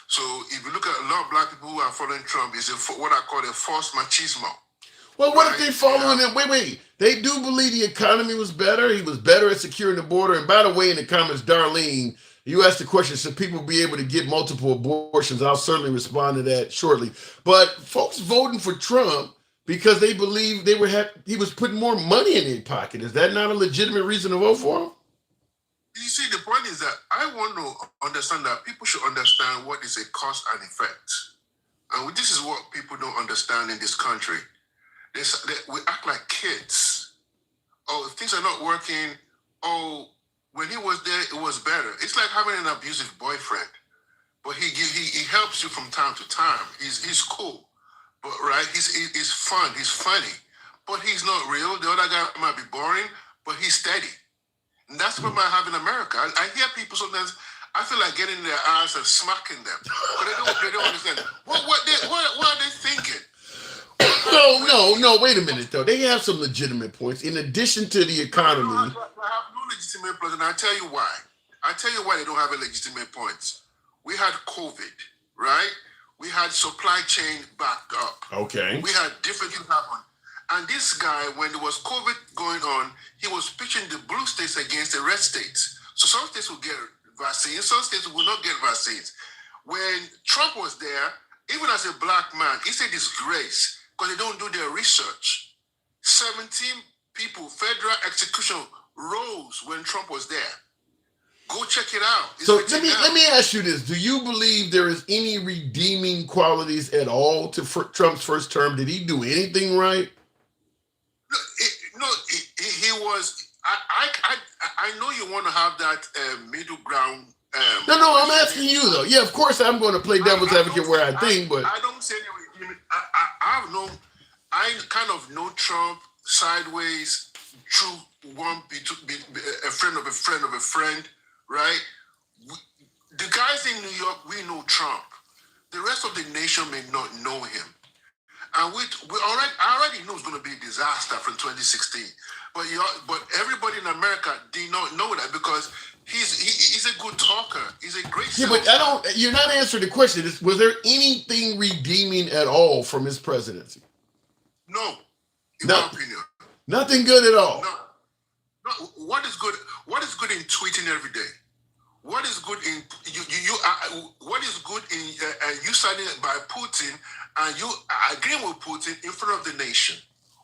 So if you look at a lot of black people who are following Trump, it's what I call a false machismo. Well, what if they following him? Wait. They do believe the economy was better. He was better at securing the border. And by the way, in the comments, Darlene, you asked the question, should people be able to get multiple abortions? I'll certainly respond to that shortly. But folks voting for Trump because they believe he was putting more money in their pocket. Is that not a legitimate reason to vote for him? You see, the point is that I want to understand that people should understand what is a cause and effect. And this is what people don't understand in this country. We act like kids. Oh, if things are not working, when he was there, it was better. It's like having an abusive boyfriend. But he helps you from time to time. He's cool. But right, he's fun, he's funny. But he's not real. The other guy might be boring, but he's steady. And that's what I have in America. I hear people sometimes, I feel like getting in their eyes and smacking them. But they don't understand. What are they thinking? No, wait a minute, though. They have some legitimate points. In addition to the economy. I have no legitimate points, and I'll tell you why. I'll tell you why they don't have a legitimate points. We had COVID, right? We had supply chain backed up. Okay. We had different things happen. And this guy, when there was COVID going on, he was pitching the blue states against the red states. So some states will get vaccines, some states will not get vaccines. When Trump was there, even as a black man, it's a disgrace because they don't do their research. 17 people, federal execution rose when Trump was there. Go check it out. It's So written let down. me ask you this: do you believe there is any redeeming qualities at all to Trump's first term? Did he do anything right? He was. I know you want to have that middle ground. No, I'm asking you though. Yeah, of course I'm going to play devil's advocate where I think, but I don't say anything. I kind of know Trump sideways through a friend of a friend of a friend, right? The guys in New York, we know Trump. The rest of the nation may not know him. And I already know it's going to be a disaster from 2016. But everybody in America did not know that because he's a good talker. He's a great yeah, but you're not answering the question. Was there anything redeeming at all from his presidency? No, in my opinion. Nothing good at all. No. What is good? What is good in tweeting every day? What is good in what is good in you signing by Putin and you agreeing with Putin in front of the nation?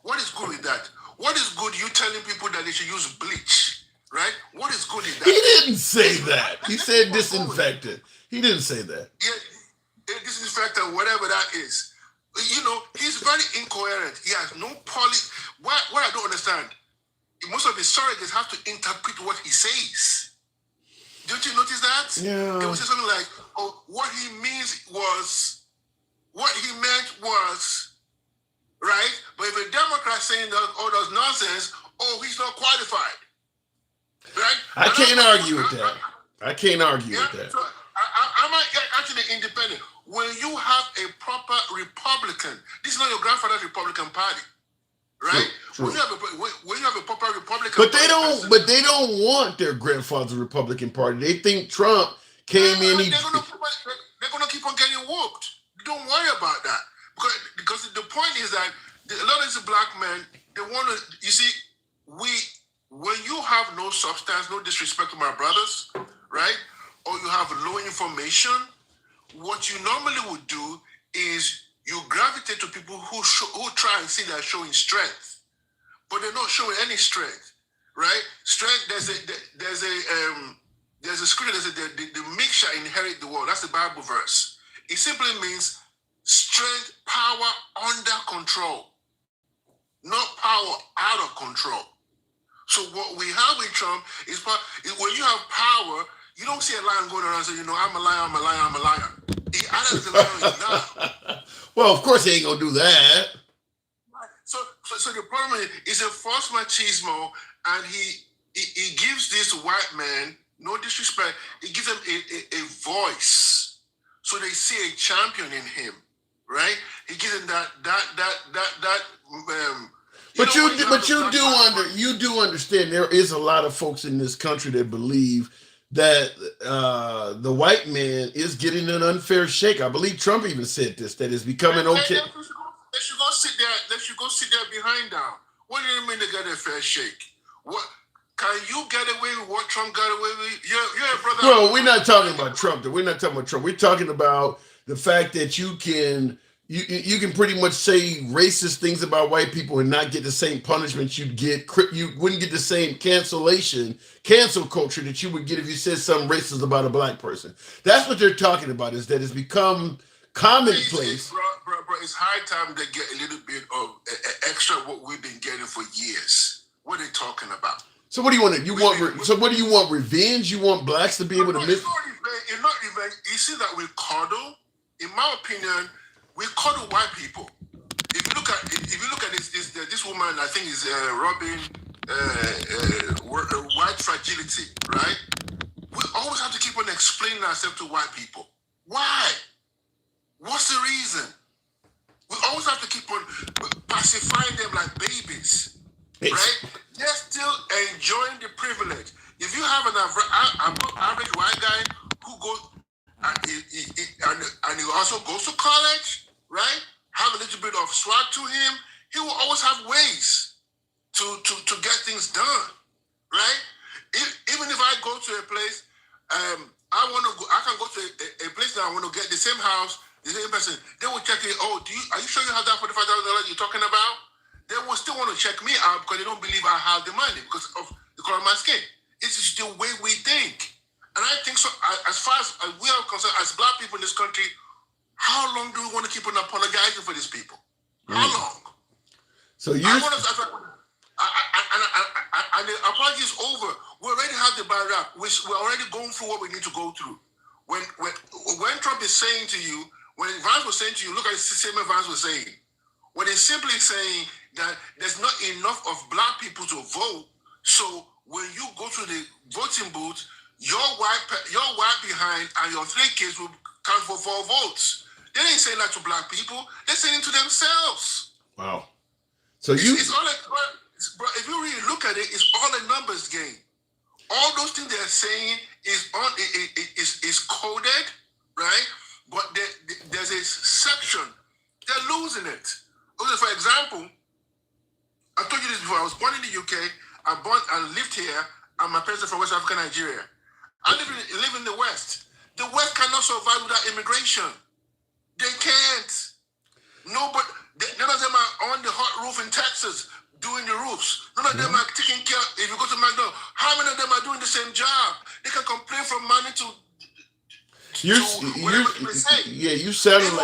What is good with that? What is good you telling people that they should use bleach, right? What is good in that? He didn't say that. He said disinfectant. He didn't say that. Yeah, disinfectant, whatever that is. You know, he's very incoherent. He has no policy. What I don't understand, most of the surrogates have to interpret what he says. Don't you notice that? Yeah. They would say something like, "Oh, what he meant was," right? But if a Democrat saying that all those nonsense, oh, he's not qualified, right? I can't argue with that. I can't argue with that. So I might get actually independent. When you have a proper Republican, this is not your grandfather's Republican Party, right? True. When you have a proper Republican, But they don't want their grandfather's Republican Party. They think Trump came in. They're gonna keep on getting whooped. Don't worry about that because the point is that a lot of these black men, they want to. You see, when you have no substance, no disrespect to my brothers, right? Or you have low information, what you normally would do is you gravitate to people who try and see they're showing strength, but they're not showing any strength, right? Strength. There's a scripture that says the meek shall inherit the world. That's the Bible verse. It simply means strength, power under control, not power out of control. So what we have with Trump is when you have power, you don't see a lion going around saying, I'm a lion, I'm a lion, I'm a lion. He either is a lion or he's not. Well, of course he ain't gonna do that. So the problem is, it's a false machismo, and he gives this white man, no disrespect, he gives them a voice, so they see a champion in him, right? He gives them that. But you do understand there is a lot of folks in this country that believe that the white man is getting an unfair shake. I believe Trump even said this, that it's becoming okay. They should go sit there. They should go sit there behind down. What do you mean they got a fair shake? What can you get away with what Trump got away with? You're a brother. Well, we're not talking about Trump. We're not talking about Trump. We're talking about the fact that you can pretty much say racist things about white people and not get the same punishment you'd get. You wouldn't get the same cancel culture that you would get if you said something racist about a black person. That's what they're talking about, is that it's become commonplace. Bro, it's high time they get a little bit of extra what we've been getting for years. What are they talking about? So what do you want? So what do you want? Revenge? You want blacks to be able to miss? It's not revenge. You see that we coddle. In my opinion, we coddle white people. If you look at this woman, I think is Robin white fragility, right? We always have to keep on explaining ourselves to white people. Why? What's the reason? We always have to keep on pacifying them like babies, right? They're still enjoying the privilege. If you have an average white guy who goes and he also goes to college, right? Have a little bit of swag to him, he will always have ways to get things done, right? Even if I go to a place, I can go to a place that I want to get the same house, the same person. They will check it. Oh, are you sure you have that $45,000 you're talking about? They will still want to check me out because they don't believe I have the money because of the color of my skin. It's just the way we think. And I think so. As far as we are concerned, as black people in this country, how long do we want to keep on apologizing for these people? How long? So you. And the apology is over. We already have the bad rap. We're already going through what we need to go through. When Trump is saying to you, when Vance was saying to you, look at the same Vance was saying. When he's simply saying that there's not enough of black people to vote, so when you go to the voting booth, your white behind and your 3 kids will count for 4 votes. They ain't saying that to black people. They're saying it to themselves. Wow. So it's all like, if you really look at it, it's all a numbers game. All those things they're saying is coded, right? But there's a section. They're losing it. Okay, for example, I told you this before. I was born in the UK. I lived here, and my parents are from West Africa, Nigeria. I live in the West. The West cannot survive without immigration. They can't. None of them are on the hot roof in Texas doing the roofs. None of them are taking care. If you go to McDonald's, how many of them are doing the same job? They can complain from money to whatever they say. Yeah, you sounded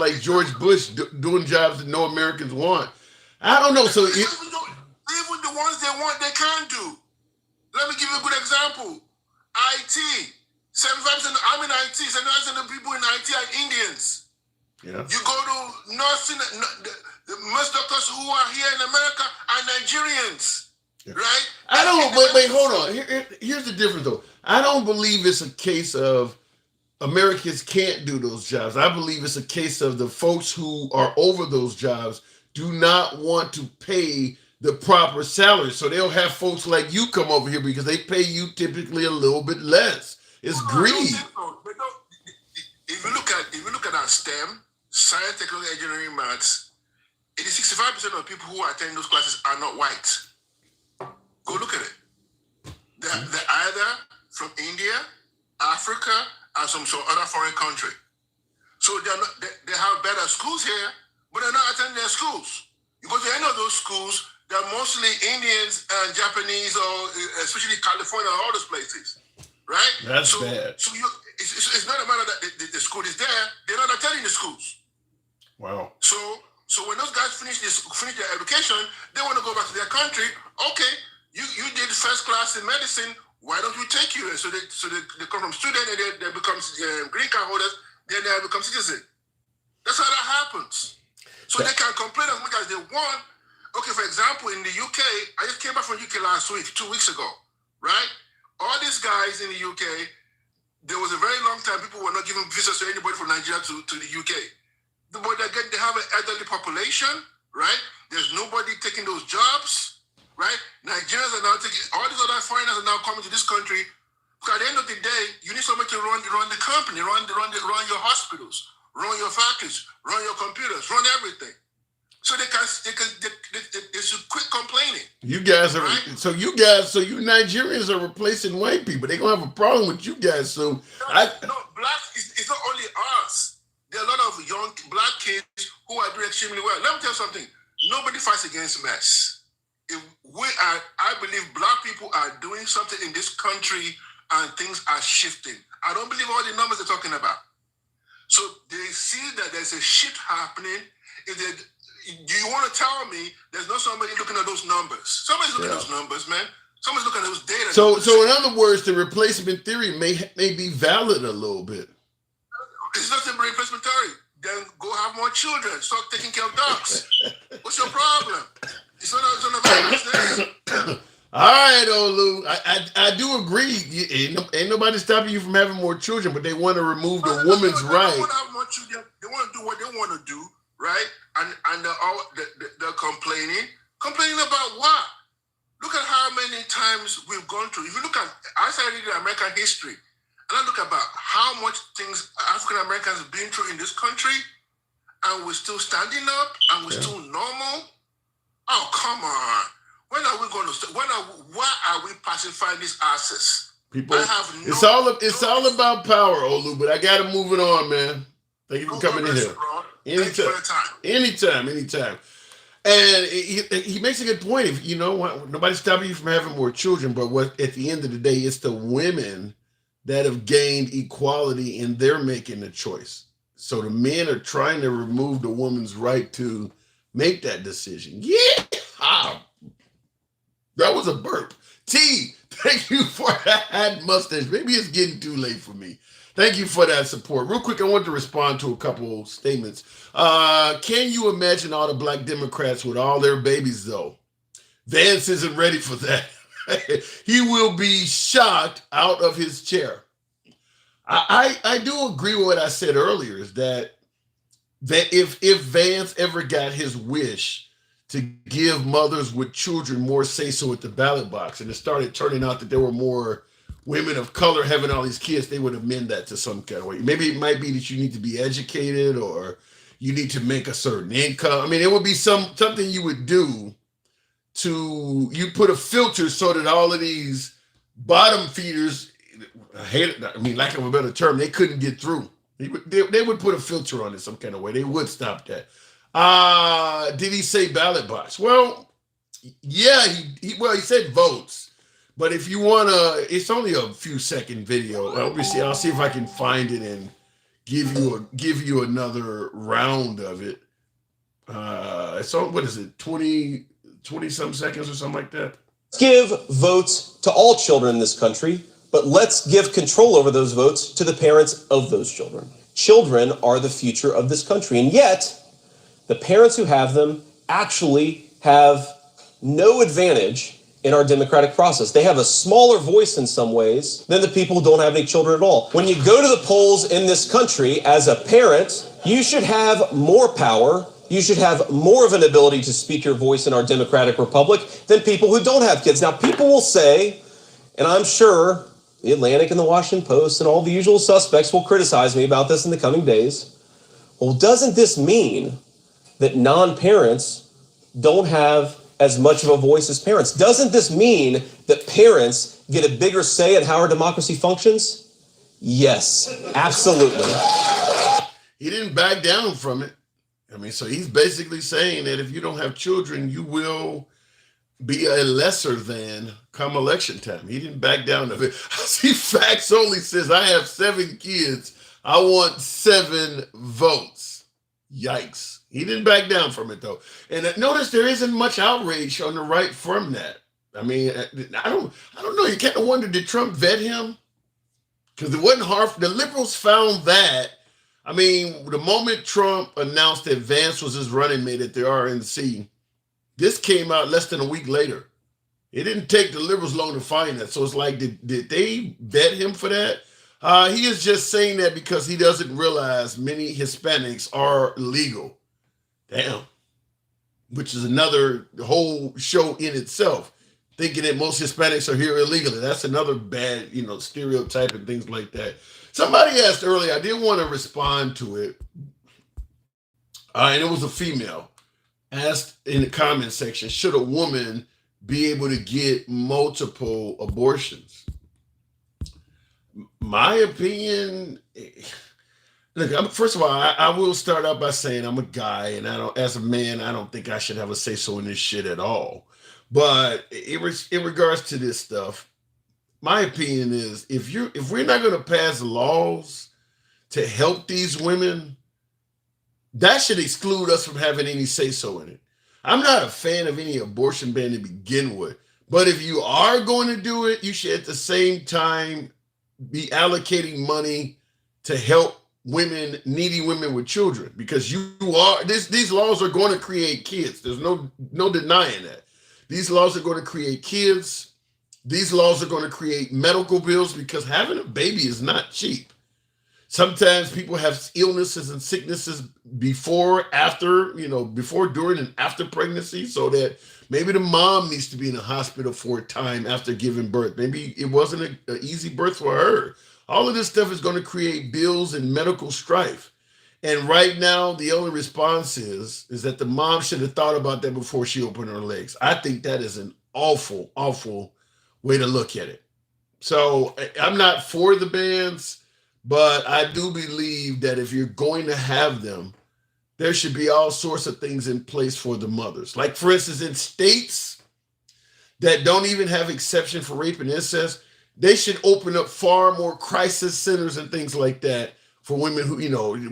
like George Bush doing jobs that no Americans want. I don't know. So even the ones they want, they can't do. Let me give you a good example. IT. 75%. I'm in IT. 75% of the people in IT are Indians. Yeah. You go to nursing. Most doctors who are here in America are Nigerians, right? I don't. Wait. Hold on. Here's the difference, though. I don't believe it's a case of Americans can't do those jobs. I believe it's a case of the folks who are over those jobs do not want to pay the proper salary. So they'll have folks like you come over here because they pay you typically a little bit less. It's greed. If you look at our STEM, science, technology, engineering, maths, 65% of people who attend those classes are not white. Go look at it. They're either from India, Africa, and some other foreign country. So they have better schools here, but they're not attending their schools. You go to any of those schools, they're mostly Indians and Japanese, or especially California, all those places, right? That's bad. So it's not a matter that the school is there; they're not attending the schools. Wow. So when those guys finish their education, they want to go back to their country. Okay, you did first class in medicine. Why don't we take you? So they come from student and they become green card holders. Then they become citizen. That's how that happens. So they can complain as much as they want. Okay, for example, in the UK, I just came back from UK last week, 2 weeks ago, right? All these guys in the UK, there was a very long time people were not giving visas to anybody from Nigeria to the UK. But they have an elderly population, right? There's nobody taking those jobs, right? Nigerians are now taking, all these other foreigners are now coming to this country. Because at the end of the day, you need somebody to run the company, run your hospitals, run your factories, run your computers, run everything. So they should quit complaining. You guys are right? so you Nigerians are replacing white people. They're gonna have a problem with you guys soon. Black it's not only us. There are a lot of young black kids who are doing extremely well. Let me tell you something. Nobody fights against mess. I believe black people are doing something in this country and things are shifting. I don't believe all the numbers they're talking about. So they see that there's a shift happening. Do you want to tell me there's not somebody looking at those numbers? Somebody's looking at those numbers, man. Someone's looking at those data. So in other words, the replacement theory may be valid a little bit. It's not a replacement theory. Then go have more children. Start taking care of dogs. What's your problem? It's not a business. All right, Olu. I do agree. Ain't nobody stopping you from having more children, but they want to remove the woman's right. They want to have more children. They want to do what they want to do, right? And they're complaining. Complaining about what? Look at how many times we've gone through. If you look at, I studied American history, and I look about how much things African Americans have been through in this country, and we're still standing up, and we're still normal. Oh, come on. When are we going to? Why are we pacifying these asses? People, it's all about power, Olu. But I got to move it on, man. Thank you for coming in here. Anytime. And he makes a good point. If you know, nobody's stopping you from having more children, but what at the end of the day, it's the women that have gained equality and they're making the choice. So the men are trying to remove the woman's right to make that decision. Yeah, that was a burp. T, thank you for that mustache. Maybe it's getting too late for me. Thank you for that support. Real quick, I want to respond to a couple statements. Can you imagine all the black Democrats with all their babies, though? Vance isn't ready for that. He will be shocked out of his chair. I do agree with what I said earlier, is that if Vance ever got his wish to give mothers with children more say-so at the ballot box, and it started turning out that there were more women of color having all these kids, they would amend that to some kind of way. Maybe it might be that you need to be educated or you need to make a certain income. I mean, it would be something you would do you put a filter so that all of these bottom feeders, lack of a better term, they couldn't get through. They would put a filter on it some kind of way. They would stop that. Did he say ballot box? Well, yeah, he said votes. But if you want to, it's only a few second video. I'll see if I can find it and give you another round of it. So what is it, 20 some seconds or something like that? Give votes to all children in this country, but let's give control over those votes to the parents of those children. Children are the future of this country, and yet the parents who have them actually have no advantage in our democratic process. They have a smaller voice in some ways than the people who don't have any children at all. When you go to the polls in this country as a parent, you should have more power. You should have more of an ability to speak your voice in our democratic republic than people who don't have kids. Now, people will say, and I'm sure the Atlantic and the Washington Post and all the usual suspects will criticize me about this in the coming days. Well, doesn't this mean that non-parents don't have as much of a voice as parents? Doesn't this mean that parents get a bigger say in how our democracy functions? Yes, absolutely. He didn't back down from it. So he's basically saying that if you don't have children, you will be a lesser than come election time. He didn't back down of it. I see Facts Only says, I have 7 kids. I want 7 votes. Yikes. He didn't back down from it, though. And notice there isn't much outrage on the right from that. I don't know. You kind of wonder, did Trump vet him? Because it wasn't hard. The liberals found that. The moment Trump announced that Vance was his running mate at the RNC, this came out less than a week later. It didn't take the liberals long to find that. So it's like, did they vet him for that? He is just saying that because he doesn't realize many Hispanics are legal. Damn. Which is another whole show in itself. Thinking that most Hispanics are here illegally. That's another bad, stereotype and things like that. Somebody asked earlier, I did want to respond to it. And it was a female. Asked in the comment section, should a woman be able to get multiple abortions? My opinion, look, first of all, I will start out by saying I'm a guy, and as a man, I don't think I should have a say-so in this shit at all. But in regards to this stuff, my opinion is if we're not going to pass laws to help these women, that should exclude us from having any say-so in it. I'm not a fan of any abortion ban to begin with, but if you are going to do it, you should at the same time be allocating money to help women, needy women with children, because these laws are going to create kids. There's no denying that. These laws are going to create kids. These laws are going to create medical bills, because having a baby is not cheap. Sometimes people have illnesses and sicknesses before, during, and after pregnancy, so that maybe the mom needs to be in the hospital for a time after giving birth. Maybe it wasn't an easy birth for her. All of this stuff is going to create bills and medical strife. And right now, the only response is that the mom should have thought about that before she opened her legs. I think that is an awful, awful way to look at it. So I'm not for the bans, but I do believe that if you're going to have them, there should be all sorts of things in place for the mothers. Like, for instance, in states that don't even have exception for rape and incest, they should open up far more crisis centers and things like that for women who,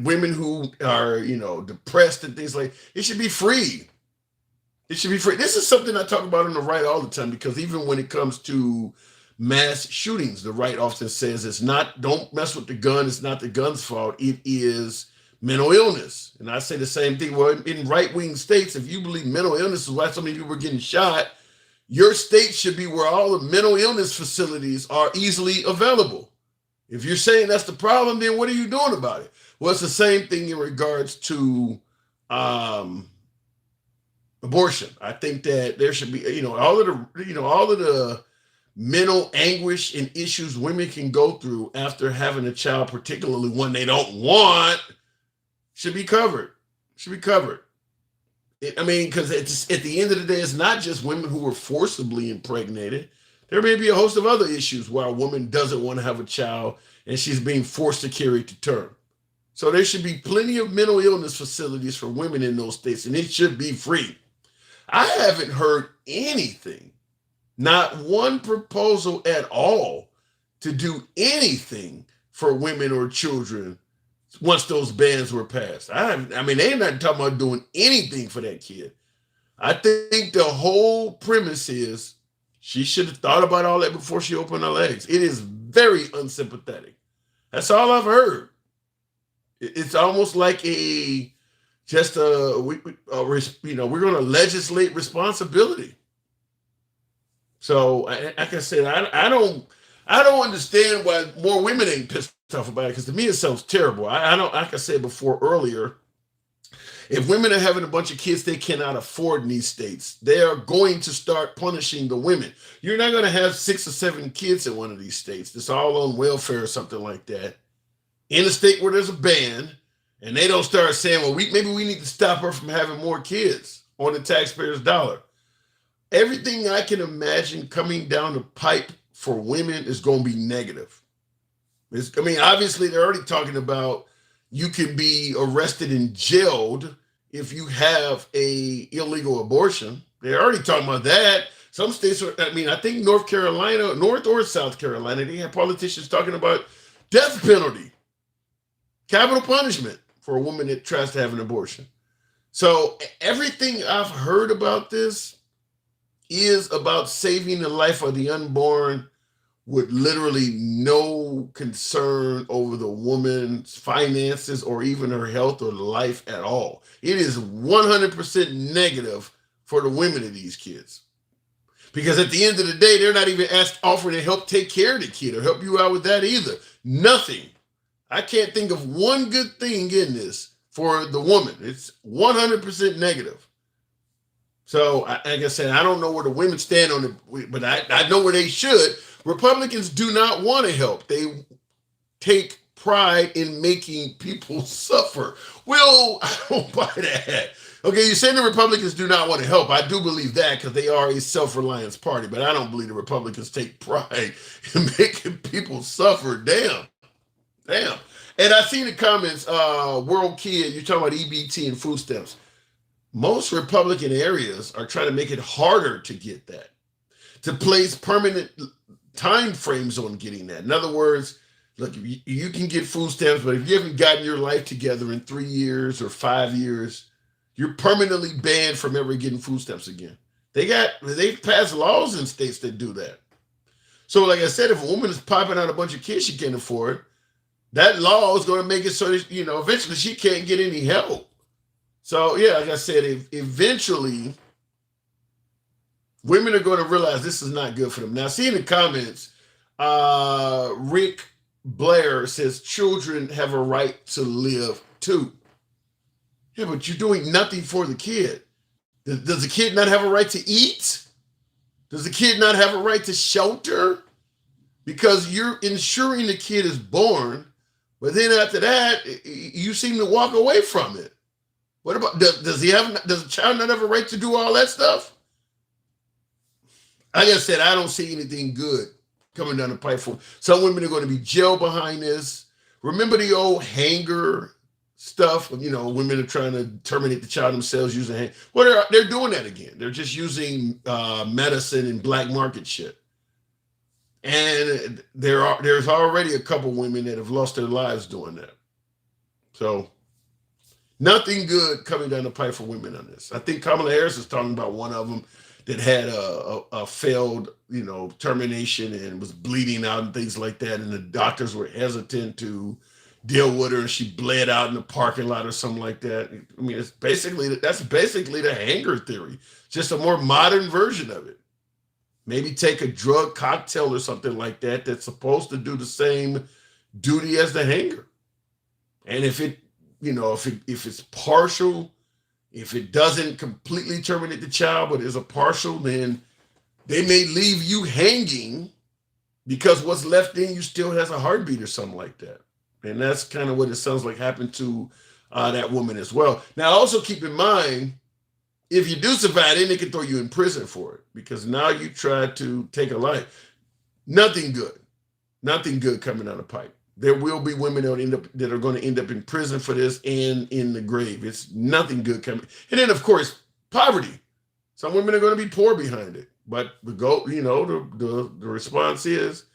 women who are, depressed and things like. It should be free. It should be free. This is something I talk about on the right all the time, because even when it comes to mass shootings, the right often says it's not, don't mess with the gun. It's not the gun's fault. It is mental illness. And I say the same thing. Well, in right-wing states, if you believe mental illness is why so many people are getting shot, your state should be where all the mental illness facilities are easily available. If you're saying that's the problem, then what are you doing about it? Well, it's the same thing in regards to abortion. I think that there should be, all of the mental anguish and issues women can go through after having a child, particularly one they don't want, should be covered. Should be covered. Because it's at the end of the day, it's not just women who were forcibly impregnated. There may be a host of other issues where a woman doesn't want to have a child and she's being forced to carry it to term. So there should be plenty of mental illness facilities for women in those states, and it should be free. I haven't heard anything, not one proposal at all, to do anything for women or children once those bans were passed. They're not talking about doing anything for that kid. I think the whole premise is she should have thought about all that before she opened her legs. It is very unsympathetic. That's all I've heard. It's almost like we're going to legislate responsibility. So, like I said, I don't understand why more women ain't pissed off about it, because to me it sounds terrible. I don't, like I said before earlier, if women are having a bunch of kids they cannot afford in these states, they are going to start punishing the women. You're not going to have 6 or 7 kids in one of these states. It's all on welfare or something like that. In a state where there's a ban, and they don't start saying, well, maybe we need to stop her from having more kids on the taxpayer's dollar. Everything I can imagine coming down the pipe for women is going to be negative. Obviously, they're already talking about you can be arrested and jailed if you have a illegal abortion. They're already talking about that. Some states are, I think North Carolina, North or South Carolina, they have politicians talking about death penalty, capital punishment for a woman that tries to have an abortion. So everything I've heard about this is about saving the life of the unborn, with literally no concern over the woman's finances or even her health or life at all. It is 100% negative for the women of these kids. Because at the end of the day, they're not even offering to help take care of the kid or help you out with that either. Nothing. I can't think of one good thing in this for the woman. It's 100% negative. So, like I said, I don't know where the women stand on it, but I know where they should. Republicans do not want to help. They take pride in making people suffer. Well, I don't buy that. Okay, you're saying the Republicans do not want to help. I do believe that, because they are a self-reliance party, but I don't believe the Republicans take pride in making people suffer. Damn. And I see the comments, World Kid, you're talking about EBT and food stamps. Most Republican areas are trying to make it harder to get that, to place permanent time frames on getting that. In other words, look, you can get food stamps, but if you haven't gotten your life together in 3 years or 5 years, you're permanently banned from ever getting food stamps again. They've passed laws in states that do that. So like I said, if a woman is popping out a bunch of kids she can't afford, that law is going to make it so that, eventually she can't get any help. So yeah, like I said, eventually women are going to realize this is not good for them. Now, see in the comments, Rick Blair says children have a right to live too. Yeah, but you're doing nothing for the kid. Does the kid not have a right to eat? Does the kid not have a right to shelter? Because you're ensuring the kid is born, but then after that, you seem to walk away from it. What about, does the child not have a right to do all that stuff? Like I said, I don't see anything good coming down the pipe for some women are going to be jailed behind this. Remember the old hanger stuff. Women are trying to terminate the child themselves using hand. Well, they're doing that again. They're just using medicine and black market shit. And there's already a couple women that have lost their lives doing that. So nothing good coming down the pipe for women on this. I think Kamala Harris is talking about one of them that had a failed, termination and was bleeding out and things like that. And the doctors were hesitant to deal with her, and she bled out in the parking lot or something like that. I mean, that's basically the hanger theory, just a more modern version of it. Maybe take a drug cocktail or something like that that's supposed to do the same duty as the hanger. And if it's partial, if it doesn't completely terminate the child, but is a partial, then they may leave you hanging because what's left in you still has a heartbeat or something like that. And that's kind of what it sounds like happened to that woman as well. Now, also keep in mind, if you do survive, then they can throw you in prison for it because now you try to take a life. Nothing good coming out of pipe. There will be women that are going to end up in prison for this and in the grave. It's nothing good coming. And then, of course, poverty. Some women are going to be poor behind it. But the response is,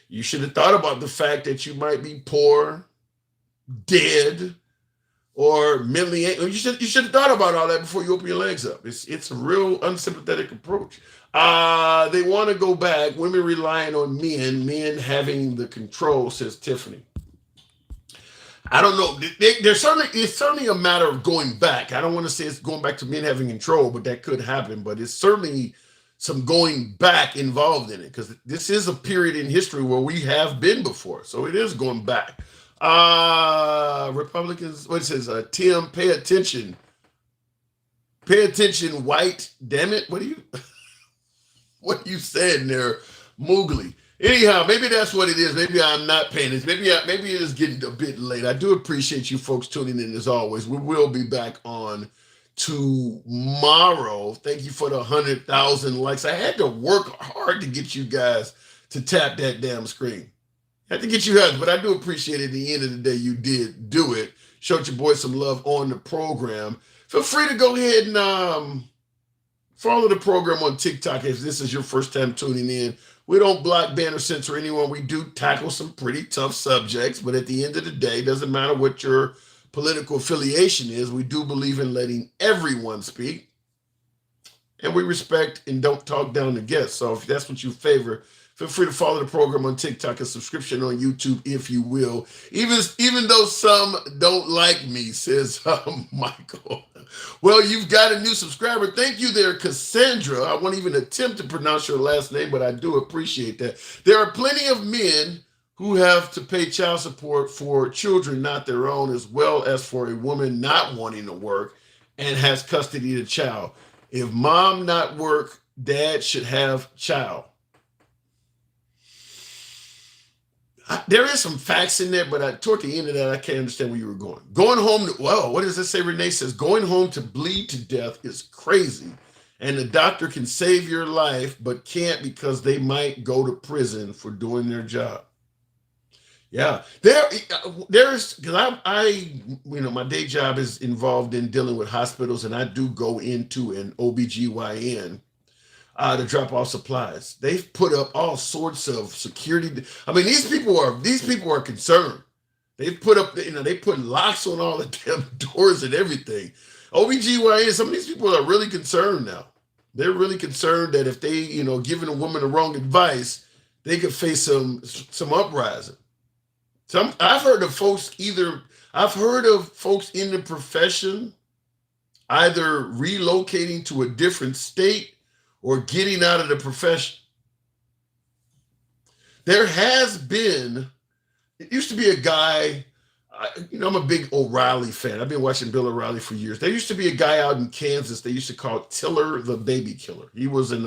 you should have thought about the fact that you might be poor, dead, or mentally. You should have thought about all that before you open your legs up. It's a real unsympathetic approach. They want to go back. Women relying on men having the control, says Tiffany. I don't know. It's certainly a matter of going back. I don't want to say it's going back to men having control, but that could happen. But it's certainly some going back involved in it because this is a period in history where we have been before. So it is going back. Republicans, what it says, Tim, pay attention. Pay attention, white. Damn it. What are you saying there, Moogly? Anyhow, maybe that's what it is. Maybe I'm not paying this. Maybe it is getting a bit late. I do appreciate you folks tuning in as always. We will be back on tomorrow. Thank you for the 100,000 likes. I had to work hard to get you guys to tap that damn screen. I had to get you guys, but I do appreciate it. At the end of the day, you did do it. Showed your boy some love on the program. Feel free to go ahead and follow the program on TikTok if this is your first time tuning in. We don't block, ban, or censor anyone. We do tackle some pretty tough subjects, but at the end of the day, it doesn't matter what your political affiliation is. We do believe in letting everyone speak, and we respect and don't talk down to guests. So if that's what you favor, feel free to follow the program on TikTok, a subscription on YouTube, if you will. Even though some don't like me, says Michael. Well, you've got a new subscriber. Thank you there, Cassandra. I won't even attempt to pronounce your last name, but I do appreciate that. There are plenty of men who have to pay child support for children not their own, as well as for a woman not wanting to work and has custody of the child. If mom not work, dad should have child. There is some facts in there, but toward the end of that, I can't understand where you were going. Going home what does it say? Renee says, going home to bleed to death is crazy. And the doctor can save your life, but can't because they might go to prison for doing their job. Yeah, there's, because my day job is involved in dealing with hospitals, and I do go into an OBGYN to drop off supplies. They've put up all sorts of security. I mean, these people are concerned. They've put up, they put locks on all the damn doors and everything. OBGYN, some of these people are really concerned now. They're really concerned that if they, giving a woman the wrong advice, they could face some uprising. I've heard of folks in the profession either relocating to a different state or getting out of the profession. There has been, it used to be a guy, I'm a big O'Reilly fan. I've been watching Bill O'Reilly for years. There used to be a guy out in Kansas they used to call Tiller the baby killer. He was an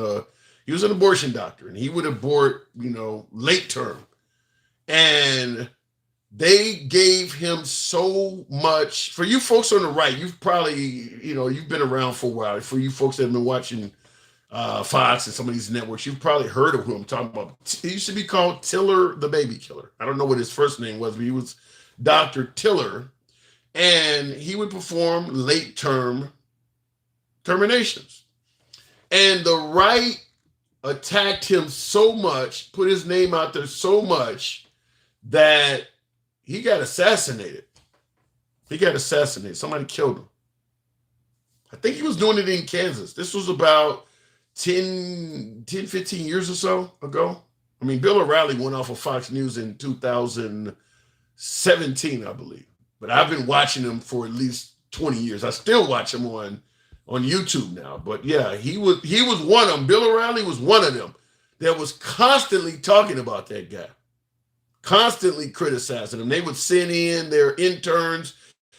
abortion doctor, and he would abort, late term. And they gave him so much. For you folks on the right, you've probably, you've been around for a while. For you folks that have been watching Fox and some of these networks, you've probably heard of who I'm talking about. He used to be called Tiller the baby killer. I don't know what his first name was, but he was Dr. Tiller. and he would perform late term terminations. And the right attacked him so much, put his name out there so much, that he got assassinated. Somebody killed him. I think he was doing it in Kansas. This was about 10, 15 years or so ago. I mean, Bill O'Reilly went off of Fox News in 2017, I believe. But I've been watching him for at least 20 years. I still watch him on YouTube now. But yeah, he was one of them. Bill O'Reilly was one of them that was constantly talking about that guy, constantly criticizing him. They would send in their interns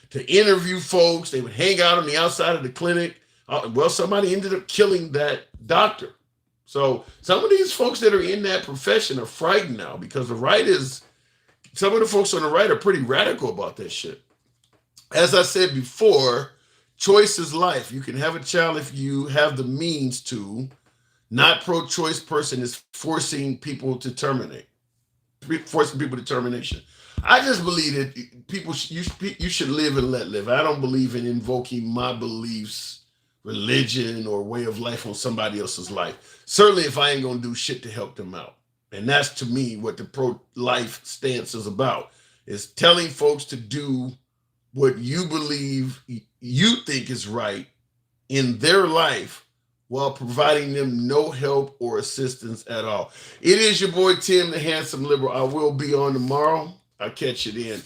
to interview folks. They would hang out on the outside of the clinic. Well, somebody ended up killing that doctor. So some of these folks that are in that profession are frightened now because some of the folks on the right are pretty radical about that shit. As I said before, choice is life. You can have a child if you have the means to. Not pro-choice person is forcing people to terminate. Forcing people to termination. I just believe that you should live and let live. I don't believe in invoking my beliefs, religion, or way of life on somebody else's life. Certainly if I ain't gonna do shit to help them out. And that's, to me, what the pro-life stance is about, is telling folks to do what you believe you think is right in their life while providing them no help or assistance at all. It is your boy Tim, the Handsome Liberal. I will be on tomorrow. I'll catch you then.